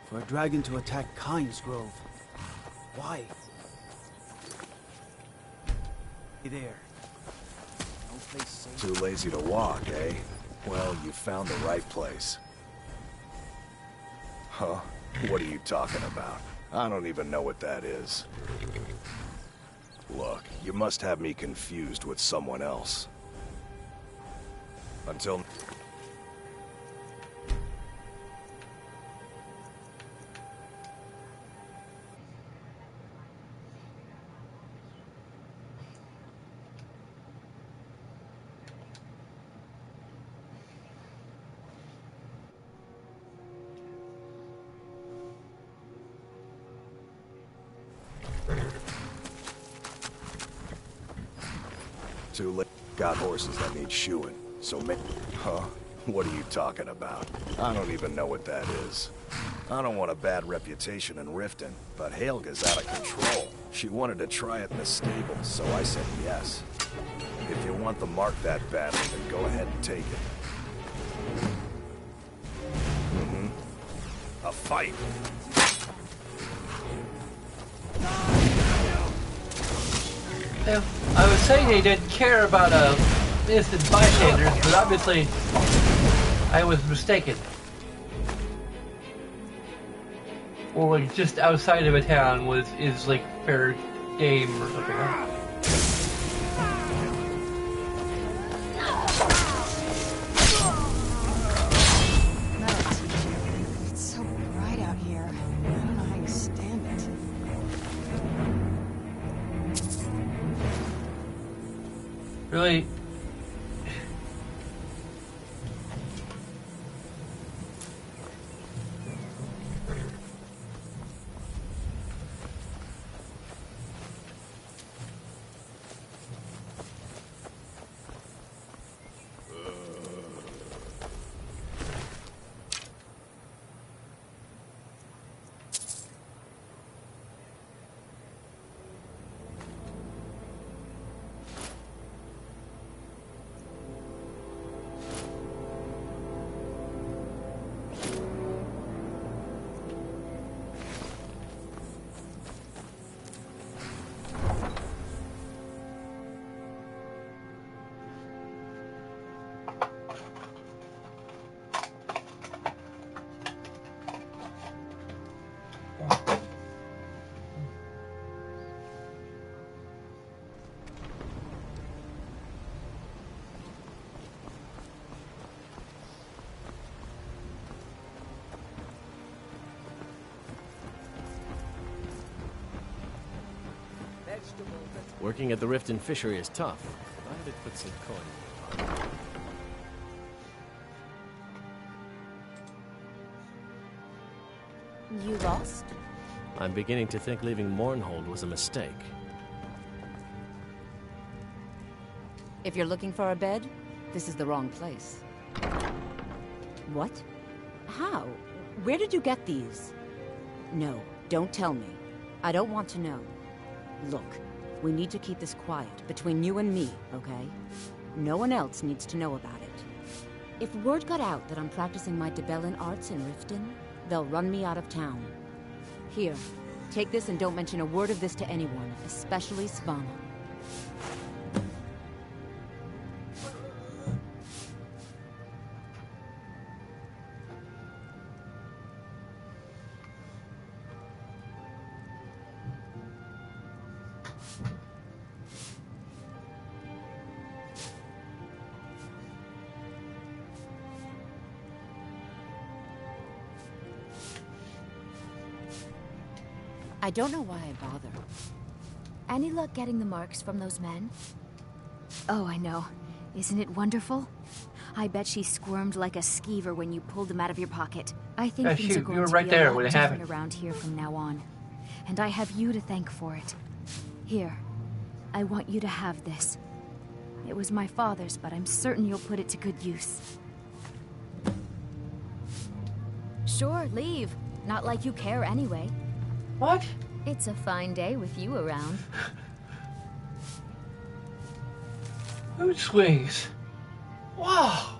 For a dragon to attack Kyne's Grove. Why? Hey there. No place safe. Too lazy to walk, eh? Well, you found the right place. Huh? What are you talking about? I don't even know what that is. Look, you must have me confused with someone else. Until... Too late. Got horses that need shoeing, so Huh? What are you talking about? I don't even know what that is. I don't want a bad reputation in Riften, but Helga's out of control. She wanted to try it in the stable, so I said yes. If you want the mark that badly, then go ahead and take it. A fight! Yeah, I was saying they didn't care about innocent bystanders, but obviously I was mistaken. Or like just outside of a town is like fair game or something. Huh? It's so bright out here. I don't know how you stand it. Really? Working at the Riften fishery is tough. Glad it put some coin. You lost? I'm beginning to think leaving Mournhold was a mistake. If you're looking for a bed, this is the wrong place. What? How? Where did you get these? No, don't tell me. I don't want to know. Look, we need to keep this quiet, between you and me, okay? No one else needs to know about it. If word got out that I'm practicing my Debellan arts in Riften, they'll run me out of town. Here, take this and don't mention a word of this to anyone, especially Svanna. I don't know why I bother. Any luck getting the marks from those men? Oh, I know. Isn't it wonderful? I bet she squirmed like a skeever when you pulled them out of your pocket. I think things are going to be a lot different around here from now on. And I have you to thank for it. Here, I want you to have this. It was my father's, but I'm certain you'll put it to good use. Sure, leave. Not like you care anyway. What? It's a fine day with you around. Mood swings. Wow.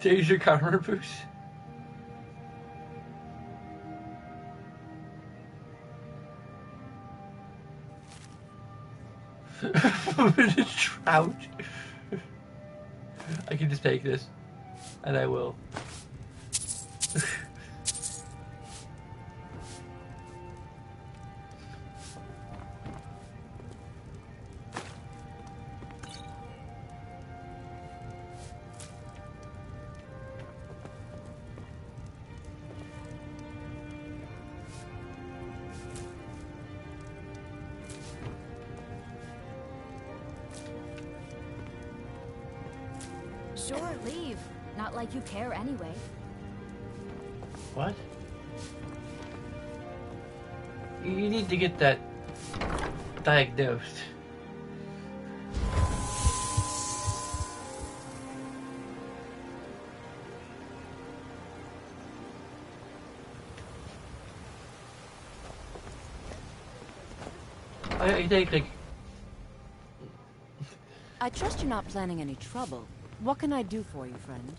Change your camera boost. The trout. I can just take this, and I will. Sure, leave. Not like you care anyway. What? You need to get that diagnosed. I think, like... I trust you're not planning any trouble. What can I do for you, friend?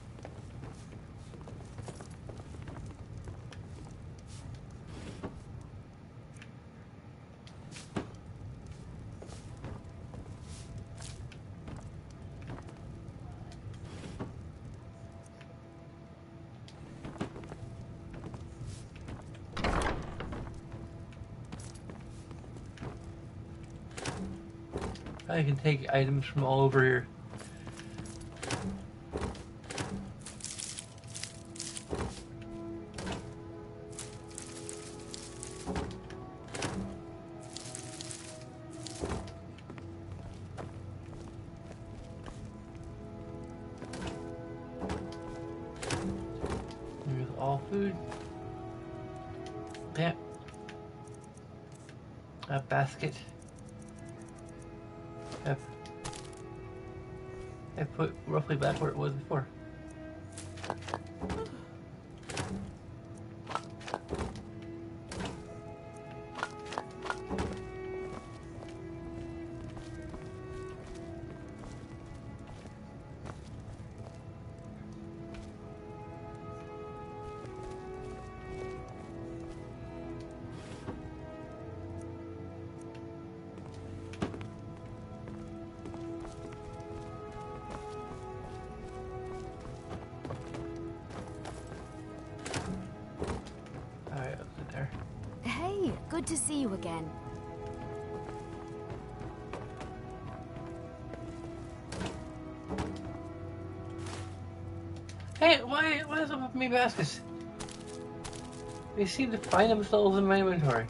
I can take items from all over here. Here's all food. Yeah. A basket. I put roughly back where it was before. Hey, good to see you again. Hey, why is up with me baskets? They seem to find themselves in my inventory.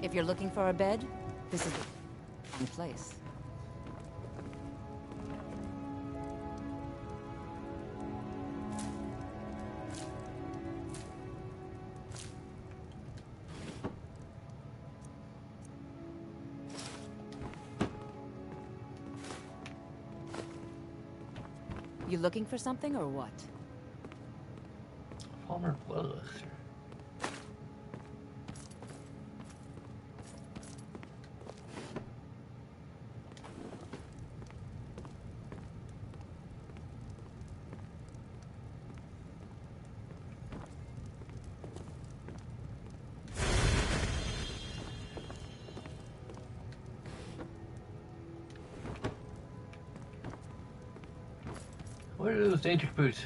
If you're looking for a bed, this is the wrong place. You looking for something or what? Palmer Bloodluster. What are those danger boots?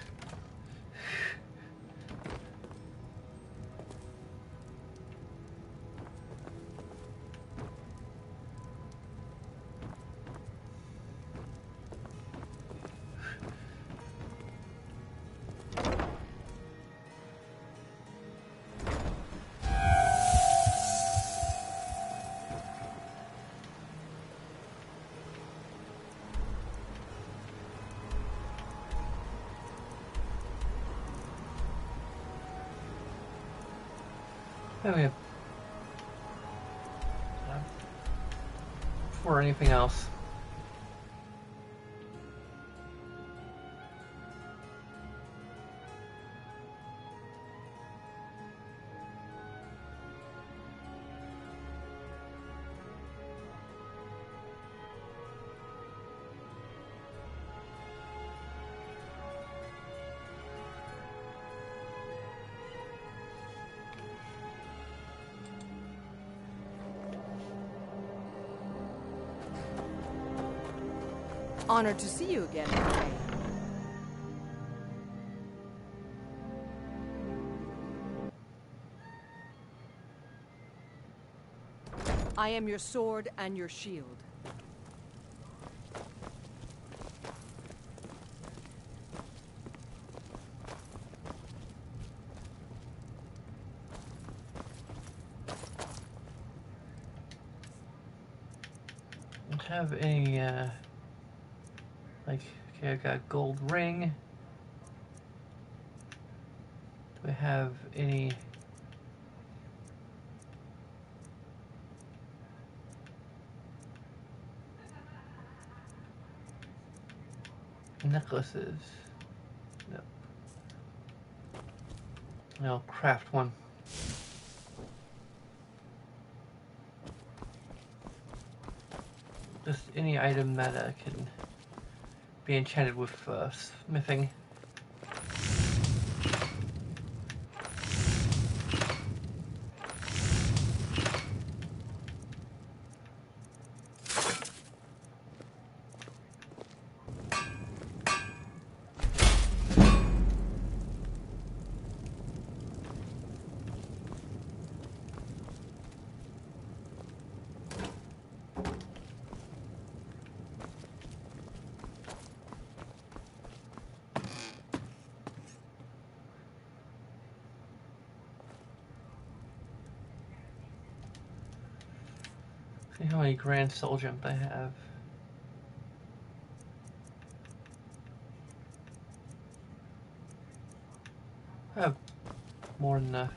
Okay. Before anything else. Honored to see you again, Renee. I am your sword and your shield. Don't have any, like, okay, I got gold ring. Do I have any... necklaces? No. I'll craft one. Just any item that can be enchanted with smithing. See how many grand soul jump I have. I have more than enough.